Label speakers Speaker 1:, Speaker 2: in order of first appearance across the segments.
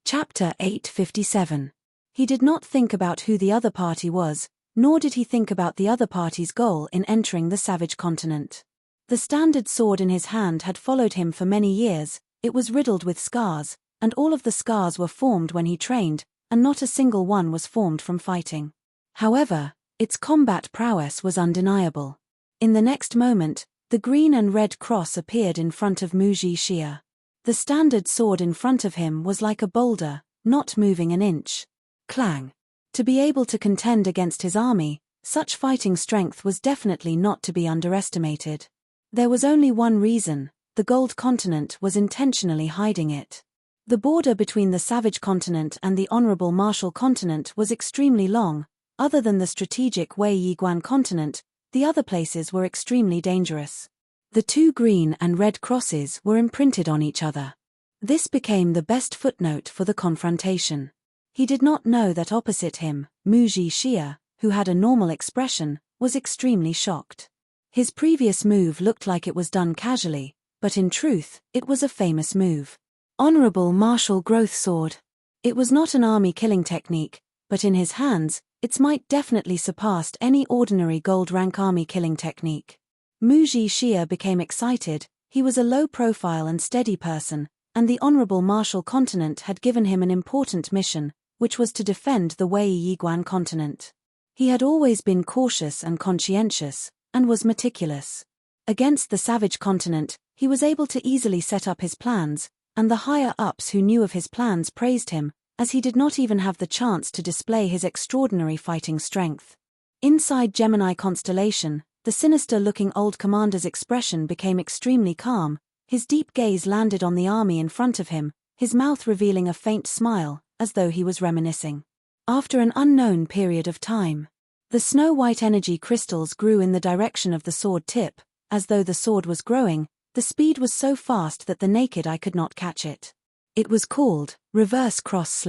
Speaker 1: Chapter 857. He did not think about who the other party was, nor did he think about the other party's goal in entering the savage continent. The standard sword in his hand had followed him for many years. It was riddled with scars, and all of the scars were formed when he trained, and not a single one was formed from fighting. However, its combat prowess was undeniable. In the next moment, the green and red cross appeared in front of Muji Xia. The standard sword in front of him was like a boulder, not moving an inch. Clang. To be able to contend against his army, such fighting strength was definitely not to be underestimated. There was only one reason: the Gold Continent was intentionally hiding it. The border between the Savage Continent and the Honorable Martial Continent was extremely long. Other than the strategic Wei Yiguan Continent, the other places were extremely dangerous. The two green and red crosses were imprinted on each other. This became the best footnote for the confrontation. He did not know that opposite him, Muji Xia, who had a normal expression, was extremely shocked. His previous move looked like it was done casually, but in truth, it was a famous move. Honorable Martial Growth Sword. It was not an army killing technique, but in his hands, its might definitely surpassed any ordinary gold rank army killing technique. Muji Xia became excited. He was a low-profile and steady person, and the Honorable Martial Continent had given him an important mission, which was to defend the Wei Yiguan Continent. He had always been cautious and conscientious, and was meticulous. Against the Savage Continent, he was able to easily set up his plans, and the higher-ups who knew of his plans praised him, as he did not even have the chance to display his extraordinary fighting strength. Inside Gemini constellation, the sinister-looking old commander's expression became extremely calm. His deep gaze landed on the army in front of him, his mouth revealing a faint smile, as though he was reminiscing. After an unknown period of time, the snow-white energy crystals grew in the direction of the sword tip. As though the sword was growing, the speed was so fast that the naked eye could not catch it. It was called reverse cross/.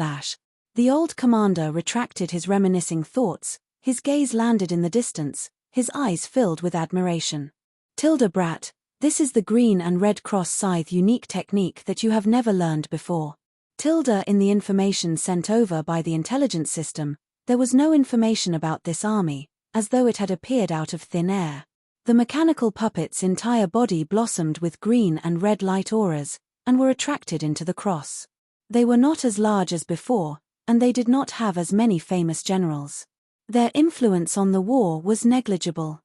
Speaker 1: The old commander retracted his reminiscing thoughts. His gaze landed in the distance, his eyes filled with admiration. Brat, this is the green and red cross scythe unique technique that you have never learned before. In the information sent over by the intelligence system, there was no information about this army, as though it had appeared out of thin air. The mechanical puppet's entire body blossomed with green and red light auras, and were attracted into the cross. They were not as large as before, and they did not have as many famous generals. Their influence on the war was negligible.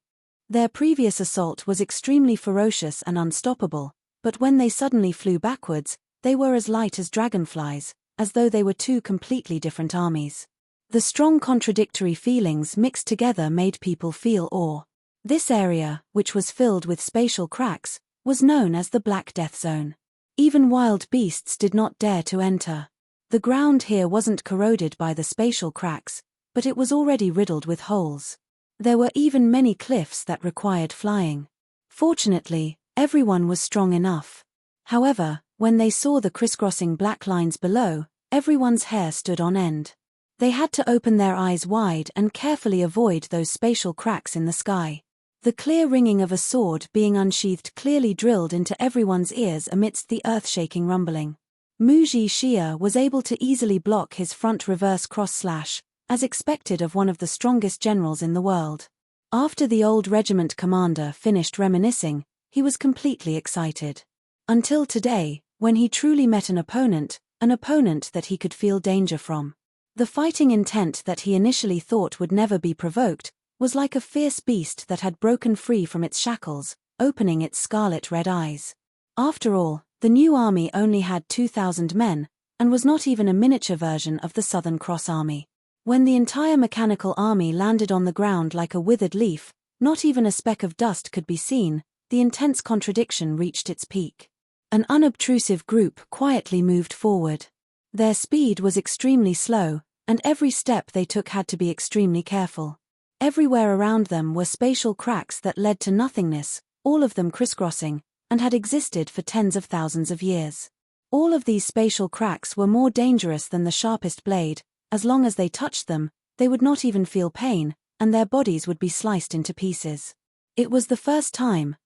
Speaker 1: Their previous assault was extremely ferocious and unstoppable, but when they suddenly flew backwards, they were as light as dragonflies, as though they were two completely different armies. The strong contradictory feelings mixed together made people feel awe. This area, which was filled with spatial cracks, was known as the Black Death Zone. Even wild beasts did not dare to enter. The ground here wasn't corroded by the spatial cracks, but it was already riddled with holes. There were even many cliffs that required flying. Fortunately, everyone was strong enough. However, when they saw the crisscrossing black lines below, everyone's hair stood on end. They had to open their eyes wide and carefully avoid those spatial cracks in the sky. The clear ringing of a sword being unsheathed clearly drilled into everyone's ears amidst the earth-shaking rumbling. Muji Xia was able to easily block his front reverse cross/, as expected of one of the strongest generals in the world. After the old regiment commander finished reminiscing, he was completely excited. Until today, when he truly met an opponent that he could feel danger from. The fighting intent that he initially thought would never be provoked was like a fierce beast that had broken free from its shackles, opening its scarlet red eyes. After all, the new army only had 2,000 men, and was not even a miniature version of the Southern Cross Army. When the entire mechanical army landed on the ground like a withered leaf, not even a speck of dust could be seen. The intense contradiction reached its peak. An unobtrusive group quietly moved forward. Their speed was extremely slow, and every step they took had to be extremely careful. Everywhere around them were spatial cracks that led to nothingness, all of them crisscrossing, and had existed for tens of thousands of years. All of these spatial cracks were more dangerous than the sharpest blade. As long as they touched them, they would not even feel pain, and their bodies would be sliced into pieces. It was the first time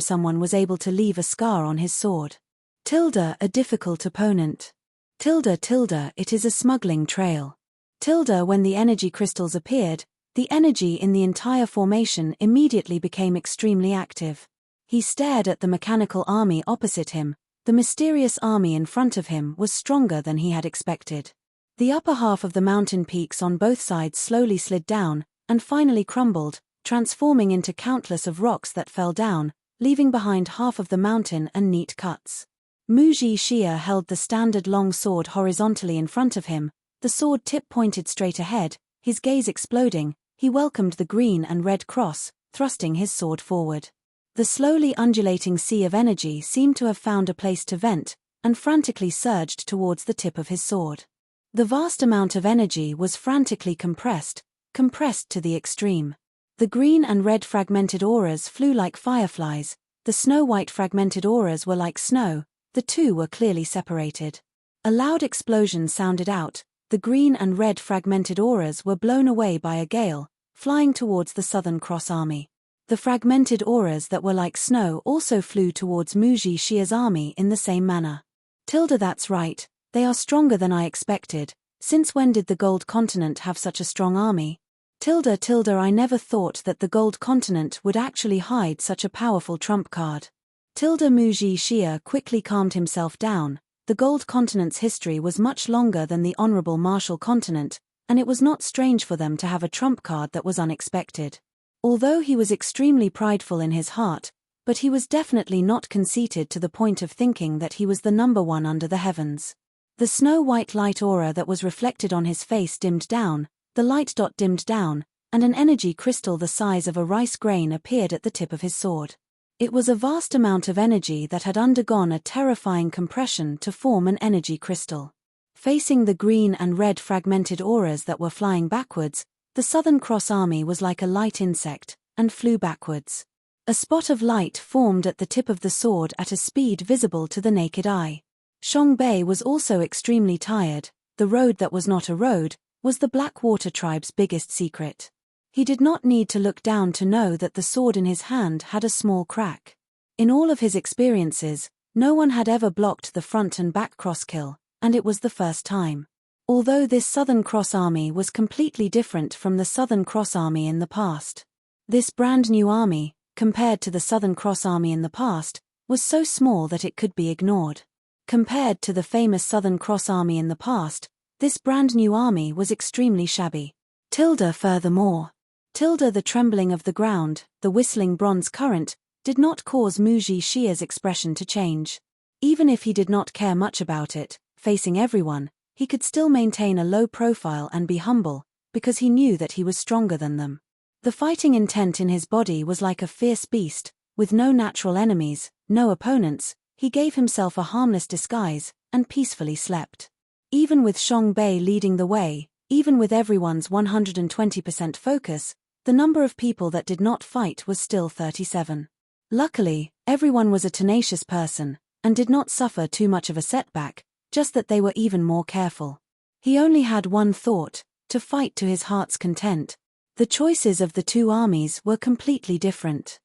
Speaker 1: someone was able to leave a scar on his sword. A difficult opponent. It is a smuggling trail. When the energy crystals appeared, the energy in the entire formation immediately became extremely active. He stared at the mechanical army opposite him. The mysterious army in front of him was stronger than he had expected. The upper half of the mountain peaks on both sides slowly slid down, and finally crumbled, transforming into countless of rocks that fell down, leaving behind half of the mountain and neat cuts. Muji Xia held the standard long sword horizontally in front of him, the sword tip pointed straight ahead, his gaze exploding. He welcomed the green and red cross, thrusting his sword forward. The slowly undulating sea of energy seemed to have found a place to vent, and frantically surged towards the tip of his sword. The vast amount of energy was frantically compressed to the extreme. The green and red fragmented auras flew like fireflies, the snow-white fragmented auras were like snow, the two were clearly separated. A loud explosion sounded out, the green and red fragmented auras were blown away by a gale, flying towards the Southern Cross army. The fragmented auras that were like snow also flew towards Muji Xia's army in the same manner. That's right, they are stronger than I expected. Since when did the Gold Continent have such a strong army? I never thought that the Gold Continent would actually hide such a powerful trump card. Muji Xia quickly calmed himself down. The Gold Continent's history was much longer than the Honorable Martial Continent, and it was not strange for them to have a trump card that was unexpected. Although he was extremely prideful in his heart, but he was definitely not conceited to the point of thinking that he was the number one under the heavens. The snow-white light aura that was reflected on his face dimmed down, the light dot dimmed down, and an energy crystal the size of a rice grain appeared at the tip of his sword. It was a vast amount of energy that had undergone a terrifying compression to form an energy crystal. Facing the green and red fragmented auras that were flying backwards, the Southern Cross army was like a light insect, and flew backwards. A spot of light formed at the tip of the sword at a speed visible to the naked eye. Xiangbei was also extremely tired. The road that was not a road was the Blackwater tribe's biggest secret. He did not need to look down to know that the sword in his hand had a small crack. In all of his experiences, no one had ever blocked the front and back crosskill, and it was the first time. Although this Southern Cross army was completely different from the Southern Cross army in the past. This brand new army, compared to the Southern Cross army in the past, was so small that it could be ignored. Compared to the famous Southern Cross army in the past, this brand new army was extremely shabby. Furthermore, the trembling of the ground, the whistling bronze current, did not cause Muji Xia's expression to change. Even if he did not care much about it, facing everyone, he could still maintain a low profile and be humble, because he knew that he was stronger than them. The fighting intent in his body was like a fierce beast, with no natural enemies, no opponents. He gave himself a harmless disguise, and peacefully slept. Even with Xiangbei leading the way, even with everyone's 120% focus, the number of people that did not fight was still 37. Luckily, everyone was a tenacious person, and did not suffer too much of a setback, just that they were even more careful. He only had one thought, to fight to his heart's content. The choices of the two armies were completely different.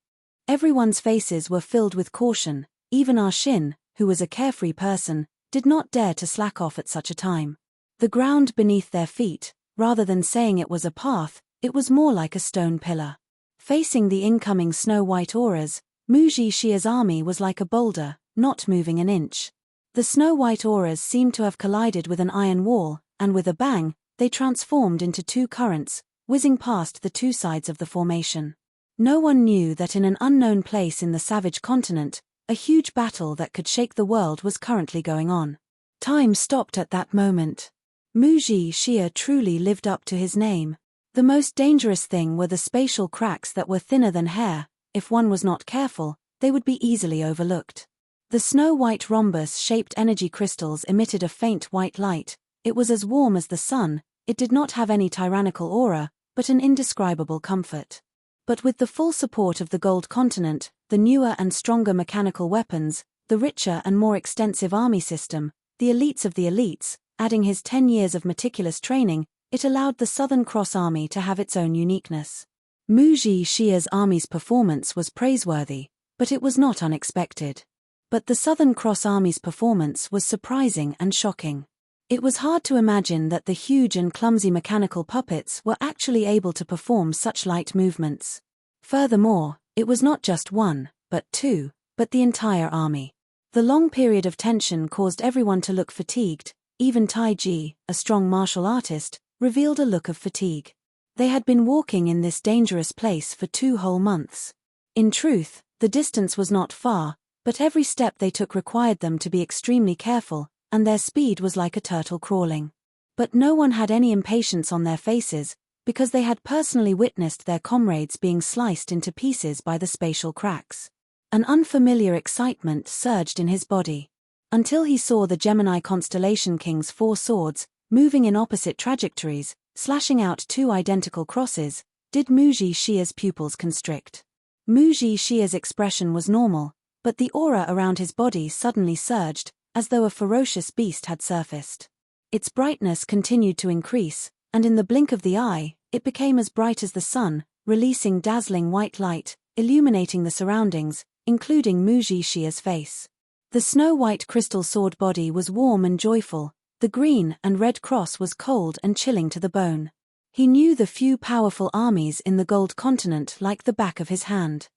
Speaker 1: Everyone's faces were filled with caution. Even Ah Xin, who was a carefree person, did not dare to slack off at such a time. The ground beneath their feet, rather than saying it was a path, it was more like a stone pillar. Facing the incoming snow-white auras, Muji Xia's army was like a boulder, not moving an inch. The snow-white auras seemed to have collided with an iron wall, and with a bang, they transformed into two currents, whizzing past the two sides of the formation. No one knew that in an unknown place in the savage continent, a huge battle that could shake the world was currently going on. Time stopped at that moment. Muji Xia truly lived up to his name. The most dangerous thing were the spatial cracks that were thinner than hair. If one was not careful, they would be easily overlooked. The snow-white rhombus-shaped energy crystals emitted a faint white light. It was as warm as the sun. It did not have any tyrannical aura, but an indescribable comfort. But with the full support of the Gold Continent, the newer and stronger mechanical weapons, the richer and more extensive army system, the elites of the elites, adding his 10 years of meticulous training, it allowed the Southern Cross army to have its own uniqueness. Muji Xia's army's performance was praiseworthy, but it was not unexpected. But the Southern Cross army's performance was surprising and shocking. It was hard to imagine that the huge and clumsy mechanical puppets were actually able to perform such light movements. Furthermore, it was not just one, but two, but the entire army. The long period of tension caused everyone to look fatigued. Even Taiji, a strong martial artist, revealed a look of fatigue. They had been walking in this dangerous place for 2 whole months. In truth, the distance was not far, but every step they took required them to be extremely careful, and their speed was like a turtle crawling. But no one had any impatience on their faces, because they had personally witnessed their comrades being sliced into pieces by the spatial cracks. An unfamiliar excitement surged in his body. Until he saw the Gemini constellation king's 4 swords, moving in opposite trajectories, slashing out 2 identical crosses, did Muji Shia's pupils constrict. Muji Shia's expression was normal, but the aura around his body suddenly surged, as though a ferocious beast had surfaced. Its brightness continued to increase, and in the blink of the eye, it became as bright as the sun, releasing dazzling white light, illuminating the surroundings, including Muji Shia's face. The snow-white crystal sword body was warm and joyful, the green and red cross was cold and chilling to the bone. He knew the few powerful armies in the Gold Continent like the back of his hand.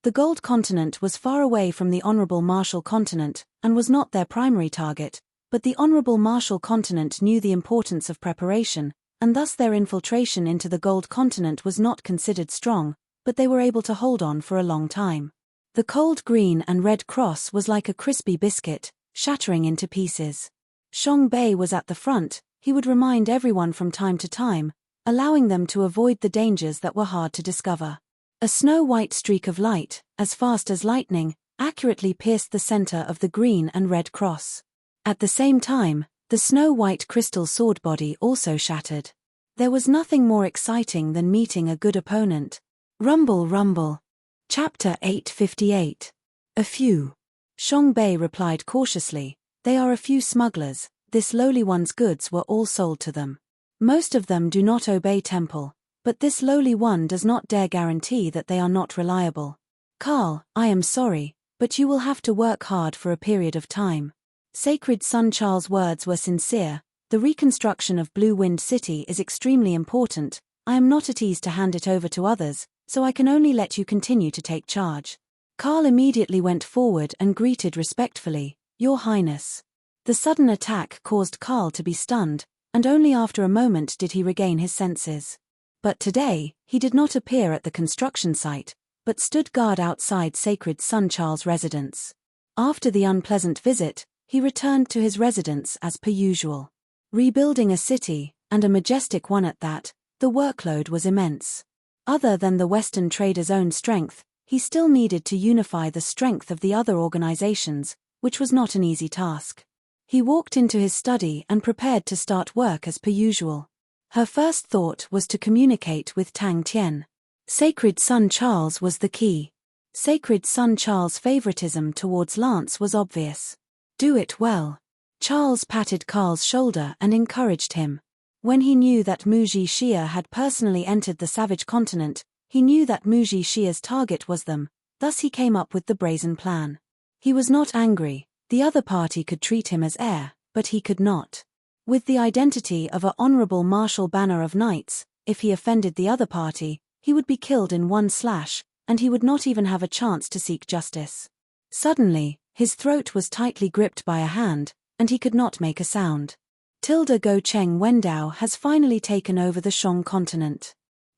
Speaker 1: The Gold Continent was far away from the Honorable Martial Continent, and was not their primary target, but the Honorable Martial Continent knew the importance of preparation, and thus their infiltration into the Gold Continent was not considered strong, but they were able to hold on for a long time. The cold green and red cross was like a crispy biscuit, shattering into pieces. Xiong Bei was at the front. He would remind everyone from time to time, allowing them to avoid the dangers that were hard to discover. A snow-white streak of light, as fast as lightning, accurately pierced the center of the green and red cross. At the same time, the snow-white crystal sword body also shattered. There was nothing more exciting than meeting a good opponent. Rumble, rumble. Chapter 858. A few. Xiong Bei replied cautiously, "They are a few smugglers. This lowly one's goods were all sold to them. Most of them do not obey temple, but this lowly one does not dare guarantee that they are not reliable. Carl, I am sorry, but you will have to work hard for a period of time." Sacred Son Charles' words were sincere. The reconstruction of Blue Wind City is extremely important. I am not at ease to hand it over to others, so I can only let you continue to take charge. Carl immediately went forward and greeted respectfully, "Your Highness." The sudden attack caused Carl to be stunned, and only after a moment did he regain his senses. But today, he did not appear at the construction site, but stood guard outside Sacred Son Charles' residence. After the unpleasant visit, he returned to his residence as per usual. Rebuilding a city, and a majestic one at that, the workload was immense. Other than the Western trader's own strength, he still needed to unify the strength of the other organizations, which was not an easy task. He walked into his study and prepared to start work as per usual. Her first thought was to communicate with Tang Tian. Sacred Son Charles was the key. Sacred Son Charles' favoritism towards Lance was obvious. "Do it well." Charles patted Carl's shoulder and encouraged him. When he knew that Muji Xia had personally entered the Savage Continent, he knew that Muji Xia's target was them, thus he came up with the brazen plan. He was not angry. The other party could treat him as heir, but he could not. With the identity of a honorable martial banner of knights, if he offended the other party, he would be killed in one slash, and he would not even have a chance to seek justice. Suddenly, his throat was tightly gripped by a hand, and he could not make a sound. Tilda Go Cheng Wendao has finally taken over the Shang continent.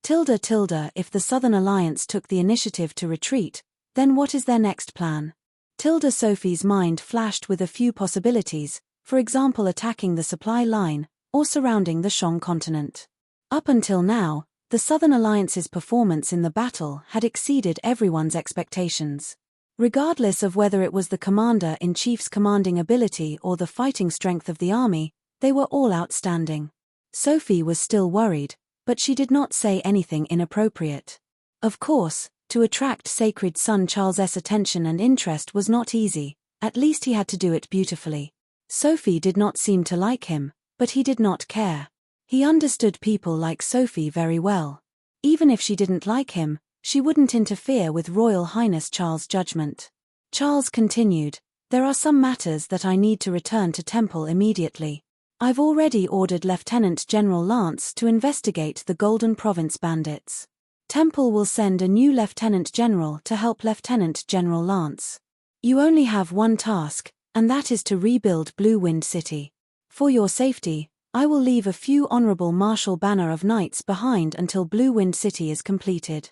Speaker 1: If the Southern Alliance took the initiative to retreat, then what is their next plan? Sophie's mind flashed with a few possibilities, for example attacking the supply line, or surrounding the Shang continent. Up until now, the Southern Alliance's performance in the battle had exceeded everyone's expectations. Regardless of whether it was the commander-in-chief's commanding ability or the fighting strength of the army, they were all outstanding. Sophie was still worried, but she did not say anything inappropriate. Of course, to attract Sacred Son Charles's attention and interest was not easy, at least he had to do it beautifully. Sophie did not seem to like him, but he did not care. He understood people like Sophie very well. Even if she didn't like him, she wouldn't interfere with Royal Highness Charles' judgment. Charles continued, "There are some matters that I need to return to temple immediately. I've already ordered Lieutenant General Lance to investigate the Golden Province bandits. Temple will send a new Lieutenant General to help Lieutenant General Lance. You only have one task, and that is to rebuild Blue Wind City. For your safety, I will leave a few honorable martial banner of knights behind until Blue Wind City is completed.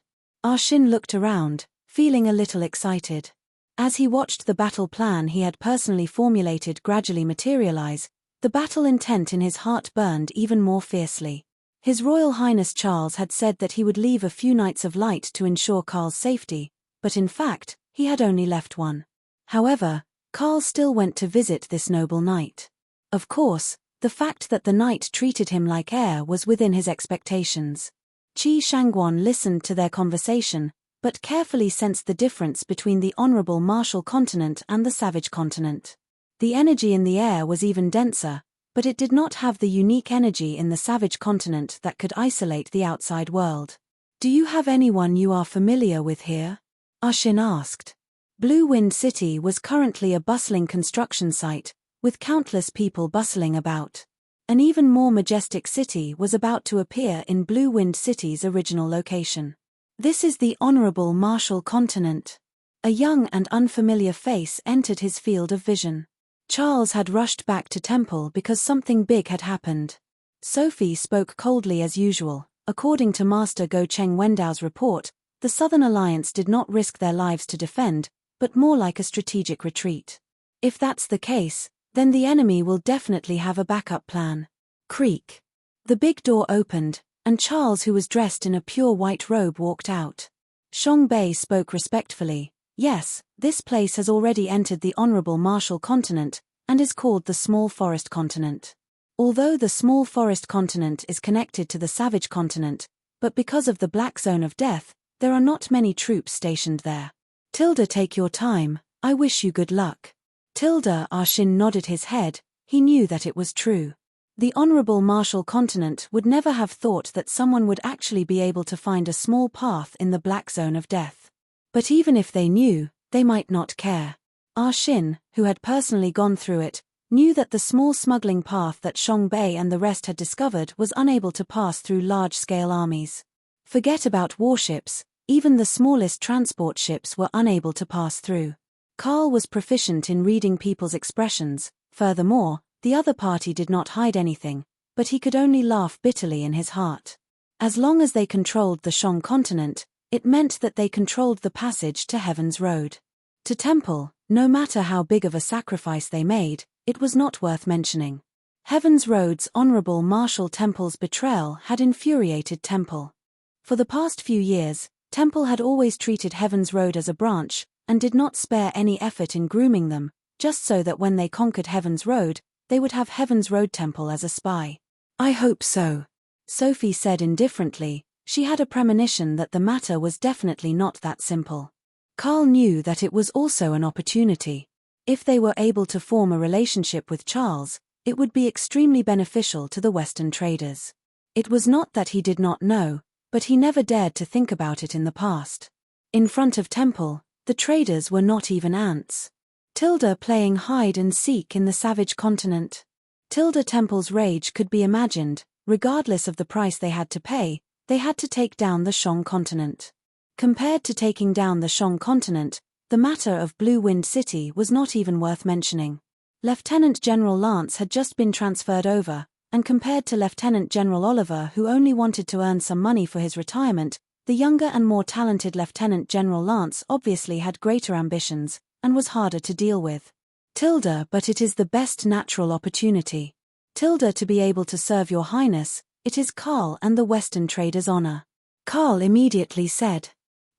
Speaker 1: Shin looked around, feeling a little excited. As he watched the battle plan he had personally formulated gradually materialize, the battle intent in his heart burned even more fiercely. His Royal Highness Charles had said that he would leave a few Knights of Light to ensure Karl's safety, but in fact, he had only left one. However, Karl still went to visit this noble knight. Of course, the fact that the knight treated him like heir was within his expectations. Qi Shangguan listened to their conversation, but carefully sensed the difference between the honorable martial continent and the savage continent. The energy in the air was even denser, but it did not have the unique energy in the savage continent that could isolate the outside world. Do you have anyone you are familiar with here? Shin asked. Blue Wind City was currently a bustling construction site, with countless people bustling about. An even more majestic city was about to appear in Blue Wind City's original location. This is the Honorable Martial Continent. A young and unfamiliar face entered his field of vision. Charles had rushed back to Temple because something big had happened. Sophie spoke coldly as usual. According to Master Go Cheng Wendao's report, the Southern Alliance did not risk their lives to defend, but more like a strategic retreat. If that's the case, then the enemy will definitely have a backup plan. Creak. The big door opened, and Charles, who was dressed in a pure white robe, walked out. Xiong Bei spoke respectfully. Yes, this place has already entered the Honorable Martial Continent, and is called the Small Forest Continent. Although the Small Forest Continent is connected to the Savage Continent, but because of the Black Zone of Death, there are not many troops stationed there. Take your time, I wish you good luck. Shin nodded his head, he knew that it was true. The Honorable Martial Continent would never have thought that someone would actually be able to find a small path in the Black Zone of Death. But even if they knew, they might not care. Shin, who had personally gone through it, knew that the small smuggling path that Xiong Bei and the rest had discovered was unable to pass through large-scale armies. Forget about warships, even the smallest transport ships were unable to pass through. Karl was proficient in reading people's expressions. Furthermore, the other party did not hide anything, but he could only laugh bitterly in his heart. As long as they controlled the Xiong continent, it meant that they controlled the passage to Heaven's Road. To Temple, no matter how big of a sacrifice they made, it was not worth mentioning. Heaven's Road's Honorable Martial Temple's betrayal had infuriated Temple. For the past few years, Temple had always treated Heaven's Road as a branch, and did not spare any effort in grooming them, just so that when they conquered Heaven's Road, they would have Heaven's Road Temple as a spy. I hope so. Sophie said indifferently. She had a premonition that the matter was definitely not that simple. Karl knew that it was also an opportunity. If they were able to form a relationship with Charles, it would be extremely beneficial to the Western traders. It was not that he did not know, but he never dared to think about it in the past. In front of Temple, the traders were not even ants. Playing hide and seek in the savage continent. Temple's rage could be imagined. Regardless of the price they had to pay, they had to take down the Xiong continent. Compared to taking down the Xiong continent, the matter of Blue Wind City was not even worth mentioning. Lieutenant General Lance had just been transferred over, and compared to Lieutenant General Oliver, who only wanted to earn some money for his retirement, the younger and more talented Lieutenant General Lance obviously had greater ambitions, and was harder to deal with. But it is the best natural opportunity. To be able to serve your highness, it is Karl and the Western traders' honor. Karl immediately said.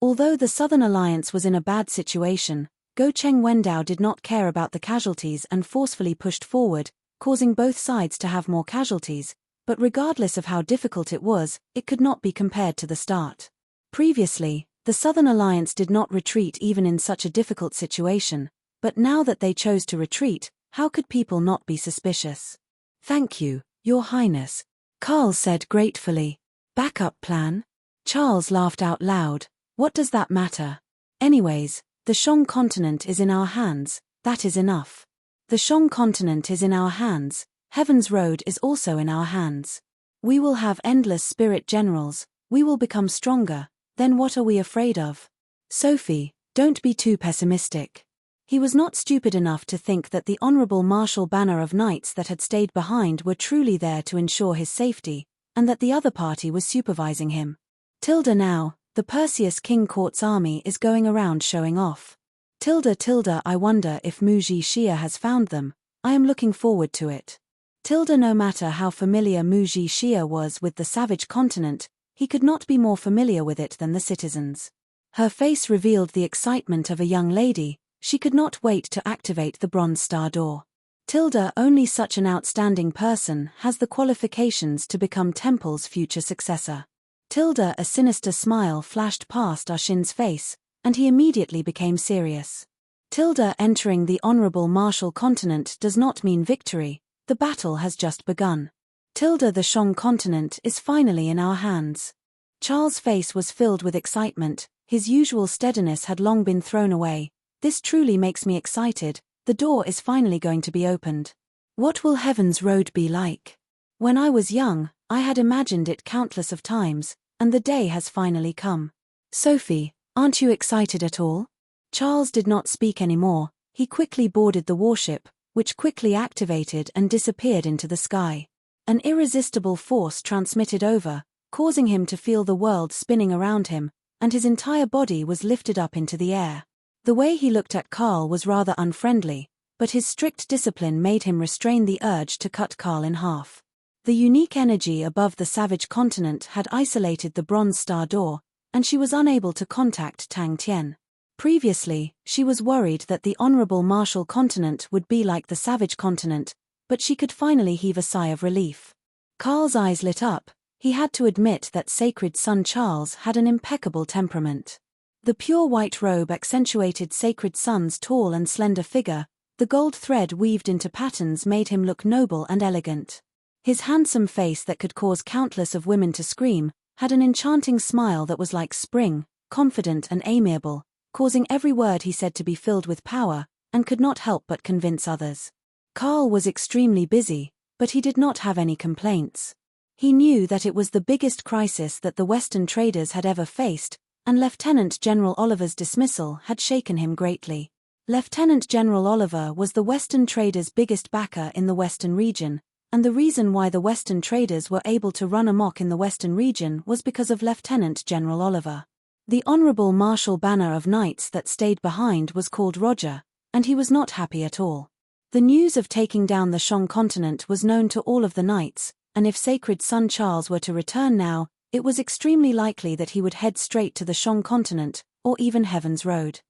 Speaker 1: Although the Southern Alliance was in a bad situation, Go Cheng Wendao did not care about the casualties and forcefully pushed forward, causing both sides to have more casualties, but regardless of how difficult it was, it could not be compared to the start. Previously, the Southern Alliance did not retreat even in such a difficult situation, but now that they chose to retreat, how could people not be suspicious? Thank you, Your Highness, Karl said gratefully. Backup plan? Charles laughed out loud. What does that matter? Anyways, the Xiong continent is in our hands, that is enough. The Xiong continent is in our hands, Heaven's road is also in our hands. We will have endless spirit generals, we will become stronger, then what are we afraid of? Sophie, don't be too pessimistic. He was not stupid enough to think that the honorable martial banner of knights that had stayed behind were truly there to ensure his safety, and that the other party was supervising him. Tilda now, the Perseus King Court's army is going around showing off. Tilda, I wonder if Muji Xia has found them. I am looking forward to it. Tilda, no matter how familiar Muji Xia was with the savage continent, he could not be more familiar with it than the citizens. Her face revealed the excitement of a young lady. She could not wait to activate the Bronze Star door. Tilda, only such an outstanding person has the qualifications to become Temple's future successor. Tilda, a sinister smile flashed past Ushin's face, and he immediately became serious. Tilda, entering the honorable martial continent does not mean victory, the battle has just begun. Tilda, the Shang continent is finally in our hands. Charles' face was filled with excitement, his usual steadiness had long been thrown away. This truly makes me excited, the door is finally going to be opened. What will Heaven's Road be like? When I was young, I had imagined it countless of times, and the day has finally come. Sophie, aren't you excited at all? Charles did not speak anymore, he quickly boarded the warship, which quickly activated and disappeared into the sky. An irresistible force transmitted over, causing him to feel the world spinning around him, and his entire body was lifted up into the air. The way he looked at Carl was rather unfriendly, but his strict discipline made him restrain the urge to cut Carl in half. The unique energy above the savage continent had isolated the Bronze Star door, and she was unable to contact Tang Tian. Previously, she was worried that the honorable martial continent would be like the savage continent, but she could finally heave a sigh of relief. Carl's eyes lit up. He had to admit that sacred son Charles had an impeccable temperament. The pure white robe accentuated sacred son's tall and slender figure, the gold thread weaved into patterns made him look noble and elegant. His handsome face that could cause countless of women to scream, had an enchanting smile that was like spring, confident and amiable, causing every word he said to be filled with power, and could not help but convince others. Carl was extremely busy, but he did not have any complaints. He knew that it was the biggest crisis that the Western traders had ever faced, and Lieutenant General Oliver's dismissal had shaken him greatly. Lieutenant General Oliver was the Western traders' biggest backer in the Western region, and the reason why the Western traders were able to run amok in the Western region was because of Lieutenant General Oliver. The honorable martial banner of knights that stayed behind was called Roger, and he was not happy at all. The news of taking down the Shang continent was known to all of the knights, and if sacred son Charles were to return now, it was extremely likely that he would head straight to the Shang continent, or even Heaven's Road.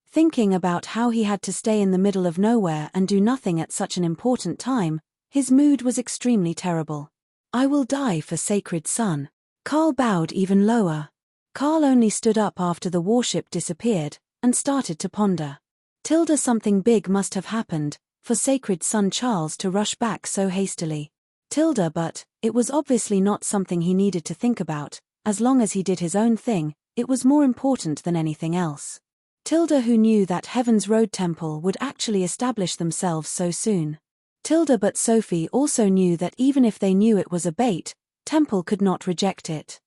Speaker 1: Thinking about how he had to stay in the middle of nowhere and do nothing at such an important time, his mood was extremely terrible. I will die for sacred son. Carl bowed even lower. Carl only stood up after the warship disappeared, and started to ponder. Tilda, something big must have happened, for sacred son Charles to rush back so hastily. Tilda, but it was obviously not something he needed to think about, as long as he did his own thing, it was more important than anything else. Tilda, who knew that Heaven's Road Temple would actually establish themselves so soon. Tilda, but Sophie also knew that even if they knew it was a bait, Temple could not reject it.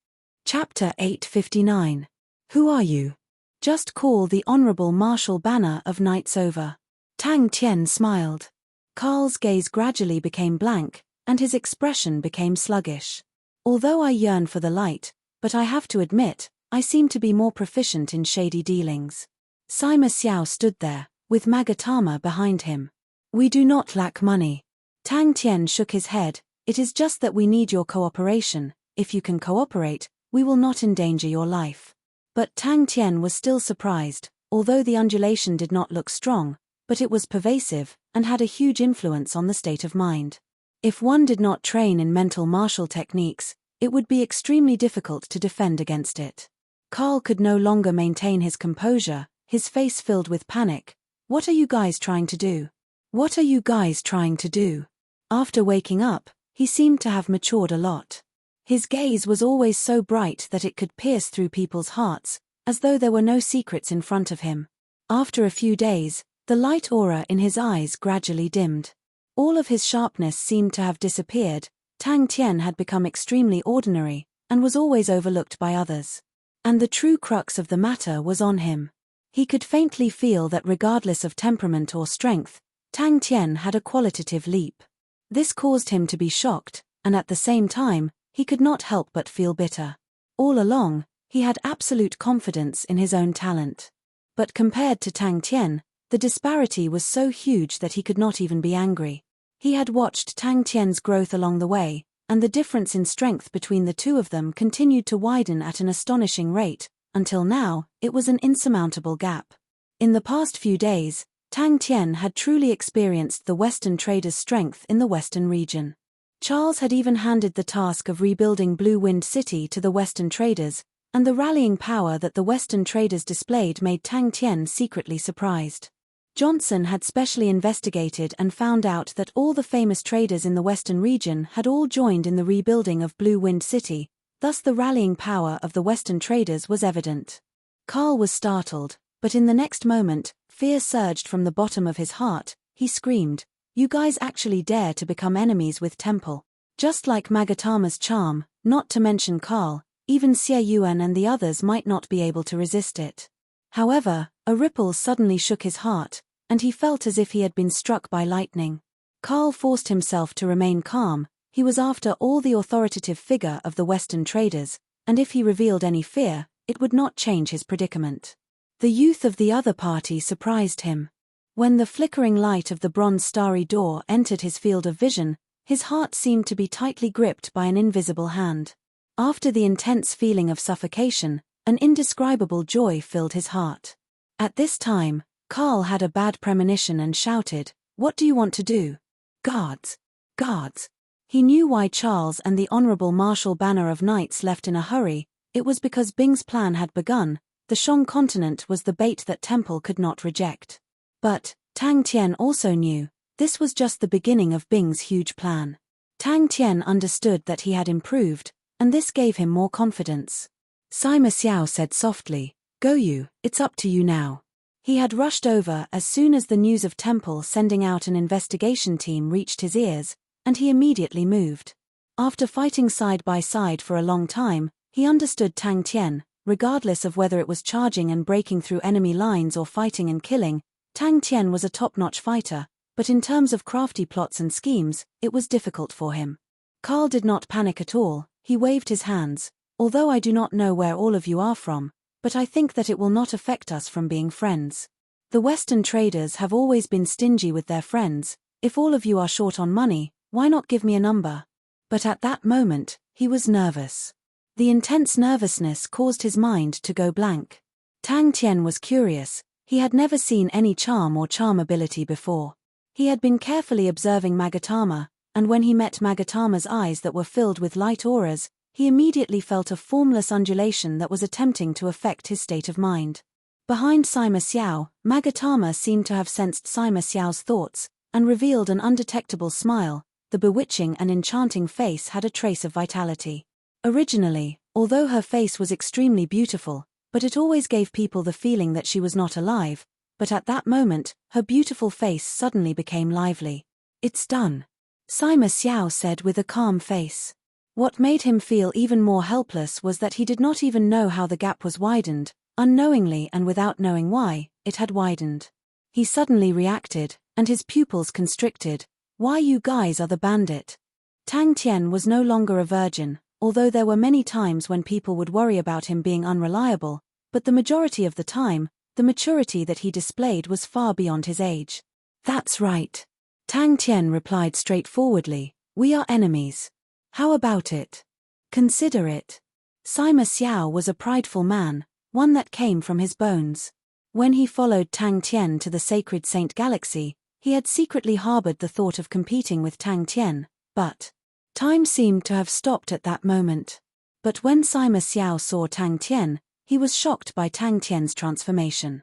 Speaker 1: Chapter 859. Who are you? Just call the honorable martial banner of knights over. Tang Tian smiled. Carl's gaze gradually became blank, and his expression became sluggish. Although I yearn for the light, but I have to admit, I seem to be more proficient in shady dealings. Sima Xiao stood there, with Magatama behind him. We do not lack money. Tang Tian shook his head. It is just that we need your cooperation. If you can cooperate, we will not endanger your life. But Tang Tian was still surprised, although the undulation did not look strong, but it was pervasive, and had a huge influence on the state of mind. If one did not train in mental martial techniques, it would be extremely difficult to defend against it. Carl could no longer maintain his composure, his face filled with panic. What are you guys trying to do? What are you guys trying to do? After waking up, he seemed to have matured a lot. His gaze was always so bright that it could pierce through people's hearts, as though there were no secrets in front of him. After a few days, the light aura in his eyes gradually dimmed. All of his sharpness seemed to have disappeared. Tang Tian had become extremely ordinary, and was always overlooked by others. And the true crux of the matter was on him. He could faintly feel that regardless of temperament or strength, Tang Tian had a qualitative leap. This caused him to be shocked, and at the same time, he could not help but feel bitter. All along, he had absolute confidence in his own talent. But compared to Tang Tian, the disparity was so huge that he could not even be angry. He had watched Tang Tian's growth along the way, and the difference in strength between the two of them continued to widen at an astonishing rate. Until now, it was an insurmountable gap. In the past few days, Tang Tian had truly experienced the Western traders' strength in the Western region. Charles had even handed the task of rebuilding Blue Wind City to the Western traders, and the rallying power that the Western traders displayed made Tang Tian secretly surprised. Johnson had specially investigated and found out that all the famous traders in the Western region had all joined in the rebuilding of Blue Wind City. Thus the rallying power of the Western traders was evident. Carl was startled, but in the next moment, fear surged from the bottom of his heart. He screamed, "You guys actually dare to become enemies with Temple?" Just like Magatama's charm, not to mention Carl, even Xie Yuan and the others might not be able to resist it. However, a ripple suddenly shook his heart, and he felt as if he had been struck by lightning. Carl forced himself to remain calm. He was after all the authoritative figure of the Western traders, and if he revealed any fear, it would not change his predicament. The youth of the other party surprised him. When the flickering light of the bronze starry door entered his field of vision, his heart seemed to be tightly gripped by an invisible hand. After the intense feeling of suffocation, an indescribable joy filled his heart. At this time, Carl had a bad premonition and shouted, "What do you want to do?" "Guards! Guards!" He knew why Charles and the Honorable Marshal Banner of Knights left in a hurry. It was because Bing's plan had begun. The Shang continent was the bait that Temple could not reject. But Tang Tian also knew, this was just the beginning of Bing's huge plan. Tang Tian understood that he had improved, and this gave him more confidence. Sima Xiao said softly, "Go you, it's up to you now." He had rushed over as soon as the news of Temple sending out an investigation team reached his ears, and he immediately moved. After fighting side by side for a long time, he understood Tang Tian. Regardless of whether it was charging and breaking through enemy lines or fighting and killing, Tang Tian was a top-notch fighter, but in terms of crafty plots and schemes, it was difficult for him. Carl did not panic at all. He waved his hands. "Although I do not know where all of you are from, but I think that it will not affect us from being friends. The Western traders have always been stingy with their friends. If all of you are short on money, why not give me a number?" But at that moment, he was nervous. The intense nervousness caused his mind to go blank. Tang Tian was curious. He had never seen any charm or charm ability before. He had been carefully observing Magatama, and when he met Magatama's eyes that were filled with light auras, he immediately felt a formless undulation that was attempting to affect his state of mind. Behind Sima Xiao, Magatama seemed to have sensed Sima Xiao's thoughts, and revealed an undetectable smile. The bewitching and enchanting face had a trace of vitality. Originally, although her face was extremely beautiful, but it always gave people the feeling that she was not alive, but at that moment, her beautiful face suddenly became lively. "It's done," Sima Xiao said with a calm face. What made him feel even more helpless was that he did not even know how the gap was widened. Unknowingly and without knowing why, it had widened. He suddenly reacted, and his pupils constricted. "Why you guys are the bandit?" Tang Tian was no longer a virgin, although there were many times when people would worry about him being unreliable, but the majority of the time, the maturity that he displayed was far beyond his age. "That's right," Tang Tian replied straightforwardly, "we are enemies. How about it? Consider it." Sima Xiao was a prideful man, one that came from his bones. When he followed Tang Tian to the sacred Saint Galaxy, he had secretly harbored the thought of competing with Tang Tian, but time seemed to have stopped at that moment. But when Sima Xiao saw Tang Tian, he was shocked by Tang Tian's transformation.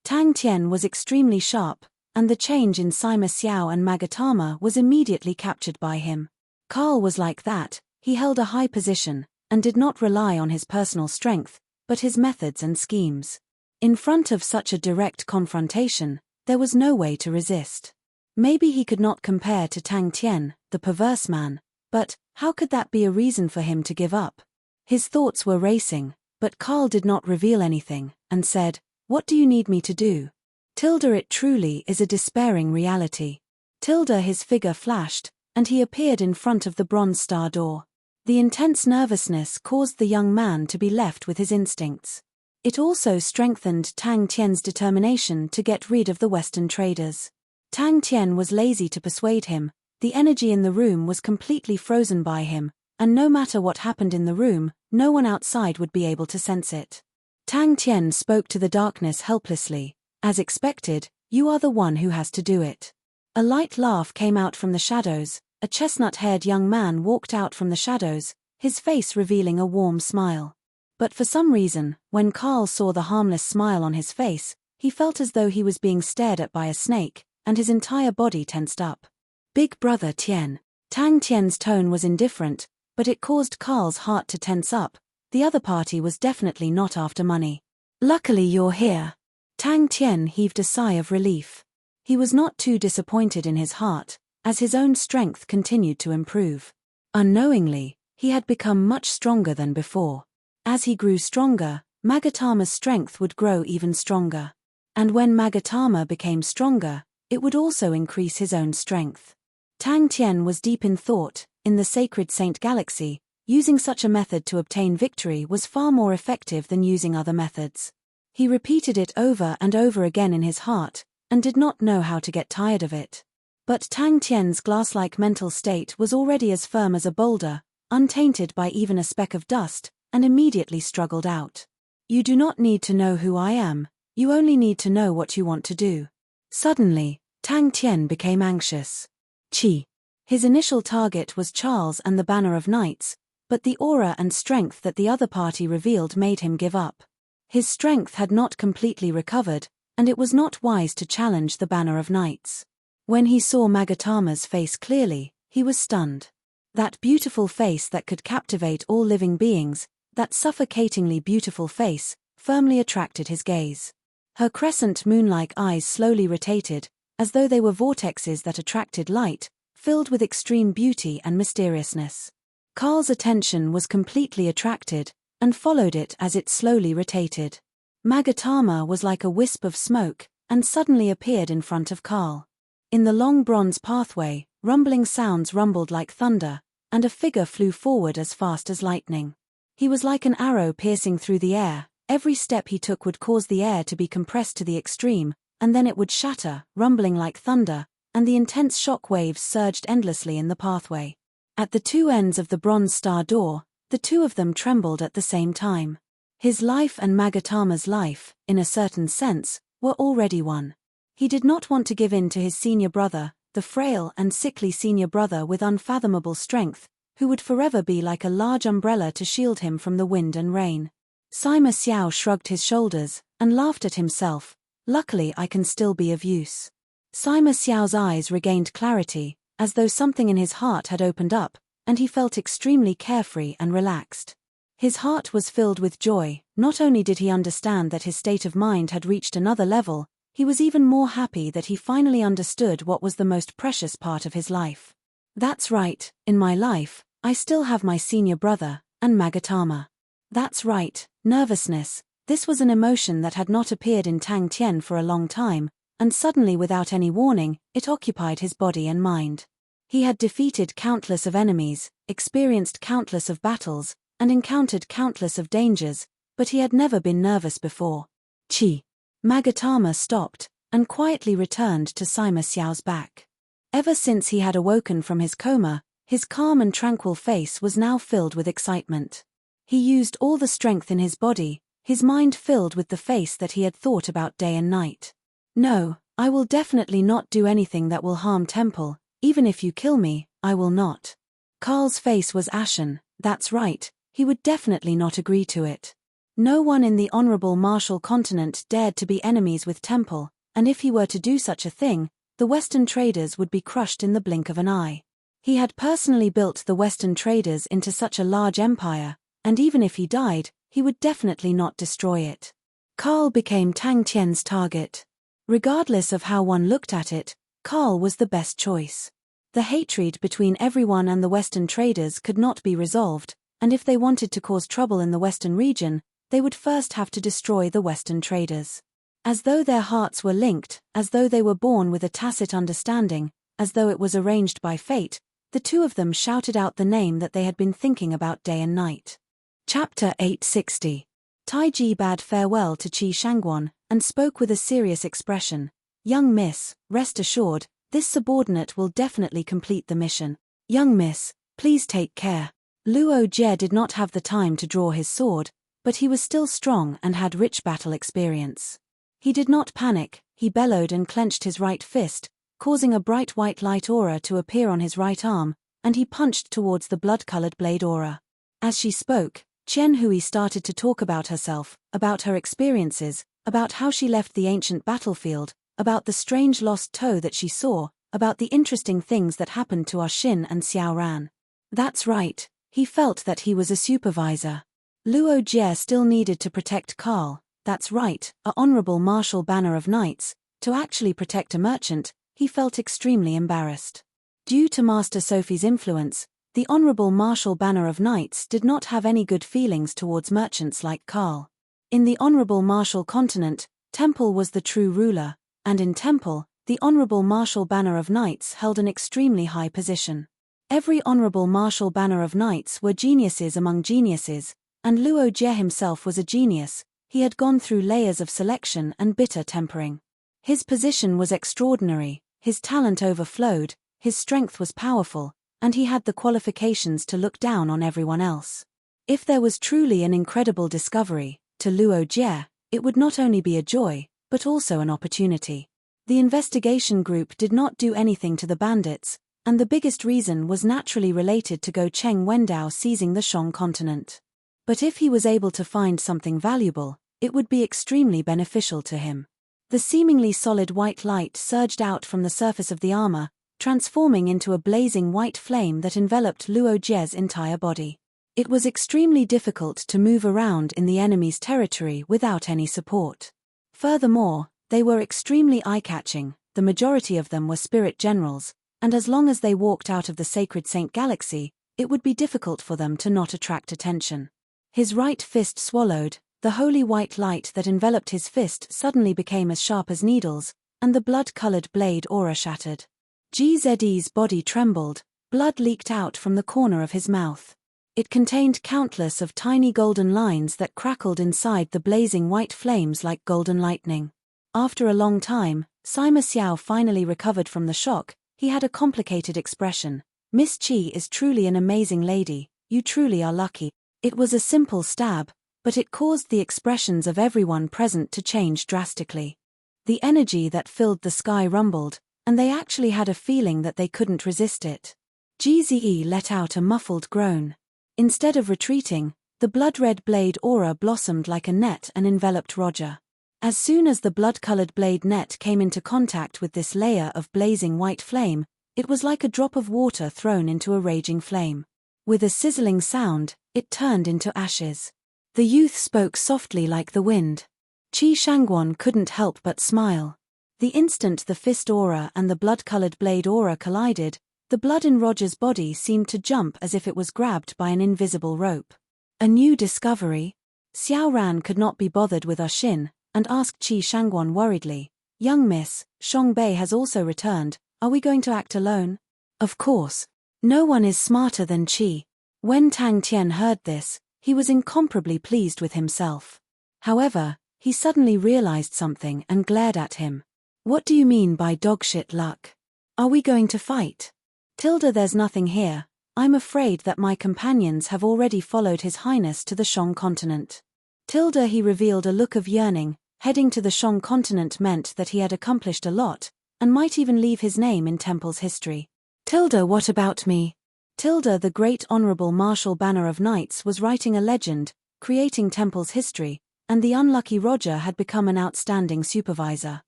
Speaker 1: Tang Tian was extremely sharp, and the change in Sima Xiao and Magatama was immediately captured by him. Carl was like that. He held a high position, and did not rely on his personal strength, but his methods and schemes. In front of such a direct confrontation, there was no way to resist. Maybe he could not compare to Tang Tian, the perverse man, but how could that be a reason for him to give up? His thoughts were racing, but Karl did not reveal anything, and said, "What do you need me to do?" Tilda, it truly is a despairing reality. Tilda, his figure flashed, and he appeared in front of the bronze star door. The intense nervousness caused the young man to be left with his instincts. It also strengthened Tang Tian's determination to get rid of the Western traders. Tang Tian was lazy to persuade him, the energy in the room was completely frozen by him, and no matter what happened in the room, no one outside would be able to sense it. Tang Tian spoke to the darkness helplessly. As expected, you are the one who has to do it. A light laugh came out from the shadows, a chestnut-haired young man walked out from the shadows, his face revealing a warm smile. But for some reason, when Karl saw the harmless smile on his face, he felt as though he was being stared at by a snake, and his entire body tensed up. Big brother Tian. Tang Tian's tone was indifferent, but it caused Karl's heart to tense up. The other party was definitely not after money. Luckily you're here. Tang Tian heaved a sigh of relief. He was not too disappointed in his heart, as his own strength continued to improve. Unknowingly, he had become much stronger than before. As he grew stronger, Magatama's strength would grow even stronger. And when Magatama became stronger, it would also increase his own strength. Tang Tian was deep in thought. In the sacred Saint Galaxy, using such a method to obtain victory was far more effective than using other methods. He repeated it over and over again in his heart, and did not know how to get tired of it. But Tang Tian's glass-like mental state was already as firm as a boulder, untainted by even a speck of dust, and immediately struggled out. You do not need to know who I am, you only need to know what you want to do. Suddenly, Tang Tian became anxious. Qi. His initial target was Charles and the Banner of Knights, but the aura and strength that the other party revealed made him give up. His strength had not completely recovered, and it was not wise to challenge the Banner of Knights. When he saw Magatama's face clearly, he was stunned. That beautiful face that could captivate all living beings, that suffocatingly beautiful face, firmly attracted his gaze. Her crescent moon-like eyes slowly rotated, as though they were vortexes that attracted light, filled with extreme beauty and mysteriousness. Karl's attention was completely attracted, and followed it as it slowly rotated. Magatama was like a wisp of smoke, and suddenly appeared in front of Karl. In the long bronze pathway, rumbling sounds rumbled like thunder, and a figure flew forward as fast as lightning. He was like an arrow piercing through the air. Every step he took would cause the air to be compressed to the extreme, and then it would shatter, rumbling like thunder, and the intense shock waves surged endlessly in the pathway. At the two ends of the bronze star door, the two of them trembled at the same time. His life and Magatama's life, in a certain sense, were already one. He did not want to give in to his senior brother, the frail and sickly senior brother with unfathomable strength, who would forever be like a large umbrella to shield him from the wind and rain. Sima Xiao shrugged his shoulders, and laughed at himself. Luckily I can still be of use. Sima Xiao's eyes regained clarity, as though something in his heart had opened up, and he felt extremely carefree and relaxed. His heart was filled with joy. Not only did he understand that his state of mind had reached another level, he was even more happy that he finally understood what was the most precious part of his life. That's right, in my life, I still have my senior brother, and Magatama. That's right, nervousness. This was an emotion that had not appeared in Tang Tian for a long time, and suddenly without any warning, it occupied his body and mind. He had defeated countless of enemies, experienced countless of battles, and encountered countless of dangers, but he had never been nervous before. Qi. Magatama stopped, and quietly returned to Sima Xiao's back. Ever since he had awoken from his coma, his calm and tranquil face was now filled with excitement. He used all the strength in his body, his mind filled with the face that he had thought about day and night. No, I will definitely not do anything that will harm Temple, even if you kill me, I will not. Karl's face was ashen. That's right, he would definitely not agree to it. No one in the honorable Martial continent dared to be enemies with Temple, and if he were to do such a thing, the Western traders would be crushed in the blink of an eye. He had personally built the Western traders into such a large empire, and even if he died, he would definitely not destroy it. Karl became Tang Tian's target. Regardless of how one looked at it, Karl was the best choice. The hatred between everyone and the Western traders could not be resolved, and if they wanted to cause trouble in the Western region, they would first have to destroy the Western traders. As though their hearts were linked, as though they were born with a tacit understanding, as though it was arranged by fate, the two of them shouted out the name that they had been thinking about day and night. Chapter 860. Taiji bade farewell to Qi Shangguan, and spoke with a serious expression. Young miss, rest assured, this subordinate will definitely complete the mission. Young miss, please take care. Luo Jie did not have the time to draw his sword, but he was still strong and had rich battle experience. He did not panic, he bellowed and clenched his right fist, causing a bright white light aura to appear on his right arm, and he punched towards the blood-colored blade aura. As she spoke, Qian Hui started to talk about herself, about her experiences, about how she left the ancient battlefield, about the strange lost toe that she saw, about the interesting things that happened to Ah Xin and Xiao Ran. That's right, he felt that he was a supervisor. Luo Jie still needed to protect Karl, that's right, a honorable martial banner of knights. To actually protect a merchant, he felt extremely embarrassed. Due to Master Sophie's influence, the honorable martial banner of knights did not have any good feelings towards merchants like Karl. In the honorable martial continent, Temple was the true ruler, and in Temple, the honorable martial banner of knights held an extremely high position. Every honorable martial banner of knights were geniuses among geniuses, and Luo Jie himself was a genius. He had gone through layers of selection and bitter tempering. His position was extraordinary, his talent overflowed, his strength was powerful, and he had the qualifications to look down on everyone else. If there was truly an incredible discovery, to Luo Jie, it would not only be a joy, but also an opportunity. The investigation group did not do anything to the bandits, and the biggest reason was naturally related to Go Cheng Wendao seizing the Shang continent. But if he was able to find something valuable, it would be extremely beneficial to him. The seemingly solid white light surged out from the surface of the armor, transforming into a blazing white flame that enveloped Luo Jie's entire body. It was extremely difficult to move around in the enemy's territory without any support. Furthermore, they were extremely eye-catching, the majority of them were spirit generals, and as long as they walked out of the sacred Saint Galaxy, it would be difficult for them to not attract attention. His right fist swallowed, the holy white light that enveloped his fist suddenly became as sharp as needles, and the blood-colored blade aura shattered. GZE's body trembled, blood leaked out from the corner of his mouth. It contained countless of tiny golden lines that crackled inside the blazing white flames like golden lightning. After a long time, Sima Xiao finally recovered from the shock. He had a complicated expression. Miss Qi is truly an amazing lady, you truly are lucky. It was a simple stab, but it caused the expressions of everyone present to change drastically. The energy that filled the sky rumbled, and they actually had a feeling that they couldn't resist it. GZE let out a muffled groan. Instead of retreating, the blood-red blade aura blossomed like a net and enveloped Roger. As soon as the blood-colored blade net came into contact with this layer of blazing white flame, it was like a drop of water thrown into a raging flame. With a sizzling sound, it turned into ashes. The youth spoke softly like the wind. Qi Shangguan couldn't help but smile. The instant the fist aura and the blood-colored blade aura collided, the blood in Roger's body seemed to jump as if it was grabbed by an invisible rope. A new discovery? Xiao Ran could not be bothered with Ah Xin, and asked Qi Shangguan worriedly, "Young miss, Shang Bei has also returned, are we going to act alone?" Of course. No one is smarter than Qi. When Tang Tian heard this, he was incomparably pleased with himself. However, he suddenly realized something and glared at him. "What do you mean by dogshit luck? Are we going to fight?" "Tilda, there's nothing here. I'm afraid that my companions have already followed His Highness to the Shang continent." Tilda, he revealed a look of yearning. Heading to the Shang continent meant that he had accomplished a lot, and might even leave his name in Temple's history. "Tilda, what about me?" Tilda, the great honorable martial banner of knights, was writing a legend, creating Temple's history, and the unlucky Roger had become an outstanding supervisor.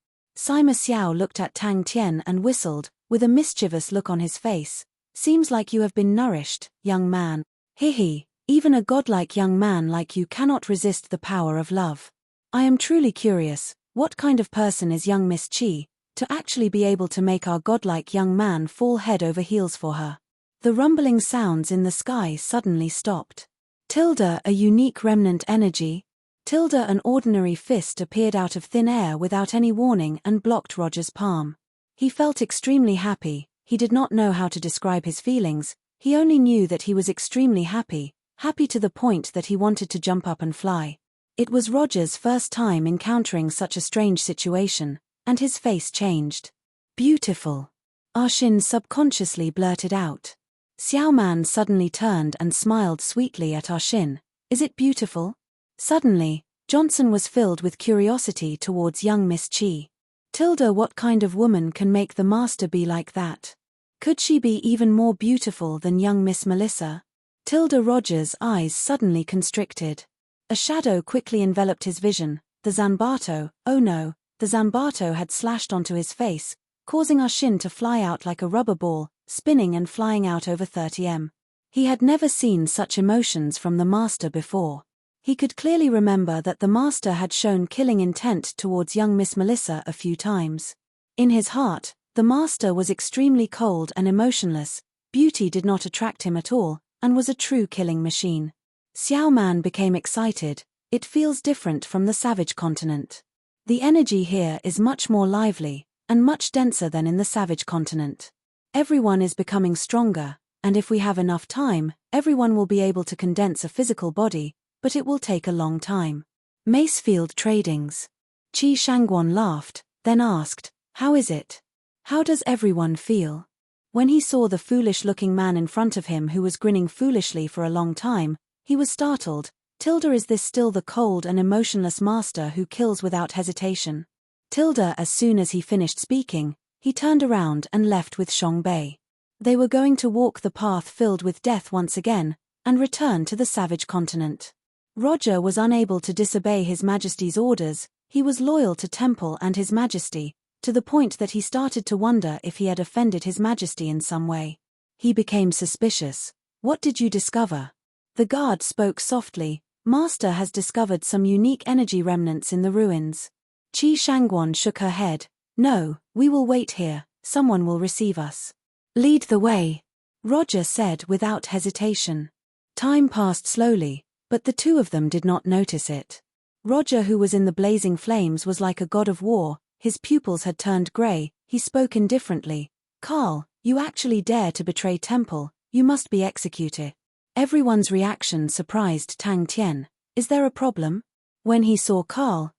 Speaker 1: Sima Xiao looked at Tang Tian and whistled, with a mischievous look on his face. "Seems like you have been nourished, young man. Hihi, even a godlike young man like you cannot resist the power of love. I am truly curious, what kind of person is young Miss Qi? to actually be able to make our godlike young man fall head over heels for her. The rumbling sounds in the sky suddenly stopped. Tilda, a unique remnant energy. Tilda, an ordinary fist appeared out of thin air without any warning and blocked Roger's palm. He felt extremely happy. He did not know how to describe his feelings. He only knew that he was extremely happy, happy to the point that he wanted to jump up and fly. It was Roger's first time encountering such a strange situation, and his face changed. Beautiful. Arshin subconsciously blurted out. Xiao Man suddenly turned and smiled sweetly at Arshin. Is it beautiful? Suddenly, Johnson was filled with curiosity towards young Miss Chi. Tilda, what kind of woman can make the master be like that? Could she be even more beautiful than young Miss Melissa? Tilda Rogers' eyes suddenly constricted. A shadow quickly enveloped his vision. The Zanbato, oh no, the Zanbato had slashed onto his face, causing Arshin to fly out like a rubber ball, spinning and flying out over 30 m. He had never seen such emotions from the master before. He could clearly remember that the master had shown killing intent towards young Miss Melissa a few times. In his heart, the master was extremely cold and emotionless. Beauty did not attract him at all, and was a true killing machine. Xiao Man became excited. It feels different from the savage continent. The energy here is much more lively, and much denser than in the savage continent. Everyone is becoming stronger, and if we have enough time, everyone will be able to condense a physical body, but it will take a long time. Macefield Tradings. Qi Shangguan laughed, then asked, how is it? How does everyone feel? When he saw the foolish-looking man in front of him who was grinning foolishly for a long time, he was startled. Tilda, is this still the cold and emotionless master who kills without hesitation? Tilda, as soon as he finished speaking, he turned around and left with Xiangbei. They were going to walk the path filled with death once again, and return to the savage continent. Roger was unable to disobey His Majesty's orders. He was loyal to Temple and His Majesty, to the point that he started to wonder if he had offended His Majesty in some way. He became suspicious. What did you discover? The guard spoke softly. Master has discovered some unique energy remnants in the ruins. Qi Shangguan shook her head. No, we will wait here. Someone will receive us. Lead the way, Roger said without hesitation. Time passed slowly, but the two of them did not notice it. Roger, who was in the blazing flames, was like a god of war. His pupils had turned grey. He spoke indifferently. Carl, you actually dare to betray Temple. You must be executed. Everyone's reaction surprised Tang Tian. Is there a problem? When he saw Carl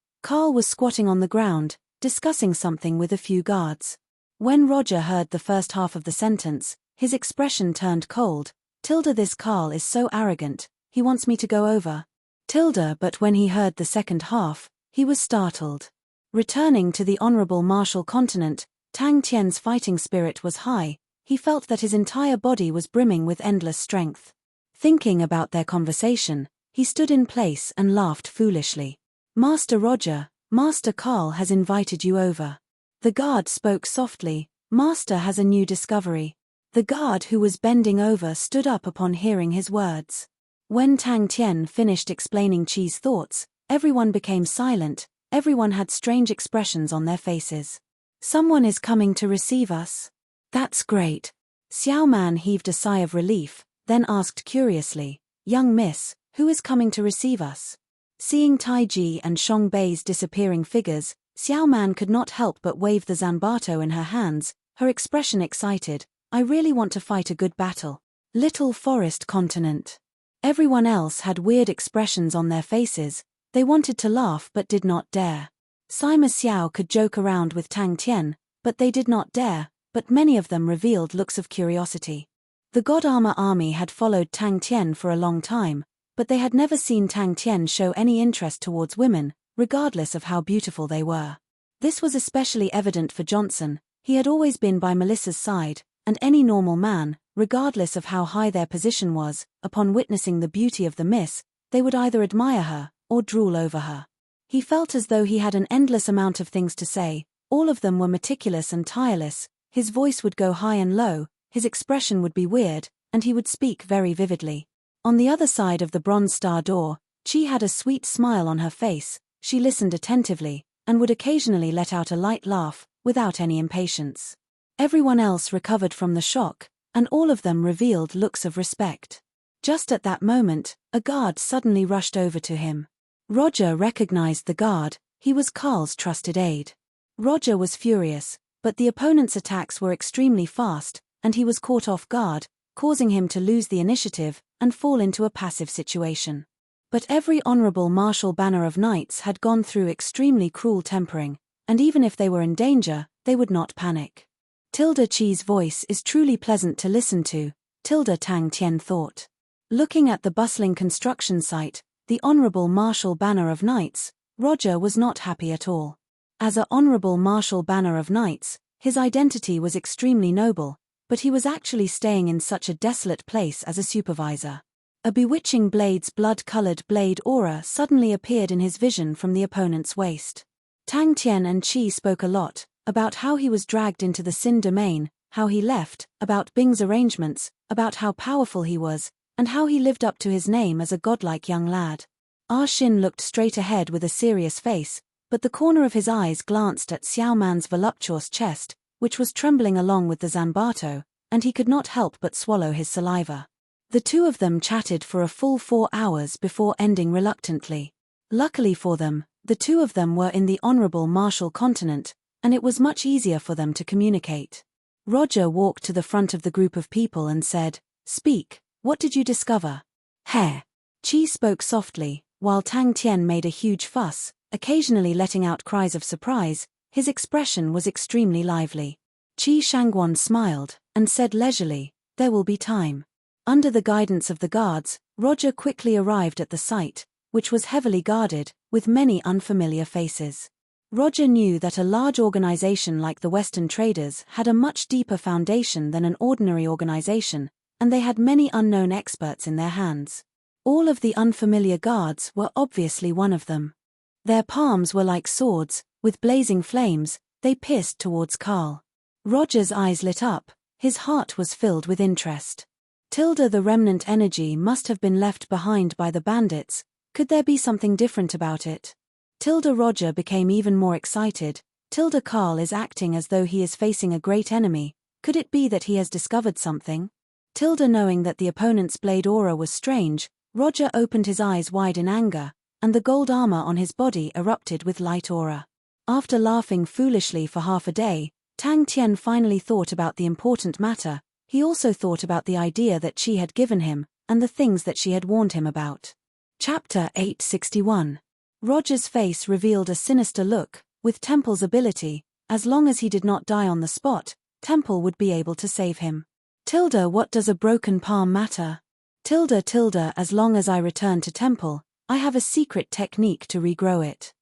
Speaker 1: was squatting on the ground, discussing something with a few guards. When Roger heard the first half of the sentence, his expression turned cold. Tilda, this Carl is so arrogant. He wants me to go over. Tilda, but when he heard the second half, he was startled. Returning to the honorable martial continent, Tang Tian's fighting spirit was high. He felt that his entire body was brimming with endless strength. Thinking about their conversation, he stood in place and laughed foolishly. Master Roger, Master Carl has invited you over. The guard spoke softly. Master has a new discovery. The guard, who was bending over, stood up upon hearing his words. When Tang Tian finished explaining Qi's thoughts, everyone became silent. Everyone had strange expressions on their faces. Someone is coming to receive us. That's great. Xiao Man heaved a sigh of relief, then asked curiously, young miss, who is coming to receive us? Seeing Taiji and Xiangbei's disappearing figures, Xiao Man could not help but wave the Zanbato in her hands, her expression excited. I really want to fight a good battle. Little Forest Continent. Everyone else had weird expressions on their faces. They wanted to laugh but did not dare. Sima Xiao could joke around with Tang Tian, but they did not dare, but many of them revealed looks of curiosity. The God Armor army had followed Tang Tian for a long time, but they had never seen Tang Tian show any interest towards women, regardless of how beautiful they were. This was especially evident for Johnson. He had always been by Melissa's side, and any normal man, regardless of how high their position was, upon witnessing the beauty of the miss, they would either admire her, or drool over her. He felt as though he had an endless amount of things to say. All of them were meticulous and tireless. His voice would go high and low, his expression would be weird, and he would speak very vividly. On the other side of the bronze star door, Qi had a sweet smile on her face. She listened attentively, and would occasionally let out a light laugh, without any impatience. Everyone else recovered from the shock, and all of them revealed looks of respect. Just at that moment, a guard suddenly rushed over to him. Roger recognized the guard. He was Carl's trusted aide. Roger was furious, but the opponent's attacks were extremely fast, and he was caught off guard, causing him to lose the initiative and fall into a passive situation. But every honorable martial banner of knights had gone through extremely cruel tempering, and even if they were in danger, they would not panic. Chi's voice is truly pleasant to listen to, Tang Tian thought. Looking at the bustling construction site, the honorable martial banner of knights, Roger was not happy at all. As a honorable martial banner of knights, his identity was extremely noble, but he was actually staying in such a desolate place as a supervisor. A bewitching blade's blood-colored blade aura suddenly appeared in his vision from the opponent's waist. Tang Tian and Qi spoke a lot, about how he was dragged into the Sin domain, how he left, about Bing's arrangements, about how powerful he was, and how he lived up to his name as a godlike young lad. Ah Xin looked straight ahead with a serious face, but the corner of his eyes glanced at Xiao Man's voluptuous chest, which was trembling along with the Zanbato, and he could not help but swallow his saliva. The two of them chatted for a full 4 hours before ending reluctantly. Luckily for them, the two of them were in the honorable martial continent, and it was much easier for them to communicate. Roger walked to the front of the group of people and said, "Speak, what did you discover?" "Hair." Qi spoke softly, while Tang Tian made a huge fuss, occasionally letting out cries of surprise. His expression was extremely lively. Qi Shangguan smiled, and said leisurely, "There will be time." Under the guidance of the guards, Roger quickly arrived at the site, which was heavily guarded, with many unfamiliar faces. Roger knew that a large organization like the Western Traders had a much deeper foundation than an ordinary organization, and they had many unknown experts in their hands. All of the unfamiliar guards were obviously one of them. Their palms were like swords, with blazing flames, they pierced towards Carl. Roger's eyes lit up, his heart was filled with interest. The remnant energy must have been left behind by the bandits. Could there be something different about it? Roger became even more excited. Carl is acting as though he is facing a great enemy. Could it be that he has discovered something? Knowing that the opponent's blade aura was strange, Roger opened his eyes wide in anger, and the gold armor on his body erupted with light aura. After laughing foolishly for half a day, Tang Tian finally thought about the important matter. He also thought about the idea that Qi had given him, and the things that she had warned him about. Chapter 861. Roger's face revealed a sinister look. With Temple's ability, as long as he did not die on the spot, Temple would be able to save him. What does a broken palm matter? As long as I return to Temple, I have a secret technique to regrow it.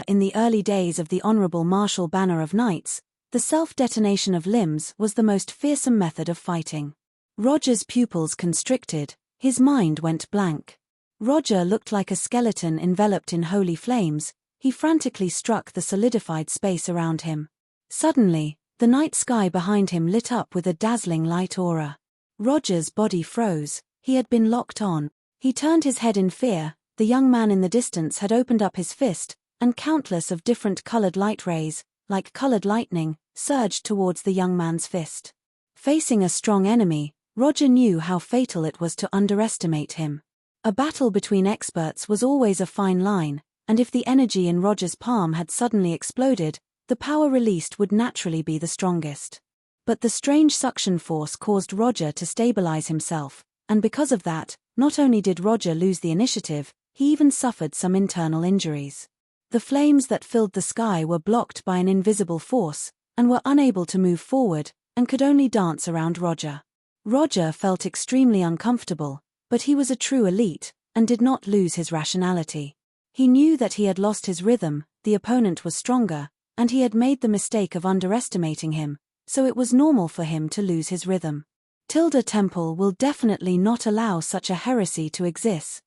Speaker 1: In the early days of the Honorable Martial Banner of Knights, the self-detonation of limbs was the most fearsome method of fighting. Roger's pupils constricted, his mind went blank. Roger looked like a skeleton enveloped in holy flames. He frantically struck the solidified space around him. Suddenly, the night sky behind him lit up with a dazzling light aura. Roger's body froze, he had been locked on. He turned his head in fear. The young man in the distance had opened up his fist, and countless of different colored light rays, like colored lightning, surged towards the young man's fist. Facing a strong enemy, Roger knew how fatal it was to underestimate him. A battle between experts was always a fine line, and if the energy in Roger's palm had suddenly exploded, the power released would naturally be the strongest. But the strange suction force caused Roger to stabilize himself, and because of that, not only did Roger lose the initiative, he even suffered some internal injuries. The flames that filled the sky were blocked by an invisible force, and were unable to move forward, and could only dance around Roger. Roger felt extremely uncomfortable, but he was a true elite, and did not lose his rationality. He knew that he had lost his rhythm, the opponent was stronger, and he had made the mistake of underestimating him, so it was normal for him to lose his rhythm. Temple will definitely not allow such a heresy to exist.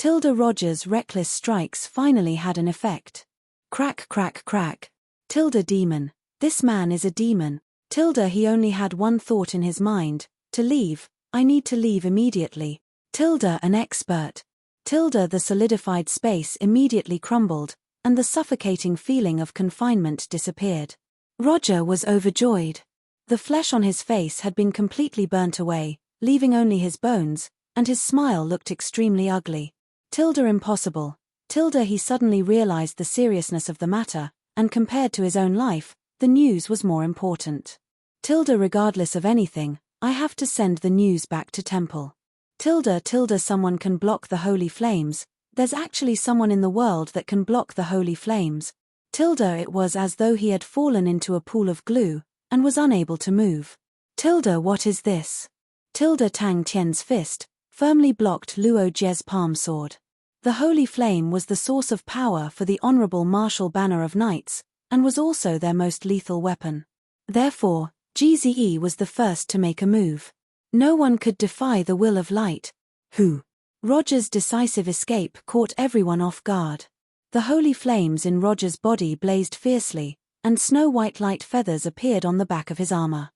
Speaker 1: Roger's reckless strikes finally had an effect. Crack crack crack. Demon. This man is a demon. He only had one thought in his mind, to leave. I need to leave immediately. An expert. The solidified space immediately crumbled, and the suffocating feeling of confinement disappeared. Roger was overjoyed. The flesh on his face had been completely burnt away, leaving only his bones, and his smile looked extremely ugly. Impossible. He suddenly realized the seriousness of the matter, and compared to his own life, the news was more important. Regardless of anything, I have to send the news back to Temple. Someone can block the holy flames. There's actually someone in the world that can block the holy flames. It was as though he had fallen into a pool of glue, and was unable to move. What is this? Tang Tian's fist firmly blocked Luo Jie's palm sword. The holy flame was the source of power for the honorable martial banner of knights, and was also their most lethal weapon. Therefore, Gze was the first to make a move. No one could defy the will of light. Who? Roger's decisive escape caught everyone off guard. The holy flames in Roger's body blazed fiercely, and snow-white light feathers appeared on the back of his armor.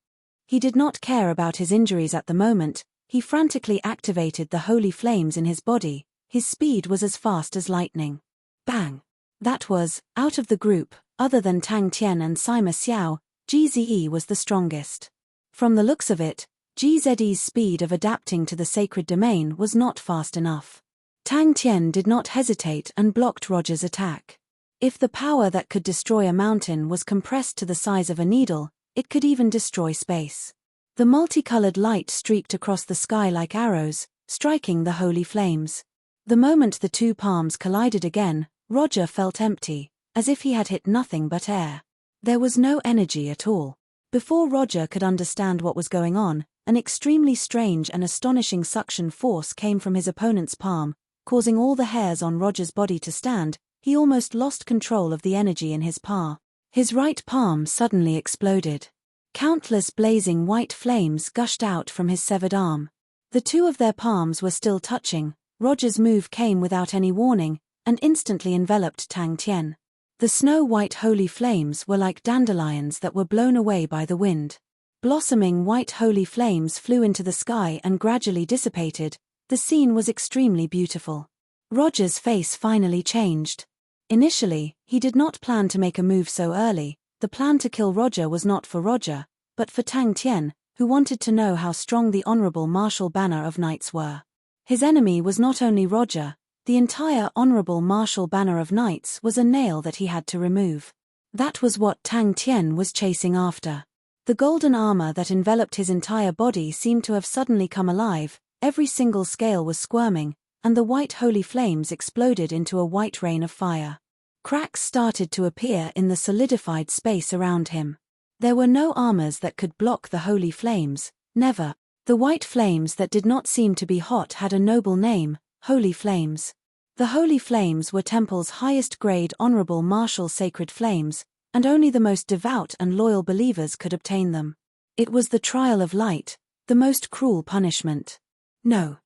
Speaker 1: He did not care about his injuries at the moment. He frantically activated the holy flames in his body. His speed was as fast as lightning. Bang! That was, out of the group, other than Tang Tian and Sima Xiao, Gze was the strongest. From the looks of it, Gze's speed of adapting to the sacred domain was not fast enough. Tang Tian did not hesitate and blocked Roger's attack. If the power that could destroy a mountain was compressed to the size of a needle, it could even destroy space. The multicolored light streaked across the sky like arrows, striking the holy flames. The moment the two palms collided again, Roger felt empty, as if he had hit nothing but air. There was no energy at all. Before Roger could understand what was going on, an extremely strange and astonishing suction force came from his opponent's palm, causing all the hairs on Roger's body to stand. He almost lost control of the energy in his palm. His right palm suddenly exploded. Countless blazing white flames gushed out from his severed arm. The two of their palms were still touching. Roger's move came without any warning, and instantly enveloped Tang Tian. The snow-white holy flames were like dandelions that were blown away by the wind. Blossoming white holy flames flew into the sky and gradually dissipated. The scene was extremely beautiful. Roger's face finally changed. Initially, he did not plan to make a move so early. The plan to kill Roger was not for Roger, but for Tang Tian, who wanted to know how strong the honorable martial banner of knights were. His enemy was not only Roger. The entire honorable martial banner of knights was a nail that he had to remove. That was what Tang Tian was chasing after. The golden armor that enveloped his entire body seemed to have suddenly come alive. Every single scale was squirming, and the white holy flames exploded into a white rain of fire. Cracks started to appear in the solidified space around him. There were no armors that could block the holy flames, never. The white flames that did not seem to be hot had a noble name, holy flames. The holy flames were Temple's highest grade honorable martial sacred flames, and only the most devout and loyal believers could obtain them. It was the trial of light, the most cruel punishment. No.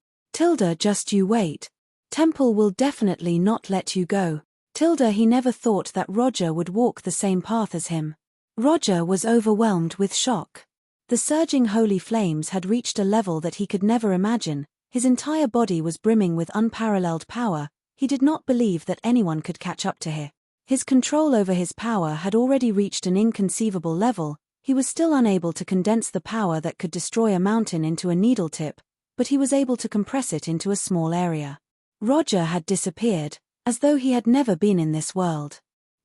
Speaker 1: Just you wait. Temple will definitely not let you go. He never thought that Roger would walk the same path as him. Roger was overwhelmed with shock. The surging holy flames had reached a level that he could never imagine. His entire body was brimming with unparalleled power. He did not believe that anyone could catch up to him. His control over his power had already reached an inconceivable level. He was still unable to condense the power that could destroy a mountain into a needle tip, but he was able to compress it into a small area. Roger had disappeared, as though he had never been in this world.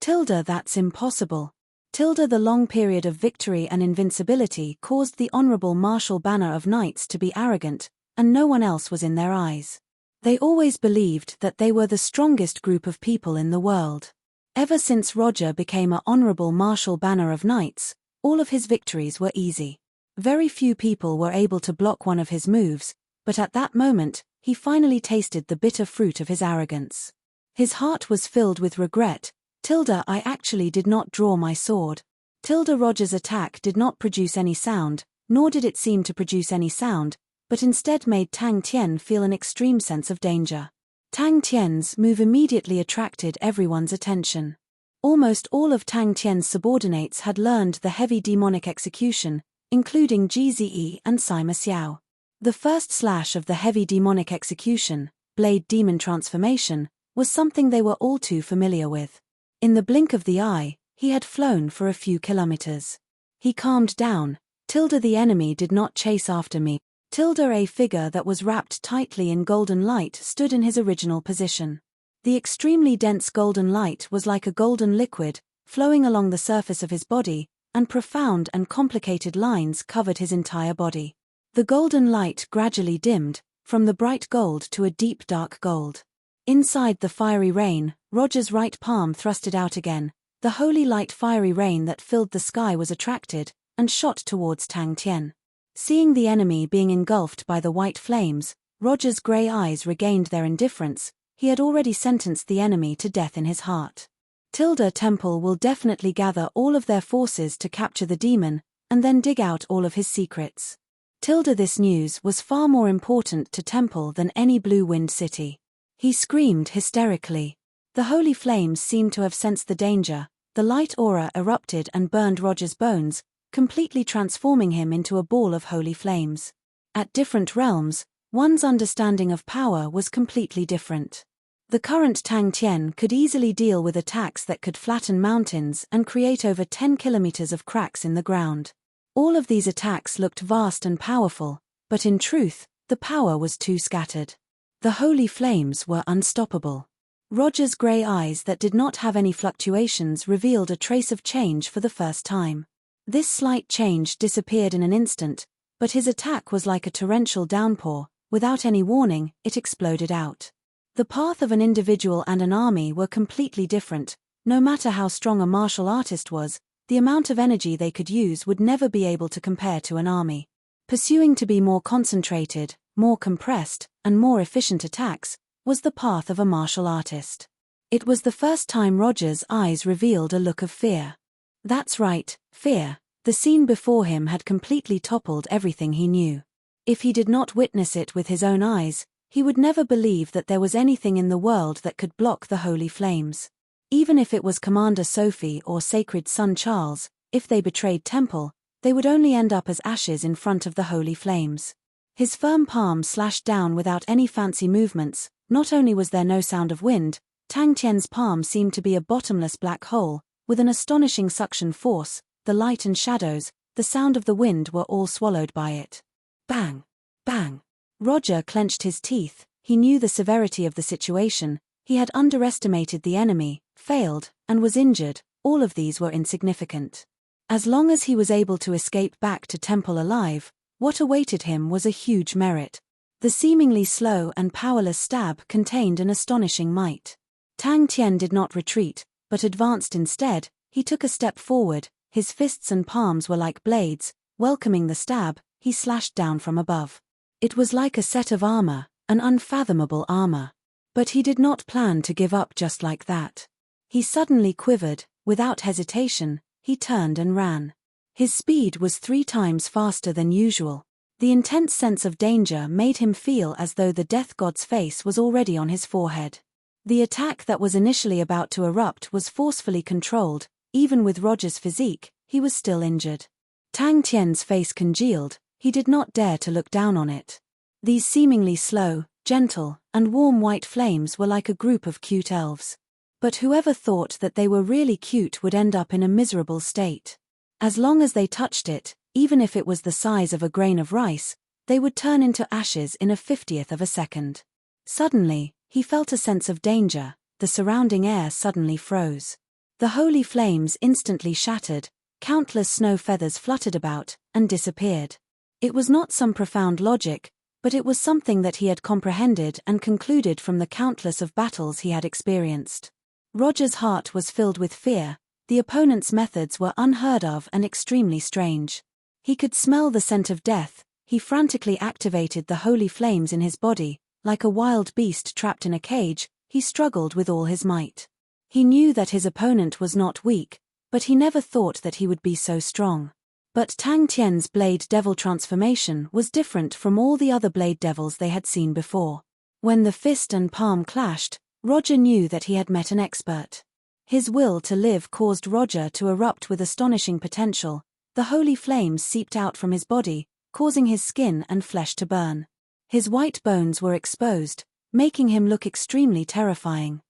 Speaker 1: That's impossible. The long period of victory and invincibility caused the honorable martial banner of knights to be arrogant, and no one else was in their eyes. They always believed that they were the strongest group of people in the world. Ever since Roger became an honorable martial banner of knights, all of his victories were easy. Very few people were able to block one of his moves, but at that moment, he finally tasted the bitter fruit of his arrogance. His heart was filled with regret. I actually did not draw my sword. Roger's attack did not produce any sound, nor did it seem to produce any sound, but instead made Tang Tian feel an extreme sense of danger. Tang Tian's move immediately attracted everyone's attention. Almost all of Tang Tian's subordinates had learned the heavy demonic execution, including Gze and Sima Xiao. The first slash of the heavy demonic execution, Blade Demon Transformation, was something they were all too familiar with. In the blink of the eye, he had flown for a few kilometers. He calmed down. Tilda, the enemy did not chase after me. Tilda, a figure that was wrapped tightly in golden light, stood in his original position. The extremely dense golden light was like a golden liquid, flowing along the surface of his body, and profound and complicated lines covered his entire body. The golden light gradually dimmed, from the bright gold to a deep dark gold. Inside the fiery rain, Roger's right palm thrusted out again. The holy light fiery rain that filled the sky was attracted, and shot towards Tang Tian. Seeing the enemy being engulfed by the white flames, Roger's grey eyes regained their indifference. He had already sentenced the enemy to death in his heart. Tilda Temple will definitely gather all of their forces to capture the demon, and then dig out all of his secrets. Tilda, this news was far more important to Temple than any Blue Wind City. He screamed hysterically. The holy flames seemed to have sensed the danger. The light aura erupted and burned Roger's bones, completely transforming him into a ball of holy flames. At different realms, one's understanding of power was completely different. The current Tang Tian could easily deal with attacks that could flatten mountains and create over 10 kilometers of cracks in the ground. All of these attacks looked vast and powerful, but in truth, the power was too scattered. The holy flames were unstoppable. Roger's grey eyes that did not have any fluctuations revealed a trace of change for the first time. This slight change disappeared in an instant, but his attack was like a torrential downpour. Without any warning, it exploded out. The path of an individual and an army were completely different. No matter how strong a martial artist was, the amount of energy they could use would never be able to compare to an army. Pursuing to be more concentrated, more compressed, and more efficient attacks, was the path of a martial artist. It was the first time Roger's eyes revealed a look of fear. That's right, fear. The scene before him had completely toppled everything he knew. If he did not witness it with his own eyes, he would never believe that there was anything in the world that could block the holy flames. Even if it was Commander Sophie or Sacred Son Charles, if they betrayed Temple, they would only end up as ashes in front of the holy flames. His firm palm slashed down without any fancy movements. Not only was there no sound of wind, Tang Tian's palm seemed to be a bottomless black hole, with an astonishing suction force. The light and shadows, the sound of the wind were all swallowed by it. Bang! Bang! Roger clenched his teeth. He knew the severity of the situation. He had underestimated the enemy, failed, and was injured. All of these were insignificant. As long as he was able to escape back to Temple alive, what awaited him was a huge merit. The seemingly slow and powerless stab contained an astonishing might. Tang Tian did not retreat, but advanced instead. He took a step forward. His fists and palms were like blades. Welcoming the stab, he slashed down from above. It was like a set of armor, an unfathomable armor. But he did not plan to give up just like that. He suddenly quivered. Without hesitation, he turned and ran. His speed was 3 times faster than usual. The intense sense of danger made him feel as though the death god's face was already on his forehead. The attack that was initially about to erupt was forcefully controlled. Even with Roger's physique, he was still injured. Tang Tian's face congealed. He did not dare to look down on it. These seemingly slow, gentle, and warm white flames were like a group of cute elves. But whoever thought that they were really cute would end up in a miserable state. As long as they touched it, even if it was the size of a grain of rice, they would turn into ashes in a 50th of a second. Suddenly, he felt a sense of danger. The surrounding air suddenly froze. The holy flames instantly shattered. Countless snow feathers fluttered about, and disappeared. It was not some profound logic, but it was something that he had comprehended and concluded from the countless of battles he had experienced. Roger's heart was filled with fear. The opponent's methods were unheard of and extremely strange. He could smell the scent of death. He frantically activated the holy flames in his body. Like a wild beast trapped in a cage, he struggled with all his might. He knew that his opponent was not weak, but he never thought that he would be so strong. But Tang Tian's Blade Devil transformation was different from all the other Blade Devils they had seen before. When the fist and palm clashed, Roger knew that he had met an expert. His will to live caused Roger to erupt with astonishing potential. The holy flames seeped out from his body, causing his skin and flesh to burn. His white bones were exposed, making him look extremely terrifying.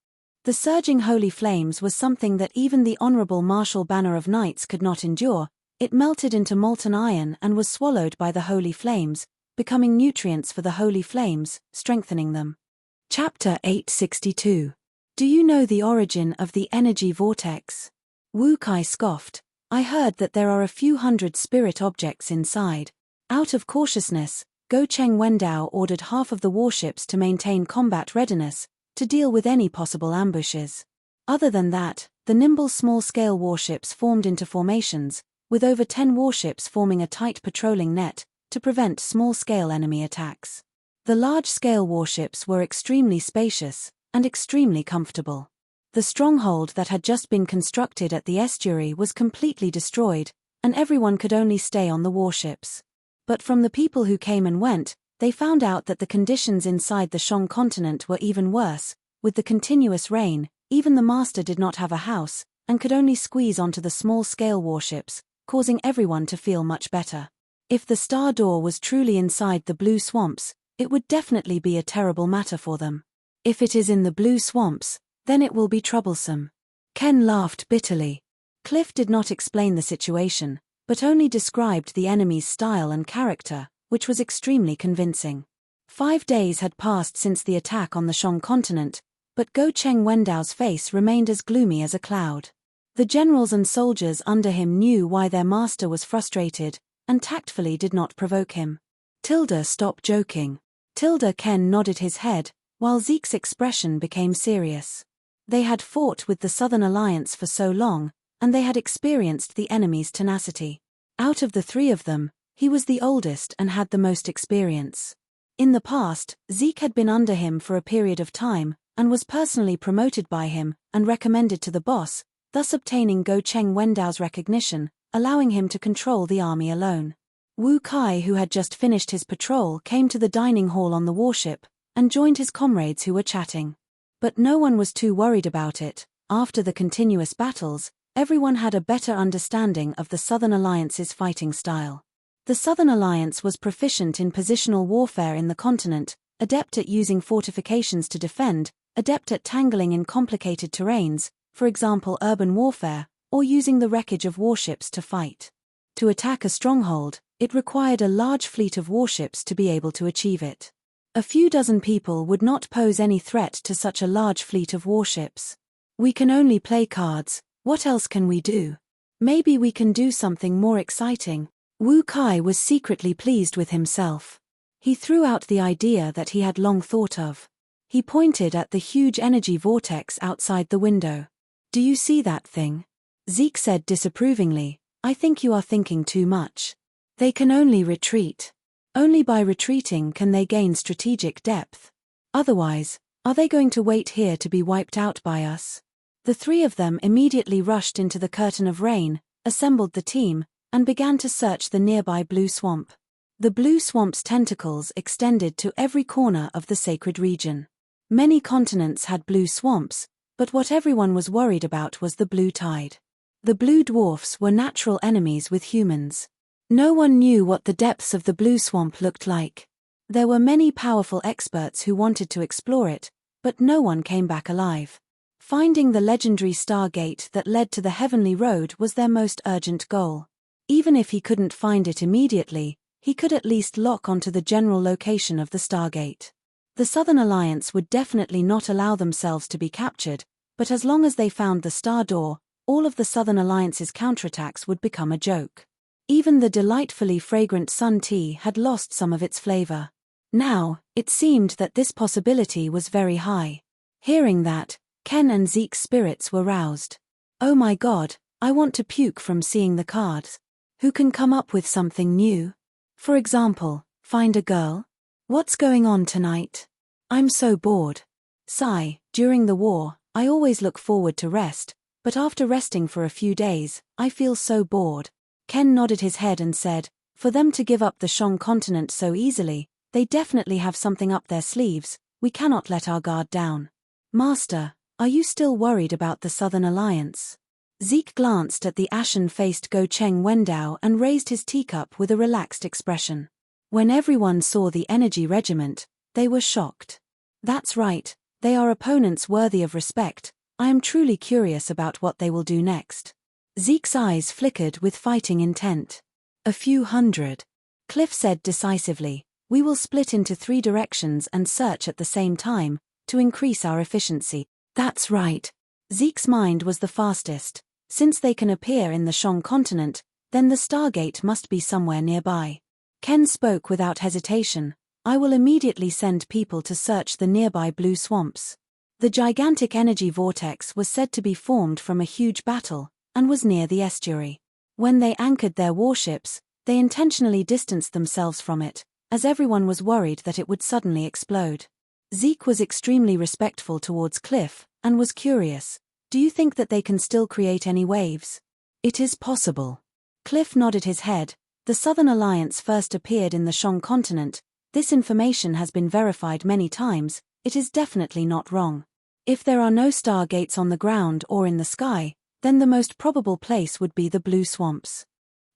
Speaker 1: The surging holy flames was something that even the honorable martial banner of knights could not endure. It melted into molten iron and was swallowed by the holy flames, becoming nutrients for the holy flames, strengthening them. Chapter 862. Do you know the origin of the energy vortex? Wu Kai scoffed. I heard that there are a few hundred spirit objects inside. Out of cautiousness, Go Cheng Wendao ordered half of the warships to maintain combat readiness, to deal with any possible ambushes. Other than that, the nimble small-scale warships formed into formations, with over 10 warships forming a tight patrolling net, to prevent small-scale enemy attacks. The large-scale warships were extremely spacious, and extremely comfortable. The stronghold that had just been constructed at the estuary was completely destroyed, and everyone could only stay on the warships. But from the people who came and went, they found out that the conditions inside the Shang continent were even worse. With the continuous rain, even the master did not have a house, and could only squeeze onto the small-scale warships, causing everyone to feel much better. If the Star Door was truly inside the Blue Swamps, it would definitely be a terrible matter for them. If it is in the Blue Swamps, then it will be troublesome. Ken laughed bitterly. Cliff did not explain the situation, but only described the enemy's style and character, which was extremely convincing. 5 days had passed since the attack on the Shang continent, but Go Cheng Wendao's face remained as gloomy as a cloud. The generals and soldiers under him knew why their master was frustrated, and tactfully did not provoke him. Tilda, stop joking. Ken nodded his head, while Zeke's expression became serious. They had fought with the Southern Alliance for so long, and they had experienced the enemy's tenacity. Out of the 3 of them, he was the oldest and had the most experience. In the past, Zeke had been under him for a period of time, and was personally promoted by him, and recommended to the boss, thus obtaining Go Cheng Wendao's recognition, allowing him to control the army alone. Wu Kai, who had just finished his patrol, came to the dining hall on the warship, and joined his comrades who were chatting. But no one was too worried about it. After the continuous battles, everyone had a better understanding of the Southern Alliance's fighting style. The Southern Alliance was proficient in positional warfare in the continent, adept at using fortifications to defend, adept at tangling in complicated terrains, for example urban warfare, or using the wreckage of warships to fight. To attack a stronghold, it required a large fleet of warships to be able to achieve it. A few dozen people would not pose any threat to such a large fleet of warships. We can only play cards, what else can we do? Maybe we can do something more exciting. Wu Kai was secretly pleased with himself. He threw out the idea that he had long thought of. He pointed at the huge energy vortex outside the window. Do you see that thing? Zeke said disapprovingly, I think you are thinking too much. They can only retreat. Only by retreating can they gain strategic depth. Otherwise, are they going to wait here to be wiped out by us? The 3 of them immediately rushed into the curtain of rain, assembled the team, and began to search the nearby Blue Swamp. The Blue Swamp's tentacles extended to every corner of the sacred region. Many continents had blue swamps, but what everyone was worried about was the blue tide. The blue dwarfs were natural enemies with humans. No one knew what the depths of the blue swamp looked like. There were many powerful experts who wanted to explore it, but no one came back alive. Finding the legendary Stargate that led to the Heavenly Road was their most urgent goal. Even if he couldn't find it immediately, he could at least lock onto the general location of the Stargate. The Southern Alliance would definitely not allow themselves to be captured, but as long as they found the Star Door, all of the Southern Alliance's counterattacks would become a joke. Even the delightfully fragrant sun tea had lost some of its flavor. Now, it seemed that this possibility was very high. Hearing that, Ken and Zeke's spirits were roused. Oh my god, I want to puke from seeing the cards. Who can come up with something new? For example, find a girl? What's going on tonight? I'm so bored. Sigh, during the war, I always look forward to rest, but after resting for a few days, I feel so bored. Ken nodded his head and said, for them to give up the Shang continent so easily, they definitely have something up their sleeves. We cannot let our guard down. Master, are you still worried about the Southern Alliance? Zeke glanced at the ashen-faced Go Cheng Wendao and raised his teacup with a relaxed expression. When everyone saw the energy regiment, they were shocked. That's right, They are opponents worthy of respect. I am truly curious about what they will do next. Zeke's eyes flickered with fighting intent. A few hundred. Cliff said decisively, we will split into 3 directions and search at the same time, to increase our efficiency. That's right. Zeke's mind was the fastest. Since they can appear in the Shang continent, then the Stargate must be somewhere nearby. Ken spoke without hesitation. I will immediately send people to search the nearby blue swamps. The gigantic energy vortex was said to be formed from a huge battle, and was near the estuary. When they anchored their warships, they intentionally distanced themselves from it, as everyone was worried that it would suddenly explode. Zeke was extremely respectful towards Cliff, and was curious. Do you think that they can still create any waves? It is possible. Cliff nodded his head. The Southern Alliance first appeared in the Shang continent. This information has been verified many times. It is definitely not wrong. If there are no stargates on the ground or in the sky, then the most probable place would be the blue swamps.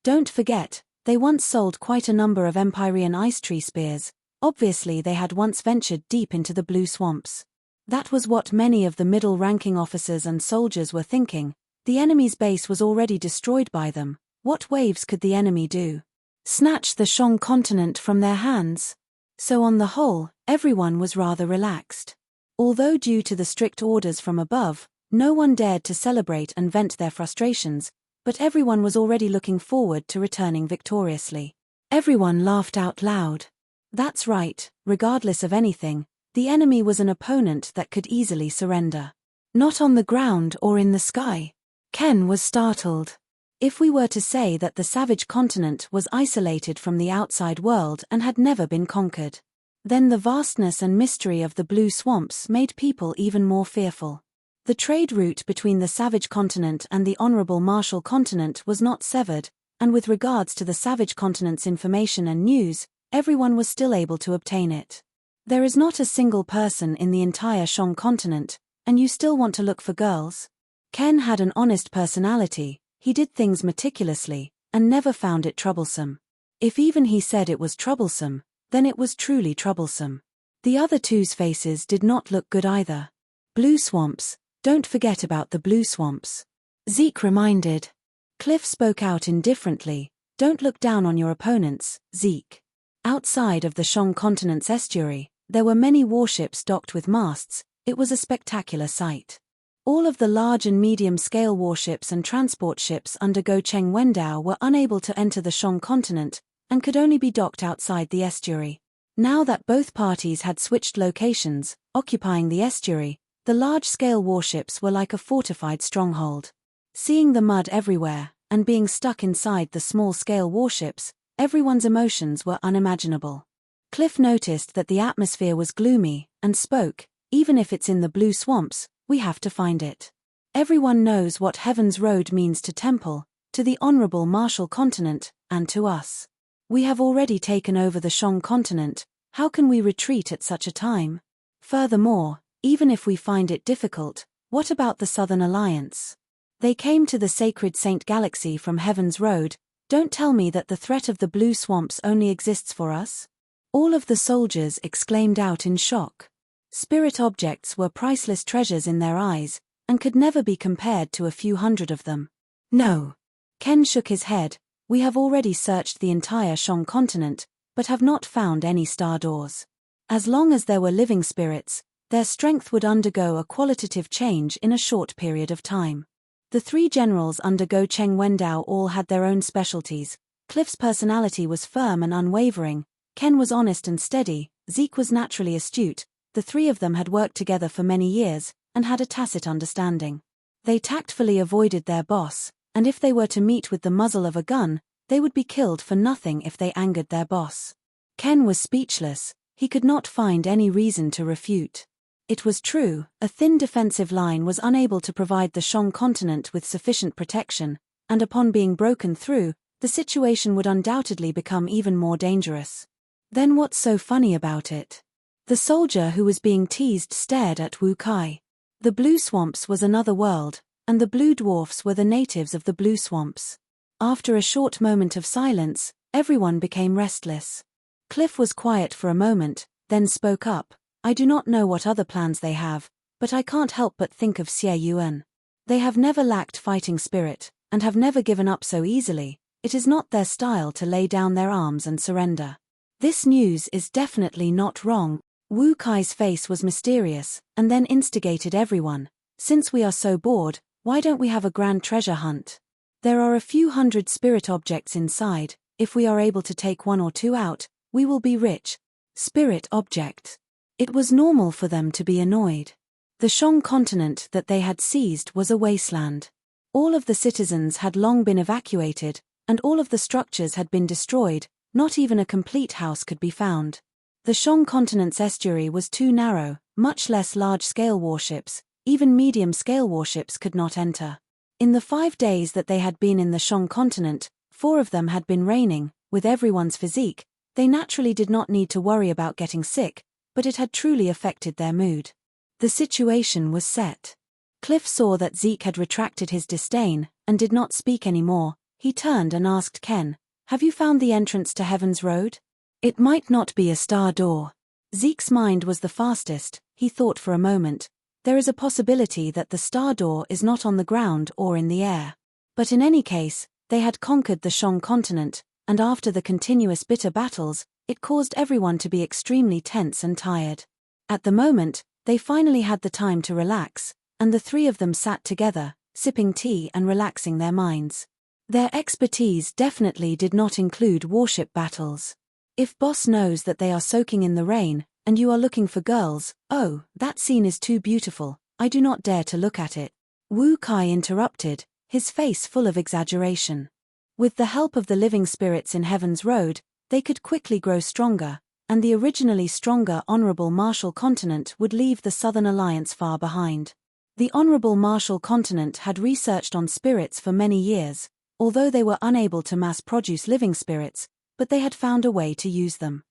Speaker 1: Don't forget, they once sold quite a number of Empyrean ice tree spears. Obviously they had once ventured deep into the blue swamps. That was what many of the middle-ranking officers and soldiers were thinking. The enemy's base was already destroyed by them. What waves could the enemy do? Snatch the Shang continent from their hands? So on the whole, everyone was rather relaxed. Although due to the strict orders from above, no one dared to celebrate and vent their frustrations, but everyone was already looking forward to returning victoriously. Everyone laughed out loud. That's right, regardless of anything, the enemy was an opponent that could easily surrender. Not on the ground or in the sky. Ken was startled. If we were to say that the savage continent was isolated from the outside world and had never been conquered, then the vastness and mystery of the blue swamps made people even more fearful. The trade route between the savage continent and the honorable Marshall continent was not severed, and with regards to the savage continent's information and news, everyone was still able to obtain it. There is not a single person in the entire Shang continent, and you still want to look for girls? Ken had an honest personality. He did things meticulously, and never found it troublesome. If even he said it was troublesome, then it was truly troublesome. The other two's faces did not look good either. Blue swamps, don't forget about the blue swamps. Zeke reminded. Cliff spoke out indifferently, don't look down on your opponents, Zeke. Outside of the Shang continent's estuary, there were many warships docked with masts. It was a spectacular sight. All of the large and medium-scale warships and transport ships under Go Cheng Wendao were unable to enter the Shang continent, and could only be docked outside the estuary. Now that both parties had switched locations, occupying the estuary, the large-scale warships were like a fortified stronghold. Seeing the mud everywhere, and being stuck inside the small-scale warships, everyone's emotions were unimaginable. Cliff noticed that the atmosphere was gloomy, and spoke, even if it's in the blue swamps, we have to find it. Everyone knows what Heaven's Road means to Temple, to the Honorable Marshall continent, and to us. We have already taken over the Shang continent. How can we retreat at such a time? Furthermore, even if we find it difficult, what about the Southern Alliance? They came to the sacred Saint Galaxy from Heaven's Road. Don't tell me that the threat of the blue swamps only exists for us. All of the soldiers exclaimed out in shock. Spirit objects were priceless treasures in their eyes, and could never be compared to a few hundred of them. No. Ken shook his head. We have already searched the entire Shang continent, but have not found any star doors. As long as there were living spirits, their strength would undergo a qualitative change in a short period of time. The 3 generals under Go Cheng Wendao all had their own specialties. Cliff's personality was firm and unwavering. Ken was honest and steady. Zeke was naturally astute. The 3 of them had worked together for many years, and had a tacit understanding. They tactfully avoided their boss, and if they were to meet with the muzzle of a gun, they would be killed for nothing if they angered their boss. Ken was speechless. He could not find any reason to refute. It was true, a thin defensive line was unable to provide the Shang continent with sufficient protection, and upon being broken through, the situation would undoubtedly become even more dangerous. Then what's so funny about it? The soldier who was being teased stared at Wu Kai. The blue swamps was another world, and the blue dwarfs were the natives of the blue swamps. After a short moment of silence, everyone became restless. Cliff was quiet for a moment, then spoke up. I do not know what other plans they have, but I can't help but think of Xie Yuan. They have never lacked fighting spirit, and have never given up so easily. It is not their style to lay down their arms and surrender. This news is definitely not wrong. Wu Kai's face was mysterious, and then instigated everyone. Since we are so bored, why don't we have a grand treasure hunt? There are a few hundred spirit objects inside. If we are able to take one or two out, we will be rich. Spirit object. It was normal for them to be annoyed. The Shang continent that they had seized was a wasteland. All of the citizens had long been evacuated, and all of the structures had been destroyed. Not even a complete house could be found. The Shang continent's estuary was too narrow, much less large-scale warships, even medium-scale warships could not enter. In the 5 days that they had been in the Shang continent, 4 of them had been raining. With everyone's physique, they naturally did not need to worry about getting sick, but it had truly affected their mood. The situation was set. Cliff saw that Zeke had retracted his disdain, and did not speak anymore. He turned and asked Ken, "Have you found the entrance to Heaven's Road? It might not be a star door." Zeke's mind was the fastest. He thought for a moment. There is a possibility that the star door is not on the ground or in the air. But in any case, they had conquered the Shang continent, and after the continuous bitter battles, it caused everyone to be extremely tense and tired. At the moment, they finally had the time to relax, and the 3 of them sat together, sipping tea and relaxing their minds. Their expertise definitely did not include warship battles. If boss knows that they are soaking in the rain, and you are looking for girls, oh, that scene is too beautiful, I do not dare to look at it. Wu Kai interrupted, his face full of exaggeration. With the help of the living spirits in Heaven's Road, they could quickly grow stronger, and the originally stronger Honorable Marshall Continent would leave the Southern Alliance far behind. The Honorable Marshall Continent had researched on spirits for many years, although they were unable to mass-produce living spirits, but they had found a way to use them.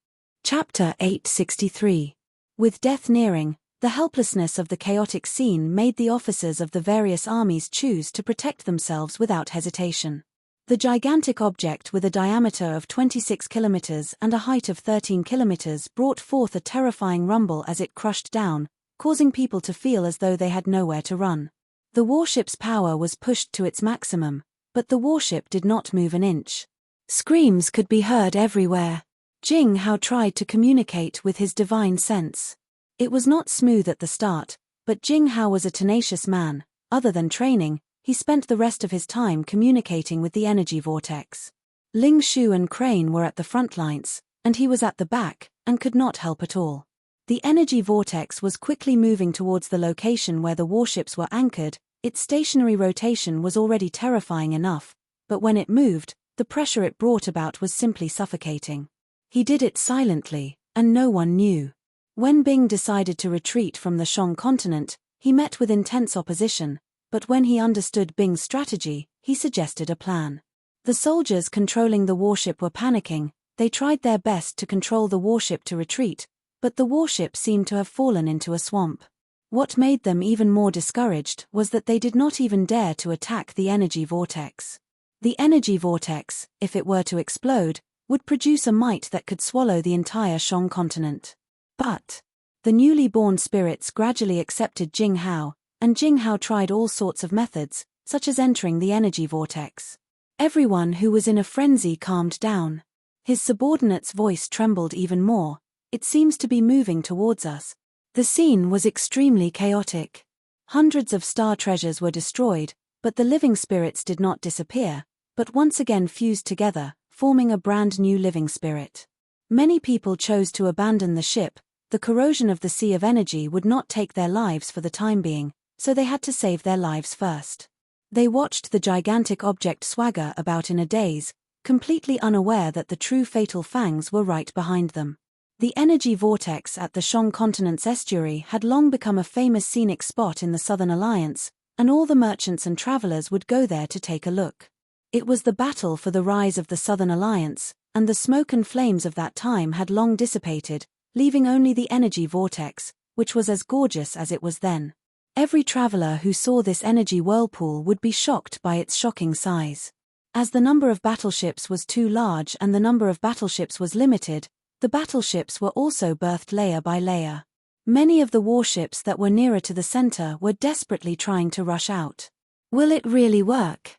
Speaker 1: Chapter 863. With death nearing, the helplessness of the chaotic scene made the officers of the various armies choose to protect themselves without hesitation. The gigantic object with a diameter of 26 kilometers and a height of 13 kilometers brought forth a terrifying rumble as it crushed down, causing people to feel as though they had nowhere to run. The warship's power was pushed to its maximum, but the warship did not move an inch. Screams could be heard everywhere. Jing Hao tried to communicate with his divine sense. It was not smooth at the start, but Jing Hao was a tenacious man. Other than training, he spent the rest of his time communicating with the energy vortex. Ling Shu and Crane were at the front lines, and he was at the back, and could not help at all. The energy vortex was quickly moving towards the location where the warships were anchored. Its stationary rotation was already terrifying enough, but when it moved, the pressure it brought about was simply suffocating. He did it silently, and no one knew. When Bing decided to retreat from the Shang continent, he met with intense opposition, but when he understood Bing's strategy, he suggested a plan. The soldiers controlling the warship were panicking. They tried their best to control the warship to retreat, but the warship seemed to have fallen into a swamp. What made them even more discouraged was that they did not even dare to attack the energy vortex. The energy vortex, if it were to explode, would produce a might that could swallow the entire Shang continent. But the newly born spirits gradually accepted Jing Hao, and Jing Hao tried all sorts of methods, such as entering the energy vortex. Everyone who was in a frenzy calmed down. His subordinate's voice trembled even more. "It seems to be moving towards us." The scene was extremely chaotic. Hundreds of star treasures were destroyed, but the living spirits did not disappear, but once again fused together, forming a brand new living spirit. Many people chose to abandon the ship. The corrosion of the sea of energy would not take their lives for the time being, so they had to save their lives first. They watched the gigantic object swagger about in a daze, completely unaware that the true fatal fangs were right behind them. The energy vortex at the Shang continent's estuary had long become a famous scenic spot in the Southern Alliance, and all the merchants and travelers would go there to take a look. It was the battle for the rise of the Southern Alliance, and the smoke and flames of that time had long dissipated, leaving only the energy vortex, which was as gorgeous as it was then. Every traveler who saw this energy whirlpool would be shocked by its shocking size. As the number of battleships was too large and the number of battleships was limited, the battleships were also berthed layer by layer. Many of the warships that were nearer to the center were desperately trying to rush out. Will it really work?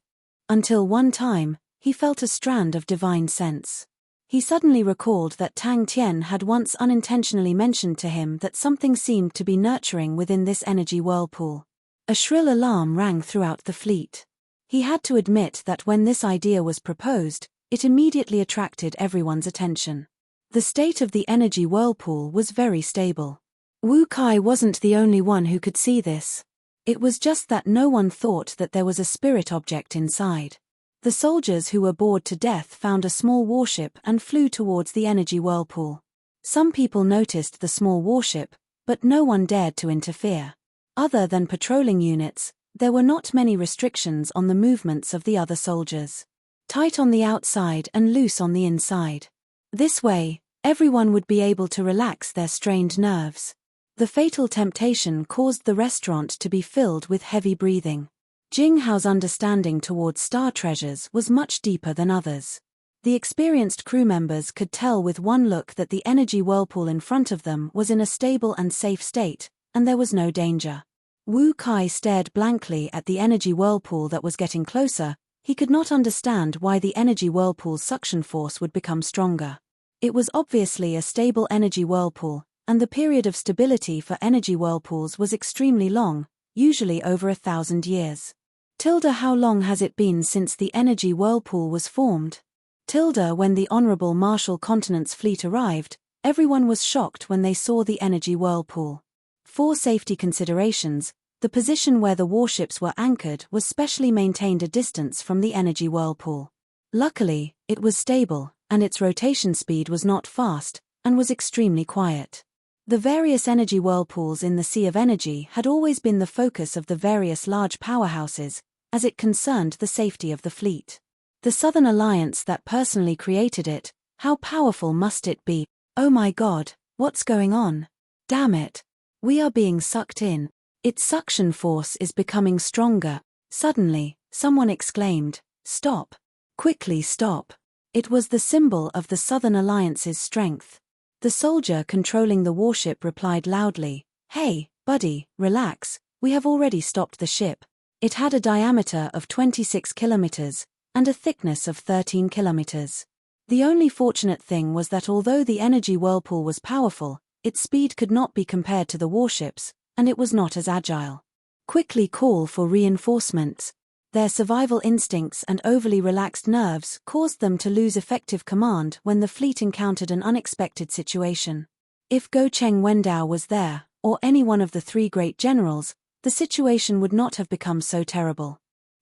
Speaker 1: Until one time, he felt a strand of divine sense. He suddenly recalled that Tang Tian had once unintentionally mentioned to him that something seemed to be nurturing within this energy whirlpool. A shrill alarm rang throughout the fleet. He had to admit that when this idea was proposed, it immediately attracted everyone's attention. The state of the energy whirlpool was very stable. Wu Kai wasn't the only one who could see this. It was just that no one thought that there was a spirit object inside. The soldiers who were bored to death found a small warship and flew towards the energy whirlpool. Some people noticed the small warship, but no one dared to interfere. Other than patrolling units, there were not many restrictions on the movements of the other soldiers. Tight on the outside and loose on the inside. This way, everyone would be able to relax their strained nerves. The fatal temptation caused the restaurant to be filled with heavy breathing. Jing Hao's understanding towards star treasures was much deeper than others. The experienced crew members could tell with one look that the energy whirlpool in front of them was in a stable and safe state, and there was no danger. Wu Kai stared blankly at the energy whirlpool that was getting closer. He could not understand why the energy whirlpool's suction force would become stronger. It was obviously a stable energy whirlpool, and the period of stability for energy whirlpools was extremely long, usually over 1,000 years. How long has it been since the energy whirlpool was formed? When the Honorable Marshal Continent's fleet arrived, everyone was shocked when they saw the energy whirlpool. For safety considerations, the position where the warships were anchored was specially maintained a distance from the energy whirlpool. Luckily, it was stable, and its rotation speed was not fast, and was extremely quiet. The various energy whirlpools in the Sea of Energy had always been the focus of the various large powerhouses, as it concerned the safety of the fleet. The Southern Alliance that personally created it, how powerful must it be? Oh my God, what's going on? Damn it. We are being sucked in. Its suction force is becoming stronger. Suddenly, someone exclaimed, "Stop. Quickly stop." It was the symbol of the Southern Alliance's strength. The soldier controlling the warship replied loudly, "Hey, buddy, relax, we have already stopped the ship." It had a diameter of 26 kilometers, and a thickness of 13 kilometers. The only fortunate thing was that although the energy whirlpool was powerful, its speed could not be compared to the warships, and it was not as agile. Quickly call for reinforcements. Their survival instincts and overly relaxed nerves caused them to lose effective command when the fleet encountered an unexpected situation. If Go Cheng Wendao was there, or any one of the three great generals, the situation would not have become so terrible.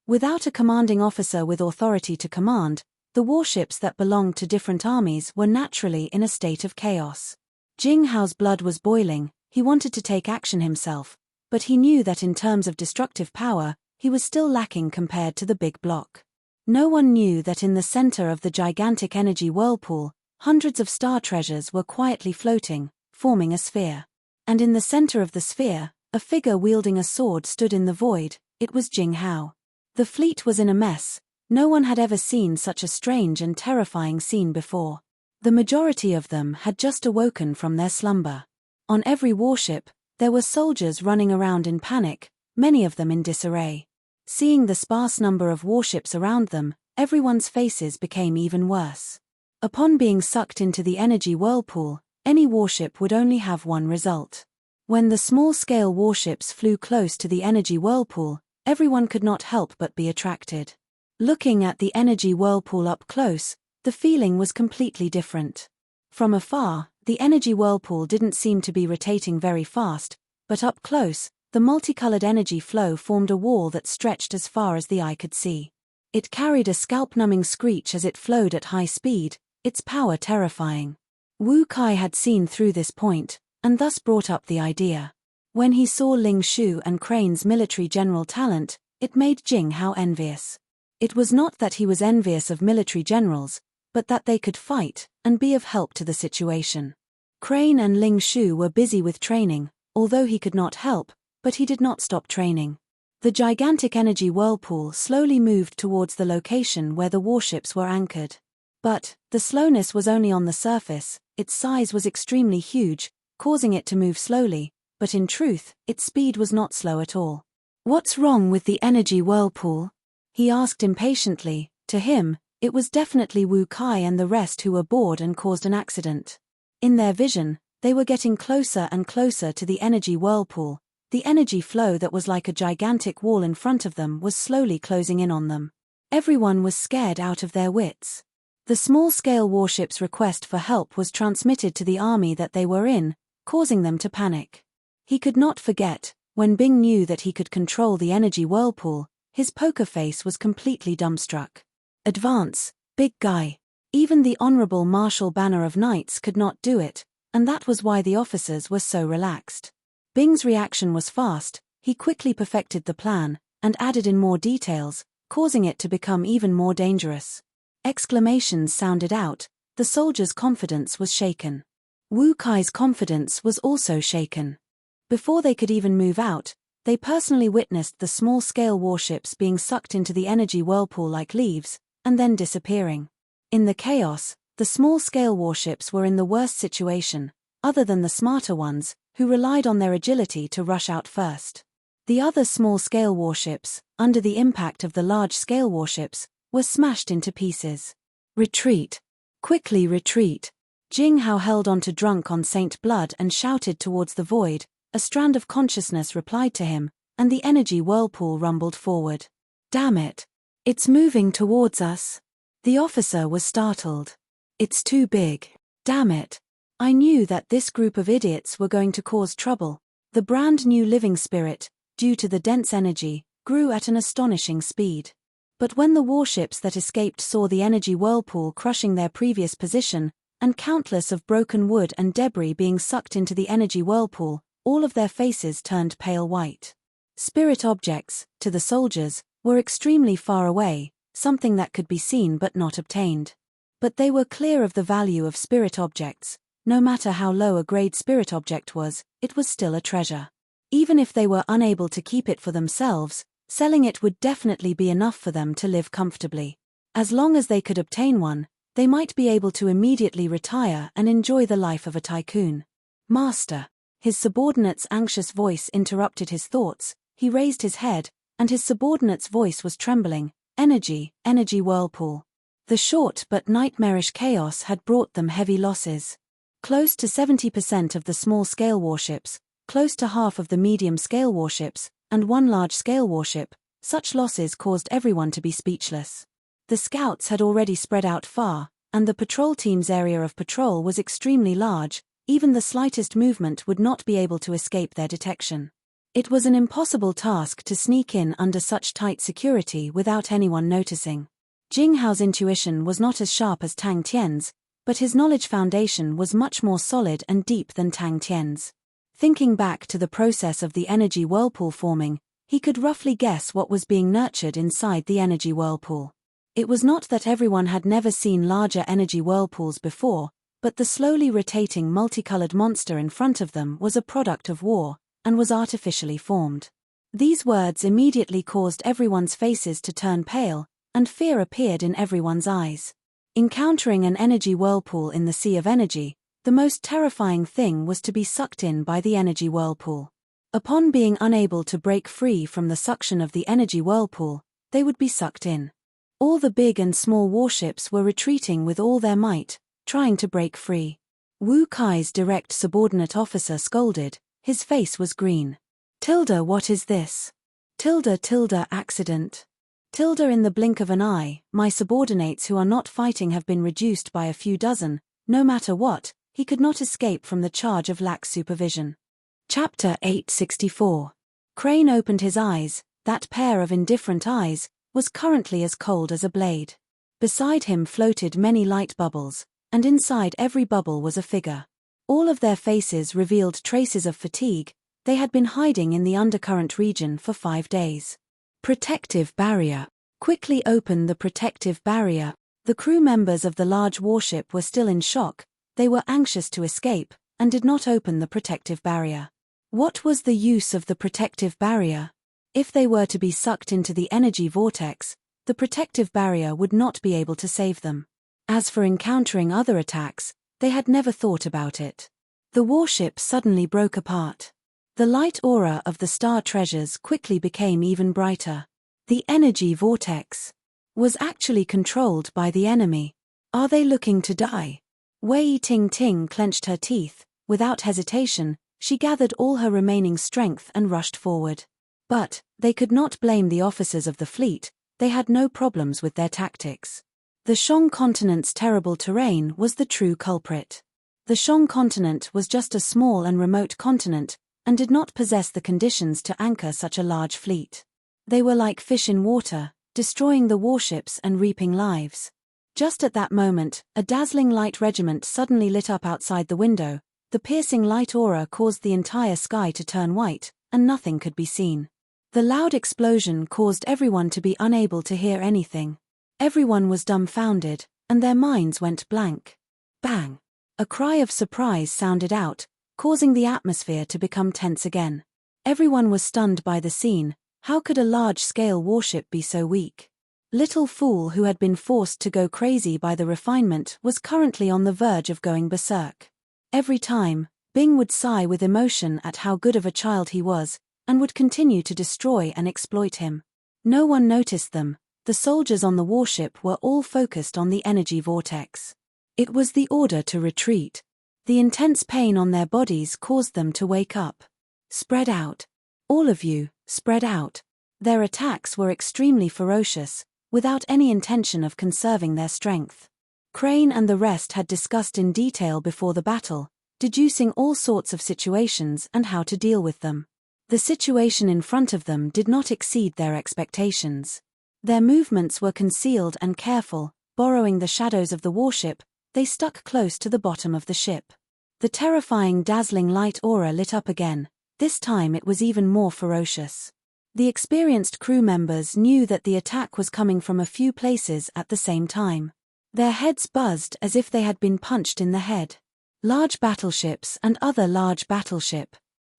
Speaker 1: Without a commanding officer with authority to command, the warships that belonged to different armies were naturally in a state of chaos. Jing Hao's blood was boiling. He wanted to take action himself, but he knew that in terms of destructive power, he was still lacking compared to the big block. No one knew that in the center of the gigantic energy whirlpool, hundreds of star treasures were quietly floating, forming a sphere. And in the center of the sphere, a figure wielding a sword stood in the void. It was Jing Hao. The fleet was in a mess. No one had ever seen such a strange and terrifying scene before. The majority of them had just awoken from their slumber. On every warship, there were soldiers running around in panic, many of them in disarray. Seeing the sparse number of warships around them, everyone's faces became even worse. Upon being sucked into the energy whirlpool, any warship would only have one result. When the small-scale warships flew close to the energy whirlpool, everyone could not help but be attracted. Looking at the energy whirlpool up close, the feeling was completely different. From afar, the energy whirlpool didn't seem to be rotating very fast, but up close, the multicolored energy flow formed a wall that stretched as far as the eye could see. It carried a scalp-numbing screech as it flowed at high speed, its power terrifying. Wu Kai had seen through this point, and thus brought up the idea. When he saw Ling Shu and Crane's military general talent, it made Jing Hao envious. It was not that he was envious of military generals, but that they could fight and be of help to the situation. Crane and Ling Shu were busy with training, although he could not help, but he did not stop training. The gigantic energy whirlpool slowly moved towards the location where the warships were anchored. But the slowness was only on the surface. Its size was extremely huge, causing it to move slowly, but in truth, its speed was not slow at all. "What's wrong with the energy whirlpool?" he asked impatiently. To him, it was definitely Wu Kai and the rest who were bored and caused an accident. In their vision, they were getting closer and closer to the energy whirlpool. The energy flow that was like a gigantic wall in front of them was slowly closing in on them. Everyone was scared out of their wits. The small-scale warship's request for help was transmitted to the army that they were in, causing them to panic. He could not forget, when Bing knew that he could control the energy whirlpool, his poker face was completely dumbstruck. "Advance, big guy." Even the Honorable Marshal Banner of Knights could not do it, and that was why the officers were so relaxed. Bing's reaction was fast. He quickly perfected the plan, and added in more details, causing it to become even more dangerous. Exclamations sounded out. The soldiers' confidence was shaken. Wu Kai's confidence was also shaken. Before they could even move out, they personally witnessed the small-scale warships being sucked into the energy whirlpool like leaves, and then disappearing. In the chaos, the small-scale warships were in the worst situation, other than the smarter ones, who relied on their agility to rush out first. The other small-scale warships, under the impact of the large-scale warships, were smashed into pieces. "Retreat! Quickly retreat!" Jing Hao held onto Drunk on Saint Blood and shouted towards the void. A strand of consciousness replied to him, and the energy whirlpool rumbled forward. "Damn it! It's moving towards us." The officer was startled. "It's too big. Damn it! I knew that this group of idiots were going to cause trouble." The brand new living spirit, due to the dense energy, grew at an astonishing speed. But when the warships that escaped saw the energy whirlpool crushing their previous position, and countless of broken wood and debris being sucked into the energy whirlpool, all of their faces turned pale white. Spirit objects, to the soldiers, were extremely far away, something that could be seen but not obtained. But they were clear of the value of spirit objects. No matter how low a grade spirit object was, it was still a treasure. Even if they were unable to keep it for themselves, selling it would definitely be enough for them to live comfortably. As long as they could obtain one, they might be able to immediately retire and enjoy the life of a tycoon. "Master." His subordinate's anxious voice interrupted his thoughts. He raised his head, and his subordinate's voice was trembling. Energy whirlpool." The short but nightmarish chaos had brought them heavy losses. Close to 70% of the small-scale warships, close to half of the medium-scale warships, and one large-scale warship, such losses caused everyone to be speechless. The scouts had already spread out far, and the patrol team's area of patrol was extremely large. Even the slightest movement would not be able to escape their detection. It was an impossible task to sneak in under such tight security without anyone noticing. Jing Hao's intuition was not as sharp as Tang Tian's, but his knowledge foundation was much more solid and deep than Tang Tian's. Thinking back to the process of the energy whirlpool forming, he could roughly guess what was being nurtured inside the energy whirlpool. It was not that everyone had never seen larger energy whirlpools before, but the slowly rotating multicolored monster in front of them was a product of war, and was artificially formed. These words immediately caused everyone's faces to turn pale, and fear appeared in everyone's eyes. Encountering an energy whirlpool in the sea of energy, the most terrifying thing was to be sucked in by the energy whirlpool. Upon being unable to break free from the suction of the energy whirlpool, they would be sucked in. All the big and small warships were retreating with all their might, trying to break free. Wu Kai's direct subordinate officer scolded. His face was green. What is this? Accident. In the blink of an eye, my subordinates who are not fighting have been reduced by a few dozen. No matter what, he could not escape from the charge of lax supervision. Chapter 864. Crane opened his eyes. That pair of indifferent eyes was currently as cold as a blade. Beside him floated many light bubbles, and inside every bubble was a figure. All of their faces revealed traces of fatigue. They had been hiding in the undercurrent region for 5 days. Protective barrier. Quickly open the protective barrier. The crew members of the large warship were still in shock. They were anxious to escape, and did not open the protective barrier. What was the use of the protective barrier? If they were to be sucked into the energy vortex, the protective barrier would not be able to save them. As for encountering other attacks, they had never thought about it. The warship suddenly broke apart. The light aura of the star treasures quickly became even brighter. The energy vortex was actually controlled by the enemy. Are they looking to die? Wei Ting clenched her teeth. Without hesitation, she gathered all her remaining strength and rushed forward. But they could not blame the officers of the fleet. They had no problems with their tactics. The Shang continent's terrible terrain was the true culprit. The Shang continent was just a small and remote continent, and did not possess the conditions to anchor such a large fleet. They were like fish in water, destroying the warships and reaping lives. Just at that moment, a dazzling light regiment suddenly lit up outside the window. The piercing light aura caused the entire sky to turn white, and nothing could be seen. The loud explosion caused everyone to be unable to hear anything. Everyone was dumbfounded, and their minds went blank. Bang! A cry of surprise sounded out, causing the atmosphere to become tense again. Everyone was stunned by the scene. How could a large-scale warship be so weak? Little Fool, who had been forced to go crazy by the refinement, was currently on the verge of going berserk. Every time, Bing would sigh with emotion at how good of a child he was, and would continue to destroy and exploit him. No one noticed them. The soldiers on the warship were all focused on the energy vortex. It was the order to retreat. The intense pain on their bodies caused them to wake up. Spread out. All of you, spread out. Their attacks were extremely ferocious, without any intention of conserving their strength. Crane and the rest had discussed in detail before the battle, deducing all sorts of situations and how to deal with them. The situation in front of them did not exceed their expectations. Their movements were concealed and careful. Borrowing the shadows of the warship, they stuck close to the bottom of the ship. The terrifying dazzling light aura lit up again. This time it was even more ferocious. The experienced crew members knew that the attack was coming from a few places at the same time. Their heads buzzed as if they had been punched in the head. Large battleships and other large battleship.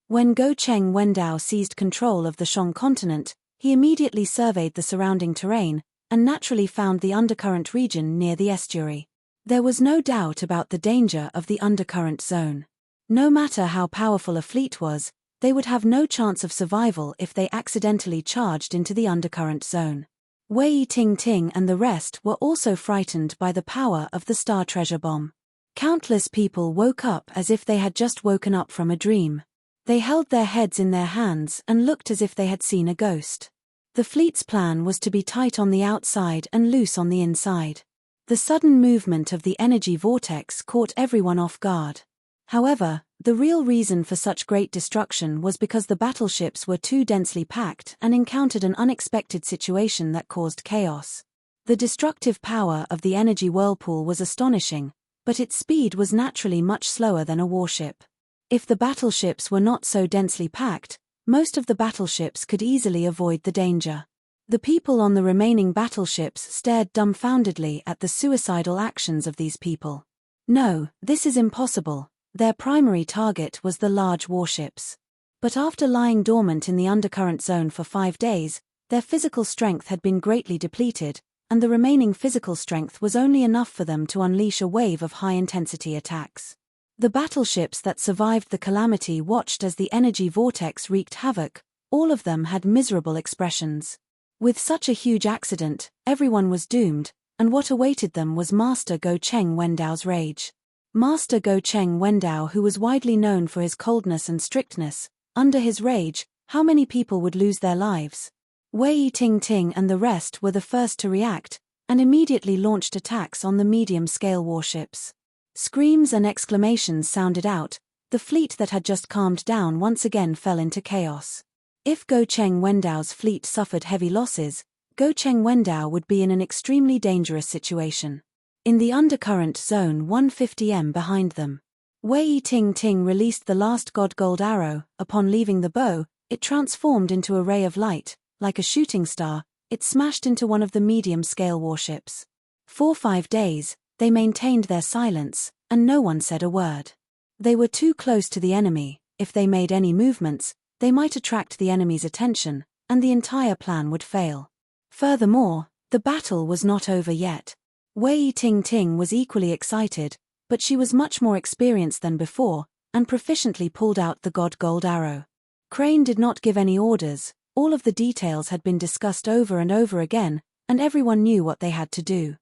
Speaker 1: When Go Cheng Wendao seized control of the Shang continent, he immediately surveyed the surrounding terrain, and naturally found the undercurrent region near the estuary. There was no doubt about the danger of the undercurrent zone. No matter how powerful a fleet was, they would have no chance of survival if they accidentally charged into the undercurrent zone. Wei Ting and the rest were also frightened by the power of the star treasure bomb. Countless people woke up as if they had just woken up from a dream. They held their heads in their hands and looked as if they had seen a ghost. The fleet's plan was to be tight on the outside and loose on the inside. The sudden movement of the energy vortex caught everyone off guard. However, the real reason for such great destruction was because the battleships were too densely packed and encountered an unexpected situation that caused chaos. The destructive power of the energy whirlpool was astonishing, but its speed was naturally much slower than a warship. If the battleships were not so densely packed, most of the battleships could easily avoid the danger. The people on the remaining battleships stared dumbfoundedly at the suicidal actions of these people. No, this is impossible. Their primary target was the large warships. But after lying dormant in the undercurrent zone for 5 days, their physical strength had been greatly depleted, and the remaining physical strength was only enough for them to unleash a wave of high-intensity attacks. The battleships that survived the calamity watched as the energy vortex wreaked havoc. All of them had miserable expressions. With such a huge accident, everyone was doomed, and what awaited them was Master Go Cheng Wendao's rage. Master Go Cheng Wendao, who was widely known for his coldness and strictness, under his rage, how many people would lose their lives? Wei Ting and the rest were the first to react, and immediately launched attacks on the medium-scale warships. Screams and exclamations sounded out. The fleet that had just calmed down once again fell into chaos. If Go Cheng Wendao's fleet suffered heavy losses, Go Cheng Wendao would be in an extremely dangerous situation. In the undercurrent zone 150 m behind them, Wei Ting released the last god gold arrow. Upon leaving the bow, it transformed into a ray of light. Like a shooting star, it smashed into one of the medium-scale warships. For 5 days, they maintained their silence, and no one said a word. They were too close to the enemy. If they made any movements, they might attract the enemy's attention, and the entire plan would fail. Furthermore, the battle was not over yet. Wei Ting was equally excited, but she was much more experienced than before, and proficiently pulled out the god gold arrow. Crane did not give any orders, all of the details had been discussed over and over again, and everyone knew what they had to do.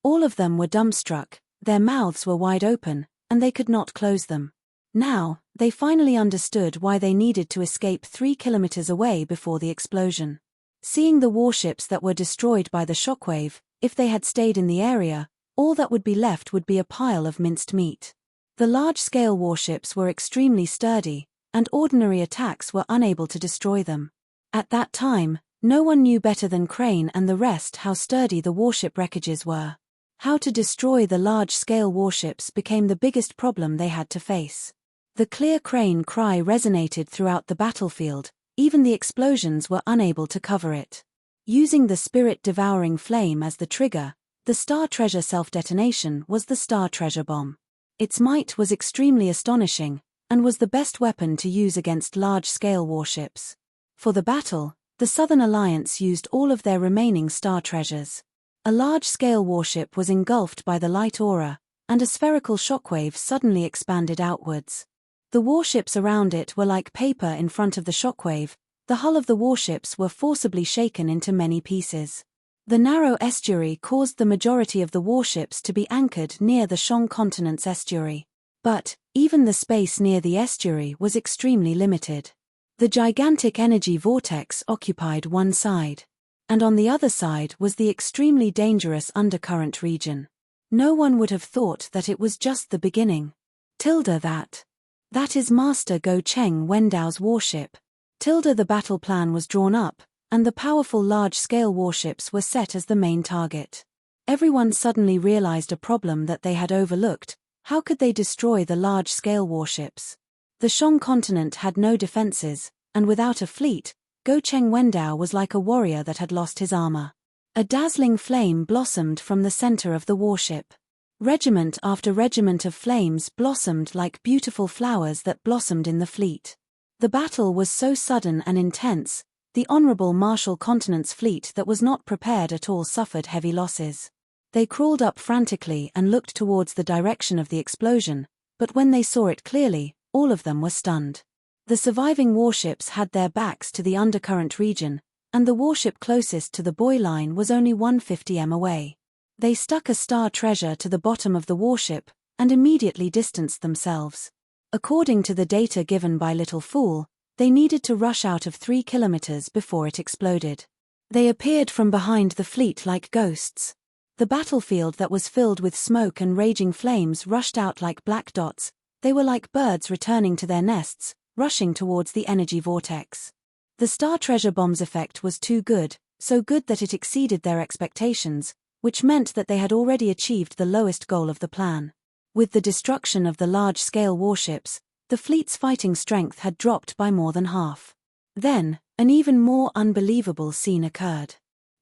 Speaker 1: All of them were dumbstruck, their mouths were wide open, and they could not close them. Now, they finally understood why they needed to escape 3 kilometers away before the explosion. Seeing the warships that were destroyed by the shockwave, if they had stayed in the area, all that would be left would be a pile of minced meat. The large-scale warships were extremely sturdy, and ordinary attacks were unable to destroy them. At that time, no one knew better than Crane and the rest how sturdy the warship wreckages were. How to destroy the large-scale warships became the biggest problem they had to face. The clear Crane cry resonated throughout the battlefield, even the explosions were unable to cover it. Using the spirit-devouring flame as the trigger, the Star Treasure self-detonation was the Star Treasure bomb. Its might was extremely astonishing, and was the best weapon to use against large-scale warships. For the battle, the Southern Alliance used all of their remaining Star Treasures. A large-scale warship was engulfed by the light aura, and a spherical shockwave suddenly expanded outwards. The warships around it were like paper in front of the shockwave. The hull of the warships were forcibly shaken into many pieces. The narrow estuary caused the majority of the warships to be anchored near the Shong continent's estuary. But, even the space near the estuary was extremely limited. The gigantic energy vortex occupied one side. And on the other side was the extremely dangerous undercurrent region. No one would have thought that it was just the beginning. That is Master Go Cheng Wendao's warship. The battle plan was drawn up, and the powerful large-scale warships were set as the main target. Everyone suddenly realized a problem that they had overlooked. How could they destroy the large-scale warships? The Shong continent had no defenses, and without a fleet, Go Cheng Wendao was like a warrior that had lost his armor. A dazzling flame blossomed from the center of the warship. Regiment after regiment of flames blossomed like beautiful flowers that blossomed in the fleet. The battle was so sudden and intense, the Honorable Marshal Continent's fleet that was not prepared at all suffered heavy losses. They crawled up frantically and looked towards the direction of the explosion, but when they saw it clearly, all of them were stunned. The surviving warships had their backs to the undercurrent region, and the warship closest to the buoy line was only 150 m away. They stuck a Star Treasure to the bottom of the warship, and immediately distanced themselves. According to the data given by Little Fool, they needed to rush out of 3 kilometers before it exploded. They appeared from behind the fleet like ghosts. The battlefield that was filled with smoke and raging flames rushed out like black dots. They were like birds returning to their nests, rushing towards the energy vortex. The Star Treasure bomb's effect was too good, so good that it exceeded their expectations, which meant that they had already achieved the lowest goal of the plan. With the destruction of the large-scale warships, the fleet's fighting strength had dropped by more than half. Then, an even more unbelievable scene occurred.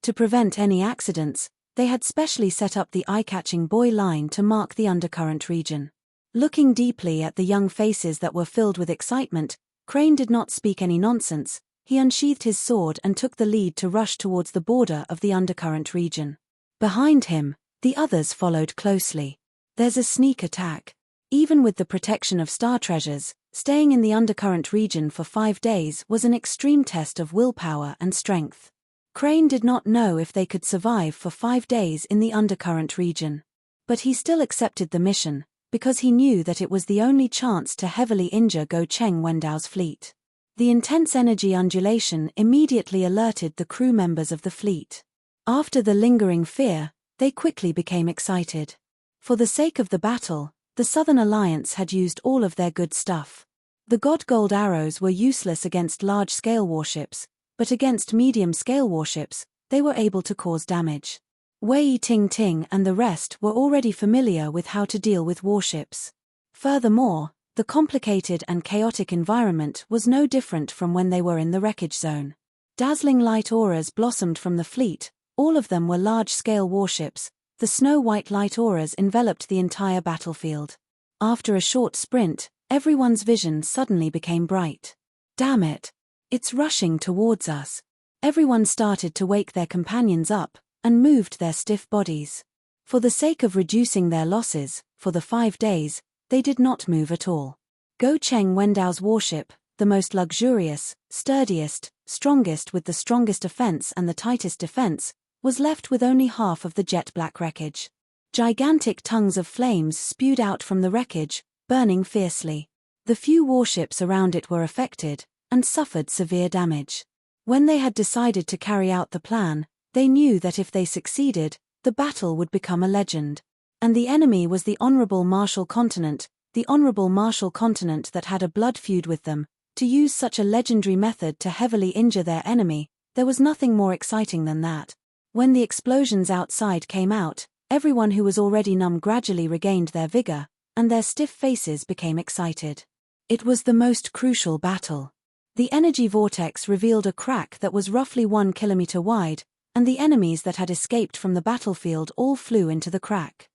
Speaker 1: To prevent any accidents, they had specially set up the eye-catching buoy line to mark the undercurrent region. Looking deeply at the young faces that were filled with excitement, Crane did not speak any nonsense. He unsheathed his sword and took the lead to rush towards the border of the undercurrent region. Behind him, the others followed closely. There's a sneak attack. Even with the protection of Star Treasures, staying in the undercurrent region for 5 days was an extreme test of willpower and strength. Crane did not know if they could survive for 5 days in the undercurrent region. But he still accepted the mission, because he knew that it was the only chance to heavily injure Go Cheng Wendao's fleet. The intense energy undulation immediately alerted the crew members of the fleet. After the lingering fear, they quickly became excited. For the sake of the battle, the Southern Alliance had used all of their good stuff. The God Gold arrows were useless against large-scale warships, but against medium-scale warships, they were able to cause damage. Wei Ting Ting and the rest were already familiar with how to deal with warships. Furthermore, the complicated and chaotic environment was no different from when they were in the wreckage zone. Dazzling light auras blossomed from the fleet. All of them were large-scale warships. The snow-white light auras enveloped the entire battlefield. After a short sprint, everyone's vision suddenly became bright. Damn it! It's rushing towards us. Everyone started to wake their companions up, and moved their stiff bodies. For the sake of reducing their losses, for the 5 days, they did not move at all. Go Cheng Wendao's warship, the most luxurious, sturdiest, strongest with the strongest offense and the tightest defense, was left with only half of the jet-black wreckage. Gigantic tongues of flames spewed out from the wreckage, burning fiercely. The few warships around it were affected, and suffered severe damage. When they had decided to carry out the plan, they knew that if they succeeded, the battle would become a legend. And the enemy was the Honorable Marshal Continent, the Honorable Marshal Continent that had a blood feud with them. To use such a legendary method to heavily injure their enemy, there was nothing more exciting than that. When the explosions outside came out, everyone who was already numb gradually regained their vigor, and their stiff faces became excited. It was the most crucial battle. The energy vortex revealed a crack that was roughly 1 kilometer wide, and the enemies that had escaped from the battlefield all flew into the crack.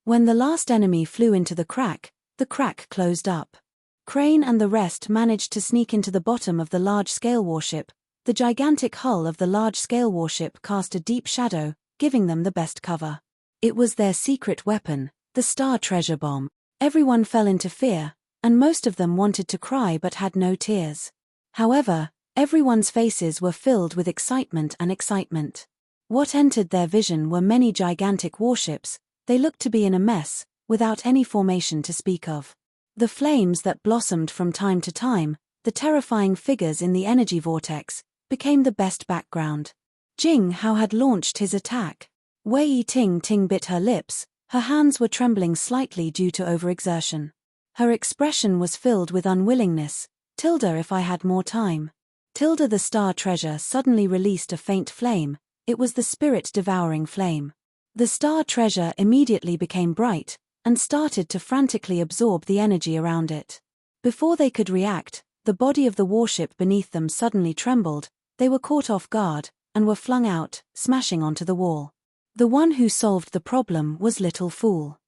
Speaker 1: When the last enemy flew into the crack closed up. Crane and the rest managed to sneak into the bottom of the large-scale warship. The gigantic hull of the large-scale warship cast a deep shadow, giving them the best cover. It was their secret weapon, the Star Treasure Bomb. Everyone fell into fear, and most of them wanted to cry but had no tears. However, everyone's faces were filled with excitement and excitement. What entered their vision were many gigantic warships. They looked to be in a mess, without any formation to speak of. The flames that blossomed from time to time, the terrifying figures in the energy vortex, became the best background. Jing Hao had launched his attack. Wei Ting bit her lips, her hands were trembling slightly due to overexertion. Her expression was filled with unwillingness. Tilda, if I had more time. Tilda, the star treasure suddenly released a faint flame. It was the spirit-devouring flame. The star treasure immediately became bright, and started to frantically absorb the energy around it. Before they could react, the body of the warship beneath them suddenly trembled. They were caught off guard, and were flung out, smashing onto the wall. The one who solved the problem was Little Fool.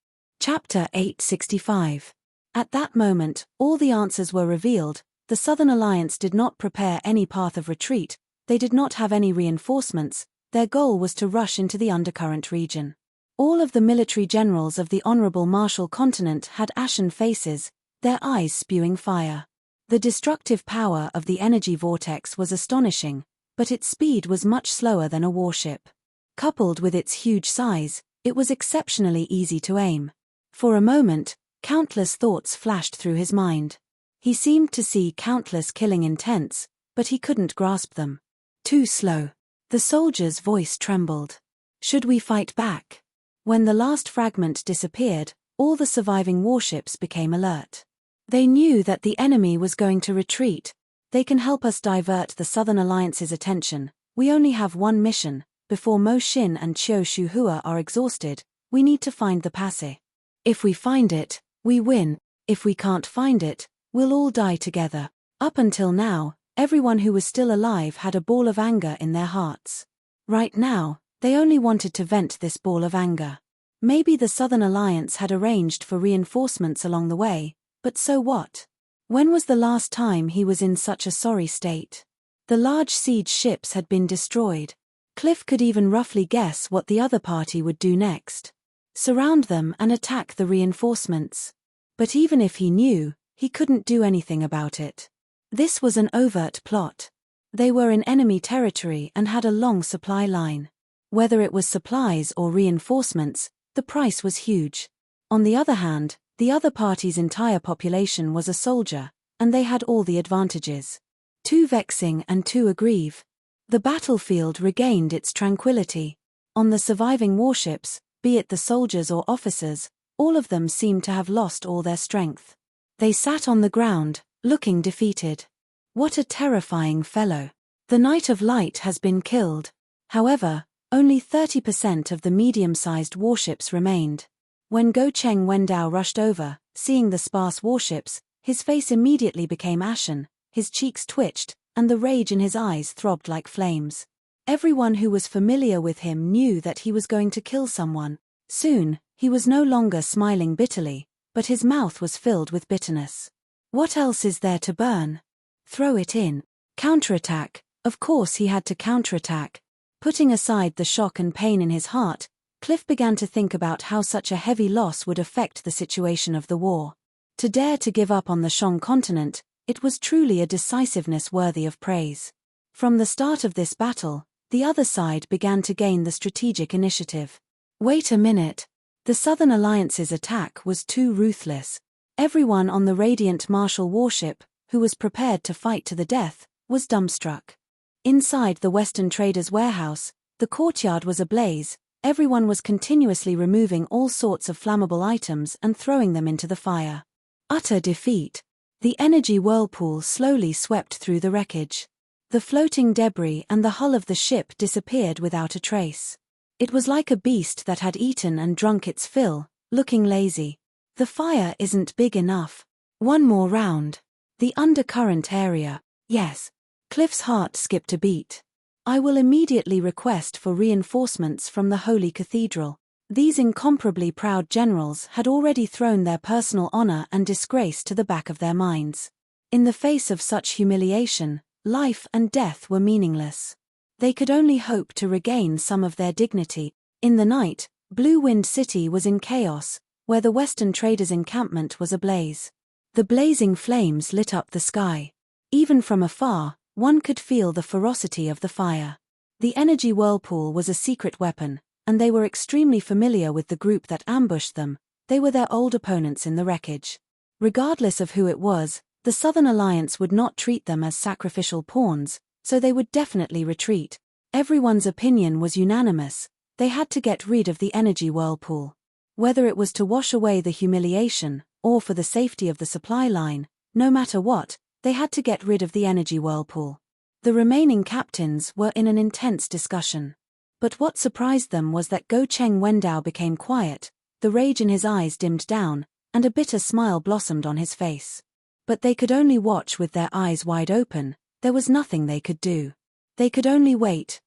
Speaker 1: Chapter 865. At that moment, all the answers were revealed. The Southern Alliance did not prepare any path of retreat, they did not have any reinforcements, their goal was to rush into the undercurrent region. All of the military generals of the Honorable Marshal Continent had ashen faces, their eyes spewing fire. The destructive power of the energy vortex was astonishing, but its speed was much slower than a warship. Coupled with its huge size, it was exceptionally easy to aim. For a moment, countless thoughts flashed through his mind. He seemed to see countless killing intents, but he couldn't grasp them. Too slow. The soldier's voice trembled. Should we fight back? When the last fragment disappeared, all the surviving warships became alert. They knew that the enemy was going to retreat. They can help us divert the Southern Alliance's attention. We only have one mission. Before Mo Xin and Qiu Shuhua are exhausted, we need to find the passe. If we find it, we win. If we can't find it, we'll all die together. Up until now, everyone who was still alive had a ball of anger in their hearts. Right now, they only wanted to vent this ball of anger. Maybe the Southern Alliance had arranged for reinforcements along the way, but so what? When was the last time he was in such a sorry state? The large siege ships had been destroyed. Cliff could even roughly guess what the other party would do next. Surround them and attack the reinforcements. But even if he knew, he couldn't do anything about it. This was an overt plot. They were in enemy territory and had a long supply line. Whether it was supplies or reinforcements, the price was huge. On the other hand, the other party's entire population was a soldier, and they had all the advantages. Too vexing and too aggrieve. The battlefield regained its tranquility. On the surviving warships, be it the soldiers or officers, all of them seemed to have lost all their strength. They sat on the ground, looking defeated. What a terrifying fellow. The Knight of Light has been killed. However, only 30% of the medium-sized warships remained. When Go Cheng Wendao rushed over, seeing the sparse warships, his face immediately became ashen, his cheeks twitched, and the rage in his eyes throbbed like flames. Everyone who was familiar with him knew that he was going to kill someone. Soon, he was no longer smiling bitterly, but his mouth was filled with bitterness. What else is there to burn? Throw it in. Counterattack. Of course he had to counterattack. Putting aside the shock and pain in his heart, Cliff began to think about how such a heavy loss would affect the situation of the war. To dare to give up on the Shang continent, it was truly a decisiveness worthy of praise. From the start of this battle, the other side began to gain the strategic initiative. Wait a minute. The Southern Alliance's attack was too ruthless. Everyone on the Radiant Marshal warship, who was prepared to fight to the death, was dumbstruck. Inside the Western Traders' warehouse, the courtyard was ablaze. Everyone was continuously removing all sorts of flammable items and throwing them into the fire. Utter defeat. The energy whirlpool slowly swept through the wreckage. The floating debris and the hull of the ship disappeared without a trace. It was like a beast that had eaten and drunk its fill, looking lazy. The fire isn't big enough. One more round. The undercurrent area. Yes. Cliff's heart skipped a beat. I will immediately request for reinforcements from the Holy Cathedral. These incomparably proud generals had already thrown their personal honor and disgrace to the back of their minds. In the face of such humiliation, life and death were meaningless. They could only hope to regain some of their dignity. In the night, Blue Wind City was in chaos, where the Western Traders' encampment was ablaze. The blazing flames lit up the sky. Even from afar, one could feel the ferocity of the fire. The energy whirlpool was a secret weapon, and they were extremely familiar with the group that ambushed them. They were their old opponents in the wreckage. Regardless of who it was, the Southern Alliance would not treat them as sacrificial pawns, so they would definitely retreat. Everyone's opinion was unanimous. They had to get rid of the energy whirlpool. Whether it was to wash away the humiliation, or for the safety of the supply line, no matter what, they had to get rid of the energy whirlpool. The remaining captains were in an intense discussion. But what surprised them was that Go Cheng Wendao became quiet, the rage in his eyes dimmed down, and a bitter smile blossomed on his face. But they could only watch with their eyes wide open. There was nothing they could do. They could only wait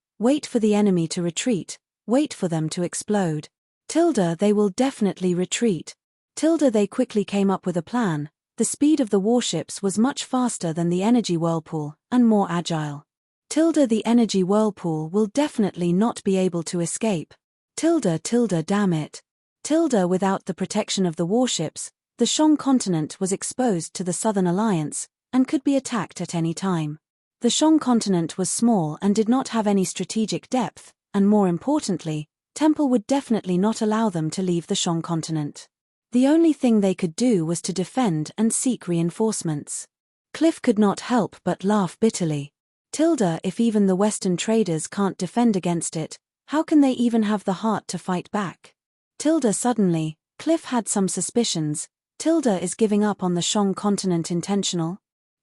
Speaker 1: for the enemy to retreat, wait for them to explode. They will definitely retreat. They quickly came up with a plan. The speed of the warships was much faster than the energy whirlpool, and more agile. The energy whirlpool will definitely not be able to escape. Damn it. Without the protection of the warships, the Shang continent was exposed to the Southern Alliance, and could be attacked at any time. The Shang continent was small and did not have any strategic depth, and more importantly, Temple would definitely not allow them to leave the Shang continent. The only thing they could do was to defend and seek reinforcements. Cliff could not help but laugh bitterly. If even the Western traders can't defend against it, how can they even have the heart to fight back? Suddenly, Cliff had some suspicions. Is giving up on the Shang continent intentional?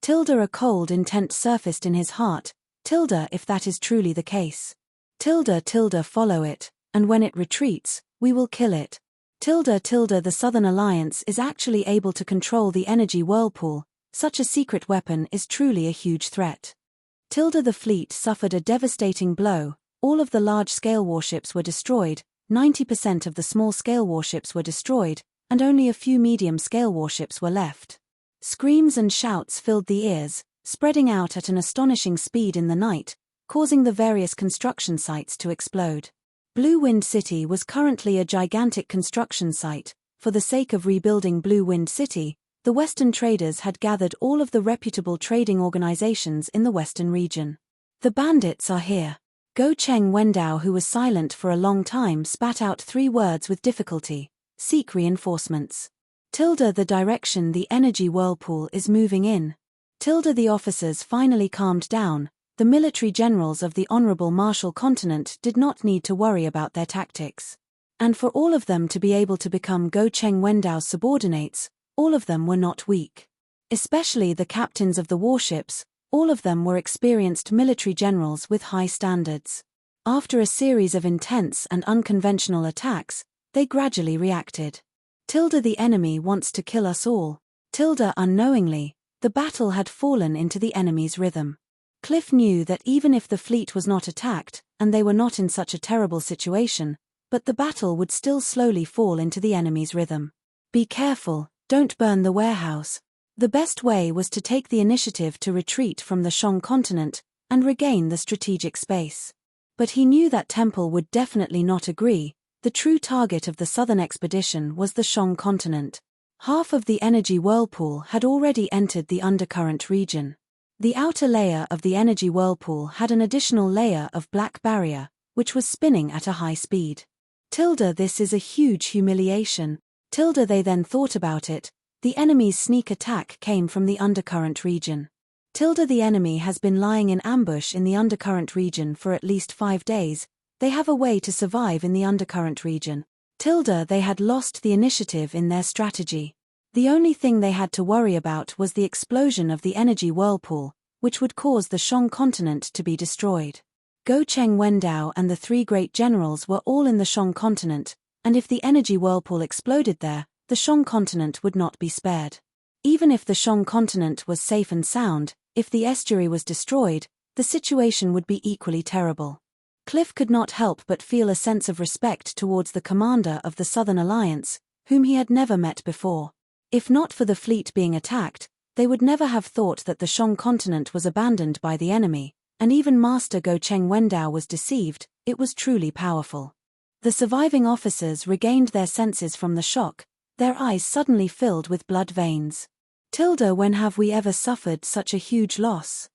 Speaker 1: A cold intent surfaced in his heart. If that is truly the case. Follow it, and when it retreats, we will kill it. The Southern Alliance is actually able to control the energy whirlpool. Such a secret weapon is truly a huge threat. The fleet suffered a devastating blow. All of the large-scale warships were destroyed, 90% of the small-scale warships were destroyed, and only a few medium-scale warships were left. Screams and shouts filled the ears, spreading out at an astonishing speed in the night, causing the various construction sites to explode. Blue Wind City was currently a gigantic construction site. For the sake of rebuilding Blue Wind City, the Western traders had gathered all of the reputable trading organizations in the Western region. The bandits are here. Go Cheng Wendao, who was silent for a long time, spat out 3 words with difficulty. Seek reinforcements. The direction the energy whirlpool is moving in. The officers finally calmed down. The military generals of the Honorable Marshal continent did not need to worry about their tactics. And for all of them to be able to become Go Cheng Wendao's subordinates, all of them were not weak. Especially the captains of the warships, all of them were experienced military generals with high standards. After a series of intense and unconventional attacks, they gradually reacted. The enemy wants to kill us all. Unknowingly, the battle had fallen into the enemy's rhythm. Cliff knew that even if the fleet was not attacked, and they were not in such a terrible situation, but the battle would still slowly fall into the enemy's rhythm. Be careful, don't burn the warehouse. The best way was to take the initiative to retreat from the Shang continent, and regain the strategic space. But he knew that Temple would definitely not agree. The true target of the southern expedition was the Shang continent. Half of the energy whirlpool had already entered the undercurrent region. The outer layer of the energy whirlpool had an additional layer of black barrier, which was spinning at a high speed. This is a huge humiliation. They then thought about it. The enemy's sneak attack came from the undercurrent region. The enemy has been lying in ambush in the undercurrent region for at least 5 days. They have a way to survive in the undercurrent region. They had lost the initiative in their strategy. The only thing they had to worry about was the explosion of the energy whirlpool, which would cause the Shang continent to be destroyed. Go Cheng Wendao and the 3 great generals were all in the Shang continent, and if the energy whirlpool exploded there, the Shang continent would not be spared. Even if the Shang continent was safe and sound, if the estuary was destroyed, the situation would be equally terrible. Cliff could not help but feel a sense of respect towards the commander of the Southern Alliance, whom he had never met before. If not for the fleet being attacked, they would never have thought that the Shang continent was abandoned by the enemy, and even Master Go Cheng Wendao was deceived. It was truly powerful. The surviving officers regained their senses from the shock, their eyes suddenly filled with blood veins. When have we ever suffered such a huge loss?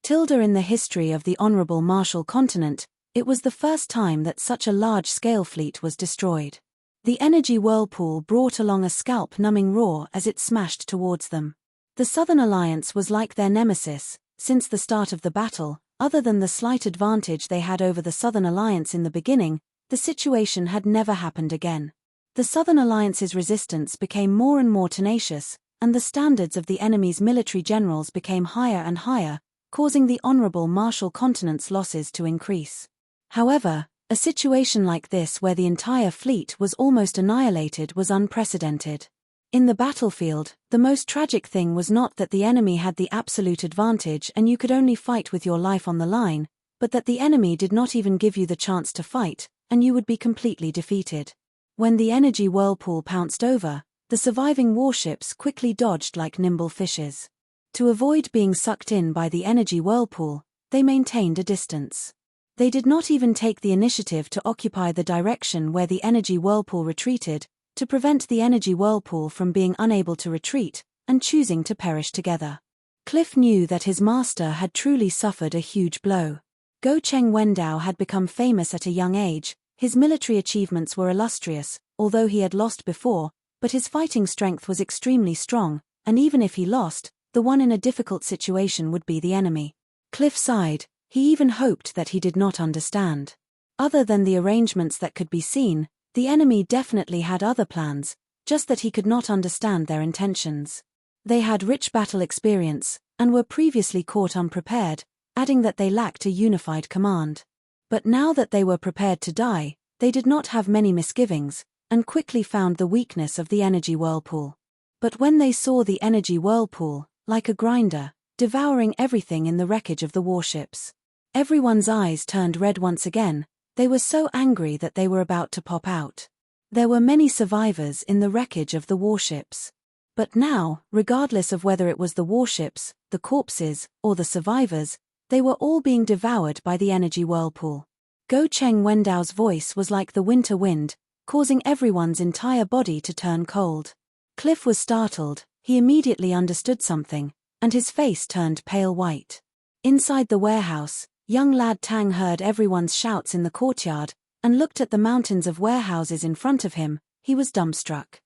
Speaker 1: In the history of the Honorable Marshall continent, it was the first time that such a large-scale fleet was destroyed. The energy whirlpool brought along a scalp-numbing roar as it smashed towards them. The Southern Alliance was like their nemesis. Since the start of the battle, other than the slight advantage they had over the Southern Alliance in the beginning, the situation had never happened again. The Southern Alliance's resistance became more and more tenacious, and the standards of the enemy's military generals became higher and higher, causing the Honorable Marshall continent's losses to increase. However, a situation like this where the entire fleet was almost annihilated was unprecedented. In the battlefield, the most tragic thing was not that the enemy had the absolute advantage and you could only fight with your life on the line, but that the enemy did not even give you the chance to fight, and you would be completely defeated. When the energy whirlpool pounced over, the surviving warships quickly dodged like nimble fishes. To avoid being sucked in by the energy whirlpool, they maintained a distance. They did not even take the initiative to occupy the direction where the energy whirlpool retreated, to prevent the energy whirlpool from being unable to retreat, and choosing to perish together. Cliff knew that his master had truly suffered a huge blow. Go Cheng Wendao had become famous at a young age. His military achievements were illustrious, although he had lost before, but his fighting strength was extremely strong, and even if he lost, the one in a difficult situation would be the enemy. Cliff sighed. He even hoped that he did not understand. Other than the arrangements that could be seen, the enemy definitely had other plans, just that he could not understand their intentions. They had rich battle experience, and were previously caught unprepared, adding that they lacked a unified command. But now that they were prepared to die, they did not have many misgivings, and quickly found the weakness of the energy whirlpool. But when they saw the energy whirlpool, like a grinder, devouring everything in the wreckage of the warships, everyone's eyes turned red once again. They were so angry that they were about to pop out. There were many survivors in the wreckage of the warships. But now, regardless of whether it was the warships, the corpses, or the survivors, they were all being devoured by the energy whirlpool. Go Cheng Wendao's voice was like the winter wind, causing everyone's entire body to turn cold. Cliff was startled. He immediately understood something, and his face turned pale white. Inside the warehouse, young lad Tang heard everyone's shouts in the courtyard, and looked at the mountains of warehouses in front of him. He was dumbstruck.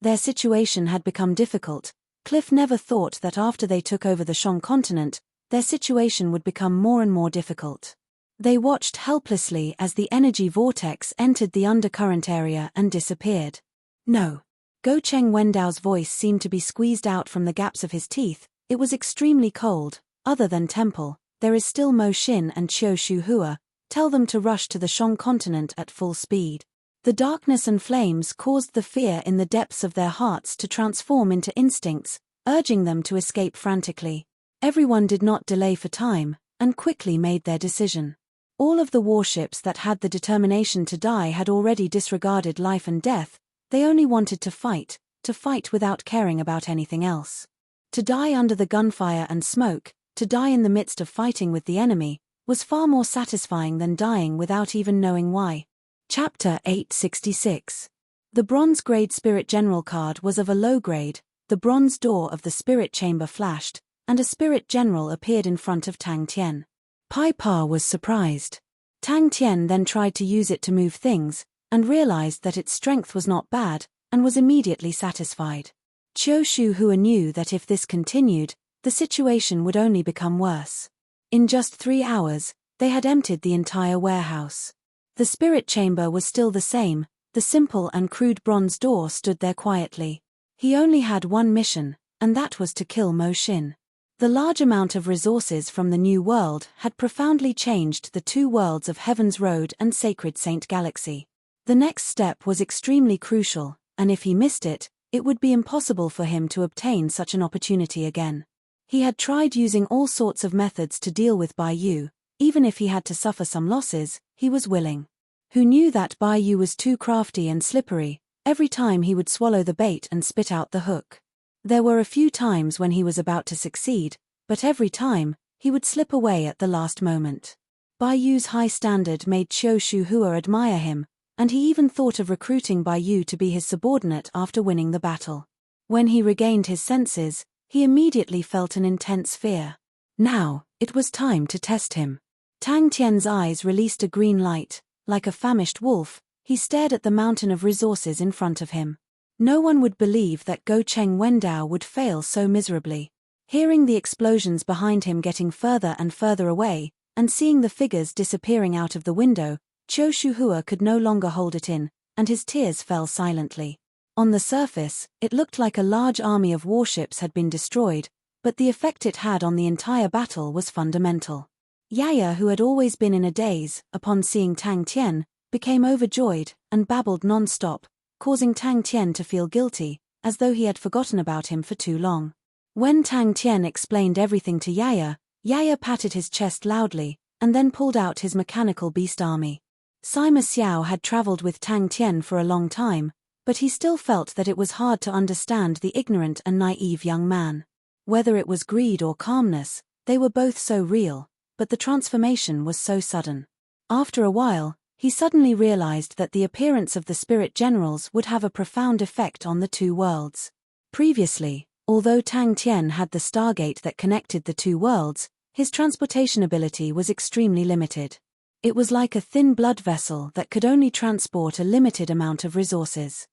Speaker 1: Their situation had become difficult. Cliff never thought that after they took over the Shang continent, their situation would become more and more difficult. They watched helplessly as the energy vortex entered the undercurrent area and disappeared. No. Go Cheng Wendao's voice seemed to be squeezed out from the gaps of his teeth. It was extremely cold. Other than Temple, there is still Mo Xin and Qiu Shuhua. Tell them to rush to the Shang continent at full speed. The darkness and flames caused the fear in the depths of their hearts to transform into instincts, urging them to escape frantically. Everyone did not delay for time, and quickly made their decision. All of the warships that had the determination to die had already disregarded life and death. They only wanted to fight without caring about anything else. To die under the gunfire and smoke, to die in the midst of fighting with the enemy, was far more satisfying than dying without even knowing why. Chapter 866. The bronze grade Spirit General card was of a low grade. The bronze door of the spirit chamber flashed, and a spirit general appeared in front of Tang Tian. Pai Pa was surprised. Tang Tian then tried to use it to move things, and realized that its strength was not bad, and was immediately satisfied. Qiu Shuhua knew that if this continued, the situation would only become worse. In just 3 hours, they had emptied the entire warehouse. The spirit chamber was still the same, the simple and crude bronze door stood there quietly. He only had one mission, and that was to kill Mo Xin. The large amount of resources from the New World had profoundly changed the two worlds of Heaven's Road and Sacred Saint Galaxy. The next step was extremely crucial, and if he missed it, it would be impossible for him to obtain such an opportunity again. He had tried using all sorts of methods to deal with Bai Yu. Even if he had to suffer some losses, he was willing. Who knew that Bai Yu was too crafty and slippery? Every time he would swallow the bait and spit out the hook. There were a few times when he was about to succeed, but every time, he would slip away at the last moment. Bai Yu's high standard made Qiu Shuhua admire him, and he even thought of recruiting Bai Yu to be his subordinate after winning the battle. When he regained his senses, he immediately felt an intense fear. Now, it was time to test him. Tang Tian's eyes released a green light. Like a famished wolf, he stared at the mountain of resources in front of him. No one would believe that Go Cheng Wendao would fail so miserably. Hearing the explosions behind him getting further and further away, and seeing the figures disappearing out of the window, Qiu Shuhua could no longer hold it in, and his tears fell silently. On the surface, it looked like a large army of warships had been destroyed, but the effect it had on the entire battle was fundamental. Yaya, who had always been in a daze, upon seeing Tang Tian, became overjoyed, and babbled non-stop, causing Tang Tian to feel guilty, as though he had forgotten about him for too long. When Tang Tian explained everything to Yaya, Yaya patted his chest loudly, and then pulled out his mechanical beast army. Sima Xiao had traveled with Tang Tian for a long time, but he still felt that it was hard to understand the ignorant and naive young man. Whether it was greed or calmness, they were both so real, but the transformation was so sudden. After a while, he suddenly realized that the appearance of the spirit generals would have a profound effect on the two worlds. Previously, although Tang Tian had the stargate that connected the two worlds, his transportation ability was extremely limited. It was like a thin blood vessel that could only transport a limited amount of resources.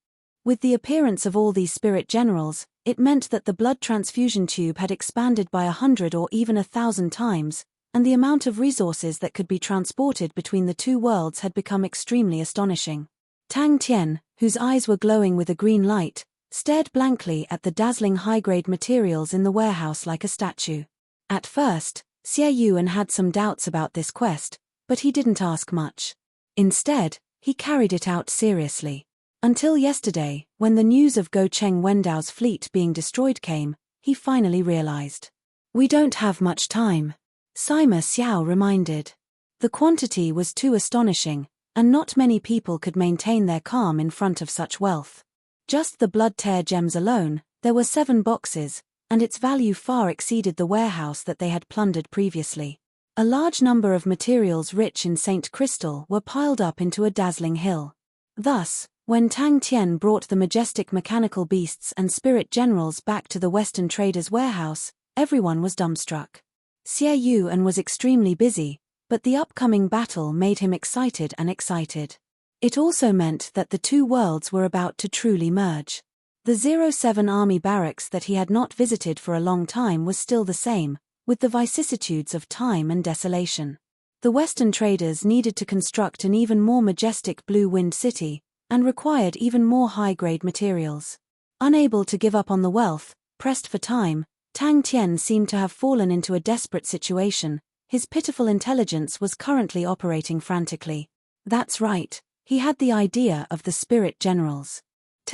Speaker 1: With the appearance of all these spirit generals, it meant that the blood transfusion tube had expanded by 100 or even 1,000 times, and the amount of resources that could be transported between the two worlds had become extremely astonishing. Tang Tian, whose eyes were glowing with a green light, stared blankly at the dazzling high-grade materials in the warehouse like a statue. At first, Xie Yuan had some doubts about this quest, but he didn't ask much. Instead, he carried it out seriously. Until yesterday, when the news of Go Cheng Wendao's fleet being destroyed came, he finally realized. "We don't have much time," Sima Xiao reminded. The quantity was too astonishing, and not many people could maintain their calm in front of such wealth. Just the blood tear gems alone, there were 7 boxes, and its value far exceeded the warehouse that they had plundered previously. A large number of materials rich in Saint Crystal were piled up into a dazzling hill. Thus, when Tang Tian brought the majestic mechanical beasts and spirit generals back to the Western traders' warehouse, everyone was dumbstruck. Xie Yuan was extremely busy, but the upcoming battle made him excited and excited. It also meant that the two worlds were about to truly merge. The 07 army barracks that he had not visited for a long time was still the same, with the vicissitudes of time and desolation. The Western traders needed to construct an even more majestic blue wind city, and required even more high-grade materials. Unable to give up on the wealth, pressed for time, Tang Tian seemed to have fallen into a desperate situation. His pitiful intelligence was currently operating frantically. That's right, he had the idea of the spirit generals.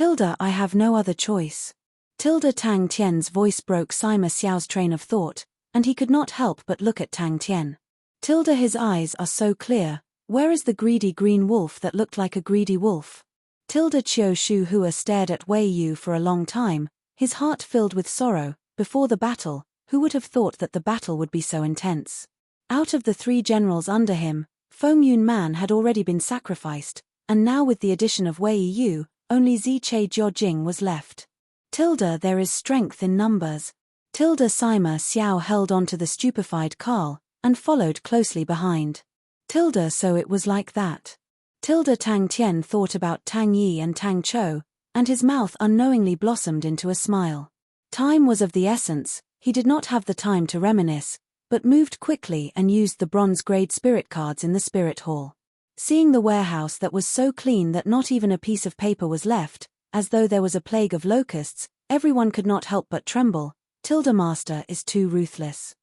Speaker 1: I have no other choice. Tang Tian's voice broke Sima Xiao's train of thought, and he could not help but look at Tang Tian. His eyes are so clear, where is the greedy green wolf that looked like a greedy wolf? Qiu Shuhua stared at Wei Yu for a long time, his heart filled with sorrow. Before the battle, who would have thought that the battle would be so intense? Out of the 3 generals under him, Feng Yunman had already been sacrificed, and now with the addition of Wei Yu, only Ziche Jiojing was left. Tilda, there is strength in numbers. Tilda Sima Xiao held onto the stupefied Carl, and followed closely behind. Tilda, so it was like that. Tilda Tang Tian thought about Tang Yi and Tang Chou, and his mouth unknowingly blossomed into a smile. Time was of the essence, he did not have the time to reminisce, but moved quickly and used the bronze-grade spirit cards in the spirit hall. Seeing the warehouse that was so clean that not even a piece of paper was left, as though there was a plague of locusts, everyone could not help but tremble. Tilda Master is too ruthless.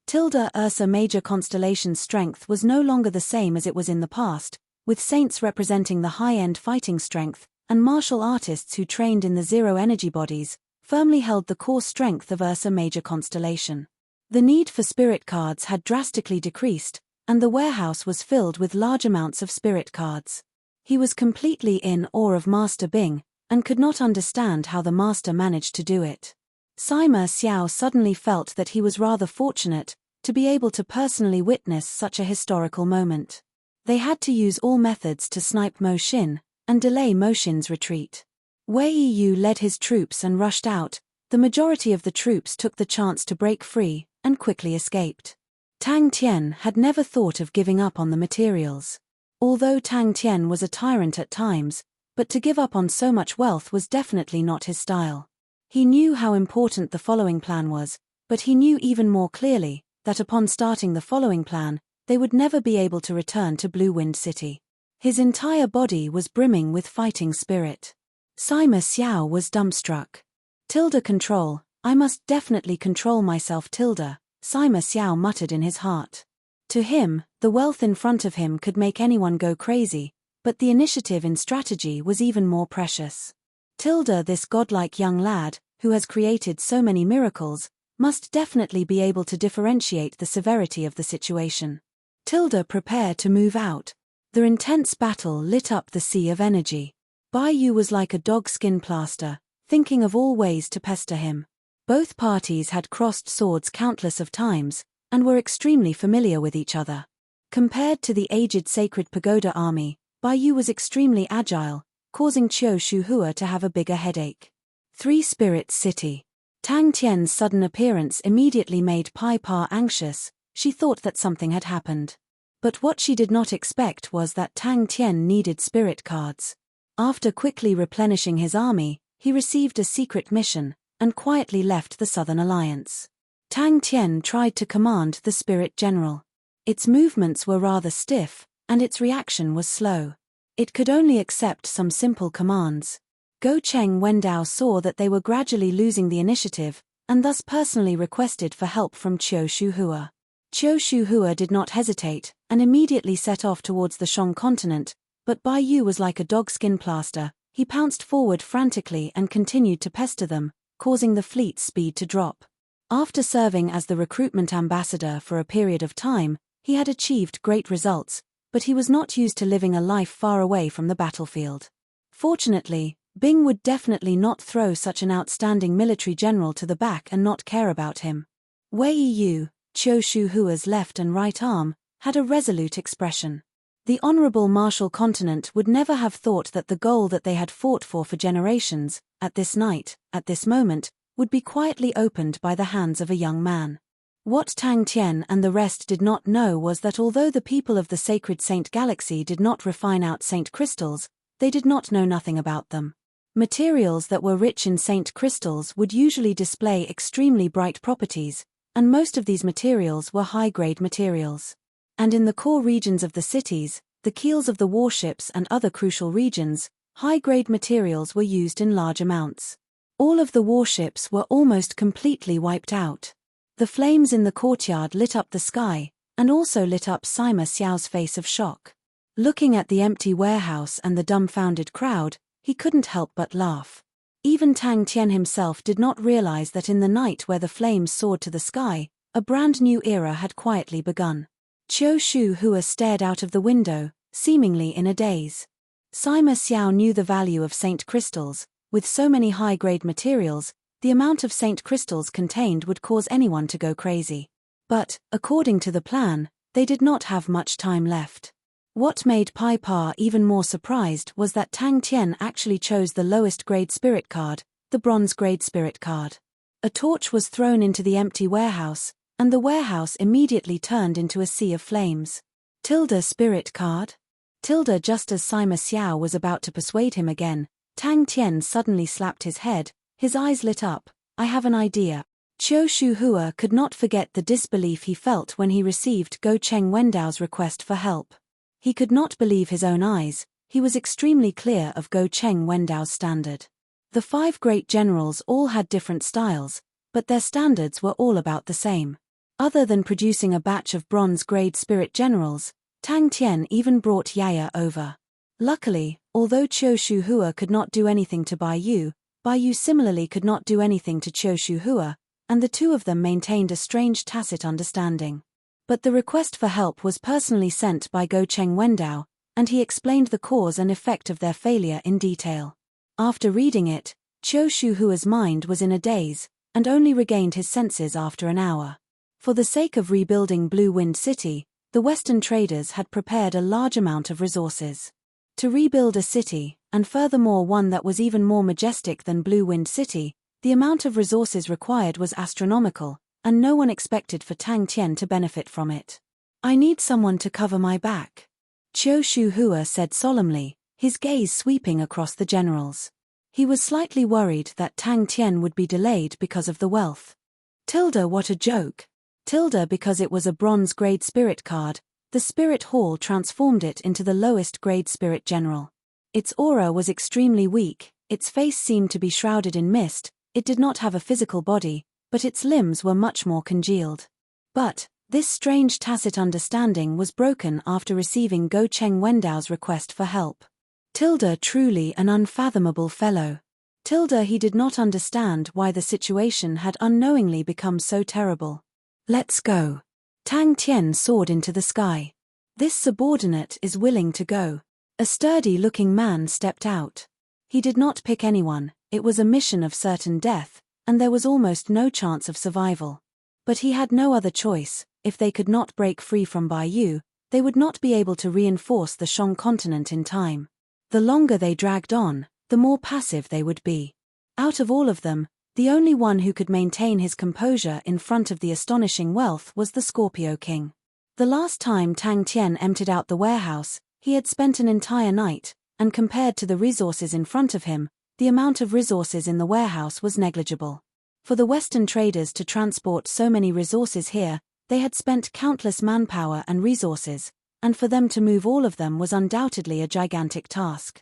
Speaker 1: Tilda Ursa Major Constellation's strength was no longer the same as it was in the past, with saints representing the high-end fighting strength, and martial artists who trained in the zero-energy bodies, firmly held the core strength of Ursa Major Constellation. The need for spirit cards had drastically decreased, and the warehouse was filled with large amounts of spirit cards. He was completely in awe of Master Bing, and could not understand how the master managed to do it. Sima Xiao suddenly felt that he was rather fortunate to be able to personally witness such a historical moment. They had to use all methods to snipe Mo Xin, and delay Mo Xin's retreat. Wei Yu led his troops and rushed out. The majority of the troops took the chance to break free, and quickly escaped. Tang Tian had never thought of giving up on the materials. Although Tang Tian was a tyrant at times, but to give up on so much wealth was definitely not his style. He knew how important the following plan was, but he knew even more clearly that upon starting the following plan, they would never be able to return to Blue Wind City. His entire body was brimming with fighting spirit. Sima Xiao was dumbstruck. Tilda control, I must definitely control myself. Tilda, Sima Xiao muttered in his heart. To him, the wealth in front of him could make anyone go crazy, but the initiative in strategy was even more precious. Tilda, this godlike young lad, who has created so many miracles, must definitely be able to differentiate the severity of the situation. Tilda prepared to move out. The intense battle lit up the sea of energy. Bai Yu was like a dog-skin plaster, thinking of all ways to pester him. Both parties had crossed swords countless of times, and were extremely familiar with each other. Compared to the aged Sacred Pagoda army, Bai Yu was extremely agile, causing Qiu Shuhua to have a bigger headache. 3 Spirits City. Tang Tian's sudden appearance immediately made Pai Pa anxious. She thought that something had happened. But what she did not expect was that Tang Tian needed spirit cards. After quickly replenishing his army, he received a secret mission, and quietly left the Southern Alliance. Tang Tian tried to command the Spirit General. Its movements were rather stiff, and its reaction was slow. It could only accept some simple commands. Go Cheng Wendao saw that they were gradually losing the initiative, and thus personally requested for help from Qiu Shuhua. Qiu Shuhua did not hesitate, and immediately set off towards the Shang continent, but Bai Yu was like a dog-skin plaster. He pounced forward frantically and continued to pester them, causing the fleet's speed to drop. After serving as the recruitment ambassador for a period of time, he had achieved great results, but he was not used to living a life far away from the battlefield. Fortunately, Bing would definitely not throw such an outstanding military general to the back and not care about him. Wei Yu, Qiu Shuhua's left and right arm, had a resolute expression. The Honorable Martial Continent would never have thought that the goal that they had fought for generations, at this night, at this moment, would be quietly opened by the hands of a young man. What Tang Tian and the rest did not know was that although the people of the Sacred Saint Galaxy did not refine out Saint Crystals, they did not know nothing about them. Materials that were rich in Saint Crystals would usually display extremely bright properties, and most of these materials were high-grade materials. And in the core regions of the cities, the keels of the warships and other crucial regions, high-grade materials were used in large amounts. All of the warships were almost completely wiped out. The flames in the courtyard lit up the sky, and also lit up Sima Xiao's face of shock. Looking at the empty warehouse and the dumbfounded crowd, he couldn't help but laugh. Even Tang Tian himself did not realize that in the night where the flames soared to the sky, a brand new era had quietly begun. Qiu Shuhua stared out of the window, seemingly in a daze. Sima Xiao knew the value of Saint Crystals. With so many high-grade materials, the amount of Saint Crystals contained would cause anyone to go crazy. But, according to the plan, they did not have much time left. What made Pai Pa even more surprised was that Tang Tian actually chose the lowest grade spirit card, the bronze grade spirit card. A torch was thrown into the empty warehouse, and the warehouse immediately turned into a sea of flames. Spirit card? Just as Sima Xiao was about to persuade him again, Tang Tian suddenly slapped his head, his eyes lit up. I have an idea. Qiu Shuhua could not forget the disbelief he felt when he received Go Cheng Wendao's request for help. He could not believe his own eyes. He was extremely clear of Go Cheng Wendao's standard. The 5 great generals all had different styles, but their standards were all about the same. Other than producing a batch of bronze-grade spirit generals, Tang Tian even brought Yaya over. Luckily, although Qiu Shuhua could not do anything to Bai Yu similarly could not do anything to Qiu Shuhua, and the two of them maintained a strange tacit understanding. But the request for help was personally sent by Go Cheng Wendao, and he explained the cause and effect of their failure in detail. After reading it, Qiu Shuhua's mind was in a daze, and only regained his senses after an hour. For the sake of rebuilding Blue Wind City, the Western traders had prepared a large amount of resources. To rebuild a city, and furthermore one that was even more majestic than Blue Wind City, the amount of resources required was astronomical, and no one expected for Tang Tian to benefit from it. I need someone to cover my back, Qiu Shuhua said solemnly, his gaze sweeping across the generals. He was slightly worried that Tang Tian would be delayed because of the wealth. What a joke. Because it was a bronze-grade spirit card, the spirit hall transformed it into the lowest-grade spirit general. Its aura was extremely weak, its face seemed to be shrouded in mist, it did not have a physical body, but its limbs were much more congealed. But this strange tacit understanding was broken after receiving Go Cheng Wendao's request for help. Truly an unfathomable fellow. He did not understand why the situation had unknowingly become so terrible. Let's go. Tang Tian soared into the sky. This subordinate is willing to go. A sturdy-looking man stepped out. He did not pick anyone, it was a mission of certain death, and there was almost no chance of survival. But he had no other choice. If they could not break free from Bai Yu, they would not be able to reinforce the Shang continent in time. The longer they dragged on, the more passive they would be. Out of all of them, the only one who could maintain his composure in front of the astonishing wealth was the Scorpio King. The last time Tang Tian emptied out the warehouse, he had spent an entire night, and compared to the resources in front of him, the amount of resources in the warehouse was negligible. For the Western traders to transport so many resources here, they had spent countless manpower and resources, and for them to move all of them was undoubtedly a gigantic task.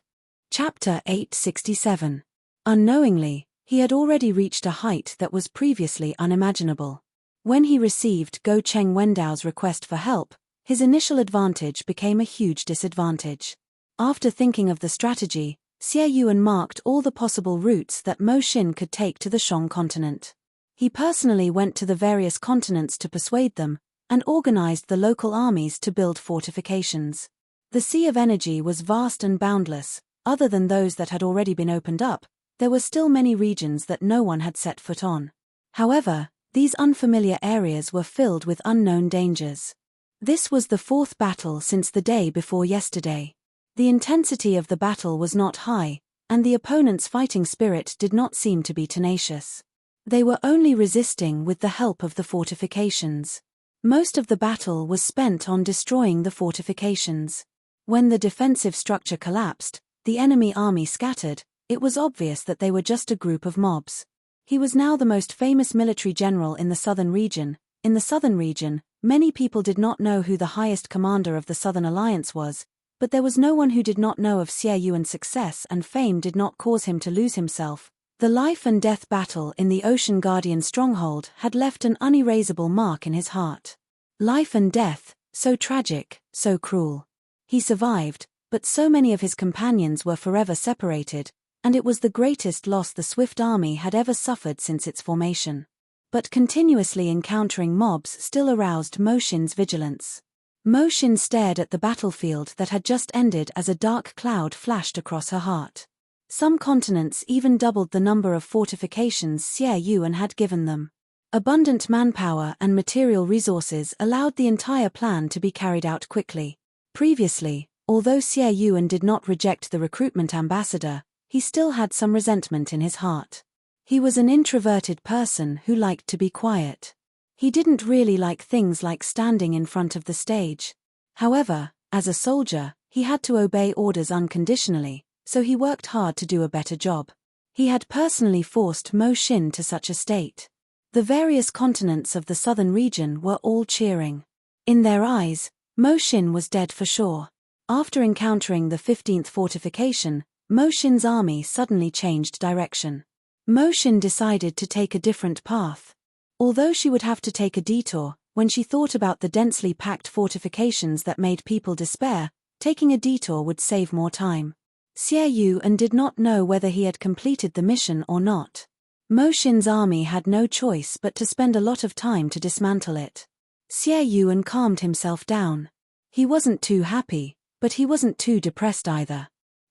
Speaker 1: Chapter 867. Unknowingly, he had already reached a height that was previously unimaginable. When he received Go Cheng Wendao's request for help, his initial advantage became a huge disadvantage. After thinking of the strategy, Xie Yuan marked all the possible routes that Mo Xin could take to the Shang continent. He personally went to the various continents to persuade them, and organized the local armies to build fortifications. The sea of energy was vast and boundless. Other than those that had already been opened up, there were still many regions that no one had set foot on. However, these unfamiliar areas were filled with unknown dangers. This was the 4th battle since the day before yesterday. The intensity of the battle was not high, and the opponent's fighting spirit did not seem to be tenacious. They were only resisting with the help of the fortifications. Most of the battle was spent on destroying the fortifications. When the defensive structure collapsed, the enemy army scattered, it was obvious that they were just a group of mobs. He was now the most famous military general in the southern region. In the southern region, many people did not know who the highest commander of the Southern Alliance was, but there was no one who did not know of Xie Yuan's success, and fame did not cause him to lose himself. The life and death battle in the Ocean Guardian stronghold had left an unerasable mark in his heart. Life and death, so tragic, so cruel. He survived, but so many of his companions were forever separated, and it was the greatest loss the Swift Army had ever suffered since its formation. But continuously encountering mobs still aroused Mo Xin's vigilance. Mo Xin stared at the battlefield that had just ended as a dark cloud flashed across her heart. Some continents even doubled the number of fortifications Xie Yuan had given them. Abundant manpower and material resources allowed the entire plan to be carried out quickly. Previously, although Xie Yuan did not reject the recruitment ambassador, he still had some resentment in his heart. He was an introverted person who liked to be quiet. He didn't really like things like standing in front of the stage. However, as a soldier, he had to obey orders unconditionally, so he worked hard to do a better job. He had personally forced Mo Xin to such a state. The various continents of the southern region were all cheering. In their eyes, Mo Xin was dead for sure. After encountering the 15th fortification, Mo Xin's army suddenly changed direction. Mo Xin decided to take a different path. Although she would have to take a detour, when she thought about the densely packed fortifications that made people despair, taking a detour would save more time. Xie Yuan did not know whether he had completed the mission or not. Mo Xin's army had no choice but to spend a lot of time to dismantle it. Xie Yuan calmed himself down. He wasn't too happy, but he wasn't too depressed either.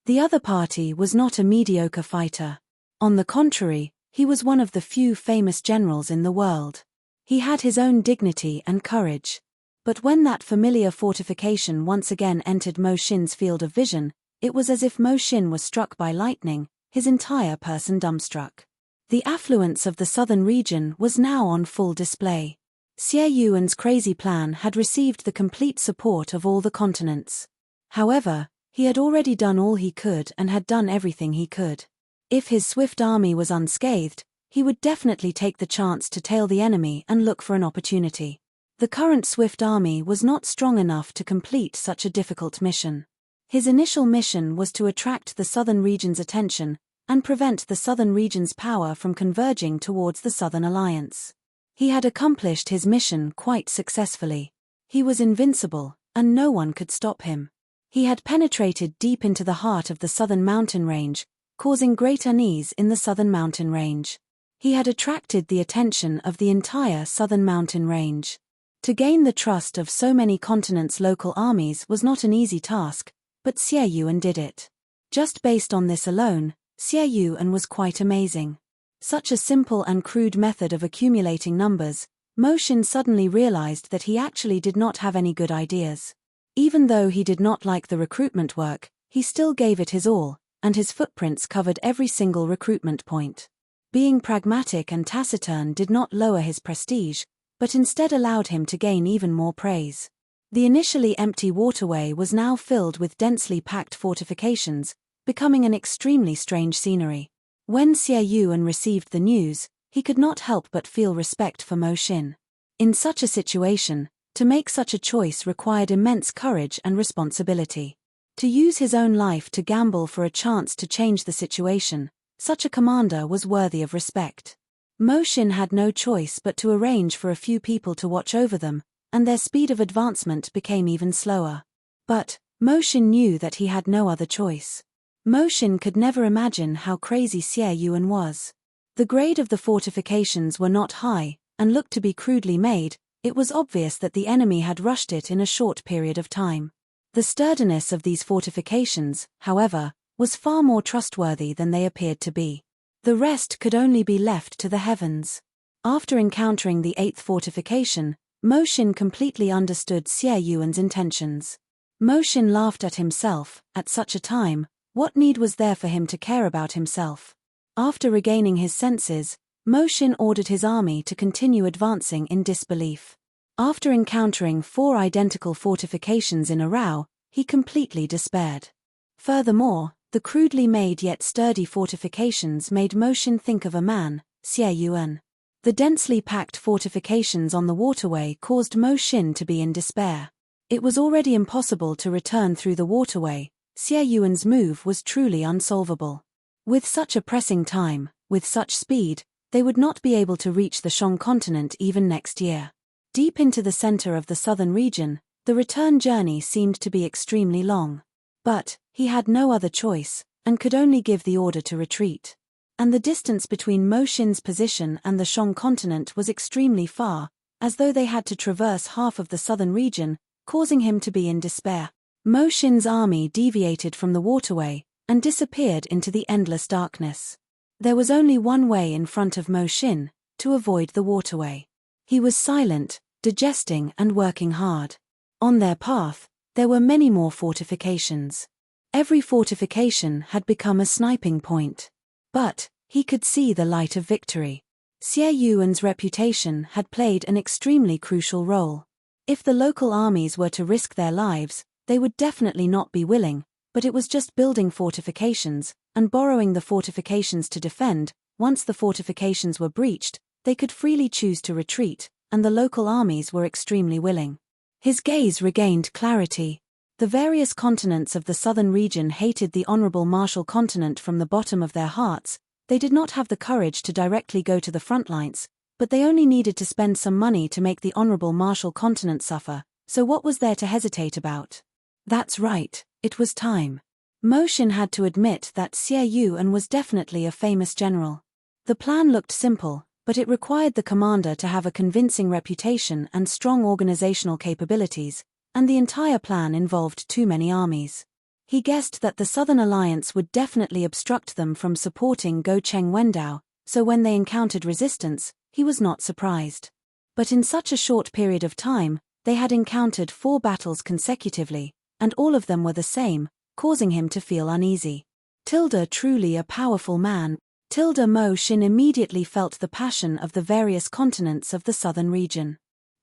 Speaker 1: The other party was not a mediocre fighter. On the contrary, he was one of the few famous generals in the world. He had his own dignity and courage. But when that familiar fortification once again entered Mo Xin's field of vision, it was as if Mo Xin was struck by lightning, his entire person dumbstruck. The affluence of the southern region was now on full display. Xie Yuan's crazy plan had received the complete support of all the continents. However, he had already done all he could and had done everything he could. If his swift army was unscathed, he would definitely take the chance to tail the enemy and look for an opportunity. The current swift army was not strong enough to complete such a difficult mission. His initial mission was to attract the southern region's attention and prevent the southern region's power from converging towards the Southern Alliance. He had accomplished his mission quite successfully. He was invincible, and no one could stop him. He had penetrated deep into the heart of the southern mountain range, causing great unease in the southern mountain range. He had attracted the attention of the entire southern mountain range. To gain the trust of so many continents' local armies was not an easy task, but Xie Yuan did it. Just based on this alone, Xie Yuan was quite amazing. Such a simple and crude method of accumulating numbers, Mo Xin suddenly realized that he actually did not have any good ideas. Even though he did not like the recruitment work, he still gave it his all, and his footprints covered every single recruitment point. Being pragmatic and taciturn did not lower his prestige, but instead allowed him to gain even more praise. The initially empty waterway was now filled with densely packed fortifications, becoming an extremely strange scenery. When Xie Yuan received the news, he could not help but feel respect for Mo Xin. In such a situation, to make such a choice required immense courage and responsibility. To use his own life to gamble for a chance to change the situation, such a commander was worthy of respect. Mo Xin had no choice but to arrange for a few people to watch over them, and their speed of advancement became even slower. But Mo Xin knew that he had no other choice. Mo Xin could never imagine how crazy Xie Yuan was. The grade of the fortifications were not high, and looked to be crudely made. It was obvious that the enemy had rushed it in a short period of time. The sturdiness of these fortifications, however, was far more trustworthy than they appeared to be. The rest could only be left to the heavens. After encountering the 8th fortification, Mo Xin completely understood Xie Yuan's intentions. Mo Xin laughed at himself. At such a time, what need was there for him to care about himself? After regaining his senses, Mo Xin ordered his army to continue advancing in disbelief. After encountering 4 identical fortifications in a row, he completely despaired. Furthermore, the crudely made yet sturdy fortifications made Mo Xin think of a man, Xie Yuan. The densely packed fortifications on the waterway caused Mo Xin to be in despair. It was already impossible to return through the waterway. Xie Yuan's move was truly unsolvable. With such a pressing time, with such speed, they would not be able to reach the Shang continent even next year. Deep into the center of the southern region, the return journey seemed to be extremely long. But he had no other choice, and could only give the order to retreat. And the distance between Mo Xin's position and the Shang continent was extremely far, as though they had to traverse half of the southern region, causing him to be in despair. Mo Xin's army deviated from the waterway, and disappeared into the endless darkness. There was only one way in front of Mo Xin, to avoid the waterway. He was silent, digesting and working hard. On their path, There were many more fortifications. Every fortification had become a sniping point. But he could see the light of victory. Xie Yuan's reputation had played an extremely crucial role. If the local armies were to risk their lives, they would definitely not be willing, but it was just building fortifications, and borrowing the fortifications to defend. Once the fortifications were breached, they could freely choose to retreat, and the local armies were extremely willing. His gaze regained clarity. The various continents of the southern region hated the honorable martial continent from the bottom of their hearts. They did not have the courage to directly go to the front lines, but they only needed to spend some money to make the honorable martial continent suffer, so what was there to hesitate about? That's right, it was time. Mo Xin had to admit that Xie Yuan was definitely a famous general. The plan looked simple, but it required the commander to have a convincing reputation and strong organizational capabilities, and the entire plan involved too many armies. He guessed that the Southern Alliance would definitely obstruct them from supporting Go Cheng Wendao, so when they encountered resistance, he was not surprised. But in such a short period of time, they had encountered 4 battles consecutively, and all of them were the same, causing him to feel uneasy. Truly a powerful man. Mo Xin immediately felt the passion of the various continents of the southern region.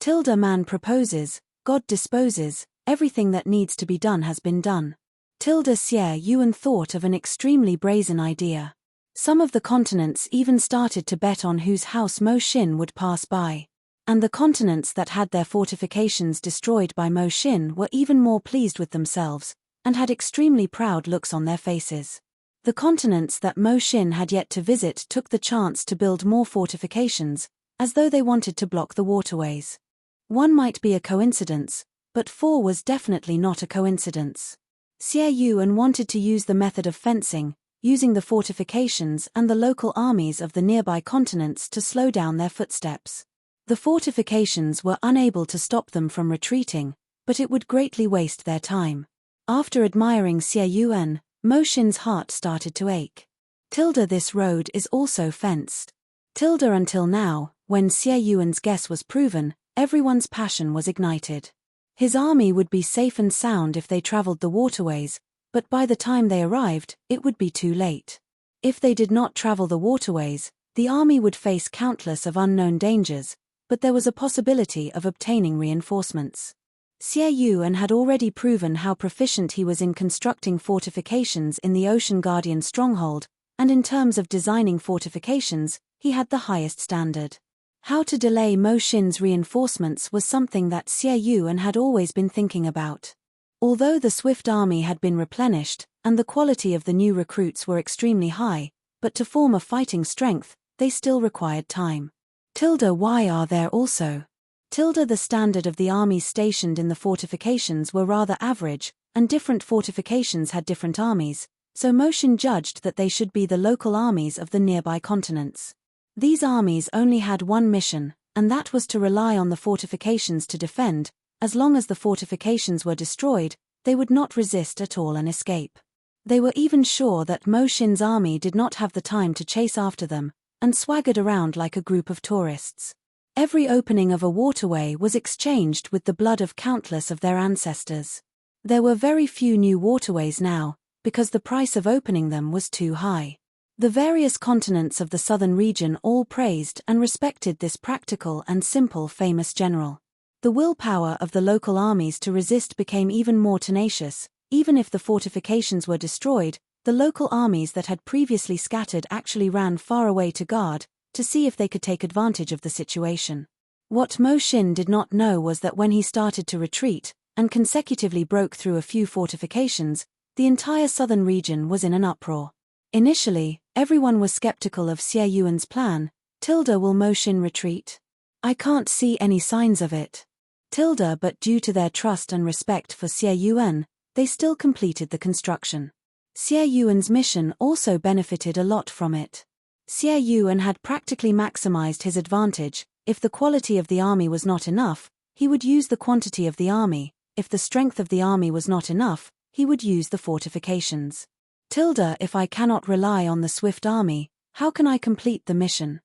Speaker 1: Man proposes, God disposes, everything that needs to be done has been done. Xie Yuan thought of an extremely brazen idea. Some of the continents even started to bet on whose house Mo Xin would pass by. And the continents that had their fortifications destroyed by Mo Xin were even more pleased with themselves, and had extremely proud looks on their faces. The continents that Mo Xin had yet to visit took the chance to build more fortifications, as though they wanted to block the waterways. 1 might be a coincidence, but 4 was definitely not a coincidence. Xie Yuan wanted to use the method of fencing, using the fortifications and the local armies of the nearby continents to slow down their footsteps. The fortifications were unable to stop them from retreating, but it would greatly waste their time. After admiring Xie Yuan, Mo Xin's heart started to ache. This road is also fenced. Until now, when Xie Yuan's guess was proven, everyone's passion was ignited. His army would be safe and sound if they traveled the waterways, but by the time they arrived, it would be too late. If they did not travel the waterways, the army would face countless of unknown dangers, but there was a possibility of obtaining reinforcements. Xie Yuan had already proven how proficient he was in constructing fortifications in the Ocean Guardian stronghold, and in terms of designing fortifications, he had the highest standard. How to delay Mo Xin's reinforcements was something that Xie Yuan had always been thinking about. Although the swift army had been replenished, and the quality of the new recruits were extremely high, but to form a fighting strength, they still required time. Why are there also? The standard of the armies stationed in the fortifications were rather average, and different fortifications had different armies, so Mo Xin judged that they should be the local armies of the nearby continents. These armies only had one mission, and that was to rely on the fortifications to defend. As long as the fortifications were destroyed, they would not resist at all and escape. They were even sure that Mo Xin's army did not have the time to chase after them, and swaggered around like a group of tourists. Every opening of a waterway was exchanged with the blood of countless of their ancestors. There were very few new waterways now, because the price of opening them was too high. The various continents of the southern region all praised and respected this practical and simple famous general. The willpower of the local armies to resist became even more tenacious. Even if the fortifications were destroyed, the local armies that had previously scattered actually ran far away to guard, to see if they could take advantage of the situation. What Mo Xin did not know was that when he started to retreat, and consecutively broke through a few fortifications, the entire southern region was in an uproar. Initially, everyone was skeptical of Xie Yuan's plan. Will Mo Xin retreat? I can't see any signs of it. But due to their trust and respect for Xie Yuan, they still completed the construction. Xie Yuan's mission also benefited a lot from it. Xie Yuan had practically maximized his advantage. If the quality of the army was not enough, he would use the quantity of the army. If the strength of the army was not enough, he would use the fortifications. If I cannot rely on the swift army, how can I complete the mission?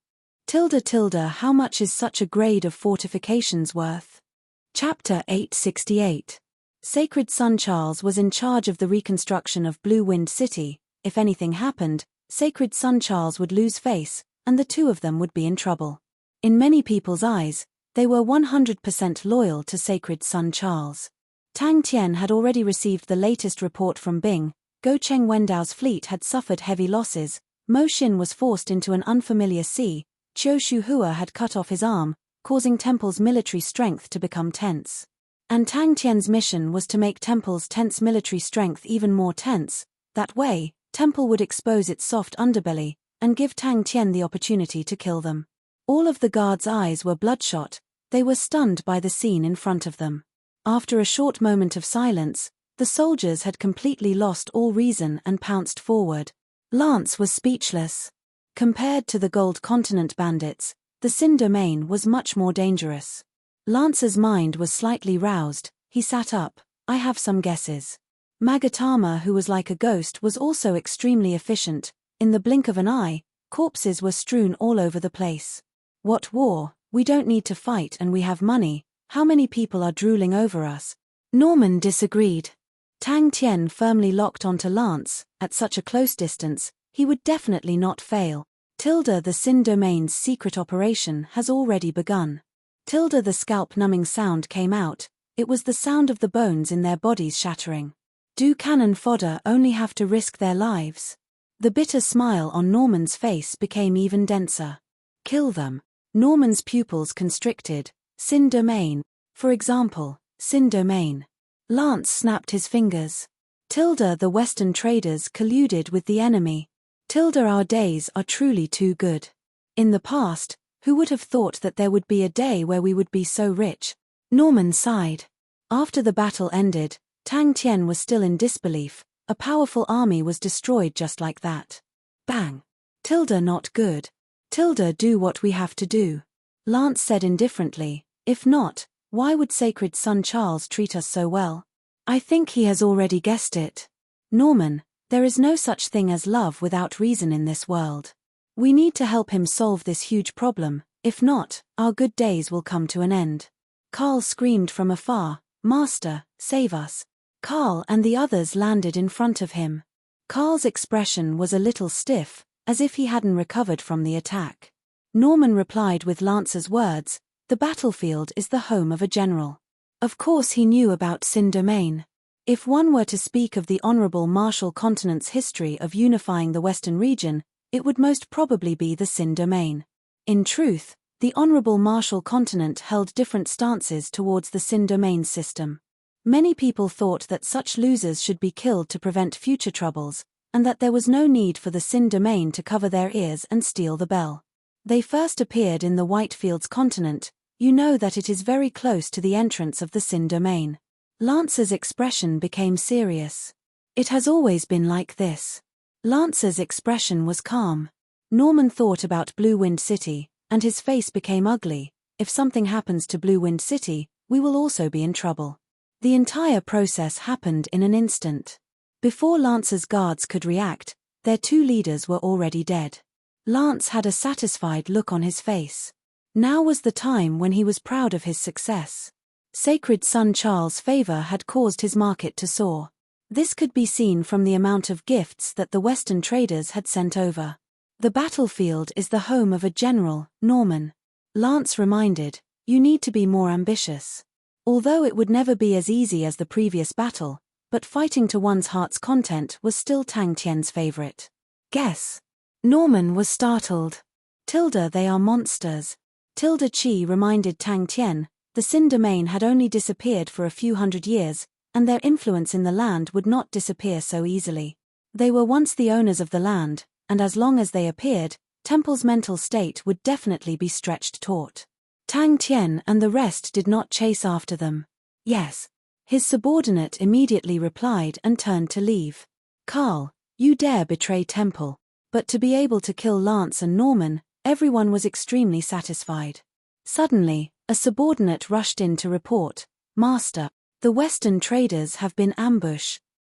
Speaker 1: How much is such a grade of fortifications worth? Chapter 868. Sacred Son Charles was in charge of the reconstruction of Blue Wind City. If anything happened, Sacred Son Charles would lose face, and the two of them would be in trouble. In many people's eyes, they were 100% loyal to Sacred Son Charles. Tang Tian had already received the latest report from Bing. Go Cheng Wendao's fleet had suffered heavy losses, Mo Xin was forced into an unfamiliar sea, Qiu Shuhua had cut off his arm, causing Temple's military strength to become tense. And Tang Tian's mission was to make Temple's tense military strength even more tense. That way, Temple would expose its soft underbelly, and give Tang Tian the opportunity to kill them. All of the guards' eyes were bloodshot, they were stunned by the scene in front of them. After a short moment of silence, the soldiers had completely lost all reason and pounced forward. Lance was speechless. Compared to the Gold Continent bandits, the Sin Domain was much more dangerous. Lance's mind was slightly roused, he sat up. I have some guesses. Magatama, who was like a ghost, was also extremely efficient. In the blink of an eye, corpses were strewn all over the place. What war? We don't need to fight and we have money. How many people are drooling over us? Norman disagreed. Tang Tian firmly locked onto Lance. At such a close distance, he would definitely not fail. The Sin Domain's secret operation has already begun. The scalp-numbing sound came out. It was the sound of the bones in their bodies shattering. Do cannon fodder only have to risk their lives? The bitter smile on Norman's face became even denser. Kill them. Norman's pupils constricted. Sin Domain. For example, Sin Domain. Lance snapped his fingers. The Western traders colluded with the enemy. Our days are truly too good. In the past, who would have thought that there would be a day where we would be so rich? Norman sighed. After the battle ended, Tang Tian was still in disbelief. A powerful army was destroyed just like that. Bang. Not good. Do what we have to do. Lance said indifferently. If not, why would Sacred Son Charles treat us so well? I think he has already guessed it. Norman, there is no such thing as love without reason in this world. We need to help him solve this huge problem. If not, our good days will come to an end. Carl screamed from afar, Master, save us. Carl and the others landed in front of him. Carl's expression was a little stiff, as if he hadn't recovered from the attack. Norman replied with Lance's words, the battlefield is the home of a general. Of course he knew about Sin Domain. If one were to speak of the Honorable Marshall Continent's history of unifying the Western region, it would most probably be the Sin Domain. In truth, the Honorable Marshall Continent held different stances towards the Sin Domain system. Many people thought that such losers should be killed to prevent future troubles, and that there was no need for the Sin Domain to cover their ears and steal the bell. They first appeared in the Whitefields continent. You know that it is very close to the entrance of the Sin Domain. Lance's expression became serious. It has always been like this. Lance's expression was calm. Norman thought about Blue Wind City, and his face became ugly. If something happens to Blue Wind City, we will also be in trouble. The entire process happened in an instant. Before Lance's guards could react, their two leaders were already dead. Lance had a satisfied look on his face. Now was the time when he was proud of his success. Sacred Son Charles' favor had caused his market to soar. This could be seen from the amount of gifts that the Western traders had sent over. The battlefield is the home of a general, Norman. Lance reminded, you need to be more ambitious. Although it would never be as easy as the previous battle, but fighting to one's heart's content was still Tang Tian's favorite. Guess. Norman was startled. They are monsters. Qi reminded Tang Tian, the Sin Domain had only disappeared for a few hundred years, and their influence in the land would not disappear so easily. They were once the owners of the land, and as long as they appeared, Temple's mental state would definitely be stretched taut. Tang Tian and the rest did not chase after them. Yes. His subordinate immediately replied and turned to leave. Carl, you dare betray Temple. But to be able to kill Lance and Norman, everyone was extremely satisfied. Suddenly, a subordinate rushed in to report, Master, the Western traders have been ambushed.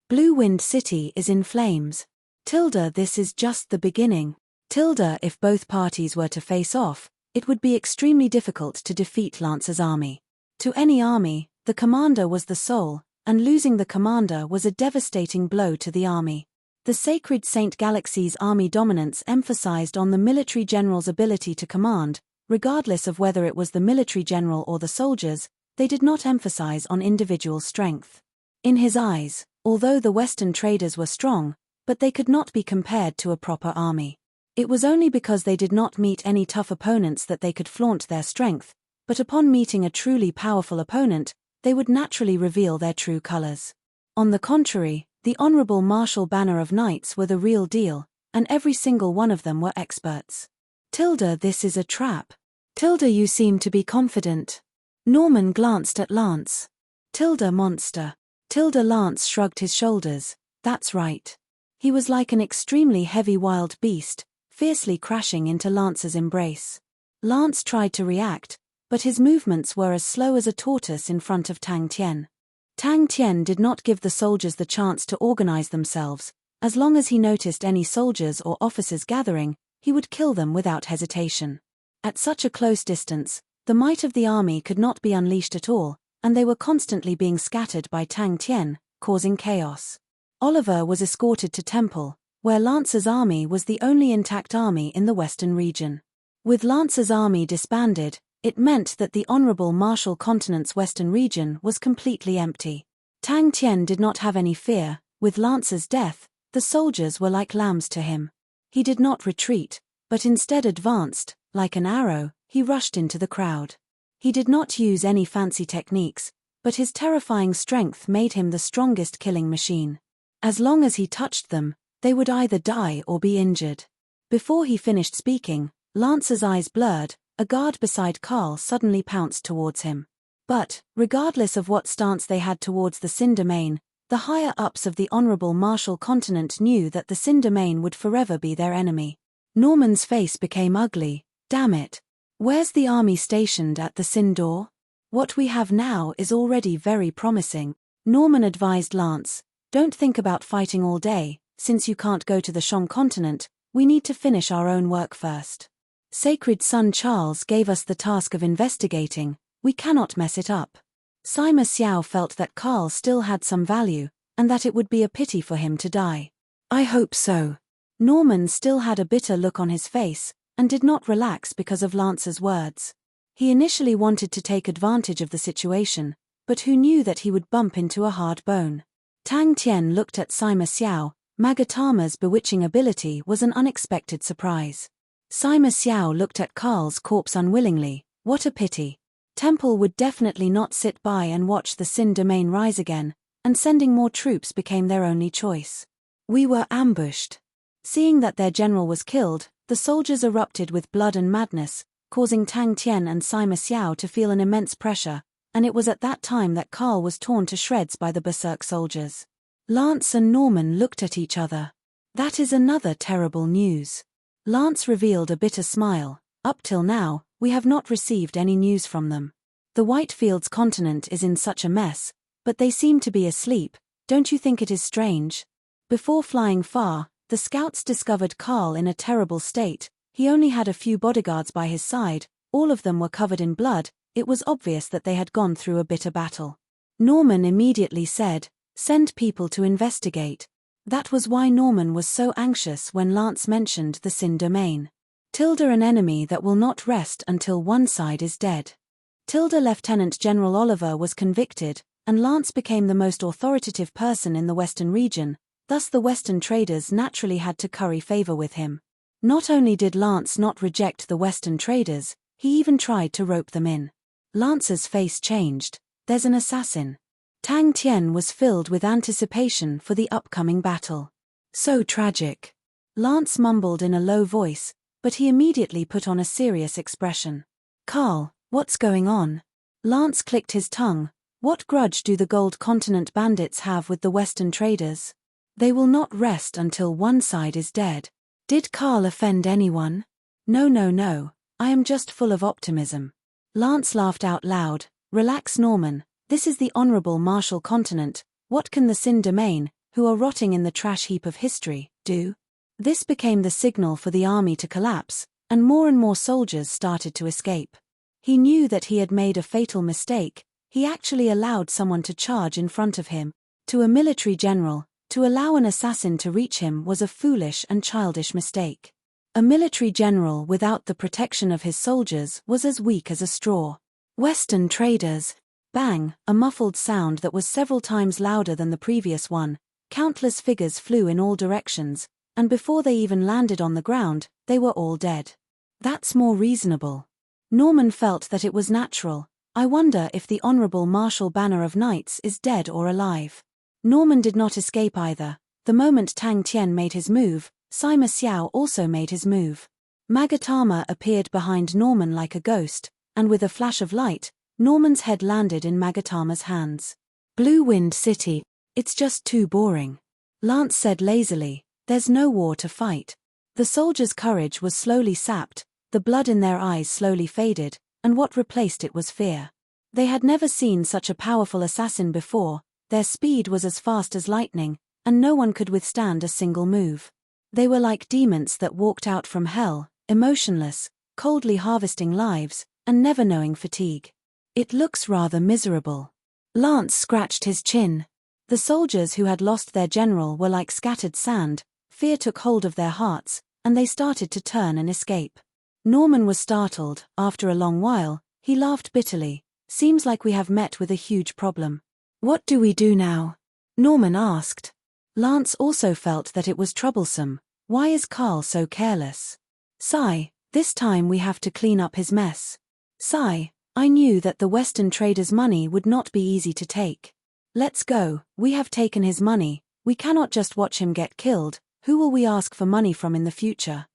Speaker 1: Blue Wind City is in flames. This is just the beginning. If both parties were to face off, it would be extremely difficult to defeat Lance's army. To any army, the commander was the soul, and losing the commander was a devastating blow to the army. The Sacred Saint Galaxy's army dominance emphasized on the military general's ability to command, regardless of whether it was the military general or the soldiers. They did not emphasize on individual strength. In his eyes, although the Western traders were strong, but they could not be compared to a proper army. It was only because they did not meet any tough opponents that they could flaunt their strength, but upon meeting a truly powerful opponent, they would naturally reveal their true colors. On the contrary, the honorable martial banner of knights were the real deal, and every single one of them were experts. This is a trap. You seem to be confident. Norman glanced at Lance. Monster. Lance shrugged his shoulders. That's right. He was like an extremely heavy wild beast, fiercely crashing into Lance's embrace. Lance tried to react, but his movements were as slow as a tortoise in front of Tang Tian. Tang Tian did not give the soldiers the chance to organize themselves. As long as he noticed any soldiers or officers gathering, he would kill them without hesitation. At such a close distance, the might of the army could not be unleashed at all, and they were constantly being scattered by Tang Tian, causing chaos. Oliver was escorted to Temple, where Lance's army was the only intact army in the western region. With Lance's army disbanded, it meant that the honorable martial continent's western region was completely empty. Tang Tian did not have any fear. With Lance's death, the soldiers were like lambs to him. He did not retreat, but instead advanced. Like an arrow, he rushed into the crowd. He did not use any fancy techniques, but his terrifying strength made him the strongest killing machine. As long as he touched them, they would either die or be injured. Before he finished speaking, Lance's eyes blurred. A guard beside Carl suddenly pounced towards him. But, regardless of what stance they had towards the Sin domain, the higher-ups of the honorable martial continent knew that the Sin domain would forever be their enemy. Norman's face became ugly. Damn it. Where's the army stationed at the Sin door? What we have now is already very promising. Norman advised Lance, don't think about fighting all day. Since you can't go to the Shang continent, we need to finish our own work first. Sacred Son Charles gave us the task of investigating. We cannot mess it up. Sima Xiao felt that Carl still had some value, and that it would be a pity for him to die. I hope so. Norman still had a bitter look on his face, and did not relax because of Lance's words. He initially wanted to take advantage of the situation, but who knew that he would bump into a hard bone? Tang Tian looked at Sima Xiao. Magatama's bewitching ability was an unexpected surprise. Sima Xiao looked at Carl's corpse unwillingly. What a pity. Temple would definitely not sit by and watch the Sin domain rise again, and sending more troops became their only choice. We were ambushed. Seeing that their general was killed, the soldiers erupted with blood and madness, causing Tang Tian and Sima Xiao to feel an immense pressure, and it was at that time that Carl was torn to shreds by the berserk soldiers. Lance and Norman looked at each other. That is another terrible news. Lance revealed a bitter smile. Up till now, we have not received any news from them. The Whitefields continent is in such a mess, but they seem to be asleep. Don't you think it is strange? Before flying far, the scouts discovered Carl in a terrible state. He only had a few bodyguards by his side, all of them were covered in blood. It was obvious that they had gone through a bitter battle. Norman immediately said, "Send people to investigate." That was why Norman was so anxious when Lance mentioned the Sin domain. An enemy that will not rest until one side is dead. Lieutenant General Oliver was convicted, and Lance became the most authoritative person in the Western region, thus the Western traders naturally had to curry favor with him. Not only did Lance not reject the Western traders, he even tried to rope them in. Lance's face changed. There's an assassin. Tang Tian was filled with anticipation for the upcoming battle. So tragic. Lance mumbled in a low voice, but he immediately put on a serious expression. Carl, what's going on? Lance clicked his tongue. What grudge do the Gold Continent bandits have with the Western traders? They will not rest until one side is dead. Did Carl offend anyone? No. I am just full of optimism. Lance laughed out loud. Relax, Norman. This is the honorable martial continent. What can the Sin domain, who are rotting in the trash heap of history, do? This became the signal for the army to collapse, and more soldiers started to escape. He knew that he had made a fatal mistake. He actually allowed someone to charge in front of him. To a military general, to allow an assassin to reach him was a foolish and childish mistake. A military general without the protection of his soldiers was as weak as a straw. Western traders. Bang, a muffled sound that was several times louder than the previous one. Countless figures flew in all directions, and before they even landed on the ground, they were all dead. That's more reasonable. Norman felt that it was natural. I wonder if the Honorable Marshal Banner of Knights is dead or alive. Norman did not escape either. The moment Tang Tian made his move, Sima Xiao also made his move. Magatama appeared behind Norman like a ghost, and with a flash of light, Norman's head landed in Magatama's hands. Blue Wind City. It's just too boring. Lance said lazily, there's no war to fight. The soldiers' courage was slowly sapped, the blood in their eyes slowly faded, and what replaced it was fear. They had never seen such a powerful assassin before, their speed was as fast as lightning, and no one could withstand a single move. They were like demons that walked out from hell, emotionless, coldly harvesting lives, and never knowing fatigue. It looks rather miserable. Lance scratched his chin. The soldiers who had lost their general were like scattered sand, fear took hold of their hearts, and they started to turn and escape. Norman was startled. After a long while, he laughed bitterly. Seems like we have met with a huge problem. What do we do now? Norman asked. Lance also felt that it was troublesome. Why is Carl so careless? Sigh, this time we have to clean up his mess. Sigh, I knew that the Western trader's money would not be easy to take. Let's go, we have taken his money, we cannot just watch him get killed, who will we ask for money from in the future?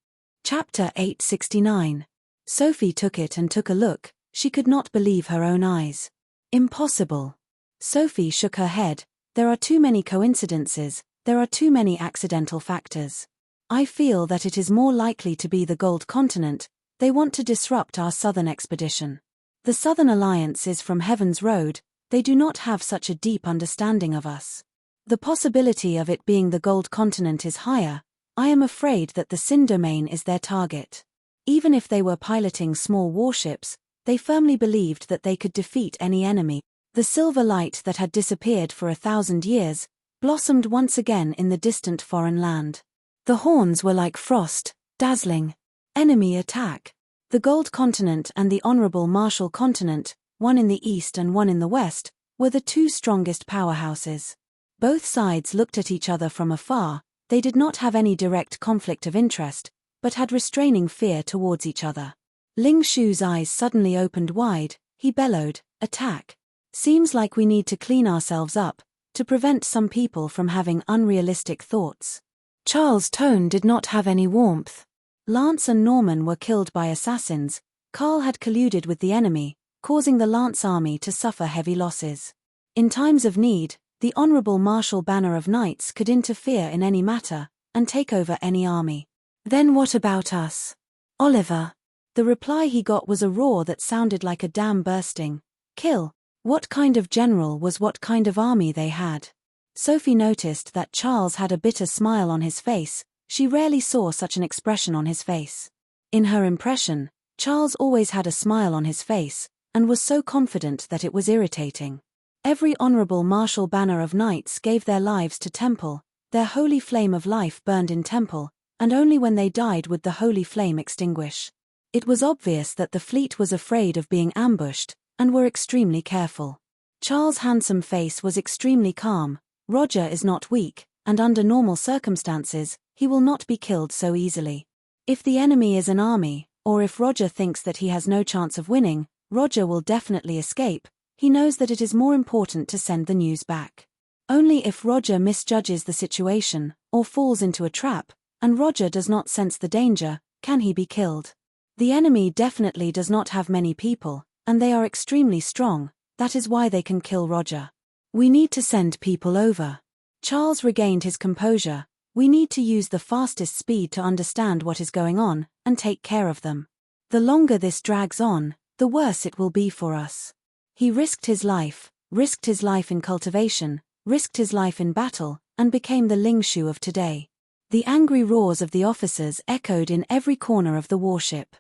Speaker 1: Chapter 869. Sophie took it and took a look, she could not believe her own eyes. Impossible. Sophie shook her head, there are too many coincidences, there are too many accidental factors. I feel that it is more likely to be the Gold Continent, they want to disrupt our southern expedition. The Southern Alliance is from Heaven's Road, they do not have such a deep understanding of us. The possibility of it being the Gold Continent is higher. I am afraid that the Sin Domain is their target. Even if they were piloting small warships, they firmly believed that they could defeat any enemy. The silver light that had disappeared for 1,000 years, blossomed once again in the distant foreign land. The horns were like frost, dazzling. Enemy attack. The Gold Continent and the Honorable Marshal Continent, one in the east and one in the west, were the two strongest powerhouses. Both sides looked at each other from afar, they did not have any direct conflict of interest, but had restraining fear towards each other. Ling Shu's eyes suddenly opened wide, he bellowed, attack. Seems like we need to clean ourselves up, to prevent some people from having unrealistic thoughts. Charles' tone did not have any warmth. Lance and Norman were killed by assassins, Carl had colluded with the enemy, causing the Lance army to suffer heavy losses. In times of need, the Honorable Marshal Banner of Knights could interfere in any matter, and take over any army. Then what about us? Oliver. The reply he got was a roar that sounded like a dam bursting. Kill. What kind of general was what kind of army they had? Sophie noticed that Charles had a bitter smile on his face, she rarely saw such an expression on his face. In her impression, Charles always had a smile on his face, and was so confident that it was irritating. Every Honorable Marshal Banner of Knights gave their lives to Temple, their holy flame of life burned in Temple, and only when they died would the holy flame extinguish. It was obvious that the fleet was afraid of being ambushed, and were extremely careful. Charles' handsome face was extremely calm. Roger is not weak, and under normal circumstances, he will not be killed so easily. If the enemy is an army, or if Roger thinks that he has no chance of winning, Roger will definitely escape. He knows that it is more important to send the news back. Only if Roger misjudges the situation, or falls into a trap, and Roger does not sense the danger, can he be killed. The enemy definitely does not have many people, and they are extremely strong, that is why they can kill Roger. We need to send people over. Charles regained his composure. We need to use the fastest speed to understand what is going on, and take care of them. The longer this drags on, the worse it will be for us. He risked his life in cultivation, risked his life in battle, and became the Ling Shu of today. The angry roars of the officers echoed in every corner of the warship.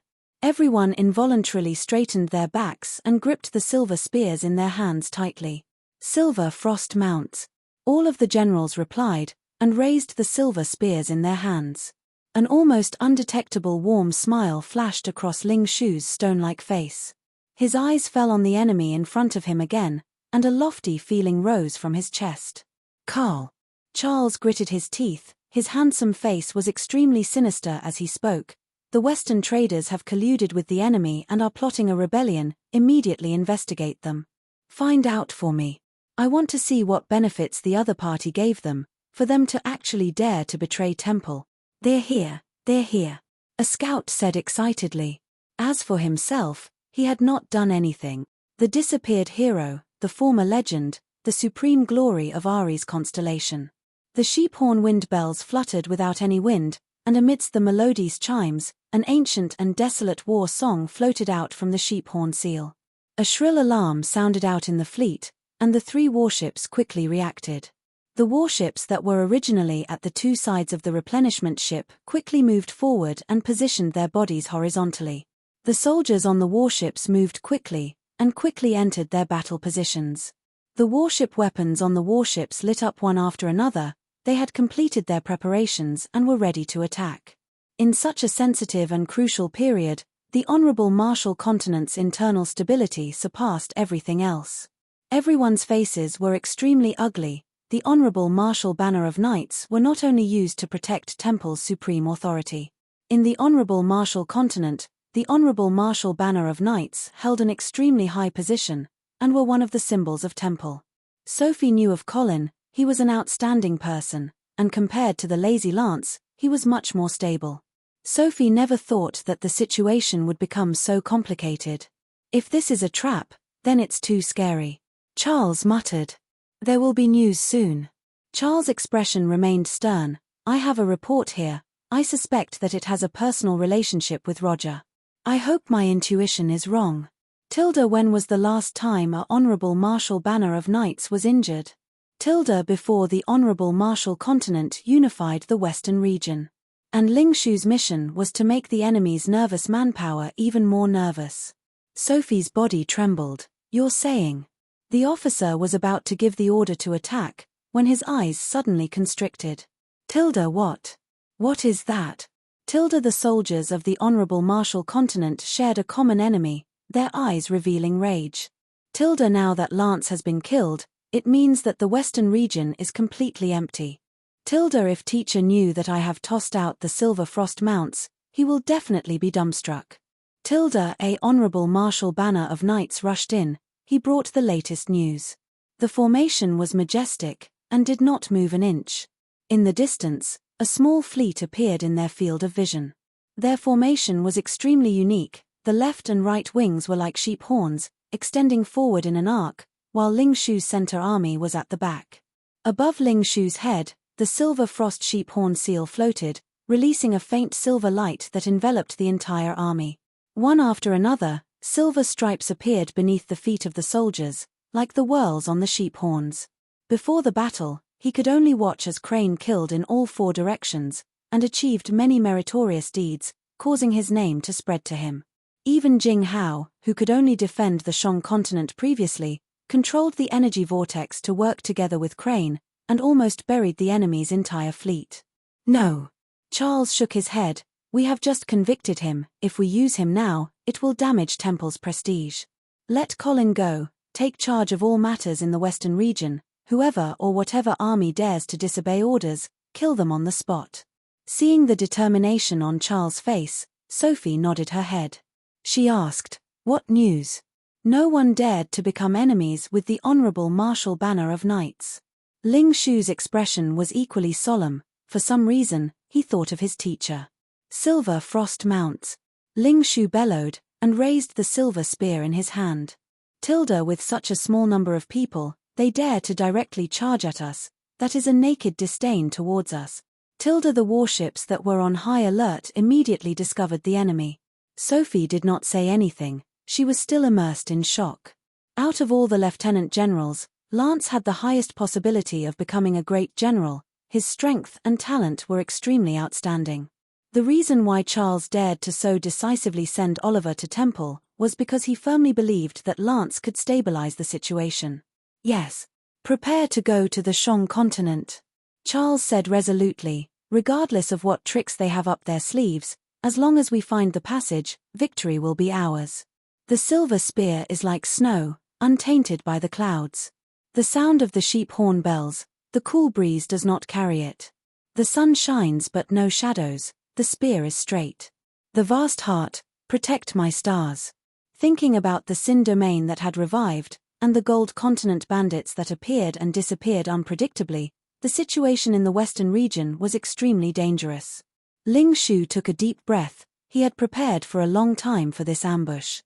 Speaker 1: Everyone involuntarily straightened their backs and gripped the silver spears in their hands tightly. Silver frost mounts. All of the generals replied, and raised the silver spears in their hands. An almost undetectable warm smile flashed across Ling Shu's stone-like face. His eyes fell on the enemy in front of him again, and a lofty feeling rose from his chest. Carl. Charles gritted his teeth, his handsome face was extremely sinister as he spoke. The Western traders have colluded with the enemy and are plotting a rebellion, immediately investigate them. Find out for me. I want to see what benefits the other party gave them, for them to actually dare to betray Temple. They're here, they're here. A scout said excitedly. As for himself, he had not done anything. The disappeared hero, the former legend, the supreme glory of Ari's constellation. The sheephorn wind bells fluttered without any wind, and amidst the melodious chimes, an ancient and desolate war song floated out from the sheephorn seal. A shrill alarm sounded out in the fleet, and the 3 warships quickly reacted. The warships that were originally at the 2 sides of the replenishment ship quickly moved forward and positioned their bodies horizontally. The soldiers on the warships moved quickly, and quickly entered their battle positions. The warship weapons on the warships lit up one after another. They had completed their preparations and were ready to attack. In such a sensitive and crucial period, the Honorable Marshal Continent's internal stability surpassed everything else. Everyone's faces were extremely ugly. The Honorable Marshal Banner of Knights were not only used to protect Temple's supreme authority. In the Honorable Marshal Continent, the Honorable Marshal Banner of Knights held an extremely high position, and were one of the symbols of Temple. Sophie knew of Colin. He was an outstanding person, and compared to the lazy Lance, he was much more stable. Sophie never thought that the situation would become so complicated. If this is a trap, then it's too scary. Charles muttered. There will be news soon. Charles' expression remained stern. I have a report here. I suspect that it has a personal relationship with Roger. I hope my intuition is wrong. Tilda, when was the last time a Honorable Marshal Banner of Knights was injured? Tilda, before the Honorable Marshal Continent unified the Western region. And Ling Shu's mission was to make the enemy's nervous manpower even more nervous. Sophie's body trembled. You're saying? The officer was about to give the order to attack, when his eyes suddenly constricted. Tilda, what? What is that? Tilda, the soldiers of the Honorable Marshal Continent shared a common enemy, their eyes revealing rage. Tilda, now that Lance has been killed, it means that the Western region is completely empty. Tilda, if teacher knew that I have tossed out the silver frost mounts, he will definitely be dumbstruck. Tilda, a Honorable Marshal Banner of Knights rushed in. He brought the latest news. The formation was majestic, and did not move an inch. In the distance, a small fleet appeared in their field of vision. Their formation was extremely unique. The left and right wings were like sheep horns, extending forward in an arc, while Ling Shu's center army was at the back. Above Ling Shu's head, the silver frost sheep horn seal floated, releasing a faint silver light that enveloped the entire army. One after another, silver stripes appeared beneath the feet of the soldiers, like the whorls on the sheep horns. Before the battle, he could only watch as Crane killed in all 4 directions, and achieved many meritorious deeds, causing his name to spread to him. Even Jing Hao, who could only defend the Shang continent previously, controlled the energy vortex to work together with Crane, and almost buried the enemy's entire fleet. No. Charles shook his head. We have just convicted him. If we use him now, it will damage Temple's prestige. Let Colin go, take charge of all matters in the Western region. Whoever or whatever army dares to disobey orders, kill them on the spot. Seeing the determination on Charles' face, Sophie nodded her head. She asked, what news? No one dared to become enemies with the Honorable Marshal Banner of Knights. Ling Shu's expression was equally solemn. For some reason, he thought of his teacher. Silver frost mounts. Ling Shu bellowed, and raised the silver spear in his hand. Tilda, with such a small number of people, they dare to directly charge at us. That is a naked disdain towards us. Tilda, the warships that were on high alert immediately discovered the enemy. Sophie did not say anything. She was still immersed in shock. Out of all the lieutenant generals, Lance had the highest possibility of becoming a great general. His strength and talent were extremely outstanding. The reason why Charles dared to so decisively send Oliver to Temple was because he firmly believed that Lance could stabilize the situation. Yes. Prepare to go to the Shang continent, Charles said resolutely. Regardless of what tricks they have up their sleeves, as long as we find the passage, victory will be ours. The silver spear is like snow, untainted by the clouds. The sound of the sheep horn bells, the cool breeze does not carry it. The sun shines but no shadows, the spear is straight. The vast heart, protect my stars. Thinking about the Sin domain that had revived, and the Gold Continent bandits that appeared and disappeared unpredictably, the situation in the western region was extremely dangerous. Ling Shu took a deep breath. He had prepared for a long time for this ambush.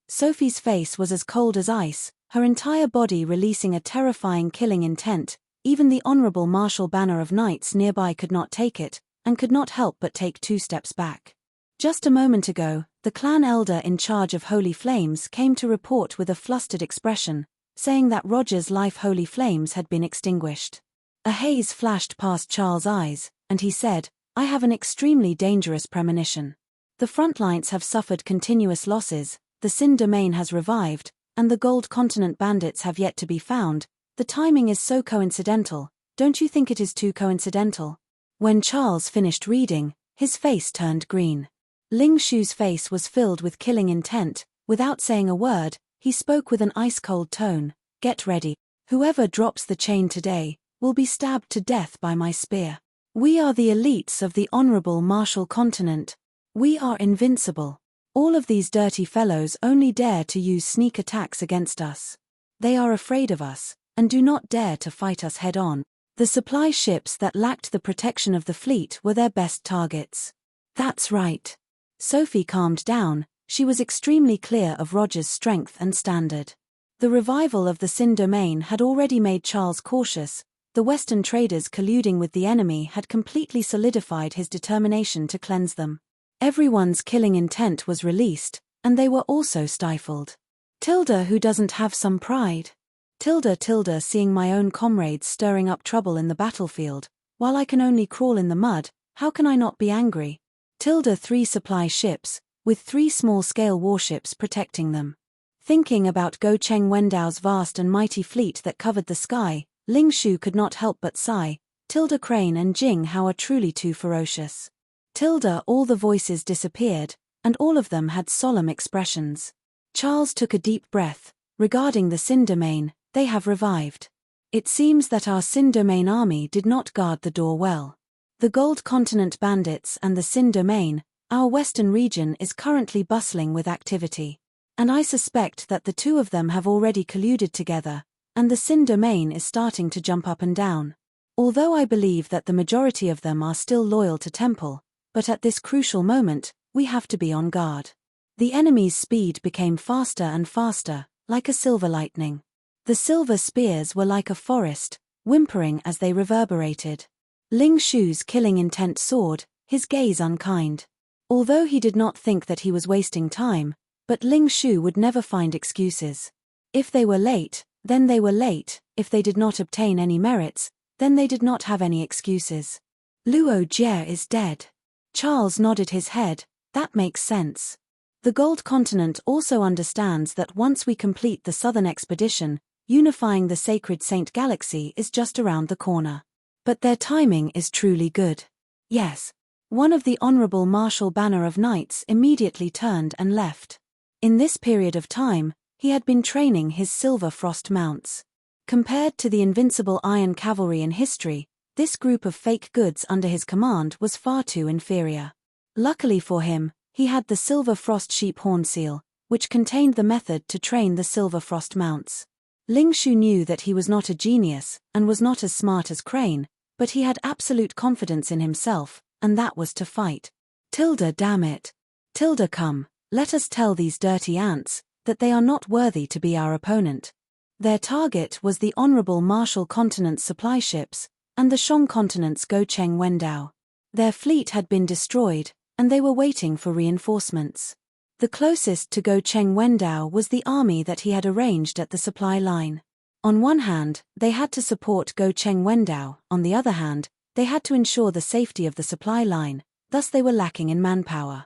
Speaker 1: Sophie's face was as cold as ice, her entire body releasing a terrifying killing intent. Even the honorable Marshal Banner of Knights nearby could not take it, and could not help but take 2 steps back. Just a moment ago, the clan elder in charge of Holy Flames came to report with a flustered expression, saying that Roger's life Holy Flames had been extinguished. A haze flashed past Charles' eyes, and he said, I have an extremely dangerous premonition. The front lines have suffered continuous losses, the Sin domain has revived, and the Gold Continent bandits have yet to be found. The timing is so coincidental, don't you think it is too coincidental? When Charles finished reading, his face turned green. Ling Shu's face was filled with killing intent. Without saying a word, he spoke with an ice-cold tone, get ready. Whoever drops the chain today will be stabbed to death by my spear. We are the elites of the honorable Marshal Continent. We are invincible. All of these dirty fellows only dare to use sneak attacks against us. They are afraid of us, and do not dare to fight us head-on. The supply ships that lacked the protection of the fleet were their best targets. That's right. Sophie calmed down. She was extremely clear of Roger's strength and standard. The revival of the Sin domain had already made Charles cautious. The Western traders colluding with the enemy had completely solidified his determination to cleanse them. Everyone's killing intent was released, and they were also stifled. Tilda, who doesn't have some pride? Tilda, seeing my own comrades stirring up trouble in the battlefield, while I can only crawl in the mud, how can I not be angry? Tilda 3 supply ships, with 3 small-scale warships protecting them. Thinking about Go Cheng Wendao's vast and mighty fleet that covered the sky, Ling Shu could not help but sigh. Tilda Crane and Jing Hao are truly too ferocious. Tilda, all the voices disappeared, and all of them had solemn expressions. Charles took a deep breath. Regarding the Sin domain, they have revived. It seems that our Sin domain army did not guard the door well. The Gold Continent bandits and the Sin domain, our western region is currently bustling with activity. And I suspect that the 2 of them have already colluded together, and the Sin domain is starting to jump up and down. Although I believe that the majority of them are still loyal to Temple, but at this crucial moment, we have to be on guard. The enemy's speed became faster and faster, like a silver lightning. The silver spears were like a forest, whimpering as they reverberated. Ling Shu's killing intent soared, his gaze unkind. Although he did not think that he was wasting time, but Ling Shu would never find excuses. If they were late, then they were late. If they did not obtain any merits, then they did not have any excuses. Luo Jie is dead. Charles nodded his head. That makes sense. The Gold Continent also understands that once we complete the southern expedition, unifying the Sacred Saint Galaxy is just around the corner. But their timing is truly good. Yes. One of the Honorable Marshal Banner of Knights immediately turned and left. In this period of time, he had been training his Silver Frost mounts. Compared to the invincible Iron Cavalry in history, this group of fake goods under his command was far too inferior. Luckily for him, he had the Silver Frost Sheep Horn Seal, which contained the method to train the Silver Frost mounts. Ling Shu knew that he was not a genius, and was not as smart as Crane, but he had absolute confidence in himself, and that was to fight. Tilda, damn it. Tilda, come, let us tell these dirty ants that they are not worthy to be our opponent. Their target was the Honorable Marshal Continent's supply ships, and the Shang Continent's Go Cheng Wendao. Their fleet had been destroyed, and they were waiting for reinforcements. The closest to Go Cheng Wendao was the army that he had arranged at the supply line. On one hand, they had to support Go Cheng Wendao, on the other hand, they had to ensure the safety of the supply line, thus they were lacking in manpower.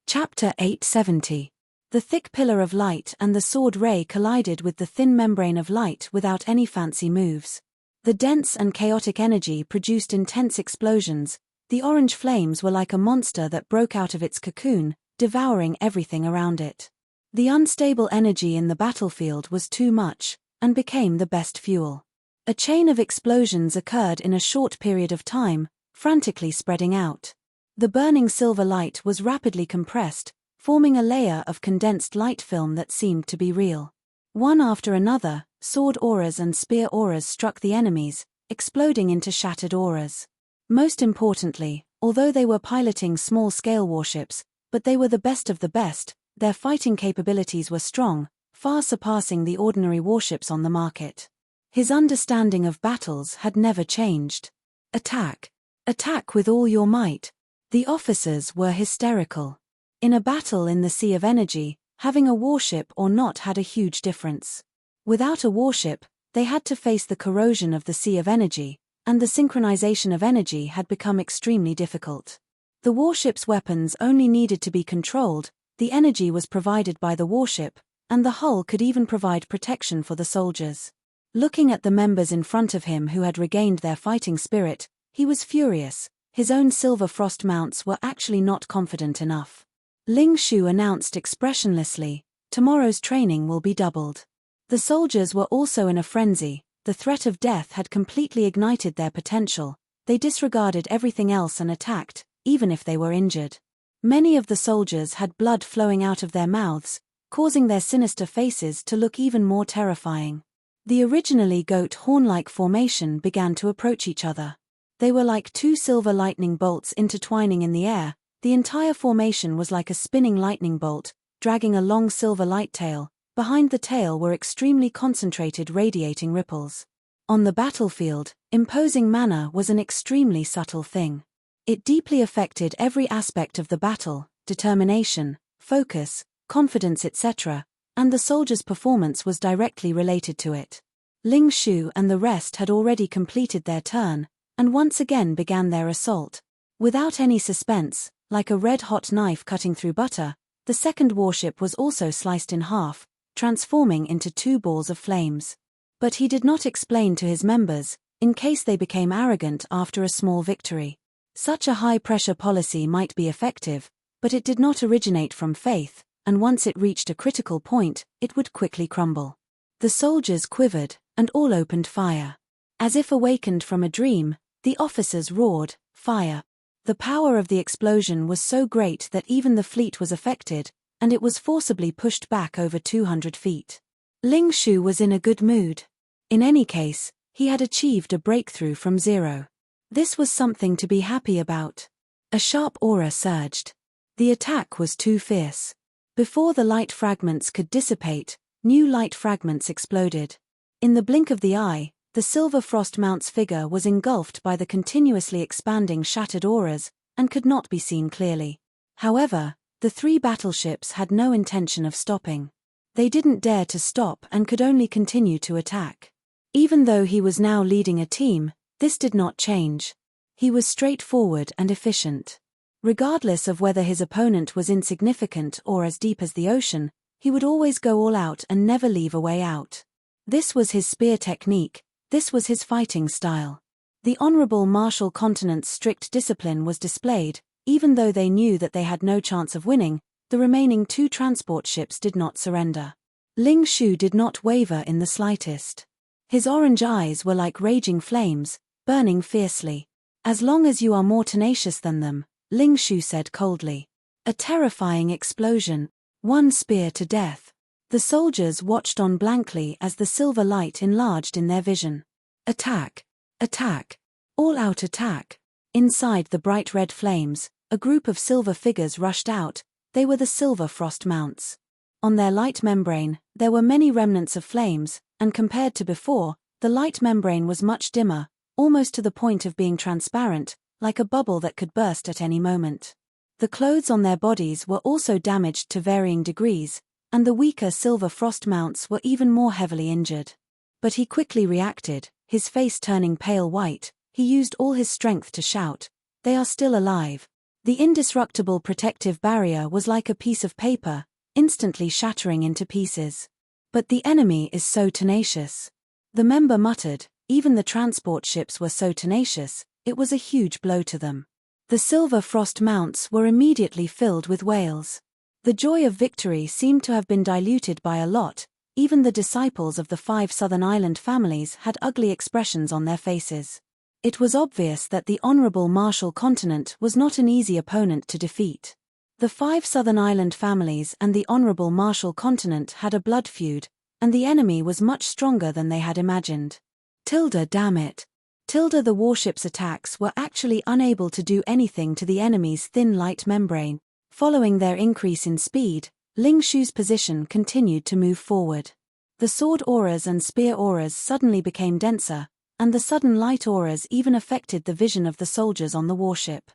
Speaker 1: Chapter 870. The thick pillar of light and the sword ray collided with the thin membrane of light without any fancy moves. The dense and chaotic energy produced intense explosions. The orange flames were like a monster that broke out of its cocoon, devouring everything around it. The unstable energy in the battlefield was too much, and became the best fuel. A chain of explosions occurred in a short period of time, frantically spreading out. The burning silver light was rapidly compressed, forming a layer of condensed light film that seemed to be real. One after another, sword auras and spear auras struck the enemies, exploding into shattered auras. Most importantly, although they were piloting small-scale warships, but they were the best of the best, their fighting capabilities were strong, far surpassing the ordinary warships on the market. His understanding of battles had never changed. Attack. Attack with all your might. The officers were hysterical. In a battle in the sea of energy, having a warship or not had a huge difference. Without a warship, they had to face the corrosion of the sea of energy, and the synchronization of energy had become extremely difficult. The warship's weapons only needed to be controlled, the energy was provided by the warship, and the hull could even provide protection for the soldiers. Looking at the members in front of him who had regained their fighting spirit, he was furious. His own silver frost mounts were actually not confident enough. Ling Shu announced expressionlessly, "Tomorrow's training will be doubled." The soldiers were also in a frenzy. The threat of death had completely ignited their potential. They disregarded everything else and attacked, even if they were injured. Many of the soldiers had blood flowing out of their mouths, causing their sinister faces to look even more terrifying. The originally goat horn-like formation began to approach each other. They were like two silver lightning bolts intertwining in the air. The entire formation was like a spinning lightning bolt, dragging a long silver light tail. Behind the tail were extremely concentrated radiating ripples. On the battlefield, imposing mana was an extremely subtle thing. It deeply affected every aspect of the battle, determination, focus, confidence, etc., and the soldiers' performance was directly related to it. Ling Shu and the rest had already completed their turn, and once again began their assault. Without any suspense, like a red-hot knife cutting through butter, the second warship was also sliced in half, transforming into two balls of flames. But he did not explain to his members, in case they became arrogant after a small victory. Such a high-pressure policy might be effective, but it did not originate from faith, and once it reached a critical point, it would quickly crumble. The soldiers quivered, and all opened fire. As if awakened from a dream, the officers roared, "Fire!" The power of the explosion was so great that even the fleet was affected, and it was forcibly pushed back over 200 feet. Ling Shu was in a good mood. In any case, he had achieved a breakthrough from zero. This was something to be happy about. A sharp aura surged. The attack was too fierce. Before the light fragments could dissipate, new light fragments exploded. In the blink of the eye, the silver frost mount's figure was engulfed by the continuously expanding shattered auras, and could not be seen clearly. However, the three battleships had no intention of stopping. They didn't dare to stop and could only continue to attack. Even though he was now leading a team, this did not change. He was straightforward and efficient. Regardless of whether his opponent was insignificant or as deep as the ocean, he would always go all out and never leave a way out. This was his spear technique, this was his fighting style. The honorable martial continent's strict discipline was displayed. Even though they knew that they had no chance of winning, the remaining two transport ships did not surrender. Ling Shu did not waver in the slightest. His orange eyes were like raging flames, burning fiercely. "As long as you are more tenacious than them," Ling Shu said coldly. A terrifying explosion. One spear to death. The soldiers watched on blankly as the silver light enlarged in their vision. Attack! Attack! All-out attack! Inside the bright red flames, a group of silver figures rushed out. They were the silver frost mounts. On their light membrane, there were many remnants of flames, and compared to before, the light membrane was much dimmer, almost to the point of being transparent, like a bubble that could burst at any moment. The clothes on their bodies were also damaged to varying degrees, and the weaker silver frost mounts were even more heavily injured. But he quickly reacted, his face turning pale white. He used all his strength to shout, "They are still alive. The indestructible protective barrier was like a piece of paper, instantly shattering into pieces. But the enemy is so tenacious. The member muttered. Even the transport ships were so tenacious, it was a huge blow to them. The silver frost mounts were immediately filled with wails. The joy of victory seemed to have been diluted by a lot. Even the disciples of the 5 southern island families had ugly expressions on their faces. It was obvious that the honorable Marshall continent was not an easy opponent to defeat. The 5 southern island families and the honorable Marshall continent had a blood feud, and the enemy was much stronger than they had imagined. Damn it. The warship's attacks were actually unable to do anything to the enemy's thin light membrane. Following their increase in speed, Ling Shu's position continued to move forward. The sword auras and spear auras suddenly became denser, and the sudden light auras even affected the vision of the soldiers on the warship.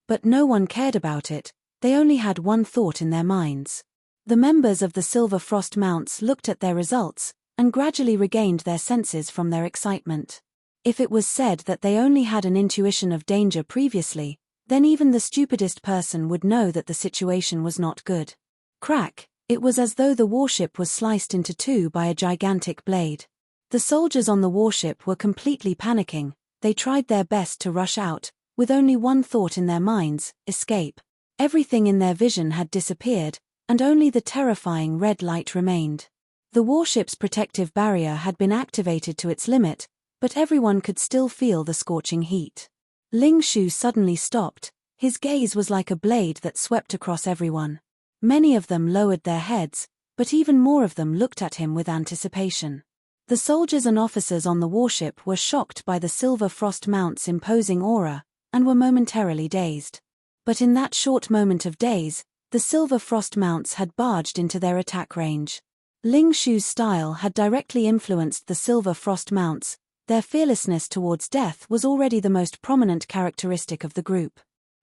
Speaker 1: But no one cared about it, they only had one thought in their minds. The members of the Silver Frost Mounts looked at their results, and gradually regained their senses from their excitement. If it was said that they only had an intuition of danger previously, then even the stupidest person would know that the situation was not good. Crack! It was as though the warship was sliced into 2 by a gigantic blade. The soldiers on the warship were completely panicking. They tried their best to rush out, with only one thought in their minds: escape. Everything in their vision had disappeared, and only the terrifying red light remained. The warship's protective barrier had been activated to its limit, but everyone could still feel the scorching heat. Ling Shu suddenly stopped. His gaze was like a blade that swept across everyone. Many of them lowered their heads, but even more of them looked at him with anticipation. The soldiers and officers on the warship were shocked by the Silver Frost Mount's imposing aura, and were momentarily dazed. But in that short moment of daze, the Silver Frost Mounts had barged into their attack range. Ling Shu's style had directly influenced the Silver Frost Mounts. Their fearlessness towards death was already the most prominent characteristic of the group.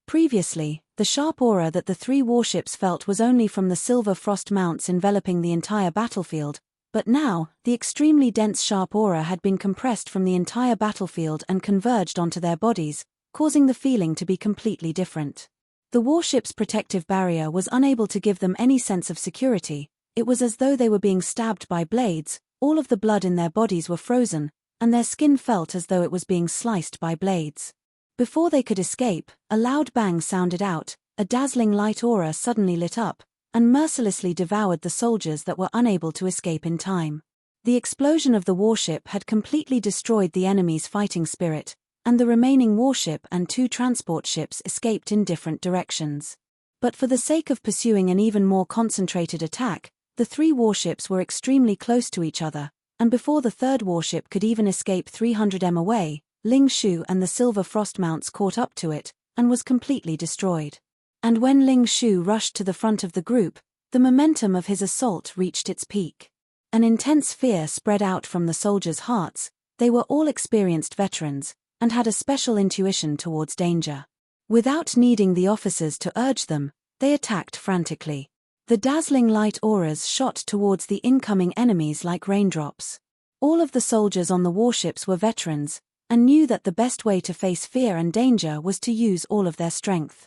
Speaker 1: Previously, the sharp aura that the 3 warships felt was only from the Silver Frost Mounts enveloping the entire battlefield, but now, the extremely dense sharp aura had been compressed from the entire battlefield and converged onto their bodies, causing the feeling to be completely different. The warship's protective barrier was unable to give them any sense of security. It was as though they were being stabbed by blades. All of the blood in their bodies were frozen, and their skin felt as though it was being sliced by blades. Before they could escape, a loud bang sounded out, a dazzling light aura suddenly lit up, and mercilessly devoured the soldiers that were unable to escape in time. The explosion of the warship had completely destroyed the enemy's fighting spirit, and the remaining warship and 2 transport ships escaped in different directions. But for the sake of pursuing an even more concentrated attack, the 3 warships were extremely close to each other, and before the 3rd warship could even escape 300 m away, Ling Shu and the Silver Frost Mounts caught up to it, and was completely destroyed. And when Ling Shu rushed to the front of the group, the momentum of his assault reached its peak. An intense fear spread out from the soldiers' hearts. They were all experienced veterans, and had a special intuition towards danger. Without needing the officers to urge them, they attacked frantically. The dazzling light auras shot towards the incoming enemies like raindrops. All of the soldiers on the warships were veterans, and knew that the best way to face fear and danger was to use all of their strength.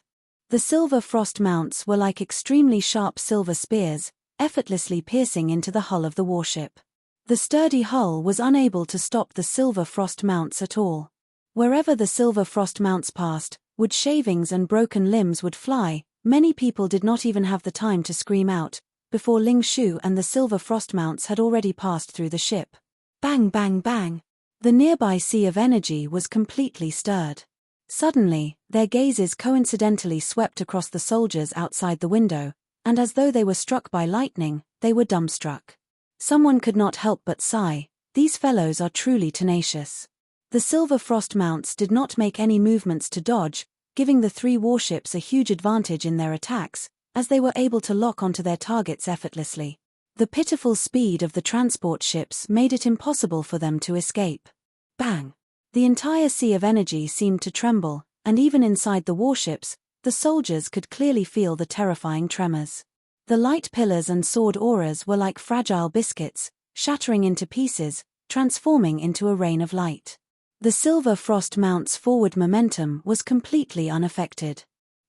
Speaker 1: The Silver Frost Mounts were like extremely sharp silver spears, effortlessly piercing into the hull of the warship. The sturdy hull was unable to stop the Silver Frost Mounts at all. Wherever the Silver Frost Mounts passed, wood shavings and broken limbs would fly. Many people did not even have the time to scream out, before Ling Shu and the Silver Frost Mounts had already passed through the ship. Bang bang bang! The nearby sea of energy was completely stirred. Suddenly, their gazes coincidentally swept across the soldiers outside the window, and as though they were struck by lightning, they were dumbstruck. Someone could not help but sigh. These fellows are truly tenacious. The Silver Frost Mounts did not make any movements to dodge, giving the 3 warships a huge advantage in their attacks, as they were able to lock onto their targets effortlessly. The pitiful speed of the transport ships made it impossible for them to escape. Bang! The entire sea of energy seemed to tremble, and even inside the warships, the soldiers could clearly feel the terrifying tremors. The light pillars and sword auras were like fragile biscuits, shattering into pieces, transforming into a rain of light. The Silver Frost Mounts' forward momentum was completely unaffected.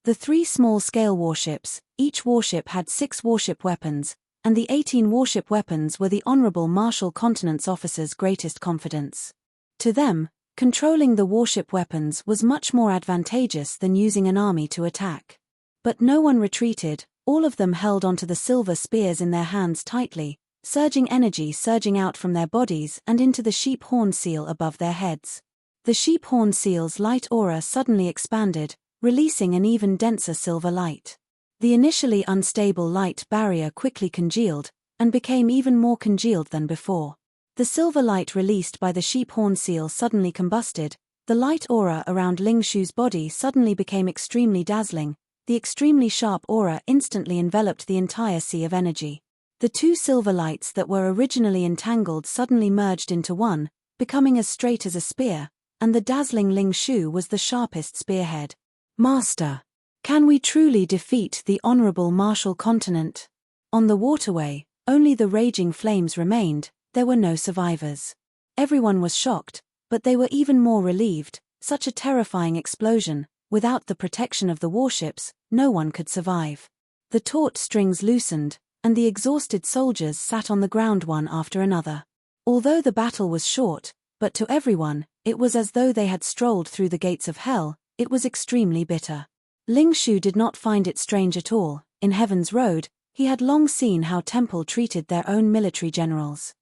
Speaker 1: The 3 small-scale warships, each warship had 6 warship weapons, and the 18 warship weapons were the Honorable Marshal Continent's officers' greatest confidence. To them, controlling the warship weapons was much more advantageous than using an army to attack. But no one retreated, all of them held onto the silver spears in their hands tightly, surging energy surging out from their bodies and into the sheep horn seal above their heads. The sheep horn seal's light aura suddenly expanded, releasing an even denser silver light. The initially unstable light barrier quickly congealed, and became even more congealed than before. The silver light released by the sheep horn seal suddenly combusted, the light aura around Ling Shu's body suddenly became extremely dazzling, the extremely sharp aura instantly enveloped the entire sea of energy. The 2 silver lights that were originally entangled suddenly merged into one, becoming as straight as a spear, and the dazzling Ling Shu was the sharpest spearhead. Master, can we truly defeat the Honorable Marshal Continent? On the waterway, only the raging flames remained, there were no survivors. Everyone was shocked, but they were even more relieved, such a terrifying explosion, without the protection of the warships, no one could survive. The taut strings loosened, and the exhausted soldiers sat on the ground one after another. Although the battle was short, but to everyone, it was as though they had strolled through the gates of hell. It was extremely bitter. Ling Shu did not find it strange at all. In Heaven's Road, he had long seen how Temple treated their own military generals.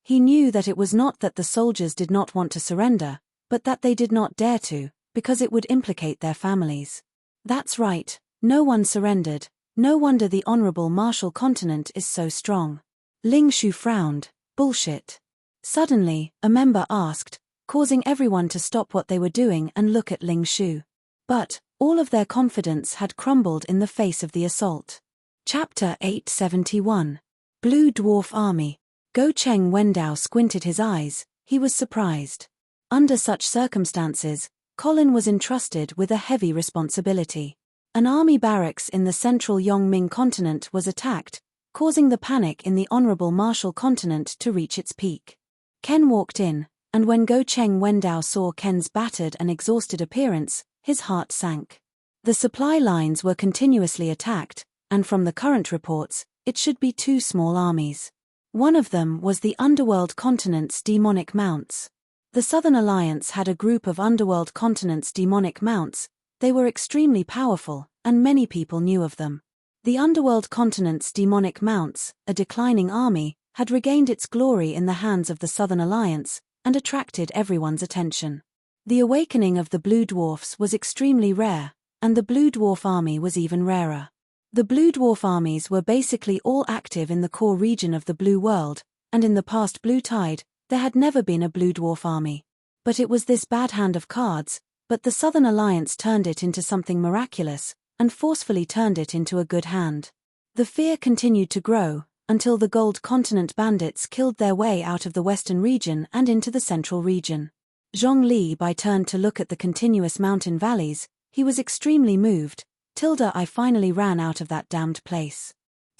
Speaker 1: He knew that it was not that the soldiers did not want to surrender, but that they did not dare to, because it would implicate their families. That's right, no one surrendered. No wonder the Honorable Marshal Continent is so strong. Ling Shu frowned. Bullshit. Suddenly, a member asked, causing everyone to stop what they were doing and look at Ling Shu. But all of their confidence had crumbled in the face of the assault. Chapter 871. Blue Dwarf Army. Go Cheng Wendao squinted his eyes, he was surprised. Under such circumstances, Colin was entrusted with a heavy responsibility. An army barracks in the central Yongming continent was attacked, causing the panic in the Honorable Marshal Continent to reach its peak. Ken walked in, and when Go Cheng Wendao saw Ken's battered and exhausted appearance, his heart sank. The supply lines were continuously attacked, and from the current reports, it should be 2 small armies. One of them was the Underworld Continent's demonic mounts. The Southern Alliance had a group of Underworld Continent's demonic mounts. They were extremely powerful, and many people knew of them. The Underworld Continent's demonic mounts, a declining army, had regained its glory in the hands of the Southern Alliance, and attracted everyone's attention. The awakening of the Blue Dwarfs was extremely rare, and the Blue Dwarf Army was even rarer. The Blue Dwarf armies were basically all active in the core region of the Blue World, and in the past Blue Tide, there had never been a Blue Dwarf army. But it was this bad hand of cards, but the Southern Alliance turned it into something miraculous, and forcefully turned it into a good hand. The fear continued to grow, until the Gold Continent bandits killed their way out of the western region and into the central region. Zhong Li Bai turned to look at the continuous mountain valleys. He was extremely moved. I finally ran out of that damned place.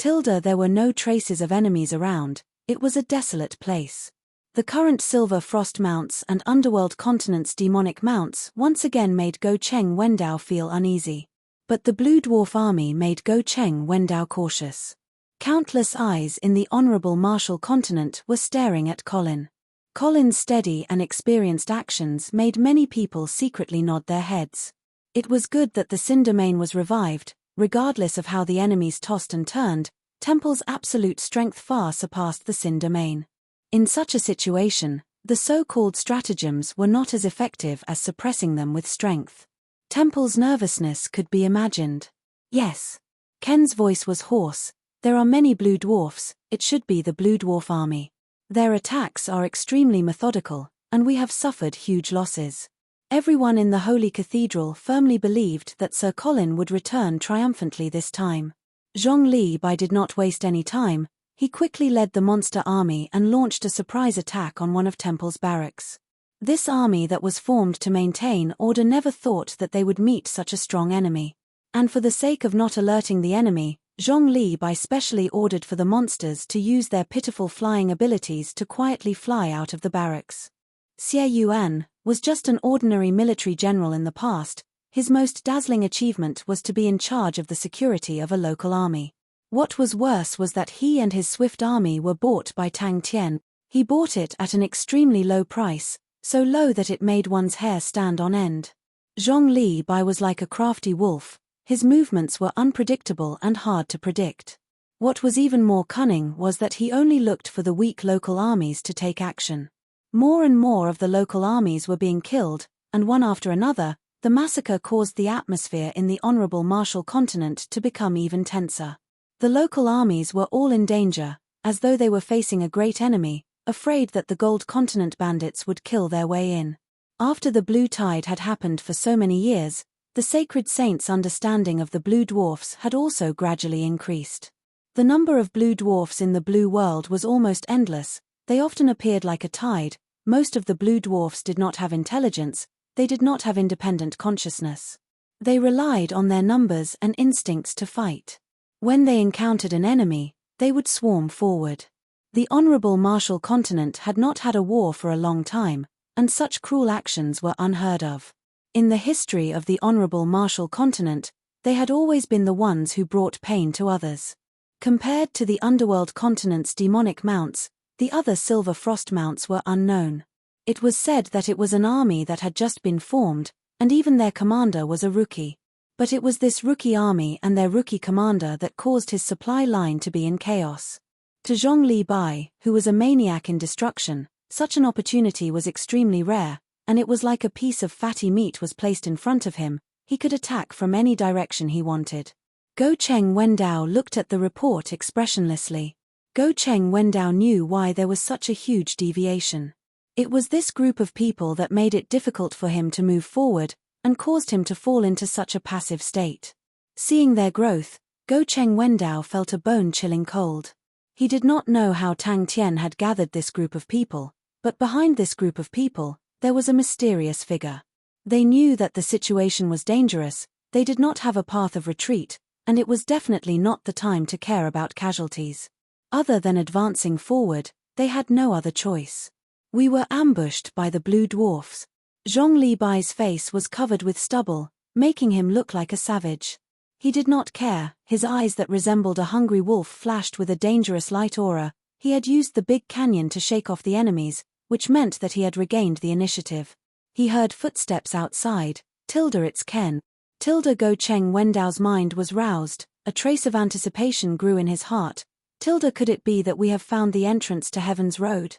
Speaker 1: There were no traces of enemies around. It was a desolate place. The current Silver Frost mounts and Underworld Continent's demonic mounts once again made Go Cheng Wendao feel uneasy. But the Blue Dwarf Army made Go Cheng Wendao cautious. Countless eyes in the Honorable Marshal Continent were staring at Colin. Colin's steady and experienced actions made many people secretly nod their heads. It was good that the Sin domain was revived. Regardless of how the enemies tossed and turned, Temple's absolute strength far surpassed the Sin domain. In such a situation, the so-called stratagems were not as effective as suppressing them with strength. Temple's nervousness could be imagined. Yes. Ken's voice was hoarse. There are many Blue Dwarfs, it should be the Blue Dwarf Army. Their attacks are extremely methodical, and we have suffered huge losses. Everyone in the Holy Cathedral firmly believed that Sir Colin would return triumphantly this time. Zhong Li Bai did not waste any time. He quickly led the monster army and launched a surprise attack on one of Temple's barracks. This army that was formed to maintain order never thought that they would meet such a strong enemy. And for the sake of not alerting the enemy, Zhong Li Bai specially ordered for the monsters to use their pitiful flying abilities to quietly fly out of the barracks. Xie Yuan was just an ordinary military general in the past. His most dazzling achievement was to be in charge of the security of a local army. What was worse was that he and his swift army were bought by Tang Tian. He bought it at an extremely low price, so low that it made one's hair stand on end. Zhong Li Bai was like a crafty wolf. His movements were unpredictable and hard to predict. What was even more cunning was that he only looked for the weak local armies to take action. More and more of the local armies were being killed, and one after another, the massacre caused the atmosphere in the honorable martial continent to become even tenser. The local armies were all in danger, as though they were facing a great enemy, afraid that the Gold Continent bandits would kill their way in. After the Blue Tide had happened for so many years, the sacred saints' understanding of the blue dwarfs had also gradually increased. The number of blue dwarfs in the blue world was almost endless. They often appeared like a tide. Most of the blue dwarfs did not have intelligence, they did not have independent consciousness. They relied on their numbers and instincts to fight. When they encountered an enemy, they would swarm forward. The honorable martial continent had not had a war for a long time, and such cruel actions were unheard of. In the history of the honorable martial continent, they had always been the ones who brought pain to others. Compared to the underworld continent's demonic mounts, the other silver frost mounts were unknown. It was said that it was an army that had just been formed, and even their commander was a rookie. But it was this rookie army and their rookie commander that caused his supply line to be in chaos. To Zhong Li Bai, who was a maniac in destruction, such an opportunity was extremely rare, and it was like a piece of fatty meat was placed in front of him. He could attack from any direction he wanted. Go Cheng Wendao looked at the report expressionlessly. Go Cheng Wendao knew why there was such a huge deviation. It was this group of people that made it difficult for him to move forward, and caused him to fall into such a passive state. Seeing their growth, Go Cheng Wendao felt a bone-chilling cold. He did not know how Tang Tian had gathered this group of people, but behind this group of people, there was a mysterious figure. They knew that the situation was dangerous, they did not have a path of retreat, and it was definitely not the time to care about casualties. Other than advancing forward, they had no other choice. We were ambushed by the blue dwarfs. Zhong Li Bai's face was covered with stubble, making him look like a savage. He did not care, his eyes that resembled a hungry wolf flashed with a dangerous light aura. He had used the big canyon to shake off the enemies, which meant that he had regained the initiative. He heard footsteps outside. It's Ken. Go Cheng Wendao's mind was roused, a trace of anticipation grew in his heart. Could it be that we have found the entrance to Heaven's Road?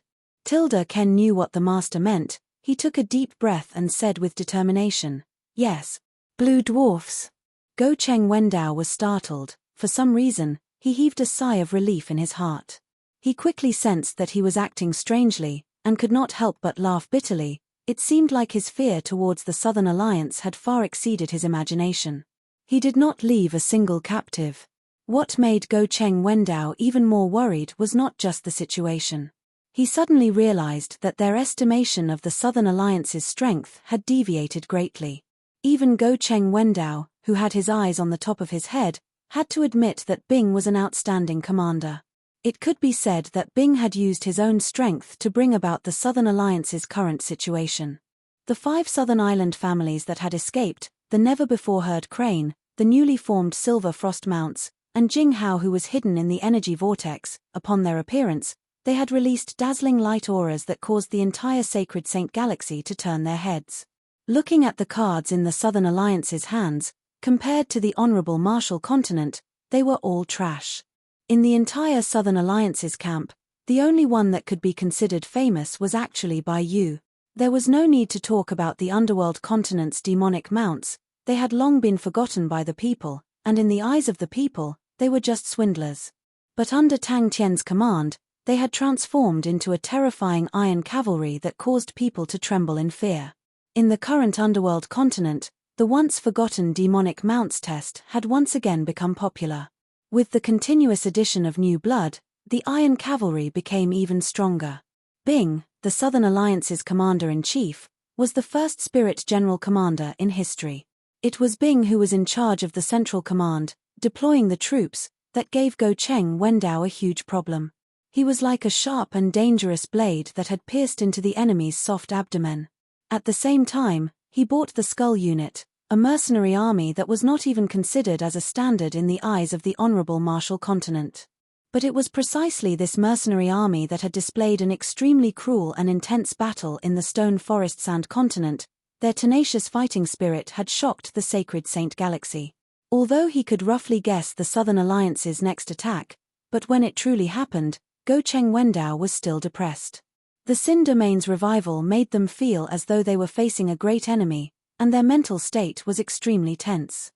Speaker 1: Ken knew what the master meant. He took a deep breath and said with determination, "Yes. Blue dwarfs." Go Cheng Wendao was startled. For some reason, he heaved a sigh of relief in his heart. He quickly sensed that he was acting strangely, and could not help but laugh bitterly. It seemed like his fear towards the Southern Alliance had far exceeded his imagination. He did not leave a single captive. What made Go Cheng Wendao even more worried was not just the situation. He suddenly realized that their estimation of the Southern Alliance's strength had deviated greatly. Even Go Cheng Wendao, who had his eyes on the top of his head, had to admit that Bing was an outstanding commander. It could be said that Bing had used his own strength to bring about the Southern Alliance's current situation. The 5 Southern Island families that had escaped, the never-before-heard Crane, the newly formed Silver Frost Mounts, and Jing Hao who was hidden in the energy vortex, upon their appearance, they had released dazzling light auras that caused the entire Sacred Saint Galaxy to turn their heads. Looking at the cards in the Southern Alliance's hands, compared to the Honorable Martial Continent, they were all trash. In the entire Southern Alliance's camp, the only one that could be considered famous was actually Bai Yu. There was no need to talk about the Underworld Continent's demonic mounts, they had long been forgotten by the people, and in the eyes of the people, they were just swindlers. But under Tang Tian's command, they had transformed into a terrifying iron cavalry that caused people to tremble in fear. In the current Underworld Continent, the once forgotten demonic mounts test had once again become popular. With the continuous addition of new blood, the Iron Cavalry became even stronger. Bing, the Southern Alliance's commander-in-chief, was the first Spirit General Commander in history. It was Bing who was in charge of the Central Command, deploying the troops, that gave Go Cheng Wendao a huge problem. He was like a sharp and dangerous blade that had pierced into the enemy's soft abdomen. At the same time, he bought the Skull Unit, a mercenary army that was not even considered as a standard in the eyes of the honorable Martial Continent. But it was precisely this mercenary army that had displayed an extremely cruel and intense battle in the Stone Forest Sand Continent. Their tenacious fighting spirit had shocked the Sacred Saint Galaxy. Although he could roughly guess the Southern Alliance's next attack, but when it truly happened, Go Cheng Wendao was still depressed. The Sin Domain's revival made them feel as though they were facing a great enemy, and their mental state was extremely tense.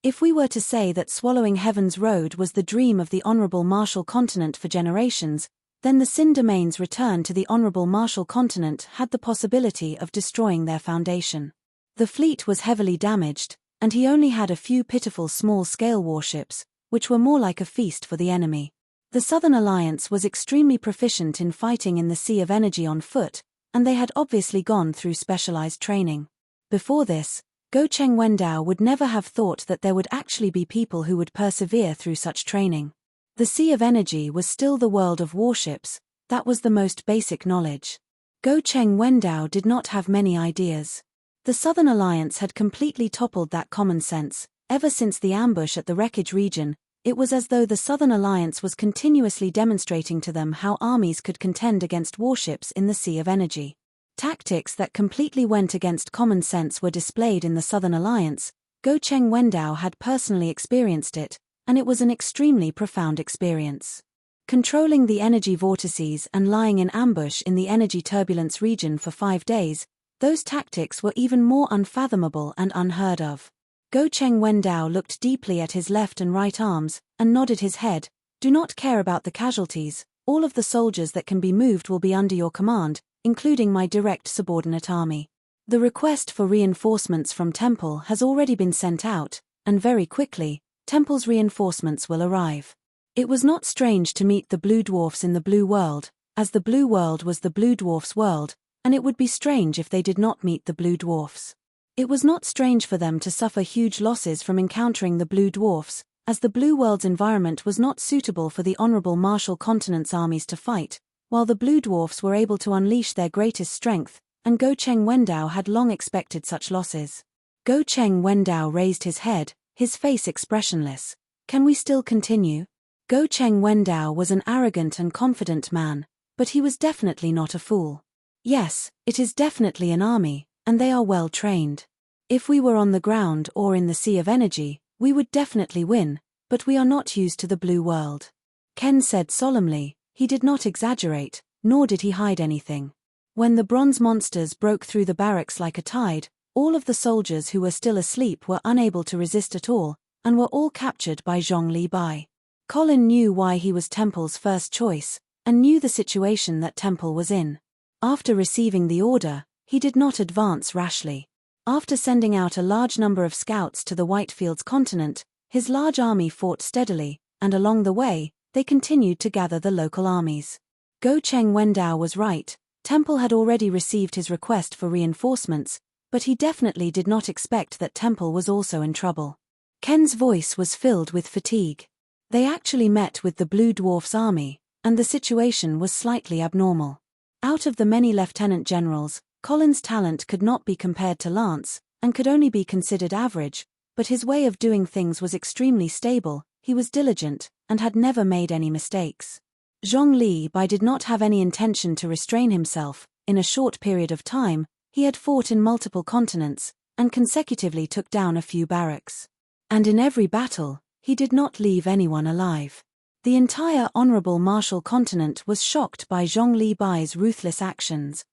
Speaker 1: If we were to say that swallowing Heaven's Road was the dream of the Honorable Martial Continent for generations, then the Sin Domain's return to the Honorable Martial Continent had the possibility of destroying their foundation. The fleet was heavily damaged, and he only had a few pitiful small-scale warships, which were more like a feast for the enemy. The Southern Alliance was extremely proficient in fighting in the Sea of Energy on foot, and they had obviously gone through specialized training. Before this, Go Cheng Wendao would never have thought that there would actually be people who would persevere through such training. The Sea of Energy was still the world of warships, that was the most basic knowledge. Go Cheng Wendao did not have many ideas. The Southern Alliance had completely toppled that common sense. Ever since the ambush at the wreckage region, it was as though the Southern Alliance was continuously demonstrating to them how armies could contend against warships in the Sea of Energy. Tactics that completely went against common sense were displayed in the Southern Alliance. Go Cheng Wendao had personally experienced it, and it was an extremely profound experience. Controlling the energy vortices and lying in ambush in the energy turbulence region for 5 days, those tactics were even more unfathomable and unheard of. Go Cheng Wendao looked deeply at his left and right arms, and nodded his head. Do not care about the casualties, all of the soldiers that can be moved will be under your command, including my direct subordinate army. The request for reinforcements from Temple has already been sent out, and very quickly, Temple's reinforcements will arrive. It was not strange to meet the Blue Dwarfs in the Blue World, as the Blue World was the Blue Dwarfs' world, and it would be strange if they did not meet the Blue Dwarfs. It was not strange for them to suffer huge losses from encountering the Blue Dwarfs, as the Blue World's environment was not suitable for the Honorable Martial Continent's armies to fight, while the Blue Dwarfs were able to unleash their greatest strength, and Go Cheng Wendao had long expected such losses. Go Cheng Wendao raised his head, his face expressionless. Can we still continue? Go Cheng Wendao was an arrogant and confident man, but he was definitely not a fool. Yes, it is definitely an army, and they are well trained. If we were on the ground or in the Sea of Energy, we would definitely win, but we are not used to the Blue World. Ken said solemnly. He did not exaggerate, nor did he hide anything. When the bronze monsters broke through the barracks like a tide, all of the soldiers who were still asleep were unable to resist at all, and were all captured by Zhongli Bai. Colin knew why he was Temple's first choice, and knew the situation that Temple was in. After receiving the order, he did not advance rashly. After sending out a large number of scouts to the Whitefields continent, his large army fought steadily, and along the way, they continued to gather the local armies. Go Cheng Wendao was right, Temple had already received his request for reinforcements, but he definitely did not expect that Temple was also in trouble. Ken's voice was filled with fatigue. They actually met with the Blue Dwarfs' army, and the situation was slightly abnormal. Out of the many lieutenant generals, Colin's talent could not be compared to Lance, and could only be considered average, but his way of doing things was extremely stable, he was diligent, and had never made any mistakes. Zhongli Bai did not have any intention to restrain himself. In a short period of time, he had fought in multiple continents, and consecutively took down a few barracks. And in every battle, he did not leave anyone alive. The entire Honorable Martial Continent was shocked by Zhongli Bai's ruthless actions.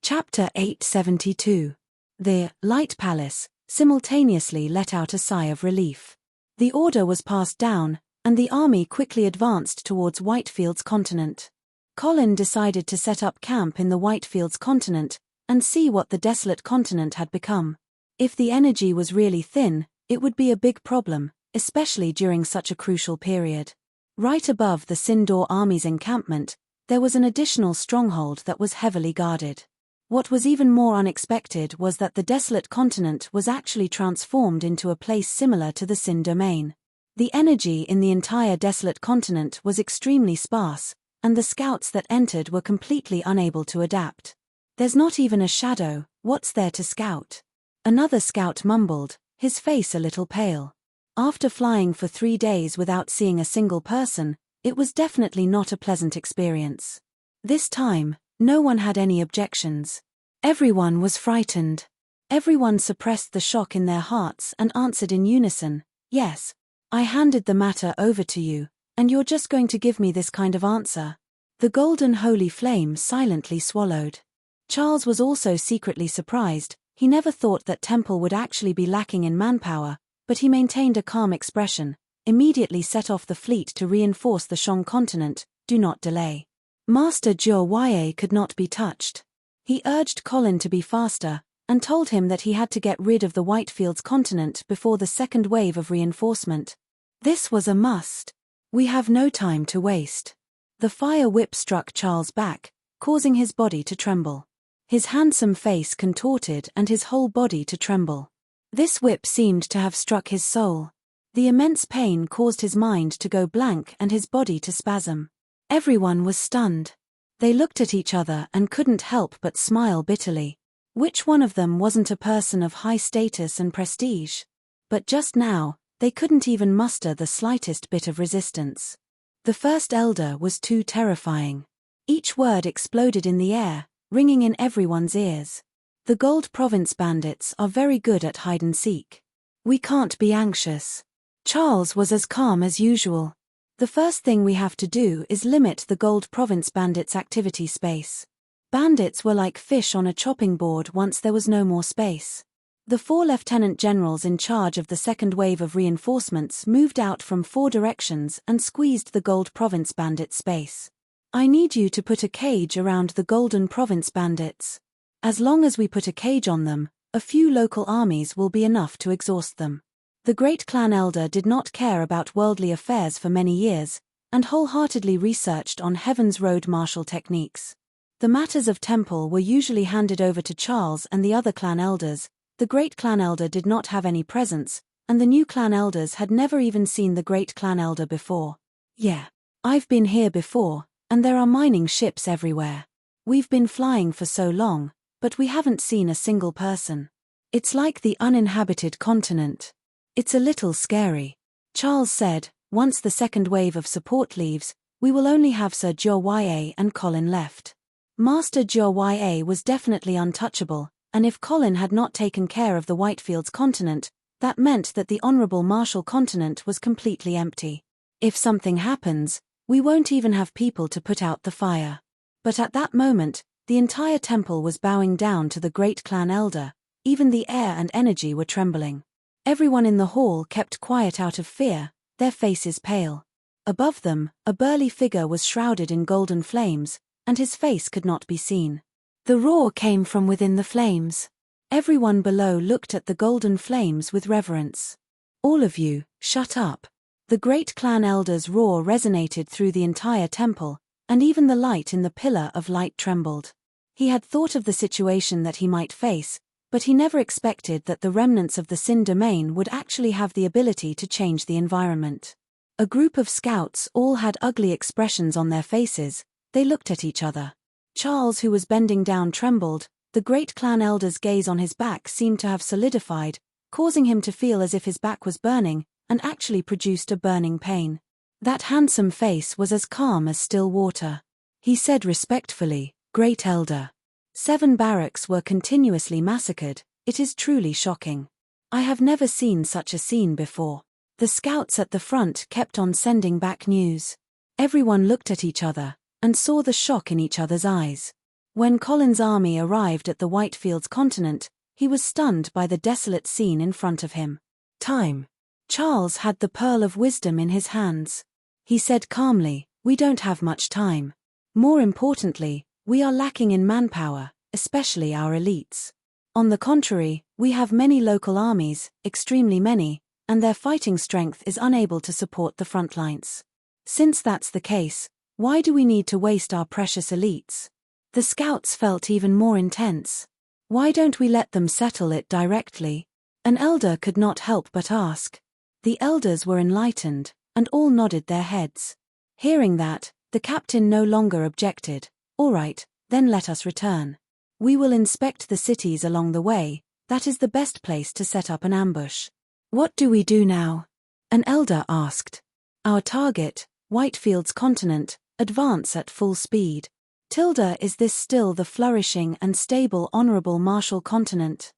Speaker 1: Chapter 872. The Light Palace simultaneously let out a sigh of relief. The order was passed down, and the army quickly advanced towards Whitefields continent. Colin decided to set up camp in the Whitefields continent, and see what the desolate continent had become. If the energy was really thin, it would be a big problem, especially during such a crucial period. Right above the Sindor army's encampment, there was an additional stronghold that was heavily guarded. What was even more unexpected was that the desolate continent was actually transformed into a place similar to the Sin domain. The energy in the entire desolate continent was extremely sparse, and the scouts that entered were completely unable to adapt. There's not even a shadow, what's there to scout? Another scout mumbled, his face a little pale. After flying for 3 days without seeing a single person, it was definitely not a pleasant experience. This time, no one had any objections. Everyone was frightened. Everyone suppressed the shock in their hearts and answered in unison, "Yes. I handed the matter over to you, and you're just going to give me this kind of answer?" The golden holy flame silently swallowed. Charles was also secretly surprised. He never thought that Temple would actually be lacking in manpower, but he maintained a calm expression, immediately set off the fleet to reinforce the Shang continent. Do not delay. Master Jia could not be touched. He urged Colin to be faster, and told him that he had to get rid of the Whitefields continent before the second wave of reinforcement. This was a must. "We have no time to waste." The fire whip struck Charles' back, causing his body to tremble. His handsome face contorted and his whole body to tremble. This whip seemed to have struck his soul. The immense pain caused his mind to go blank and his body to spasm. Everyone was stunned. They looked at each other and couldn't help but smile bitterly. Which one of them wasn't a person of high status and prestige? But just now, they couldn't even muster the slightest bit of resistance. The first elder was too terrifying. Each word exploded in the air, ringing in everyone's ears. "The Gold Province bandits are very good at hide-and-seek. We can't be anxious." Charles was as calm as usual. "The first thing we have to do is limit the Gold Province bandits' activity space." Bandits were like fish on a chopping board once there was no more space. The 4 lieutenant generals in charge of the second wave of reinforcements moved out from 4 directions and squeezed the Gold Province bandit space. "I need you to put a cage around the Golden Province bandits. As long as we put a cage on them, a few local armies will be enough to exhaust them." The great clan elder did not care about worldly affairs for many years, and wholeheartedly researched on Heaven's Road martial techniques. The matters of Temple were usually handed over to Charles and the other clan elders. The great clan elder did not have any presence, and the new clan elders had never even seen the great clan elder before. "Yeah. I've been here before, and there are mining ships everywhere. We've been flying for so long, but we haven't seen a single person. It's like the uninhabited continent. It's a little scary." Charles said, "Once the second wave of support leaves, we will only have Sir Jia and Colin left." Master Jia was definitely untouchable, and if Colin had not taken care of the Whitefields continent, that meant that the Honourable Marshal continent was completely empty. "If something happens, we won't even have people to put out the fire." But at that moment, the entire temple was bowing down to the great clan elder. Even the air and energy were trembling. Everyone in the hall kept quiet out of fear, their faces pale. Above them, a burly figure was shrouded in golden flames, and his face could not be seen. The roar came from within the flames. Everyone below looked at the golden flames with reverence. "All of you, shut up." The great clan elder's roar resonated through the entire temple, and even the light in the pillar of light trembled. He had thought of the situation that he might face, but he never expected that the remnants of the Sin domain would actually have the ability to change the environment. A group of scouts all had ugly expressions on their faces. They looked at each other. Charles, who was bending down, trembled. The great clan elder's gaze on his back seemed to have solidified, causing him to feel as if his back was burning, and actually produced a burning pain. That handsome face was as calm as still water. He said respectfully, "Great elder. 7 barracks were continuously massacred. It is truly shocking. I have never seen such a scene before." The scouts at the front kept on sending back news. Everyone looked at each other, and saw the shock in each other's eyes. When Colin's army arrived at the Whitefields continent, he was stunned by the desolate scene in front of him. "Time." Charles had the pearl of wisdom in his hands. He said calmly, "We don't have much time. More importantly, we are lacking in manpower, especially our elites. On the contrary, we have many local armies, extremely many, and their fighting strength is unable to support the front lines. Since that's the case, why do we need to waste our precious elites?" The scouts felt even more intense. "Why don't we let them settle it directly?" An elder could not help but ask. The elders were enlightened, and all nodded their heads. Hearing that, the captain no longer objected. "All right, then let us return. We will inspect the cities along the way, That is the best place to set up an ambush. What do we do now? An elder asked. Our target, Whitefields continent, advance at full speed. Tilda, is this still the flourishing and stable honorable martial continent?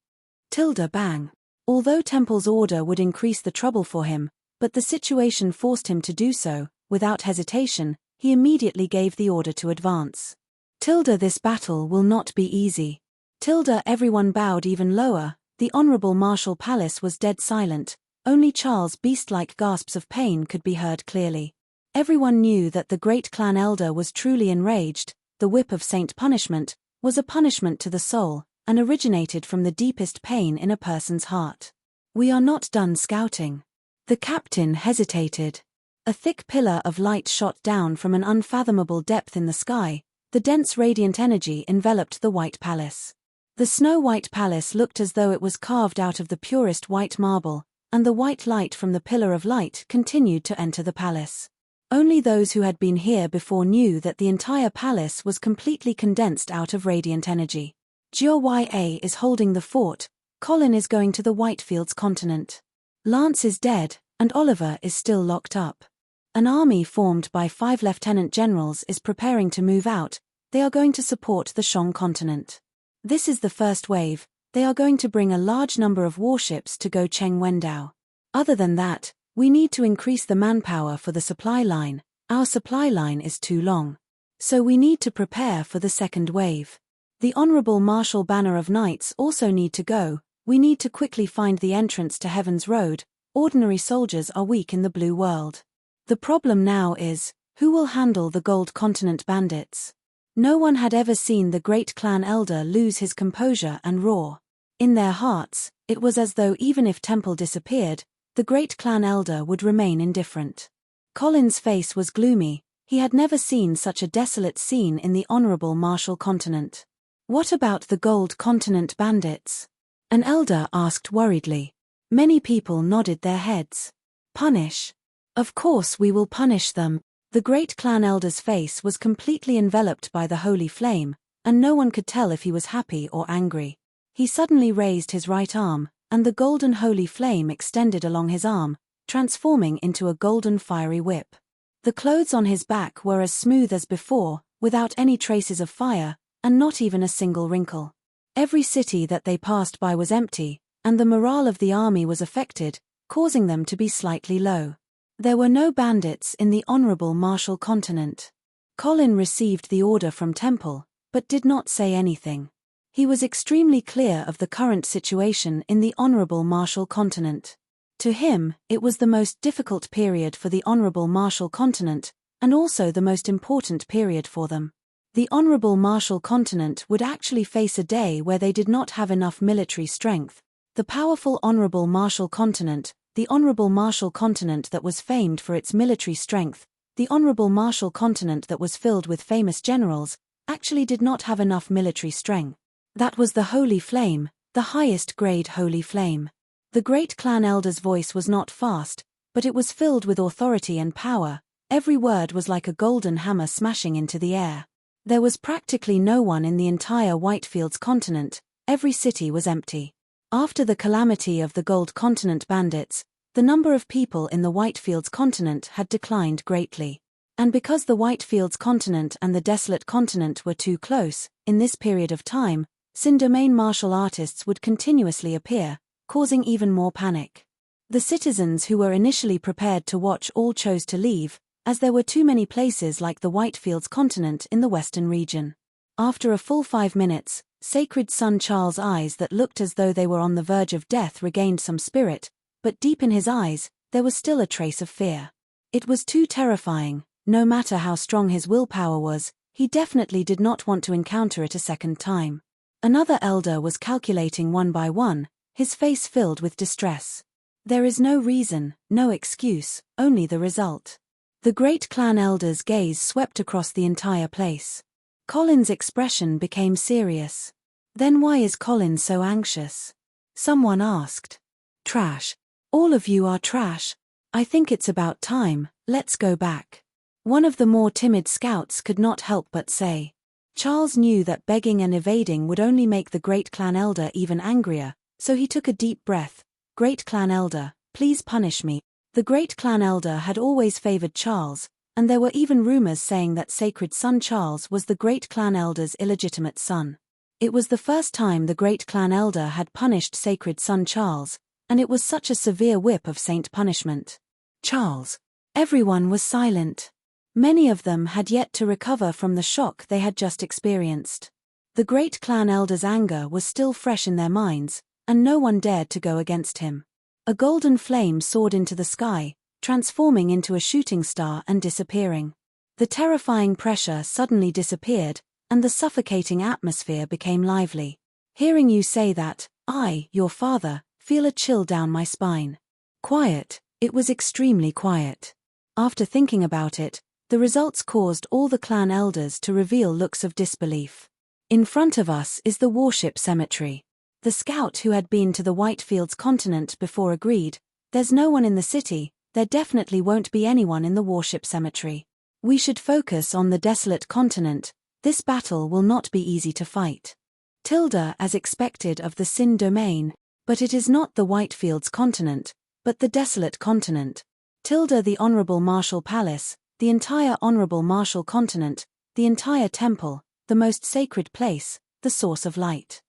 Speaker 1: Tilda bang. Although Temple's order would increase the trouble for him, but the situation forced him to do so, without hesitation, he immediately gave the order to advance. Tilda, this battle will not be easy. Tilda, everyone bowed even lower. The honorable martial palace was dead silent. Only Charles' beast-like gasps of pain could be heard clearly. Everyone knew that the great clan elder was truly enraged. The whip of Saint Punishment was a punishment to the soul, and originated from the deepest pain in a person's heart. We are not done scouting. The captain hesitated. A thick pillar of light shot down from an unfathomable depth in the sky. The dense radiant energy enveloped the White Palace. The snow-white palace looked as though it was carved out of the purest white marble, and the white light from the pillar of light continued to enter the palace. Only those who had been here before knew that the entire palace was completely condensed out of radiant energy. Jia is holding the fort, Colin is going to the Whitefields continent. Lance is dead, and Oliver is still locked up. An army formed by 5 lieutenant generals is preparing to move out. They are going to support the Shang continent. This is the first wave. They are going to bring a large number of warships to go Cheng Wendao. Other than that, we need to increase the manpower for the supply line. Our supply line is too long. So we need to prepare for the second wave. The Honorable Marshal Banner of Knights also need to go. We need to quickly find the entrance to Heaven's Road. Ordinary soldiers are weak in the Blue World. The problem now is, who will handle the Gold Continent bandits? No one had ever seen the great clan elder lose his composure and roar. In their hearts, it was as though even if Temple disappeared, the great clan elder would remain indifferent. Colin's face was gloomy. He had never seen such a desolate scene in the Honorable Martial Continent. What about the Gold Continent bandits? An elder asked worriedly. Many people nodded their heads. Punish. Of course we will punish them. The great clan elder's face was completely enveloped by the holy flame, and no one could tell if he was happy or angry. He suddenly raised his right arm, and the golden holy flame extended along his arm, transforming into a golden fiery whip. The clothes on his back were as smooth as before, without any traces of fire, and not even a single wrinkle. Every city that they passed by was empty, and the morale of the army was affected, causing them to be slightly low. There were no bandits in the Honorable Martial Continent. Colin received the order from Temple, but did not say anything. He was extremely clear of the current situation in the Honorable Martial Continent. To him, it was the most difficult period for the Honorable Martial Continent, and also the most important period for them. The Honorable Martial Continent would actually face a day where they did not have enough military strength. The powerful Honorable Martial Continent, the Honorable Martial Continent that was famed for its military strength, the Honorable Martial Continent that was filled with famous generals, actually did not have enough military strength. That was the Holy Flame, the highest grade Holy Flame. The great clan elder's voice was not fast, but it was filled with authority and power. Every word was like a golden hammer smashing into the air. There was practically no one in the entire Whitefields continent. Every city was empty. After the calamity of the Gold Continent bandits, the number of people in the Whitefields continent had declined greatly. And because the Whitefields continent and the Desolate continent were too close, in this period of time, Sin-domain martial artists would continuously appear, causing even more panic. The citizens who were initially prepared to watch all chose to leave, as there were too many places like the Whitefields continent in the western region. After a full 5 minutes, Sacred Son Charles' eyes that looked as though they were on the verge of death regained some spirit, but deep in his eyes, there was still a trace of fear. It was too terrifying. No matter how strong his willpower was, he definitely did not want to encounter it a second time. Another elder was calculating one by one, his face filled with distress. There is no reason, no excuse, only the result. The great clan elder's gaze swept across the entire place. Colin's expression became serious. Then why is Colin so anxious? Someone asked. Trash. All of you are trash. I think it's about time, let's go back. One of the more timid scouts could not help but say. Charles knew that begging and evading would only make the great clan elder even angrier, So he took a deep breath. Great Clan Elder, please punish me. The Great Clan Elder had always favored Charles, and there were even rumors saying that Sacred Son Charles was the Great Clan Elder's illegitimate son. It was the first time the Great Clan Elder had punished Sacred Son Charles, and it was such a severe whip of saint punishment. Charles. Everyone was silent. Many of them had yet to recover from the shock they had just experienced. The Great Clan Elder's anger was still fresh in their minds, and no one dared to go against him. A golden flame soared into the sky, transforming into a shooting star and disappearing. The terrifying pressure suddenly disappeared, and the suffocating atmosphere became lively. Hearing you say that, I, your father, feel a chill down my spine. Quiet, it was extremely quiet. After thinking about it, the results caused all the clan elders to reveal looks of disbelief. In front of us is the warship cemetery. The scout who had been to the Whitefields continent before agreed, there's no one in the city, there definitely won't be anyone in the warship cemetery. We should focus on the desolate continent, this battle will not be easy to fight. Tilda as expected of the Sin domain, but it is not the Whitefields continent, but the desolate continent. Tilda the Honorable Marshal Palace, the entire Honorable Marshal continent, the entire temple, the most sacred place, the source of light.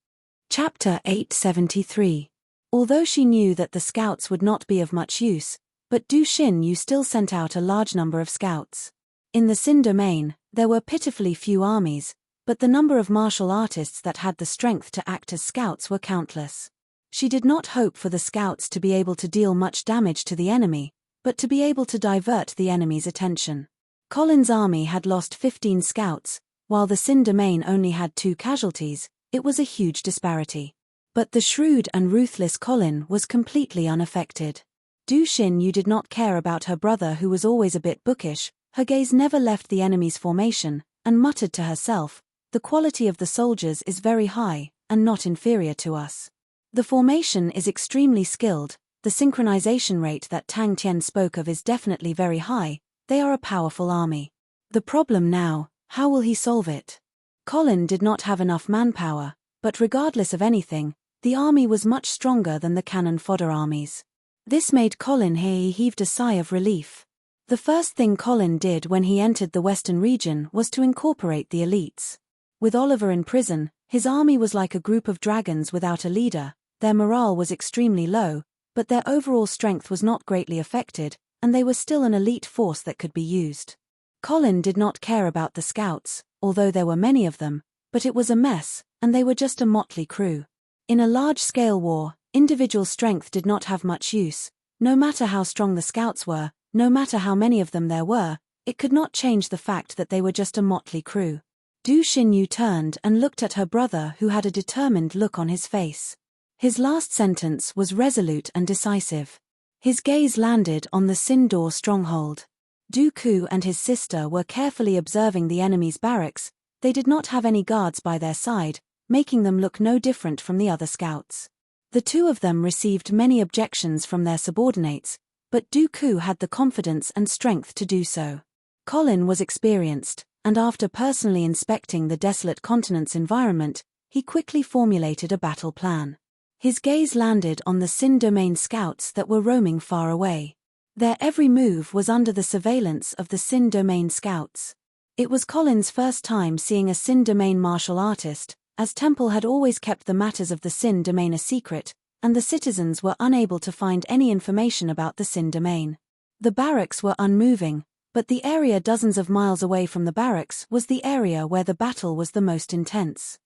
Speaker 1: Chapter 873. Although she knew that the scouts would not be of much use, but Du Xin Yu still sent out a large number of scouts. In the Sin domain, there were pitifully few armies, but the number of martial artists that had the strength to act as scouts were countless. She did not hope for the scouts to be able to deal much damage to the enemy, but to be able to divert the enemy's attention. Colin's army had lost 15 scouts, while the Sin domain only had 2 casualties. It was a huge disparity. But the shrewd and ruthless Colin was completely unaffected. Du Xin Yu did not care about her brother who was always a bit bookish, her gaze never left the enemy's formation, and muttered to herself, the quality of the soldiers is very high, and not inferior to us. The formation is extremely skilled, the synchronization rate that Tang Tian spoke of is definitely very high, they are a powerful army. The problem now, how will he solve it? Colin did not have enough manpower, but regardless of anything, the army was much stronger than the cannon fodder armies. This made Colin heaved a sigh of relief. The first thing Colin did when he entered the western region was to incorporate the elites. With Oliver in prison, his army was like a group of dragons without a leader, their morale was extremely low, but their overall strength was not greatly affected, and they were still an elite force that could be used. Colin did not care about the scouts, although there were many of them, but it was a mess, and they were just a motley crew. In a large-scale war, individual strength did not have much use. No matter how strong the scouts were, no matter how many of them there were, it could not change the fact that they were just a motley crew. Du Xin Yu turned and looked at her brother who had a determined look on his face. His last sentence was resolute and decisive. His gaze landed on the Sindor stronghold. Du Ku and his sister were carefully observing the enemy's barracks. They did not have any guards by their side, making them look no different from the other scouts. The two of them received many objections from their subordinates, but Du Ku had the confidence and strength to do so. Colin was experienced, and after personally inspecting the desolate continent's environment, he quickly formulated a battle plan. His gaze landed on the Sin domain scouts that were roaming far away. Their every move was under the surveillance of the Sin domain scouts. It was Colin's first time seeing a Sin domain martial artist, as Temple had always kept the matters of the Sin domain a secret, and the citizens were unable to find any information about the Sin domain. The barracks were unmoving, but the area dozens of miles away from the barracks was the area where the battle was the most intense.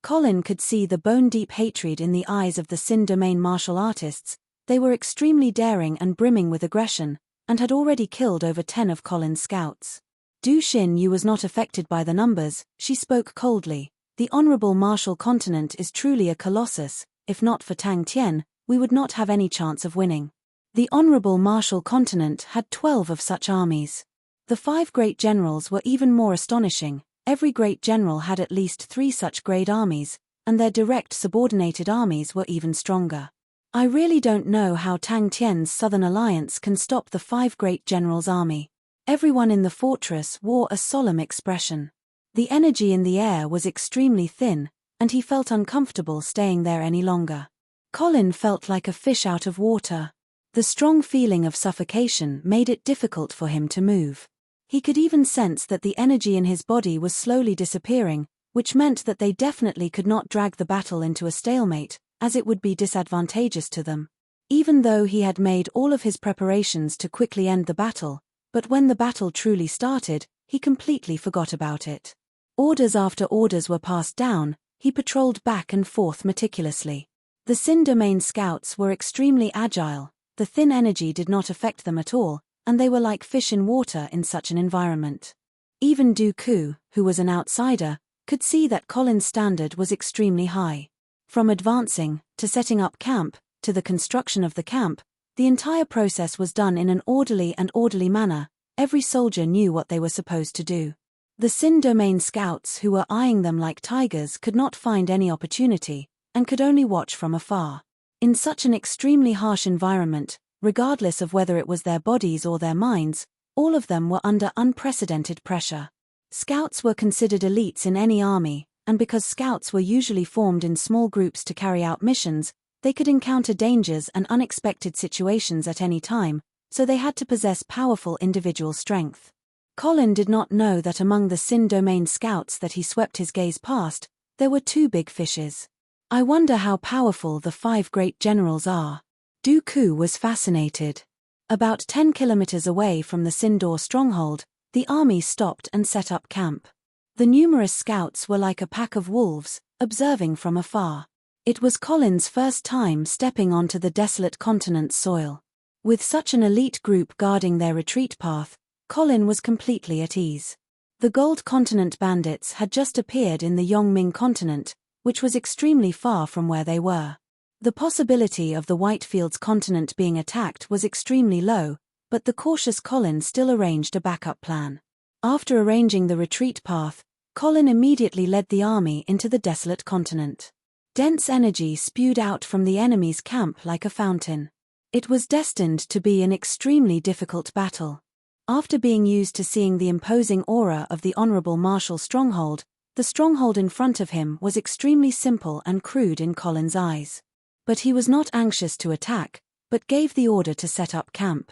Speaker 1: Colin could see the bone-deep hatred in the eyes of the Sin domain martial artists. They were extremely daring and brimming with aggression, and had already killed over 10 of Colin's scouts. Du Xin Yu was not affected by the numbers, she spoke coldly. The Honorable Marshal continent is truly a colossus, if not for Tang Tian, we would not have any chance of winning. The Honorable Marshal continent had 12 of such armies. The 5 great generals were even more astonishing. Every great general had at least 3 such great armies, and their direct subordinated armies were even stronger. I really don't know how Tang Tian's Southern Alliance can stop the 5 great generals' army. Everyone in the fortress wore a solemn expression. The energy in the air was extremely thin, and he felt uncomfortable staying there any longer. Colin felt like a fish out of water. The strong feeling of suffocation made it difficult for him to move. He could even sense that the energy in his body was slowly disappearing, which meant that they definitely could not drag the battle into a stalemate, as it would be disadvantageous to them. Even though he had made all of his preparations to quickly end the battle, but when the battle truly started, he completely forgot about it. Orders after orders were passed down, he patrolled back and forth meticulously. The Sin Domain scouts were extremely agile, the thin energy did not affect them at all, and they were like fish in water in such an environment. Even Dooku, who was an outsider, could see that Colin's standard was extremely high. From advancing, to setting up camp, to the construction of the camp, the entire process was done in an orderly manner. Every soldier knew what they were supposed to do. The Sin Domain scouts who were eyeing them like tigers could not find any opportunity, and could only watch from afar. In such an extremely harsh environment, regardless of whether it was their bodies or their minds, all of them were under unprecedented pressure. Scouts were considered elites in any army, and because scouts were usually formed in small groups to carry out missions, they could encounter dangers and unexpected situations at any time, so they had to possess powerful individual strength. Colin did not know that among the Sin Domain scouts that he swept his gaze past, there were two big fishes. I wonder how powerful the 5 great generals are. Dooku was fascinated. About 10 kilometers away from the Sindor stronghold, the army stopped and set up camp. The numerous scouts were like a pack of wolves, observing from afar. It was Colin's first time stepping onto the desolate continent's soil. With such an elite group guarding their retreat path, Colin was completely at ease. The Gold Continent bandits had just appeared in the Yongming continent, which was extremely far from where they were. The possibility of the Whitefields continent being attacked was extremely low, but the cautious Colin still arranged a backup plan. After arranging the retreat path, Colin immediately led the army into the desolate continent. Dense energy spewed out from the enemy's camp like a fountain. It was destined to be an extremely difficult battle. After being used to seeing the imposing aura of the Honorable Marshal stronghold, the stronghold in front of him was extremely simple and crude in Colin's eyes. But he was not anxious to attack, but gave the order to set up camp.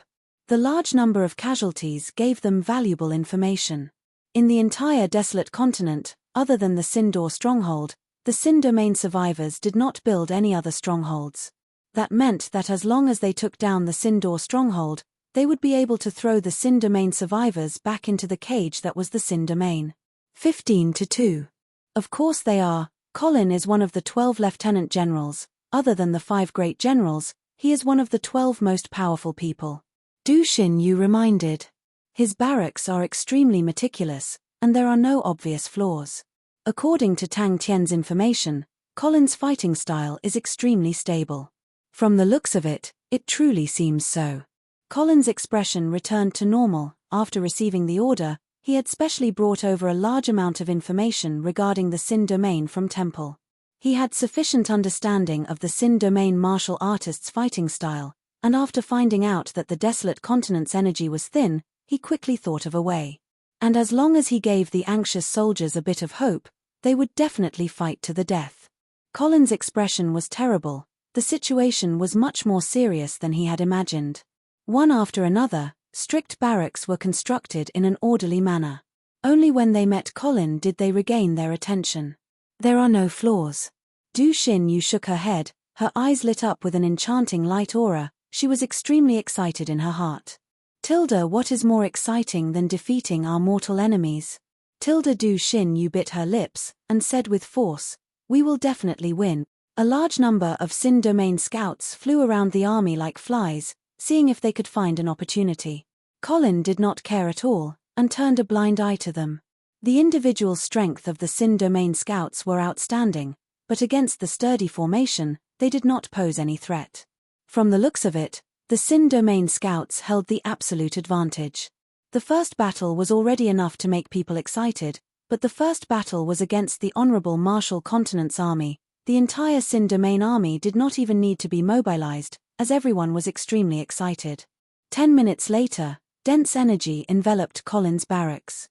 Speaker 1: The large number of casualties gave them valuable information. In the entire desolate continent, other than the Sindor stronghold, the Sin Domain survivors did not build any other strongholds. That meant that as long as they took down the Sindor stronghold, they would be able to throw the Sin Domain survivors back into the cage that was the Sin Domain. 15-2. Of course they are. Colin is one of the 12 lieutenant generals. Other than the 5 great generals, he is one of the 12 most powerful people. Du Xin Yu reminded. His barracks are extremely meticulous, and there are no obvious flaws. According to Tang Tian's information, Colin's fighting style is extremely stable. From the looks of it, it truly seems so. Colin's expression returned to normal. After receiving the order, he had specially brought over a large amount of information regarding the Sin Domain from Temple. He had sufficient understanding of the Sin Domain martial artist's fighting style, and after finding out that the desolate continent's energy was thin, he quickly thought of a way. And as long as he gave the anxious soldiers a bit of hope, they would definitely fight to the death. Colin's expression was terrible. The situation was much more serious than he had imagined. One after another, strict barracks were constructed in an orderly manner. Only when they met Colin did they regain their attention. There are no flaws. Du Xin Yu shook her head, her eyes lit up with an enchanting light aura. She was extremely excited in her heart. Tilda, what is more exciting than defeating our mortal enemies? Tilda Du Xin Yu bit her lips, and said with force, we will definitely win. A large number of Sin Domain scouts flew around the army like flies, seeing if they could find an opportunity. Colin did not care at all, and turned a blind eye to them. The individual strength of the Sin Domain scouts were outstanding, but against the sturdy formation, they did not pose any threat. From the looks of it, the Sin Domain scouts held the absolute advantage. The first battle was already enough to make people excited, but the first battle was against the Honorable Marshal Continent's army. The entire Sin Domain army did not even need to be mobilized, as everyone was extremely excited. 10 minutes later, dense energy enveloped Colin's barracks.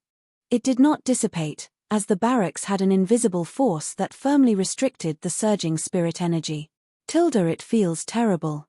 Speaker 1: It did not dissipate, as the barracks had an invisible force that firmly restricted the surging spirit energy. It feels terrible.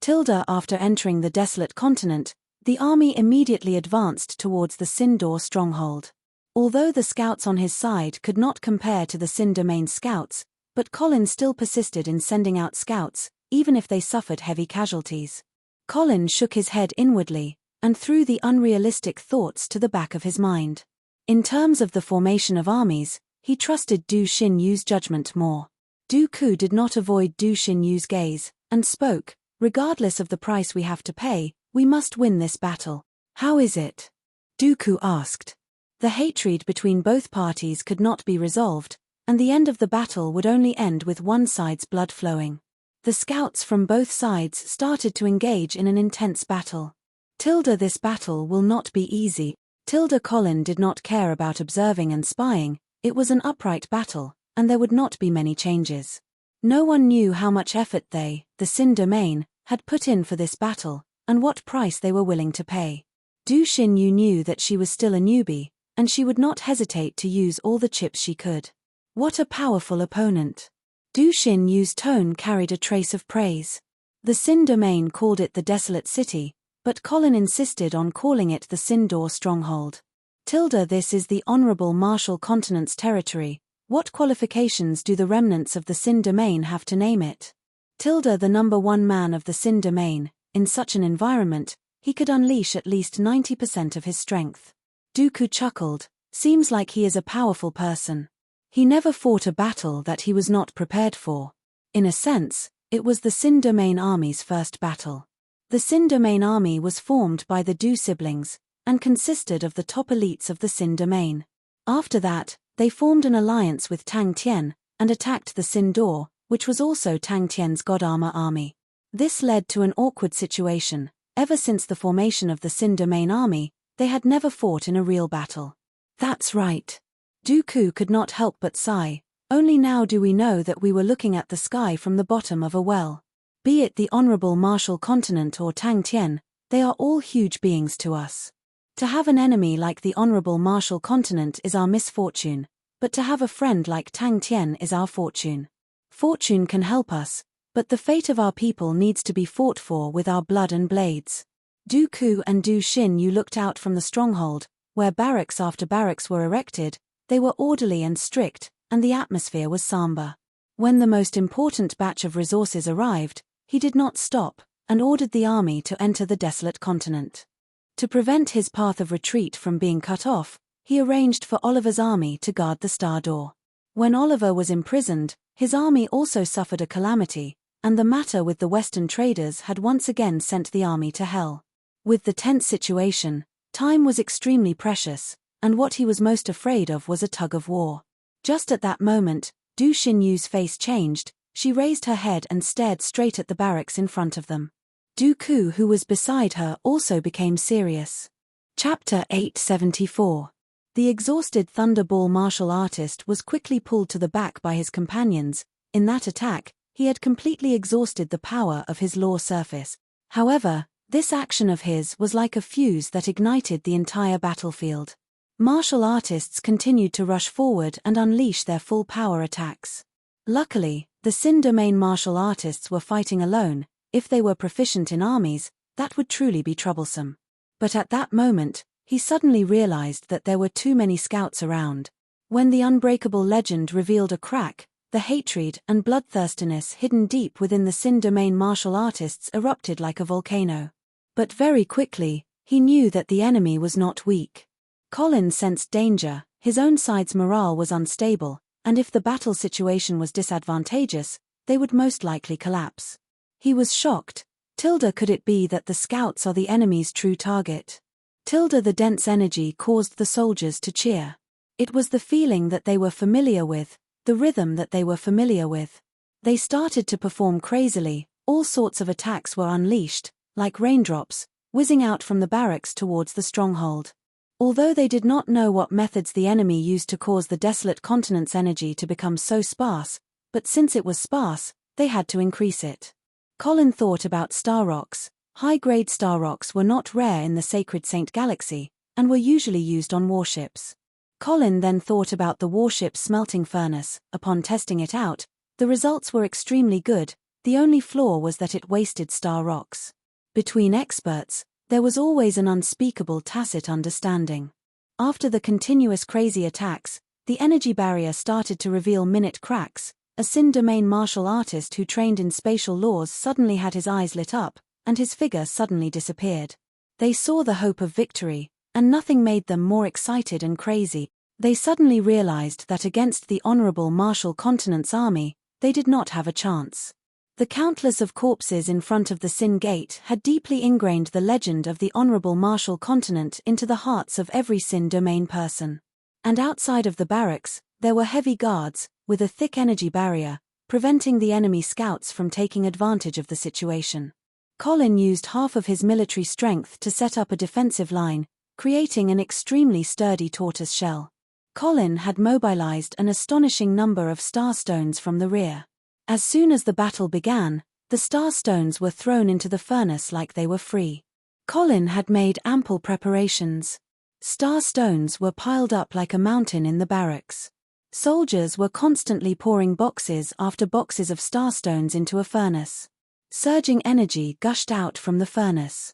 Speaker 1: After entering the desolate continent, the army immediately advanced towards the Sindor stronghold. Although the scouts on his side could not compare to the Sin Domain scouts, but Colin still persisted in sending out scouts, even if they suffered heavy casualties. Colin shook his head inwardly, and threw the unrealistic thoughts to the back of his mind. In terms of the formation of armies, he trusted Du Xinyu's judgment more. Dooku did not avoid Du Xinyu's gaze, and spoke, "Regardless of the price we have to pay, we must win this battle." "How is it?" Dooku asked. The hatred between both parties could not be resolved, and the end of the battle would only end with one side's blood flowing. The scouts from both sides started to engage in an intense battle. This battle will not be easy. Colin did not care about observing and spying. It was an upright battle, and there would not be many changes. No one knew how much effort they, the Sin Domain, had put in for this battle, and what price they were willing to pay. Du Xinyu knew that she was still a newbie, and she would not hesitate to use all the chips she could. What a powerful opponent. Du Xinyu's tone carried a trace of praise. The Sin Domain called it the Desolate City, but Colin insisted on calling it the Sindor Stronghold. This is the Honorable Martial Continent's territory. What qualifications do the remnants of the Sin Domain have to name it? The number one man of the Sin Domain, in such an environment, he could unleash at least 90% of his strength. Dooku chuckled, "Seems like he is a powerful person. He never fought a battle that he was not prepared for." In a sense, it was the Sin Domain army's first battle. The Sin Domain army was formed by the Du siblings, and consisted of the top elites of the Sin Domain. After that, they formed an alliance with Tang Tien, and attacked the Sindor, which was also Tang Tien's God Armor army. This led to an awkward situation. Ever since the formation of the Sin Domain army, they had never fought in a real battle. "That's right." Dooku could not help but sigh. "Only now do we know that we were looking at the sky from the bottom of a well. Be it the Honorable Martial Continent or Tang Tien, they are all huge beings to us. To have an enemy like the Honorable Martial Continent is our misfortune, but to have a friend like Tang Tien is our fortune. Fortune can help us, but the fate of our people needs to be fought for with our blood and blades." Dooku and Du Xinyu looked out from the stronghold, where barracks after barracks were erected. They were orderly and strict, and the atmosphere was somber. When the most important batch of resources arrived, he did not stop, and ordered the army to enter the desolate continent. To prevent his path of retreat from being cut off, he arranged for Oliver's army to guard the Star Door. When Oliver was imprisoned, his army also suffered a calamity, and the matter with the Western traders had once again sent the army to hell. With the tense situation, time was extremely precious, and what he was most afraid of was a tug of war. Just at that moment, Du Xinyu's face changed. She raised her head and stared straight at the barracks in front of them. Dooku, who was beside her, also became serious. Chapter 874. The exhausted Thunderball martial artist was quickly pulled to the back by his companions. In that attack, he had completely exhausted the power of his law surface. However, this action of his was like a fuse that ignited the entire battlefield. Martial artists continued to rush forward and unleash their full power attacks. Luckily, the Sin Domain martial artists were fighting alone. If they were proficient in armies, that would truly be troublesome. But at that moment, he suddenly realized that there were too many scouts around. When the unbreakable legend revealed a crack, the hatred and bloodthirstiness hidden deep within the Sin Domain martial artists erupted like a volcano. But very quickly, he knew that the enemy was not weak. Colin sensed danger. His own side's morale was unstable, and if the battle situation was disadvantageous, they would most likely collapse. He was shocked. Could it be that the scouts are the enemy's true target? The dense energy caused the soldiers to cheer. It was the feeling that they were familiar with, the rhythm that they were familiar with. They started to perform crazily. All sorts of attacks were unleashed, like raindrops, whizzing out from the barracks towards the stronghold. Although they did not know what methods the enemy used to cause the desolate continent's energy to become so sparse, but since it was sparse, they had to increase it. Colin thought about star rocks. High-grade star rocks were not rare in the Sacred Saint Galaxy, and were usually used on warships. Colin then thought about the warship's smelting furnace. Upon testing it out, the results were extremely good. The only flaw was that it wasted star rocks. Between experts, there was always an unspeakable tacit understanding. After the continuous crazy attacks, the energy barrier started to reveal minute cracks. A Sin domain martial artist who trained in spatial laws suddenly had his eyes lit up, and his figure suddenly disappeared. They saw the hope of victory, and nothing made them more excited and crazy. They suddenly realized that against the honorable Martial Continent's army, they did not have a chance. The countless of corpses in front of the Sin Gate had deeply ingrained the legend of the honorable Martial Continent into the hearts of every Sin domain person. And outside of the barracks, there were heavy guards, with a thick energy barrier, preventing the enemy scouts from taking advantage of the situation. Colin used half of his military strength to set up a defensive line, creating an extremely sturdy tortoise shell. Colin had mobilized an astonishing number of star stones from the rear. As soon as the battle began, the star stones were thrown into the furnace like they were free. Colin had made ample preparations. Star stones were piled up like a mountain in the barracks. Soldiers were constantly pouring boxes after boxes of star stones into a furnace. Surging energy gushed out from the furnace.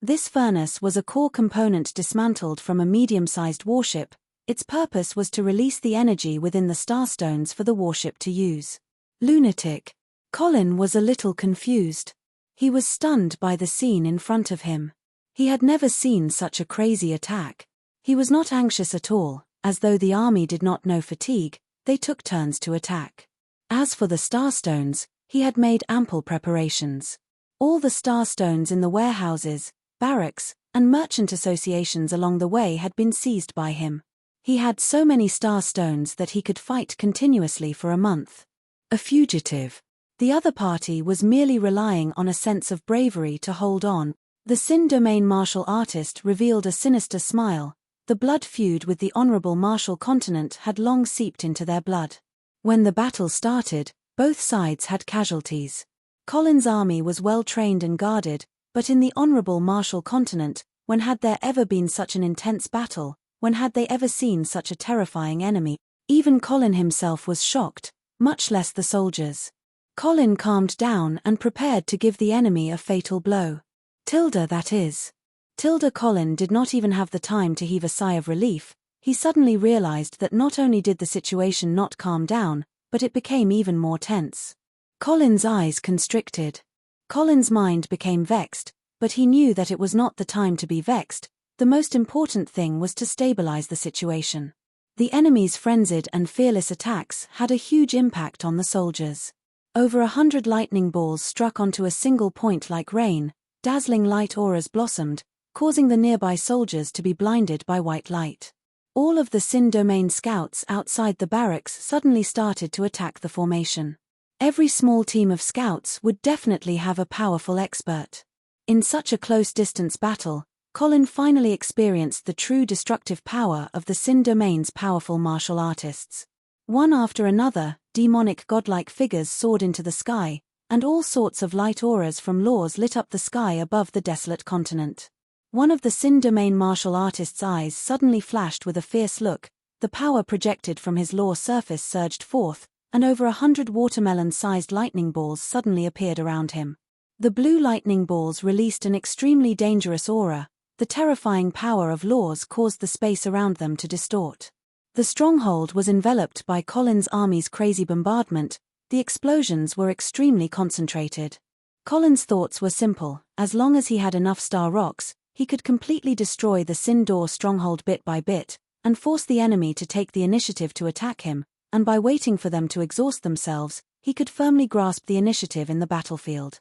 Speaker 1: This furnace was a core component dismantled from a medium-sized warship. Its purpose was to release the energy within the star stones for the warship to use. Lunatic. Colin was a little confused. He was stunned by the scene in front of him. He had never seen such a crazy attack. He was not anxious at all. As though the army did not know fatigue, they took turns to attack. As for the star stones, he had made ample preparations. All the star stones in the warehouses, barracks, and merchant associations along the way had been seized by him. He had so many star stones that he could fight continuously for a month. A fugitive. The other party was merely relying on a sense of bravery to hold on. The Sin domain martial artist revealed a sinister smile. The blood feud with the honorable Martial Continent had long seeped into their blood. When the battle started, both sides had casualties. Colin's army was well trained and guarded, but in the honorable Martial Continent, when had there ever been such an intense battle? When had they ever seen such a terrifying enemy? Even Colin himself was shocked, much less the soldiers. Colin calmed down and prepared to give the enemy a fatal blow. That is. Colin did not even have the time to heave a sigh of relief. He suddenly realized that not only did the situation not calm down, but it became even more tense. Colin's eyes constricted. Colin's mind became vexed, but he knew that it was not the time to be vexed. The most important thing was to stabilize the situation. The enemy's frenzied and fearless attacks had a huge impact on the soldiers. Over 100 lightning balls struck onto a single point like rain. Dazzling light auras blossomed, causing the nearby soldiers to be blinded by white light. All of the Sin domain scouts outside the barracks suddenly started to attack the formation. Every small team of scouts would definitely have a powerful expert. In such a close-distance battle, Colin finally experienced the true destructive power of the Sin domain's powerful martial artists. One after another, demonic godlike figures soared into the sky, and all sorts of light auras from laws lit up the sky above the desolate continent. One of the Sin domain martial artist's eyes suddenly flashed with a fierce look. The power projected from his law surface surged forth, and over 100 watermelon-sized lightning balls suddenly appeared around him. The blue lightning balls released an extremely dangerous aura. The terrifying power of laws caused the space around them to distort. The stronghold was enveloped by Colin's army's crazy bombardment. The explosions were extremely concentrated. Colin's thoughts were simple. As long as he had enough star rocks, he could completely destroy the Sin door stronghold bit by bit, and force the enemy to take the initiative to attack him, and by waiting for them to exhaust themselves, he could firmly grasp the initiative in the battlefield.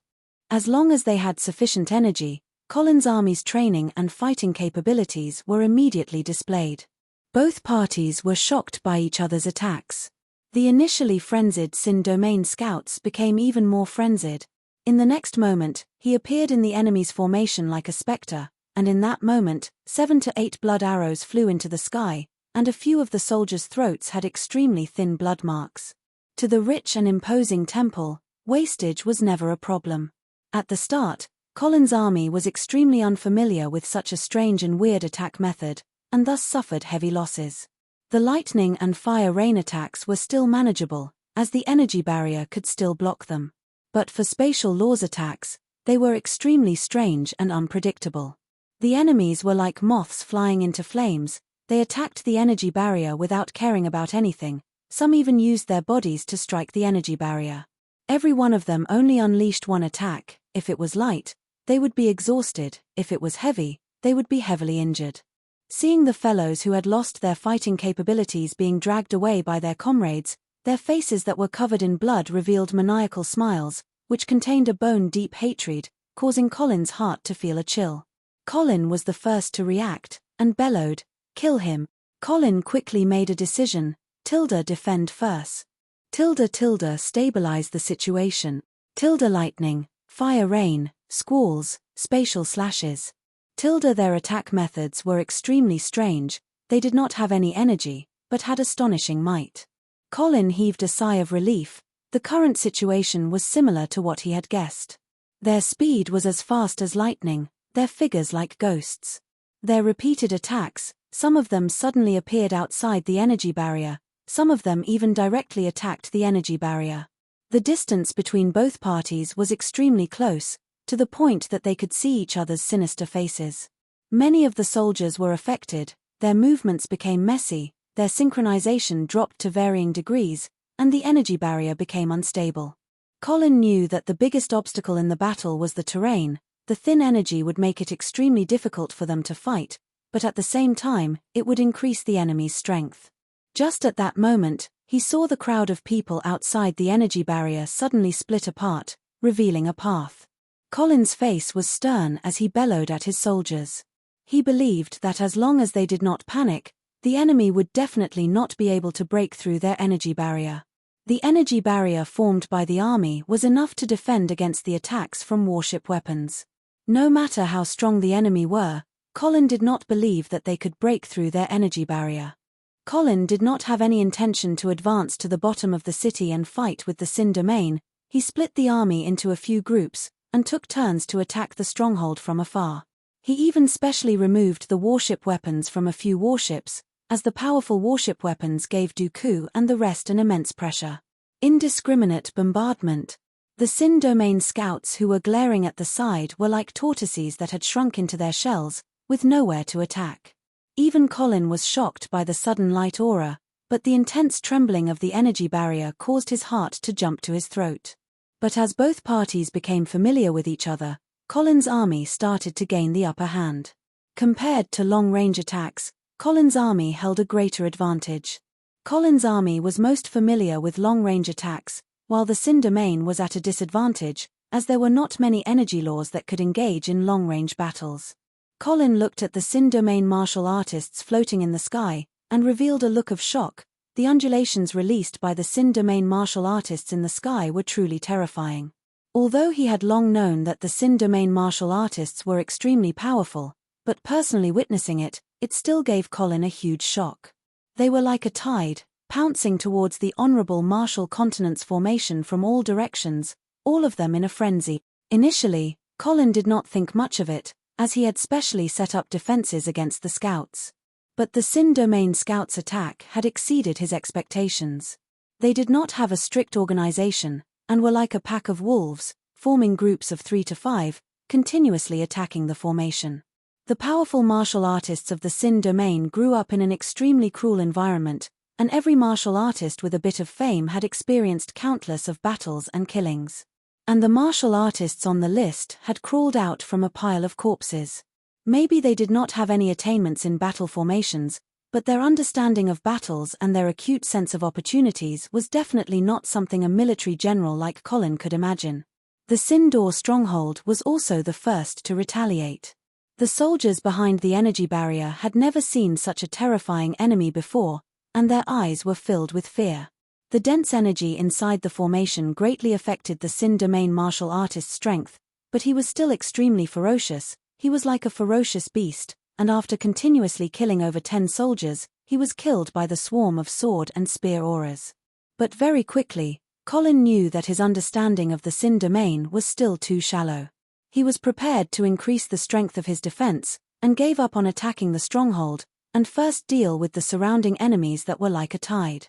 Speaker 1: As long as they had sufficient energy, Colin's army's training and fighting capabilities were immediately displayed. Both parties were shocked by each other's attacks. The initially frenzied Sin domain scouts became even more frenzied. In the next moment, he appeared in the enemy's formation like a spectre, and in that moment, 7 to 8 blood arrows flew into the sky, and a few of the soldiers' throats had extremely thin blood marks. To the rich and imposing temple, wastage was never a problem. At the start, Colin's army was extremely unfamiliar with such a strange and weird attack method, and thus suffered heavy losses. The lightning and fire rain attacks were still manageable, as the energy barrier could still block them. But for spatial laws attacks, they were extremely strange and unpredictable. The enemies were like moths flying into flames. They attacked the energy barrier without caring about anything. Some even used their bodies to strike the energy barrier. Every one of them only unleashed one attack. If it was light, they would be exhausted. If it was heavy, they would be heavily injured. Seeing the fellows who had lost their fighting capabilities being dragged away by their comrades, their faces that were covered in blood revealed maniacal smiles, which contained a bone-deep hatred, causing Colin's heart to feel a chill. Colin was the first to react, and bellowed, "Kill him." Colin quickly made a decision. Defend first. Stabilize the situation. Lightning, fire rain, squalls, spatial slashes. Their attack methods were extremely strange. They did not have any energy, but had astonishing might. Colin heaved a sigh of relief. The current situation was similar to what he had guessed. Their speed was as fast as lightning, their figures like ghosts. Their repeated attacks, some of them suddenly appeared outside the energy barrier, some of them even directly attacked the energy barrier. The distance between both parties was extremely close, to the point that they could see each other's sinister faces. Many of the soldiers were affected, their movements became messy, their synchronization dropped to varying degrees, and the energy barrier became unstable. Colin knew that the biggest obstacle in the battle was the terrain. The thin energy would make it extremely difficult for them to fight, but at the same time, it would increase the enemy's strength. Just at that moment, he saw the crowd of people outside the energy barrier suddenly split apart, revealing a path. Colin's face was stern as he bellowed at his soldiers. He believed that as long as they did not panic, the enemy would definitely not be able to break through their energy barrier. The energy barrier formed by the army was enough to defend against the attacks from warship weapons. No matter how strong the enemy were, Colin did not believe that they could break through their energy barrier. Colin did not have any intention to advance to the bottom of the city and fight with the Sin domain. He split the army into a few groups, and took turns to attack the stronghold from afar. He even specially removed the warship weapons from a few warships, as the powerful warship weapons gave Dooku and the rest an immense pressure. Indiscriminate bombardment. The Sin domain scouts who were glaring at the side were like tortoises that had shrunk into their shells, with nowhere to attack. Even Colin was shocked by the sudden light aura, but the intense trembling of the energy barrier caused his heart to jump to his throat. But as both parties became familiar with each other, Colin's army started to gain the upper hand. Compared to long-range attacks, Colin's army held a greater advantage. Colin's army was most familiar with long-range attacks, while the Sin domain was at a disadvantage, as there were not many energy laws that could engage in long-range battles. Colin looked at the Sin domain martial artists floating in the sky, and revealed a look of shock. The undulations released by the Sin domain martial artists in the sky were truly terrifying. Although he had long known that the Sin domain martial artists were extremely powerful, but personally witnessing it, it still gave Colin a huge shock. They were like a tide, pouncing towards the honorable martial continent's formation from all directions, all of them in a frenzy. Initially, Colin did not think much of it, as he had specially set up defenses against the scouts. But the Sin domain scouts' attack had exceeded his expectations. They did not have a strict organization, and were like a pack of wolves, forming groups of 3 to 5, continuously attacking the formation. The powerful martial artists of the Sin domain grew up in an extremely cruel environment, and every martial artist with a bit of fame had experienced countless of battles and killings. And the martial artists on the list had crawled out from a pile of corpses. Maybe they did not have any attainments in battle formations, but their understanding of battles and their acute sense of opportunities was definitely not something a military general like Colin could imagine. The Sin Door stronghold was also the first to retaliate. The soldiers behind the energy barrier had never seen such a terrifying enemy before, and their eyes were filled with fear. The dense energy inside the formation greatly affected the Sin domain martial artist's strength, but he was still extremely ferocious. He was like a ferocious beast, and after continuously killing over 10 soldiers, he was killed by the swarm of sword and spear auras. But very quickly, Colin knew that his understanding of the Sin domain was still too shallow. He was prepared to increase the strength of his defense, and gave up on attacking the stronghold, and first deal with the surrounding enemies that were like a tide.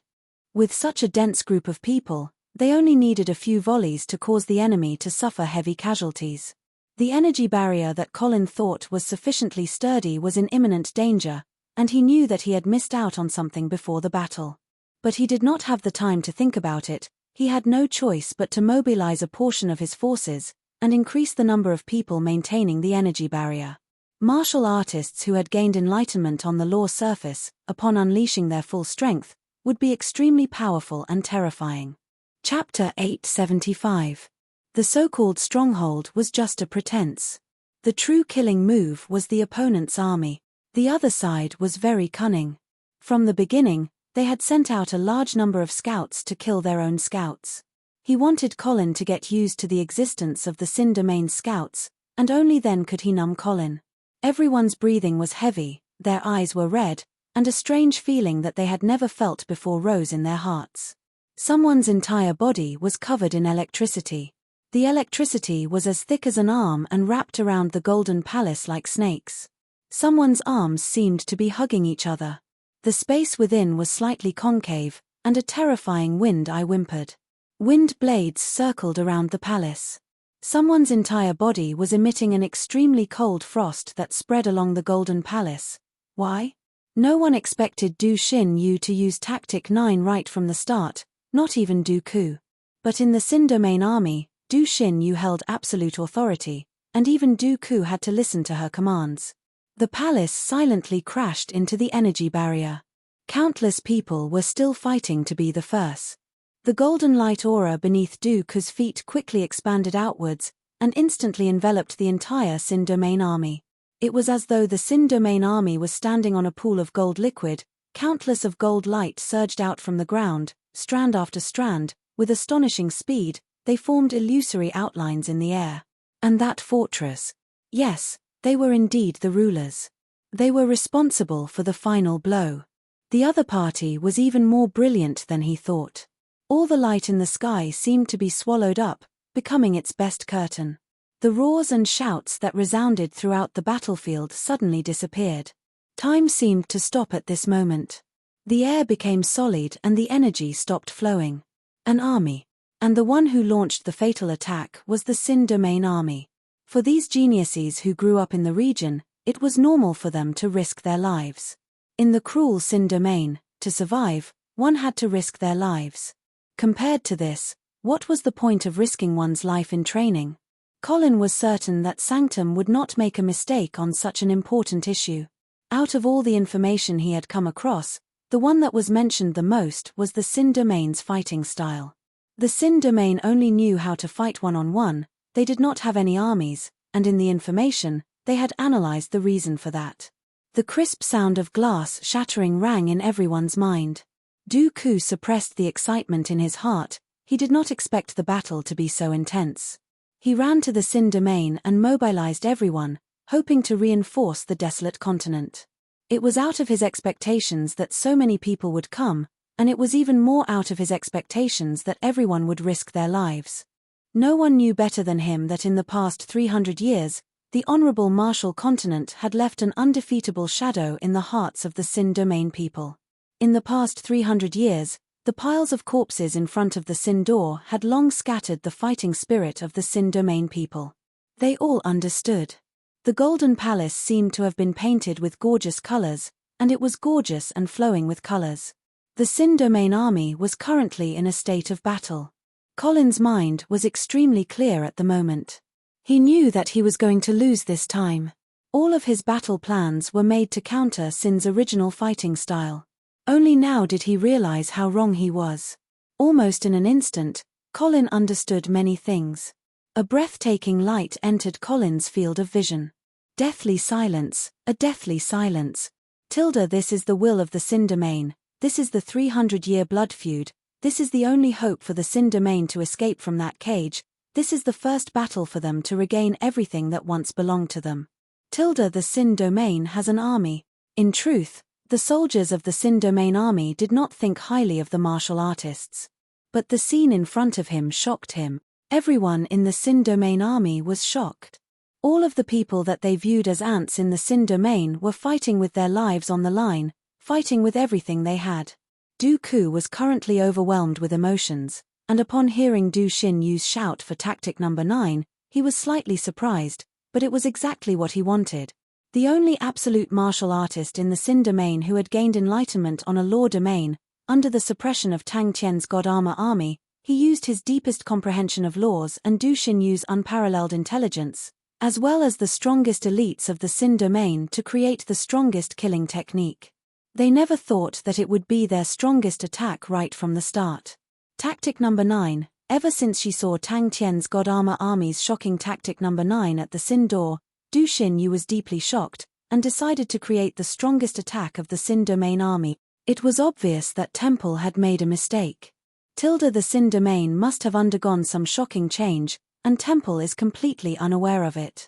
Speaker 1: With such a dense group of people, They only needed a few volleys to cause the enemy to suffer heavy casualties. The energy barrier that Colin thought was sufficiently sturdy was in imminent danger, and he knew that he had missed out on something before the battle. But he did not have the time to think about it. He had no choice but to mobilize a portion of his forces and increase the number of people maintaining the energy barrier. Martial artists who had gained enlightenment on the law surface, upon unleashing their full strength, would be extremely powerful and terrifying. Chapter 875. The so-called stronghold was just a pretense. The true killing move was the opponent's army. The other side was very cunning. From the beginning, they had sent out a large number of scouts to kill their own scouts. He wanted Colin to get used to the existence of the Sin Domain scouts, and only then could he numb Colin. Everyone's breathing was heavy, their eyes were red, and a strange feeling that they had never felt before rose in their hearts. Someone's entire body was covered in electricity. The electricity was as thick as an arm and wrapped around the golden palace like snakes. Someone's arms seemed to be hugging each other. The space within was slightly concave, and a terrifying wind-eye whimpered. Wind blades circled around the palace. Someone's entire body was emitting an extremely cold frost that spread along the golden palace. Why? No one expected Du Xin to use Tactic 9 right from the start, not even Dooku. But in the Sin Domain army, Du Xin held absolute authority, and even Dooku had to listen to her commands. The palace silently crashed into the energy barrier. Countless people were still fighting to be the first. The golden light aura beneath Dooku's feet quickly expanded outwards, and instantly enveloped the entire Sin Domain army. It was as though the Sin Domain army was standing on a pool of gold liquid. Countless of gold light surged out from the ground, strand after strand, with astonishing speed. They formed illusory outlines in the air. And that fortress. Yes, they were indeed the rulers. They were responsible for the final blow. The other party was even more brilliant than he thought. All the light in the sky seemed to be swallowed up, becoming its best curtain. The roars and shouts that resounded throughout the battlefield suddenly disappeared. Time seemed to stop at this moment. The air became solid and the energy stopped flowing. An army. And the one who launched the fatal attack was the Sin Domain army. For these geniuses who grew up in the region, it was normal for them to risk their lives. In the cruel Sin Domain, to survive, one had to risk their lives. Compared to this, what was the point of risking one's life in training? Colin was certain that Sanctum would not make a mistake on such an important issue. Out of all the information he had come across, the one that was mentioned the most was the Sin Domain's fighting style. The Sin Domain only knew how to fight one-on-one, they did not have any armies, and in the information, they had analyzed the reason for that. The crisp sound of glass shattering rang in everyone's mind. Dooku suppressed the excitement in his heart. He did not expect the battle to be so intense. He ran to the Sin Domain and mobilized everyone, hoping to reinforce the desolate continent. It was out of his expectations that so many people would come, and it was even more out of his expectations that everyone would risk their lives. No one knew better than him that in the past 300 years, the honorable martial continent had left an undefeatable shadow in the hearts of the Sin Domain people. In the past 300 years, the piles of corpses in front of the Sin Door had long scattered the fighting spirit of the Sin Domain people. They all understood. The Golden Palace seemed to have been painted with gorgeous colors, and it was gorgeous and flowing with colors. The Sin Domain army was currently in a state of battle. Colin's mind was extremely clear at the moment. He knew that he was going to lose this time. All of his battle plans were made to counter Sin's original fighting style. Only now did he realize how wrong he was. Almost in an instant, Colin understood many things. A breathtaking light entered Colin's field of vision. Deathly silence, a deathly silence. This is the will of the Sin Domain. This is the 300-year blood feud. This is the only hope for the Sin Domain to escape from that cage. This is the first battle for them to regain everything that once belonged to them. The Sin Domain has an army. In truth, the soldiers of the Sin Domain army did not think highly of the martial artists. But the scene in front of him shocked him. Everyone in the Sin Domain army was shocked. All of the people that they viewed as ants in the Sin Domain were fighting with their lives on the line, fighting with everything they had. Dooku was currently overwhelmed with emotions. and upon hearing Du Xinyu's shout for tactic number 9, he was slightly surprised, but it was exactly what he wanted. The only absolute martial artist in the Sin domain who had gained enlightenment on a law domain, under the suppression of Tang Qian's God Armor army, he used his deepest comprehension of laws and Du Xinyu's unparalleled intelligence, as well as the strongest elites of the Sin domain to create the strongest killing technique. They never thought that it would be their strongest attack right from the start. Tactic number 9. Ever since she saw Tang Qian's God Armor army's shocking tactic number 9 at the Sin door, Du Xinyu was deeply shocked, and decided to create the strongest attack of the Sin domain army. It was obvious that Temple had made a mistake. The Sin domain must have undergone some shocking change, and Temple is completely unaware of it.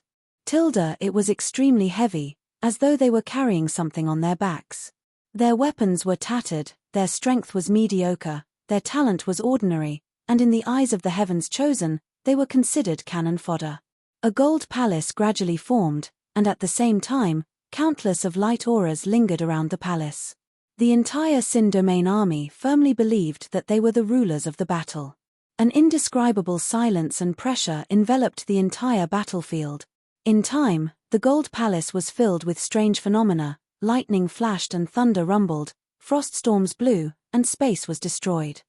Speaker 1: It was extremely heavy, as though they were carrying something on their backs. Their weapons were tattered, their strength was mediocre, their talent was ordinary, and in the eyes of the Heavens Chosen, they were considered cannon fodder. A gold palace gradually formed, and at the same time, countless of light auras lingered around the palace. The entire Sin domain army firmly believed that they were the rulers of the battle. An indescribable silence and pressure enveloped the entire battlefield. In time, the gold palace was filled with strange phenomena, lightning flashed and thunder rumbled, frost storms blew, and space was destroyed.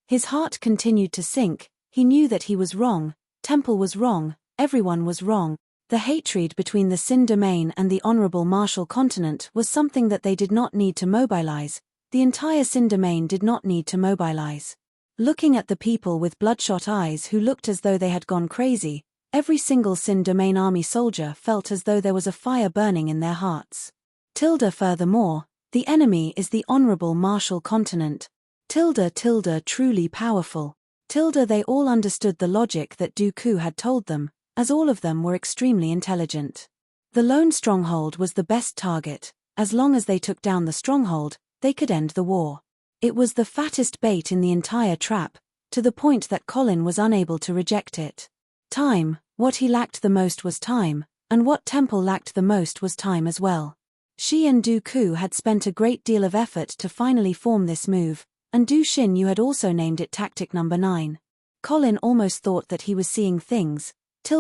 Speaker 1: His heart continued to sink. He knew that he was wrong, Temple was wrong, everyone was wrong. The hatred between the Sin domain and the honorable martial continent was something that they did not need to mobilize. The entire Sin domain did not need to mobilize. Looking at the people with bloodshot eyes who looked as though they had gone crazy, every single Sin domain army soldier felt as though there was a fire burning in their hearts. Furthermore, the enemy is the honorable martial continent. Truly powerful. They all understood the logic that Dooku had told them, as all of them were extremely intelligent. The lone stronghold was the best target. As long as they took down the stronghold, they could end the war. It was the fattest bait in the entire trap, to the point that Colin was unable to reject it. Time. What he lacked the most was time, and what Temple lacked the most was time as well. She and Dooku had spent a great deal of effort to finally form this move, and Du Xinyu had also named it Tactic Number 9. Colin almost thought that he was seeing things.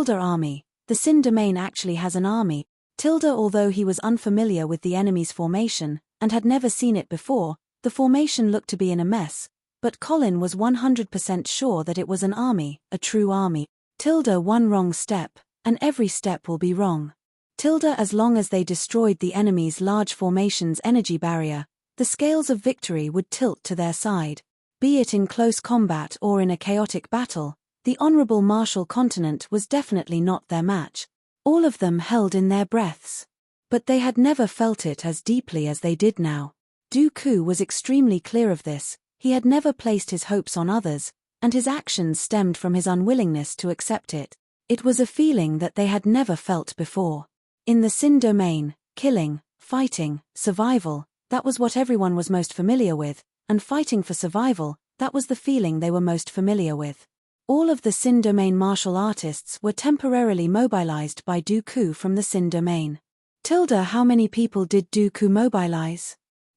Speaker 1: Army. The Sin domain actually has an army. Although he was unfamiliar with the enemy's formation, and had never seen it before, the formation looked to be in a mess, but Colin was 100% sure that it was an army, a true army. One wrong step, and every step will be wrong. As long as they destroyed the enemy's large formation's energy barrier, the scales of victory would tilt to their side. Be it in close combat or in a chaotic battle, the honorable martial continent was definitely not their match. All of them held in their breaths. But they had never felt it as deeply as they did now. Dooku was extremely clear of this. He had never placed his hopes on others, and his actions stemmed from his unwillingness to accept it. It was a feeling that they had never felt before. In the Sin domain, killing, fighting, survival, that was what everyone was most familiar with, and fighting for survival, that was the feeling they were most familiar with. All of the Sin domain martial artists were temporarily mobilized by Dooku from the Sin domain. How many people did Dooku mobilize?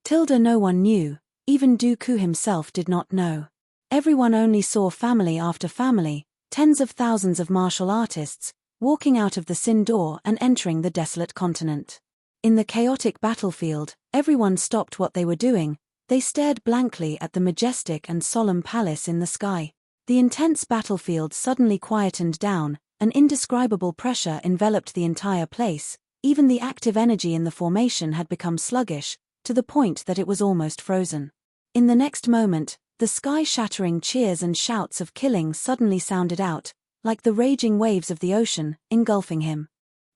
Speaker 1: No one knew, even Dooku himself did not know. Everyone only saw family after family, tens of thousands of martial artists, walking out of the Sin door and entering the desolate continent. In the chaotic battlefield, everyone stopped what they were doing. They stared blankly at the majestic and solemn palace in the sky. The intense battlefield suddenly quietened down, an indescribable pressure enveloped the entire place, even the active energy in the formation had become sluggish, to the point that it was almost frozen. In the next moment, the sky-shattering cheers and shouts of killing suddenly sounded out, like the raging waves of the ocean, engulfing him.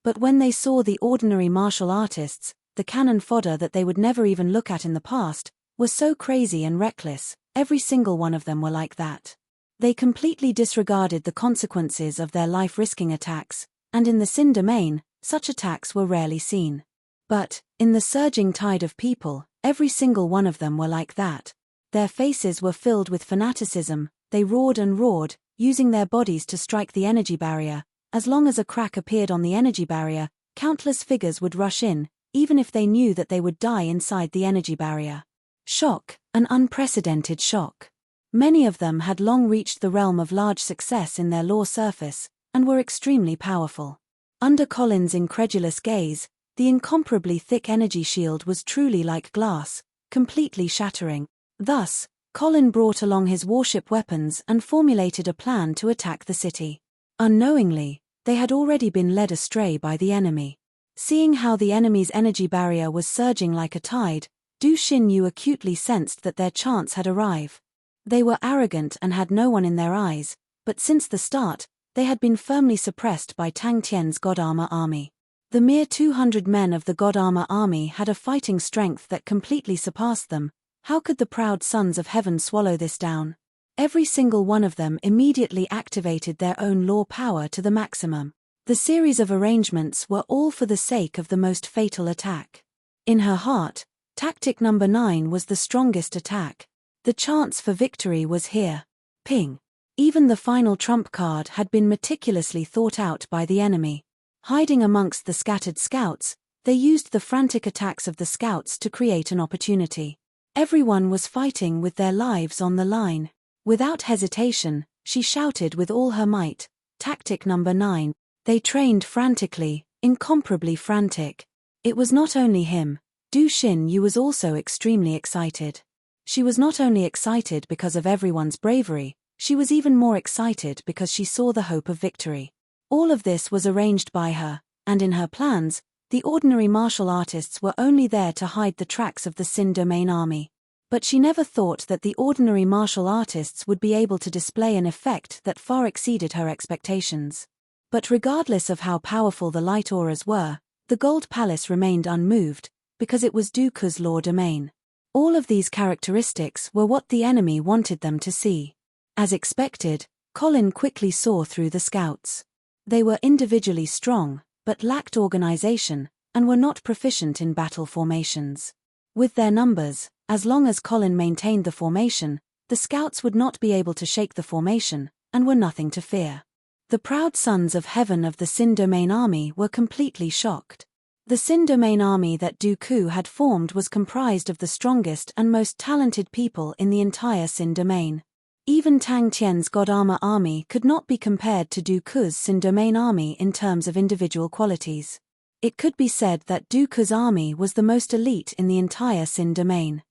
Speaker 1: But when they saw the ordinary martial artists, the cannon fodder that they would never even look at in the past, were so crazy and reckless, every single one of them were like that. They completely disregarded the consequences of their life-risking attacks, and in the Sin domain, such attacks were rarely seen. But, in the surging tide of people, every single one of them were like that. Their faces were filled with fanaticism, they roared and roared, using their bodies to strike the energy barrier. As long as a crack appeared on the energy barrier, countless figures would rush in, even if they knew that they would die inside the energy barrier. Shock, an unprecedented shock. Many of them had long reached the realm of large success in their law surface, and were extremely powerful. Under Colin's incredulous gaze, the incomparably thick energy shield was truly like glass, completely shattering. Thus, Colin brought along his warship weapons and formulated a plan to attack the city. Unknowingly, they had already been led astray by the enemy. Seeing how the enemy's energy barrier was surging like a tide, Du Xinyu acutely sensed that their chance had arrived. They were arrogant and had no one in their eyes, but since the start, they had been firmly suppressed by Tang Tian's God Armor army. The mere 200 men of the God Armor army had a fighting strength that completely surpassed them. How could the proud sons of heaven swallow this down? Every single one of them immediately activated their own law power to the maximum. The series of arrangements were all for the sake of the most fatal attack. In her heart, tactic number 9 was the strongest attack. The chance for victory was here. Ping. Even the final trump card had been meticulously thought out by the enemy. Hiding amongst the scattered scouts, they used the frantic attacks of the scouts to create an opportunity. Everyone was fighting with their lives on the line. Without hesitation, she shouted with all her might, "Tactic number 9. They trained frantically, incomparably frantic. It was not only him. Du Xinyu was also extremely excited. She was not only excited because of everyone's bravery, she was even more excited because she saw the hope of victory. All of this was arranged by her, and in her plans, the ordinary martial artists were only there to hide the tracks of the Sin Domain army. But she never thought that the ordinary martial artists would be able to display an effect that far exceeded her expectations. But regardless of how powerful the light auras were, the Gold Palace remained unmoved, because it was Dooku's law domain. All of these characteristics were what the enemy wanted them to see. As expected, Colin quickly saw through the scouts. They were individually strong, but lacked organization, and were not proficient in battle formations. With their numbers, as long as Colin maintained the formation, the scouts would not be able to shake the formation, and were nothing to fear. The proud sons of heaven of the Sin Domain army were completely shocked. The Sin Domain army that Dooku had formed was comprised of the strongest and most talented people in the entire Sin Domain. Even Tang Tian's God Armor army could not be compared to Dooku's Sin Domain army in terms of individual qualities. It could be said that Dooku's army was the most elite in the entire Sin Domain.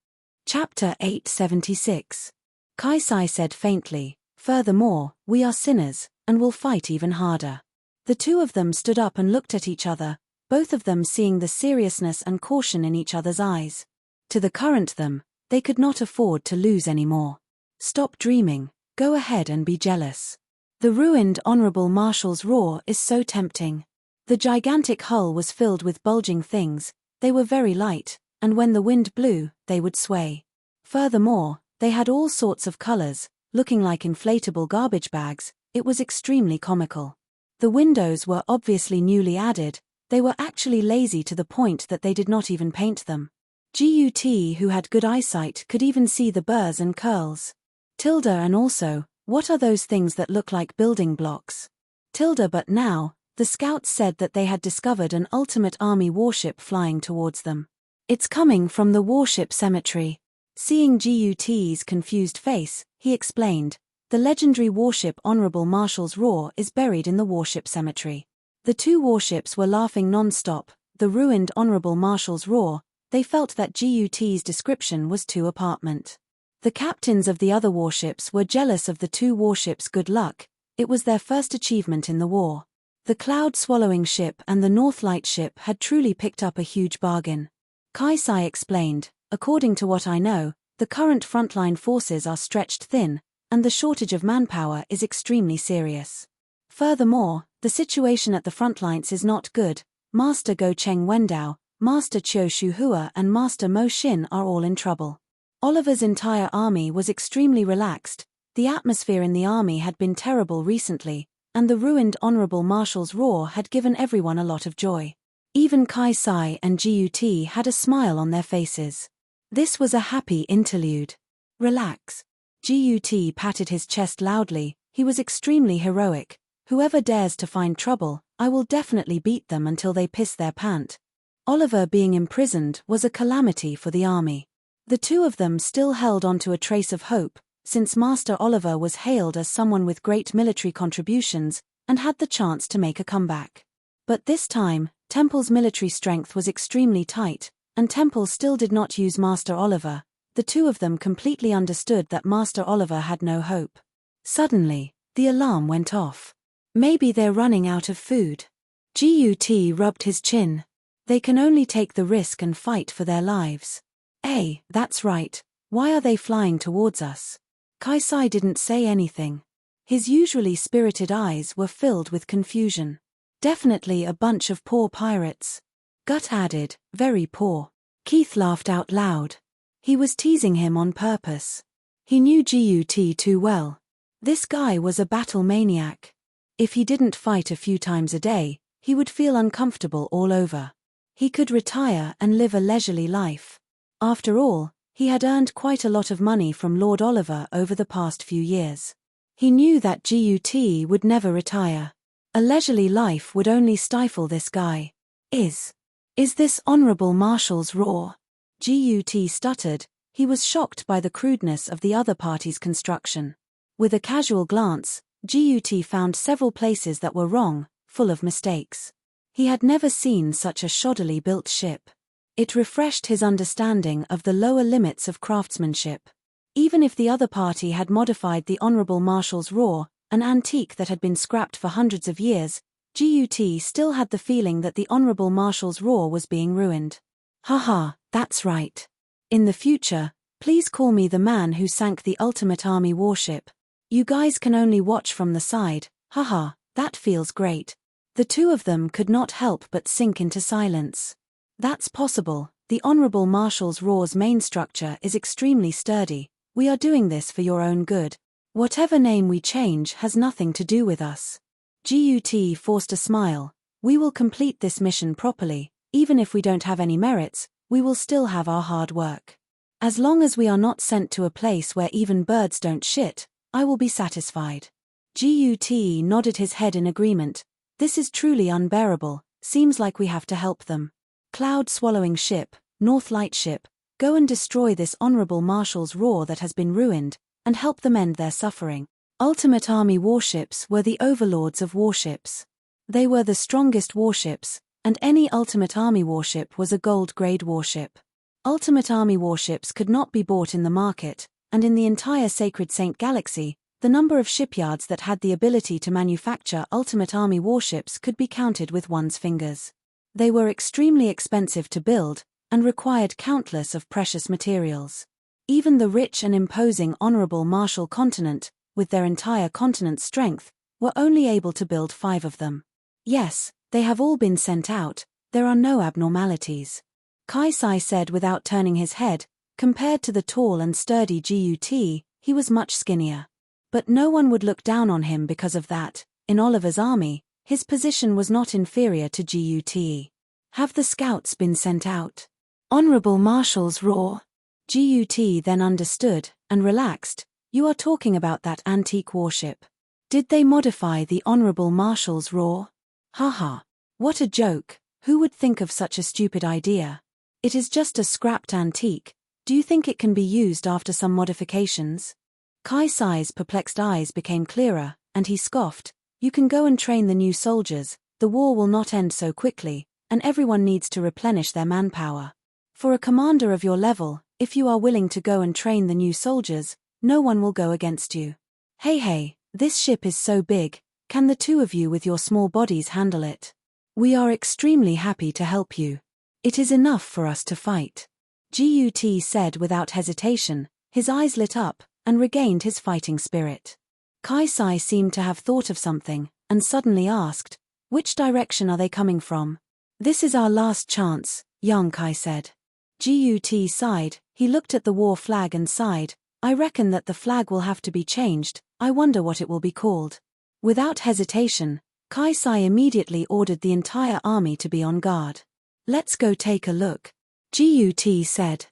Speaker 1: Chapter 876. Kaisai said faintly, "Furthermore, we are sinners, and will fight even harder." The two of them stood up and looked at each other, both of them seeing the seriousness and caution in each other's eyes. To the current them, they could not afford to lose anymore. Stop dreaming, go ahead and be jealous. The ruined Honorable Marshal's roar is so tempting. The gigantic hull was filled with bulging things, they were very light, and when the wind blew, they would sway. Furthermore, they had all sorts of colors, looking like inflatable garbage bags. It was extremely comical. The windows were obviously newly added, they were actually lazy to the point that they did not even paint them. Gut, who had good eyesight, could even see the burrs and curls. Tilda and also, what are those things that look like building blocks? Tilda, but now, the scouts said that they had discovered an ultimate army warship flying towards them. It's coming from the warship cemetery. Seeing Gut's confused face, he explained, the legendary warship Honorable Marshal's roar is buried in the warship cemetery. The two warships were laughing non-stop, the ruined Honorable Marshal's roar. They felt that Gut's description was too apartment. The captains of the other warships were jealous of the two warships' good luck. It was their first achievement in the war. The cloud-swallowing ship and the Northlight ship had truly picked up a huge bargain. Kaisai explained, according to what I know, the current frontline forces are stretched thin, and the shortage of manpower is extremely serious. Furthermore, the situation at the frontlines is not good. Master Go Cheng Wendao, Master Chiu Shuhua and Master Mo Xin are all in trouble. Oliver's entire army was extremely relaxed. The atmosphere in the army had been terrible recently, and the ruined Honorable Marshal's roar had given everyone a lot of joy. Even Kaisai and Gut had a smile on their faces. This was a happy interlude. Relax. Gut patted his chest loudly. He was extremely heroic. Whoever dares to find trouble, I will definitely beat them until they piss their pant. Oliver being imprisoned was a calamity for the army. The two of them still held onto a trace of hope, since Master Oliver was hailed as someone with great military contributions and had the chance to make a comeback. But this time, Temple's military strength was extremely tight, and Temple still did not use Master Oliver. The two of them completely understood that Master Oliver had no hope. Suddenly, the alarm went off. Maybe they're running out of food. Gut rubbed his chin. They can only take the risk and fight for their lives. That's right. Why are they flying towards us? Kaisai didn't say anything. His usually spirited eyes were filled with confusion. Definitely a bunch of poor pirates. Gut added, very poor. Keith laughed out loud. He was teasing him on purpose. He knew Gut too well. This guy was a battle maniac. If he didn't fight a few times a day, he would feel uncomfortable all over. He could retire and live a leisurely life. After all, he had earned quite a lot of money from Lord Oliver over the past few years. He knew that Gut would never retire. A leisurely life would only stifle this guy. Is this Honorable Marshal's roar? Gut stuttered. He was shocked by the crudeness of the other party's construction. With a casual glance, Gut found several places that were wrong, full of mistakes. He had never seen such a shoddily built ship. It refreshed his understanding of the lower limits of craftsmanship. Even if the other party had modified the Honorable Marshal's roar, an antique that had been scrapped for hundreds of years, Gut still had the feeling that the Honorable Marshal's roar was being ruined. Haha, that's right. In the future, please call me the man who sank the Ultimate Army warship. You guys can only watch from the side. Haha, that feels great. The two of them could not help but sink into silence. That's possible. The Honorable Marshal's roar's main structure is extremely sturdy. We are doing this for your own good. Whatever name we change has nothing to do with us. Gut forced a smile. We will complete this mission properly. Even if we don't have any merits, we will still have our hard work. As long as we are not sent to a place where even birds don't shit, I will be satisfied. Gut nodded his head in agreement. This is truly unbearable. Seems like we have to help them. Cloud-swallowing ship, North Light ship, go and destroy this Honorable Marshal's roar that has been ruined, and help them end their suffering. Ultimate Army warships were the overlords of warships. They were the strongest warships, and any Ultimate Army warship was a gold-grade warship. Ultimate Army warships could not be bought in the market, and in the entire Sacred Saint Galaxy, the number of shipyards that had the ability to manufacture Ultimate Army warships could be counted with one's fingers. They were extremely expensive to build, and required countless of precious materials. Even the rich and imposing Honorable Marshal continent, with their entire continent's strength, were only able to build 5 of them. Yes, they have all been sent out, there are no abnormalities. Kaisai said without turning his head. Compared to the tall and sturdy Gut, he was much skinnier. But no one would look down on him because of that. In Oliver's army, his position was not inferior to Gut. Have the scouts been sent out? Honorable Marshal's roar. Gut then understood, and relaxed. You are talking about that antique warship. Did they modify the Honorable Marshal's roar? Haha. What a joke. Who would think of such a stupid idea? It is just a scrapped antique. Do you think it can be used after some modifications? Kaisai's perplexed eyes became clearer, and he scoffed. You can go and train the new soldiers. The war will not end so quickly, and everyone needs to replenish their manpower. For a commander of your level, if you are willing to go and train the new soldiers, no one will go against you. Hey, this ship is so big, can the two of you with your small bodies handle it? We are extremely happy to help you. It is enough for us to fight. Gut said without hesitation, his eyes lit up, and regained his fighting spirit. Kaisai seemed to have thought of something, and suddenly asked, which direction are they coming from? This is our last chance, young Kai said. Gut sighed. He looked at the war flag and sighed. I reckon that the flag will have to be changed. I wonder what it will be called. Without hesitation, Kaisai immediately ordered the entire army to be on guard. Let's go take a look. Gut said.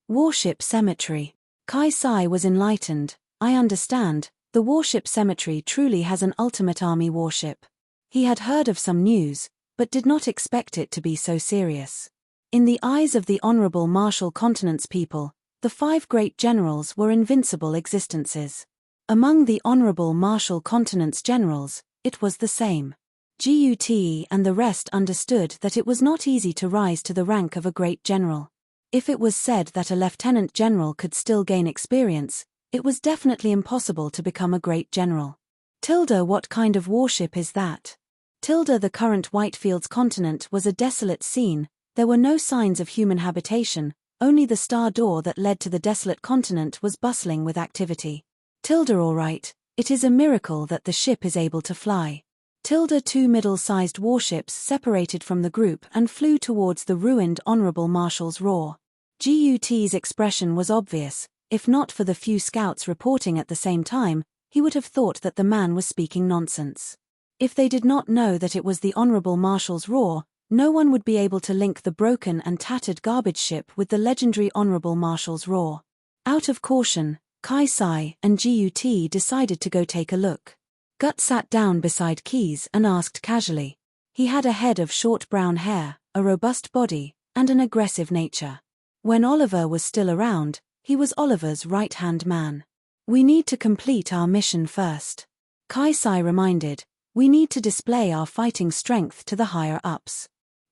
Speaker 1: Warship Cemetery. Kaisai was enlightened. I understand, the warship cemetery truly has an Ultimate Army warship. He had heard of some news, but did not expect it to be so serious. In the eyes of the Honorable Marshal Continent's people, The 5 great generals were invincible existences. Among the honorable Marshall Continent's generals, it was the same. Gut and the rest understood that it was not easy to rise to the rank of a great general. If it was said that a lieutenant general could still gain experience, it was definitely impossible to become a great general. What kind of warship is that? The current Whitefields continent was a desolate scene. There were no signs of human habitation, only the star door that led to the desolate continent was bustling with activity. All right, it is a miracle that the ship is able to fly. 2 middle-sized warships separated from the group and flew towards the ruined Honorable Marshall's roar. Gut's expression was obvious. If not for the few scouts reporting at the same time, he would have thought that the man was speaking nonsense. If they did not know that it was the Honorable Marshall's roar, no one would be able to link the broken and tattered garbage ship with the legendary Honorable Marshall's roar. Out of caution, Kaisai and Gut decided to go take a look. Gut sat down beside Keys and asked casually. He had a head of short brown hair, a robust body, and an aggressive nature. When Oliver was still around, he was Oliver's right-hand man. We need to complete our mission first. Kaisai reminded, we need to display our fighting strength to the higher-ups.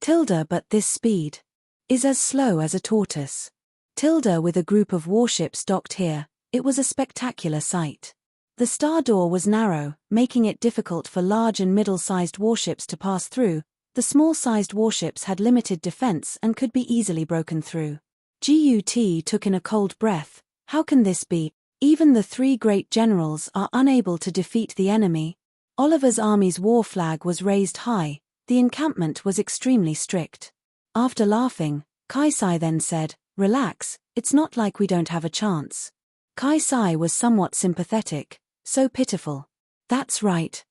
Speaker 1: But this speed is as slow as a tortoise. With a group of warships docked here, it was a spectacular sight. The star door was narrow, making it difficult for large and middle-sized warships to pass through. The small-sized warships had limited defense and could be easily broken through. Gut took in a cold breath. How can this be? Even the 3 great generals are unable to defeat the enemy. Oliver's army's war flag was raised high. The encampment was extremely strict. After laughing, Kaisai then said, relax, it's not like we don't have a chance. Kaisai was somewhat sympathetic, so pitiful. That's right.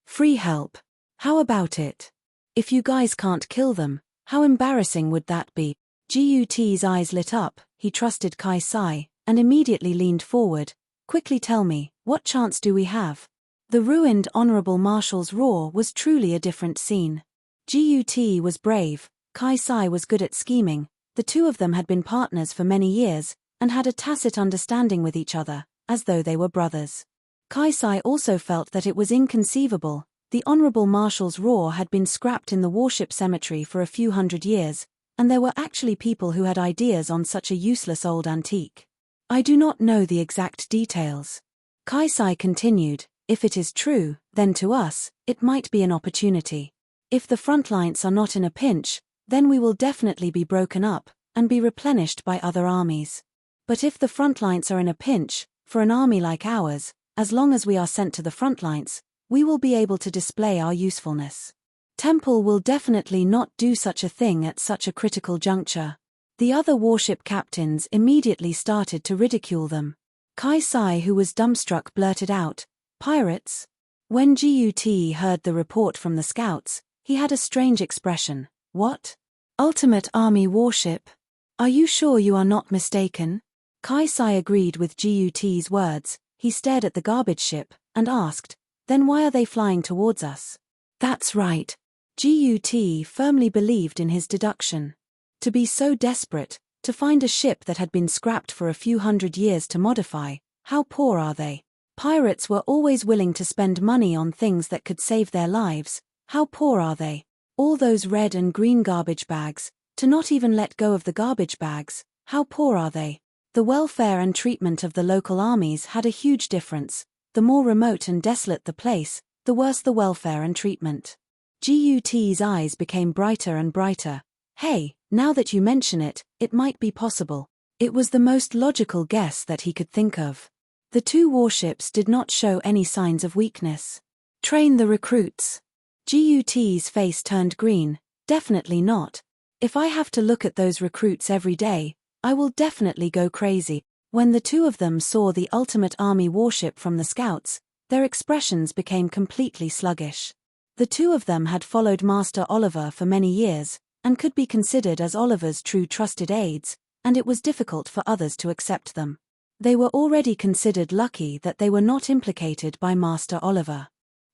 Speaker 1: Free help. How about it? If you guys can't kill them, how embarrassing would that be? Gut's eyes lit up. He trusted Kaisai, and immediately leaned forward. Quickly tell me, what chance do we have? The ruined Honorable Marshall's roar was truly a different scene. Gut was brave, Kaisai was good at scheming. The 2 of them had been partners for many years, and had a tacit understanding with each other, as though they were brothers. Kaisai also felt that it was inconceivable. The Honorable Marshall's roar had been scrapped in the warship cemetery for a few hundred years, and there were actually people who had ideas on such a useless old antique. I do not know the exact details. Kaisai continued, if it is true, then to us, it might be an opportunity. If the front lines are not in a pinch, then we will definitely be broken up, and be replenished by other armies. But if the front lines are in a pinch, for an army like ours, as long as we are sent to the front lines, we will be able to display our usefulness. Temple will definitely not do such a thing at such a critical juncture. The other warship captains immediately started to ridicule them. Kaisai, who was dumbstruck, blurted out, pirates? When Gut heard the report from the scouts, he had a strange expression. What? Ultimate army warship? Are you sure you are not mistaken? Kaisai agreed with Gut's words. He stared at the garbage ship, and asked, then why are they flying towards us? That's right. Gut firmly believed in his deduction. To be so desperate, to find a ship that had been scrapped for a few hundred years to modify, how poor are they? Pirates were always willing to spend money on things that could save their lives. How poor are they? All those red and green garbage bags, to not even let go of the garbage bags, how poor are they? The welfare and treatment of the local armies had a huge difference. The more remote and desolate the place, the worse the welfare and treatment. Gut's eyes became brighter and brighter. Hey, now that you mention it, it might be possible. It was the most logical guess that he could think of. The 2 warships did not show any signs of weakness. Train the recruits. Gut's face turned green. Definitely not. If I have to look at those recruits every day, I will definitely go crazy. When the 2 of them saw the ultimate army warship from the scouts, their expressions became completely sluggish. The 2 of them had followed Master Oliver for many years, and could be considered as Oliver's true trusted aides, and it was difficult for others to accept them. They were already considered lucky that they were not implicated by Master Oliver.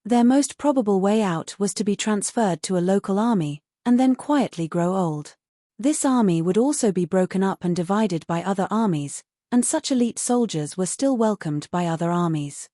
Speaker 1: Their most probable way out was to be transferred to a local army, and then quietly grow old. This army would also be broken up and divided by other armies, and such elite soldiers were still welcomed by other armies.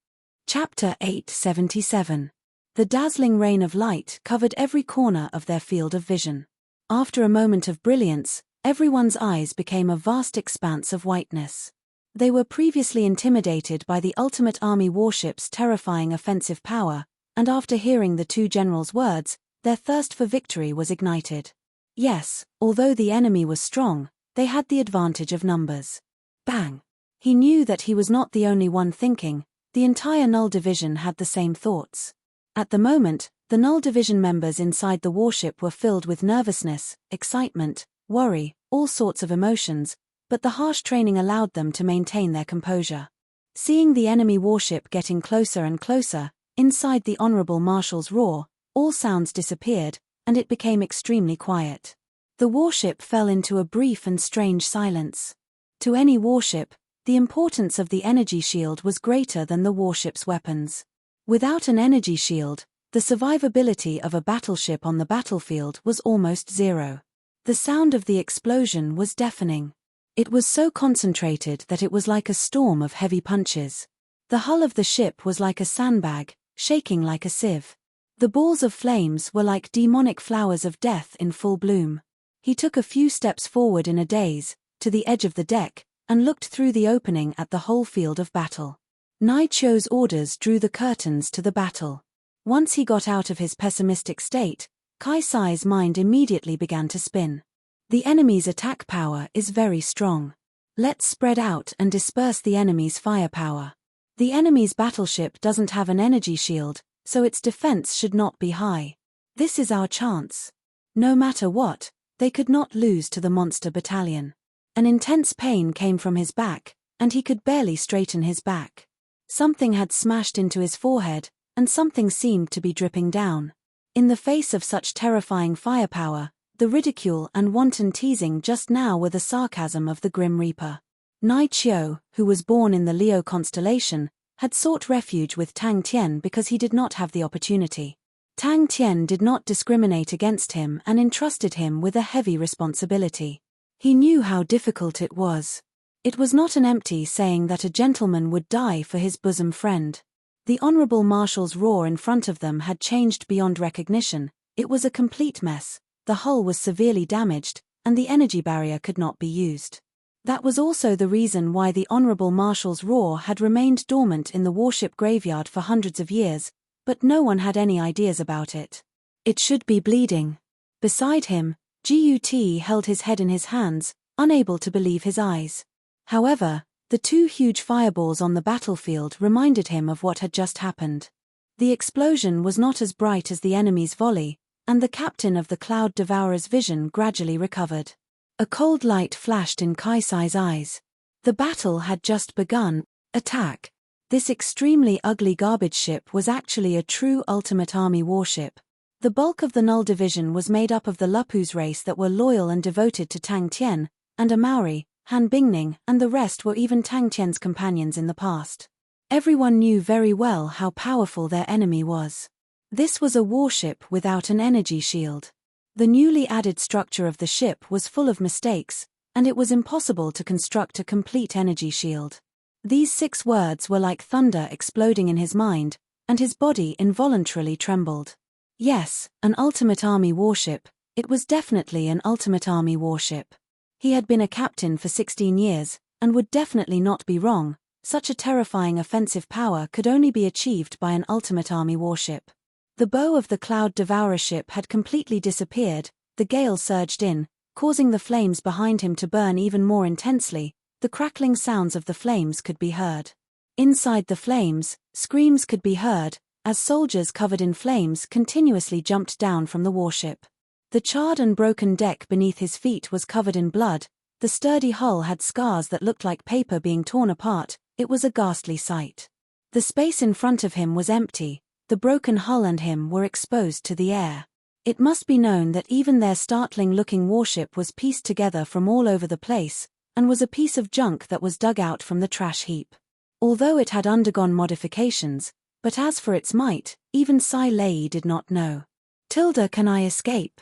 Speaker 1: Chapter 877. The dazzling rain of light covered every corner of their field of vision. After a moment of brilliance, everyone's eyes became a vast expanse of whiteness. They were previously intimidated by the ultimate army warship's terrifying offensive power, and after hearing the two generals' words, their thirst for victory was ignited. Yes, although the enemy was strong, they had the advantage of numbers. Bang! He knew that he was not the only one thinking. The entire Null Division had the same thoughts. At the moment, the Null Division members inside the warship were filled with nervousness, excitement, worry, all sorts of emotions, but the harsh training allowed them to maintain their composure. Seeing the enemy warship getting closer and closer, inside the Honorable Marshal's roar, all sounds disappeared, and it became extremely quiet. The warship fell into a brief and strange silence. To any warship, the importance of the energy shield was greater than the warship's weapons. Without an energy shield, the survivability of a battleship on the battlefield was almost zero. The sound of the explosion was deafening. It was so concentrated that it was like a storm of heavy punches. The hull of the ship was like a sandbag, shaking like a sieve. The balls of flames were like demonic flowers of death in full bloom. He took a few steps forward in a daze, to the edge of the deck, and looked through the opening at the whole field of battle. Naicho's orders drew the curtains to the battle. Once he got out of his pessimistic state, Kaisai's mind immediately began to spin. The enemy's attack power is very strong. Let's spread out and disperse the enemy's firepower. The enemy's battleship doesn't have an energy shield, so its defense should not be high. This is our chance. No matter what, they could not lose to the monster battalion. An intense pain came from his back, and he could barely straighten his back. Something had smashed into his forehead, and something seemed to be dripping down. In the face of such terrifying firepower, the ridicule and wanton teasing just now were the sarcasm of the Grim Reaper. Naicho, who was born in the Leo constellation, had sought refuge with Tang Tian because he did not have the opportunity. Tang Tian did not discriminate against him and entrusted him with a heavy responsibility. He knew how difficult it was. It was not an empty saying that a gentleman would die for his bosom friend. The Honorable Marshal's roar in front of them had changed beyond recognition. It was a complete mess. The hull was severely damaged, and the energy barrier could not be used. That was also the reason why the Honorable Marshal's roar had remained dormant in the warship graveyard for hundreds of years, but no one had any ideas about it. It should be bleeding. Beside him, Gut held his head in his hands, unable to believe his eyes. However, the two huge fireballs on the battlefield reminded him of what had just happened. The explosion was not as bright as the enemy's volley, and the captain of the Cloud Devourer's vision gradually recovered. A cold light flashed in Kaisai's eyes. The battle had just begun. Attack! This extremely ugly garbage ship was actually a true ultimate army warship. The bulk of the Null Division was made up of the Lupus race that were loyal and devoted to Tang Tian, and a Maori, Han Bingning, and the rest were even Tang Tian's companions in the past. Everyone knew very well how powerful their enemy was. This was a warship without an energy shield. The newly added structure of the ship was full of mistakes, and it was impossible to construct a complete energy shield. These 6 words were like thunder exploding in his mind, and his body involuntarily trembled. Yes, an ultimate army warship. It was definitely an ultimate army warship. He had been a captain for 16 years, and would definitely not be wrong. Such a terrifying offensive power could only be achieved by an ultimate army warship. The bow of the Cloud Devourer ship had completely disappeared. The gale surged in, causing the flames behind him to burn even more intensely. The crackling sounds of the flames could be heard. Inside the flames, screams could be heard, as soldiers covered in flames continuously jumped down from the warship. The charred and broken deck beneath his feet was covered in blood. The sturdy hull had scars that looked like paper being torn apart. It was a ghastly sight. The space in front of him was empty. The broken hull and him were exposed to the air. It must be known that even their startling-looking warship was pieced together from all over the place, and was a piece of junk that was dug out from the trash heap. Although it had undergone modifications, but as for its might, even Sai Lei did not know. "Tilda, can I escape?"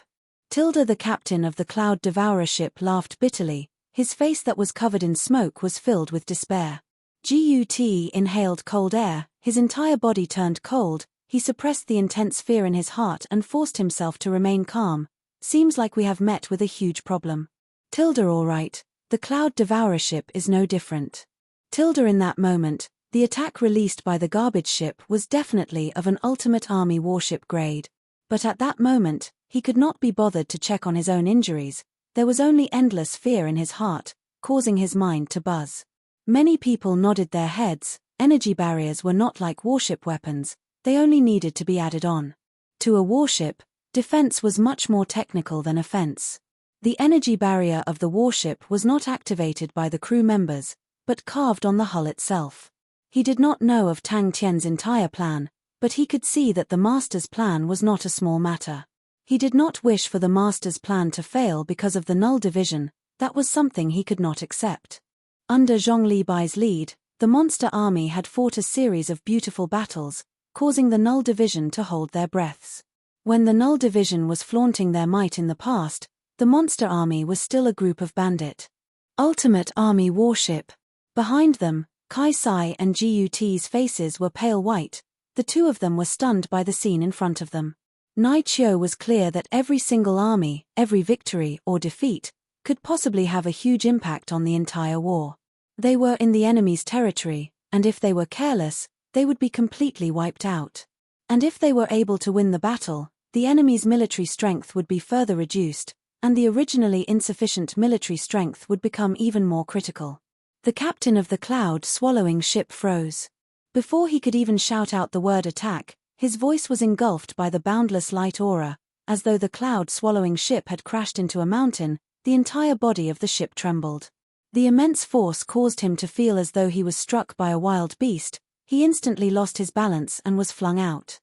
Speaker 1: Tilda, the captain of the Cloud Devourer ship, laughed bitterly. His face that was covered in smoke was filled with despair. Gut inhaled cold air, his entire body turned cold. He suppressed the intense fear in his heart and forced himself to remain calm. Seems like we have met with a huge problem. Tilda, all right. The Cloud Devourer ship is no different. Tilda, in that moment, the attack released by the garbage ship was definitely of an ultimate army warship grade. But at that moment, he could not be bothered to check on his own injuries. There was only endless fear in his heart, causing his mind to buzz. Many people nodded their heads. Energy barriers were not like warship weapons. They only needed to be added on. To a warship, defense was much more technical than offense. The energy barrier of the warship was not activated by the crew members, but carved on the hull itself. He did not know of Tang Tian's entire plan, but he could see that the master's plan was not a small matter. He did not wish for the master's plan to fail because of the null division. That was something he could not accept. Under Zhong Libai's lead, the monster army had fought a series of beautiful battles, causing the null division to hold their breaths. When the null division was flaunting their might in the past, the monster army was still a group of bandit. Ultimate army warship. Behind them, Kai Sai and Gut's faces were pale white. The two of them were stunned by the scene in front of them. Nai Chiu was clear that every single army, every victory or defeat, could possibly have a huge impact on the entire war. They were in the enemy's territory, and if they were careless, they would be completely wiped out. And if they were able to win the battle, the enemy's military strength would be further reduced, and the originally insufficient military strength would become even more critical. The captain of the cloud-swallowing ship froze. Before he could even shout out the word attack, his voice was engulfed by the boundless light aura. As though the cloud-swallowing ship had crashed into a mountain, the entire body of the ship trembled. The immense force caused him to feel as though he was struck by a wild beast. He instantly lost his balance and was flung out.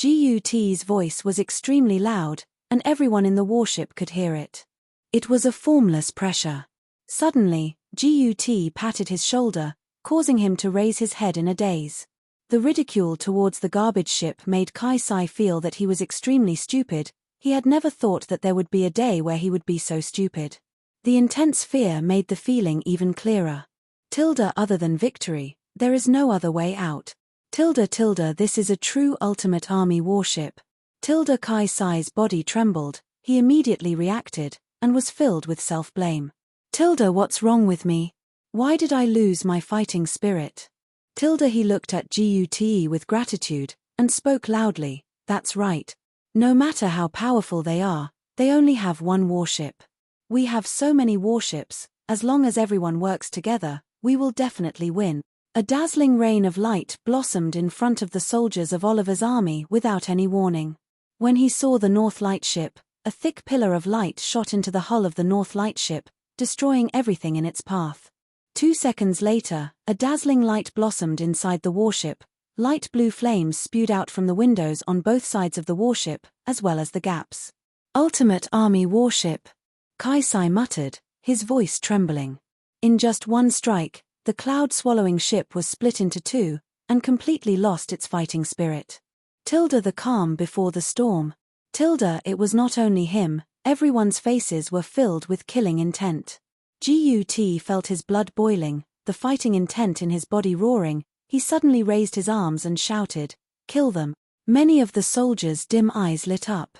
Speaker 1: Gut's voice was extremely loud, and everyone in the warship could hear it. It was a formless pressure. Suddenly, Gut patted his shoulder, causing him to raise his head in a daze. The ridicule towards the garbage ship made Kai Sai feel that he was extremely stupid. He had never thought that there would be a day where he would be so stupid. The intense fear made the feeling even clearer. Tilda, other than victory, there is no other way out. Tilda, this is a true ultimate army warship. Tilda. Kai Sai's body trembled. He immediately reacted, and was filled with self-blame. Tilda, what's wrong with me? Why did I lose my fighting spirit? Tilda. He looked at Gut with gratitude, and spoke loudly. That's right. No matter how powerful they are, they only have one warship. We have so many warships. As long as everyone works together, we will definitely win. A dazzling rain of light blossomed in front of the soldiers of Oliver's army without any warning. When he saw the North Light ship, a thick pillar of light shot into the hull of the North Light ship, destroying everything in its path. 2 seconds later, a dazzling light blossomed inside the warship. Light blue flames spewed out from the windows on both sides of the warship, as well as the gaps. Ultimate army warship. Kai Sai muttered, his voice trembling. In just one strike, the cloud-swallowing ship was split into two, and completely lost its fighting spirit. Tilda, the calm before the storm. Tilda, it was not only him, everyone's faces were filled with killing intent. Gut felt his blood boiling, the fighting intent in his body roaring. He suddenly raised his arms and shouted, "Kill them." Many of the soldiers' dim eyes lit up.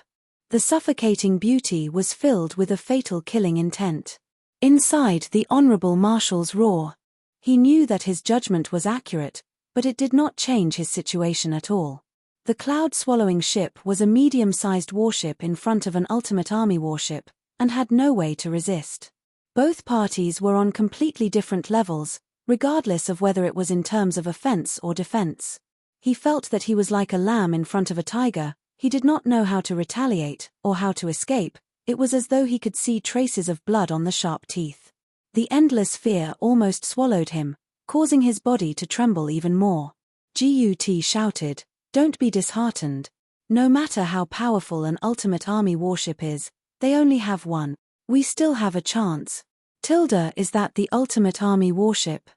Speaker 1: The suffocating beauty was filled with a fatal killing intent. Inside the Honorable Marshal's roar. He knew that his judgment was accurate, but it did not change his situation at all. The cloud-swallowing ship was a medium-sized warship in front of an ultimate army warship, and had no way to resist. Both parties were on completely different levels, regardless of whether it was in terms of offense or defense. He felt that he was like a lamb in front of a tiger. He did not know how to retaliate, or how to escape. It was as though he could see traces of blood on the sharp teeth. The endless fear almost swallowed him, causing his body to tremble even more. Gut shouted, "Don't be disheartened. No matter how powerful an ultimate army warship is, they only have one. We still have a chance." Tilda, is that the ultimate army warship?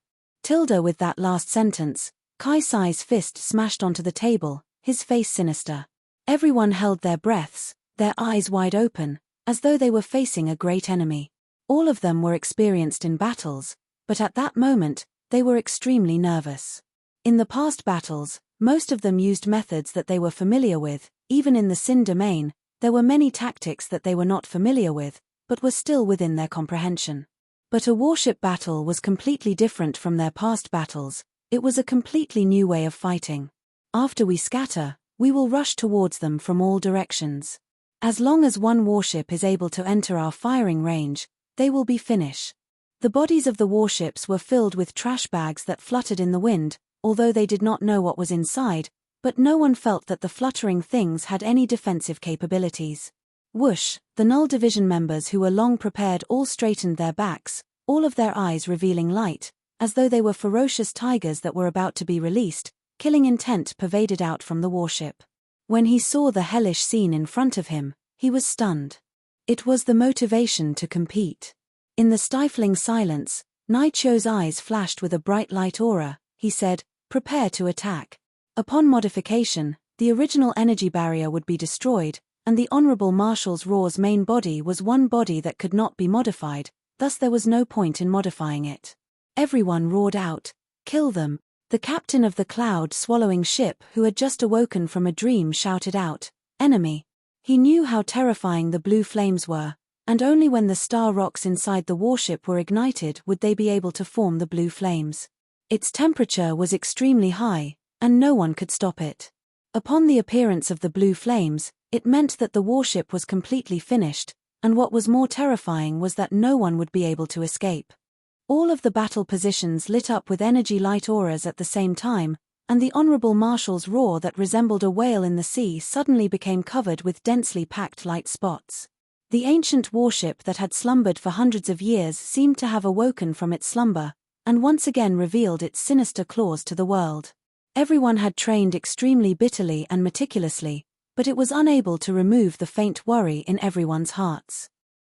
Speaker 1: Tilda. With that last sentence, Kai Sai's fist smashed onto the table, his face sinister. Everyone held their breaths, their eyes wide open. as though they were facing a great enemy. All of them were experienced in battles, but at that moment, they were extremely nervous. In the past battles, most of them used methods that they were familiar with. Even in the Sin domain, there were many tactics that they were not familiar with, but were still within their comprehension. But a warship battle was completely different from their past battles. It was a completely new way of fighting. After we scatter, we will rush towards them from all directions. As long as one warship is able to enter our firing range, they will be finished. The bodies of the warships were filled with trash bags that fluttered in the wind, although they did not know what was inside, but no one felt that the fluttering things had any defensive capabilities. Whoosh, the Null Division members who were long prepared all straightened their backs, all of their eyes revealing light, as though they were ferocious tigers that were about to be released. Killing intent pervaded out from the warship. When he saw the hellish scene in front of him, he was stunned. It was the motivation to compete. In the stifling silence, Naicho's eyes flashed with a bright light aura. He said, "Prepare to attack." Upon modification, the original energy barrier would be destroyed, and the Honorable Marshal's Raw's main body was one body that could not be modified, thus there was no point in modifying it. Everyone roared out, "Kill them!" The captain of the cloud-swallowing ship who had just awoken from a dream shouted out, "Enemy!" He knew how terrifying the blue flames were, and only when the star rocks inside the warship were ignited would they be able to form the blue flames. Its temperature was extremely high, and no one could stop it. Upon the appearance of the blue flames, it meant that the warship was completely finished, and what was more terrifying was that no one would be able to escape. All of the battle positions lit up with energy light auras at the same time, and the Honorable Marshal's roar that resembled a whale in the sea suddenly became covered with densely packed light spots. The ancient warship that had slumbered for hundreds of years seemed to have awoken from its slumber, and once again revealed its sinister claws to the world. Everyone had trained extremely bitterly and meticulously, but it was unable to remove the faint worry in everyone's hearts.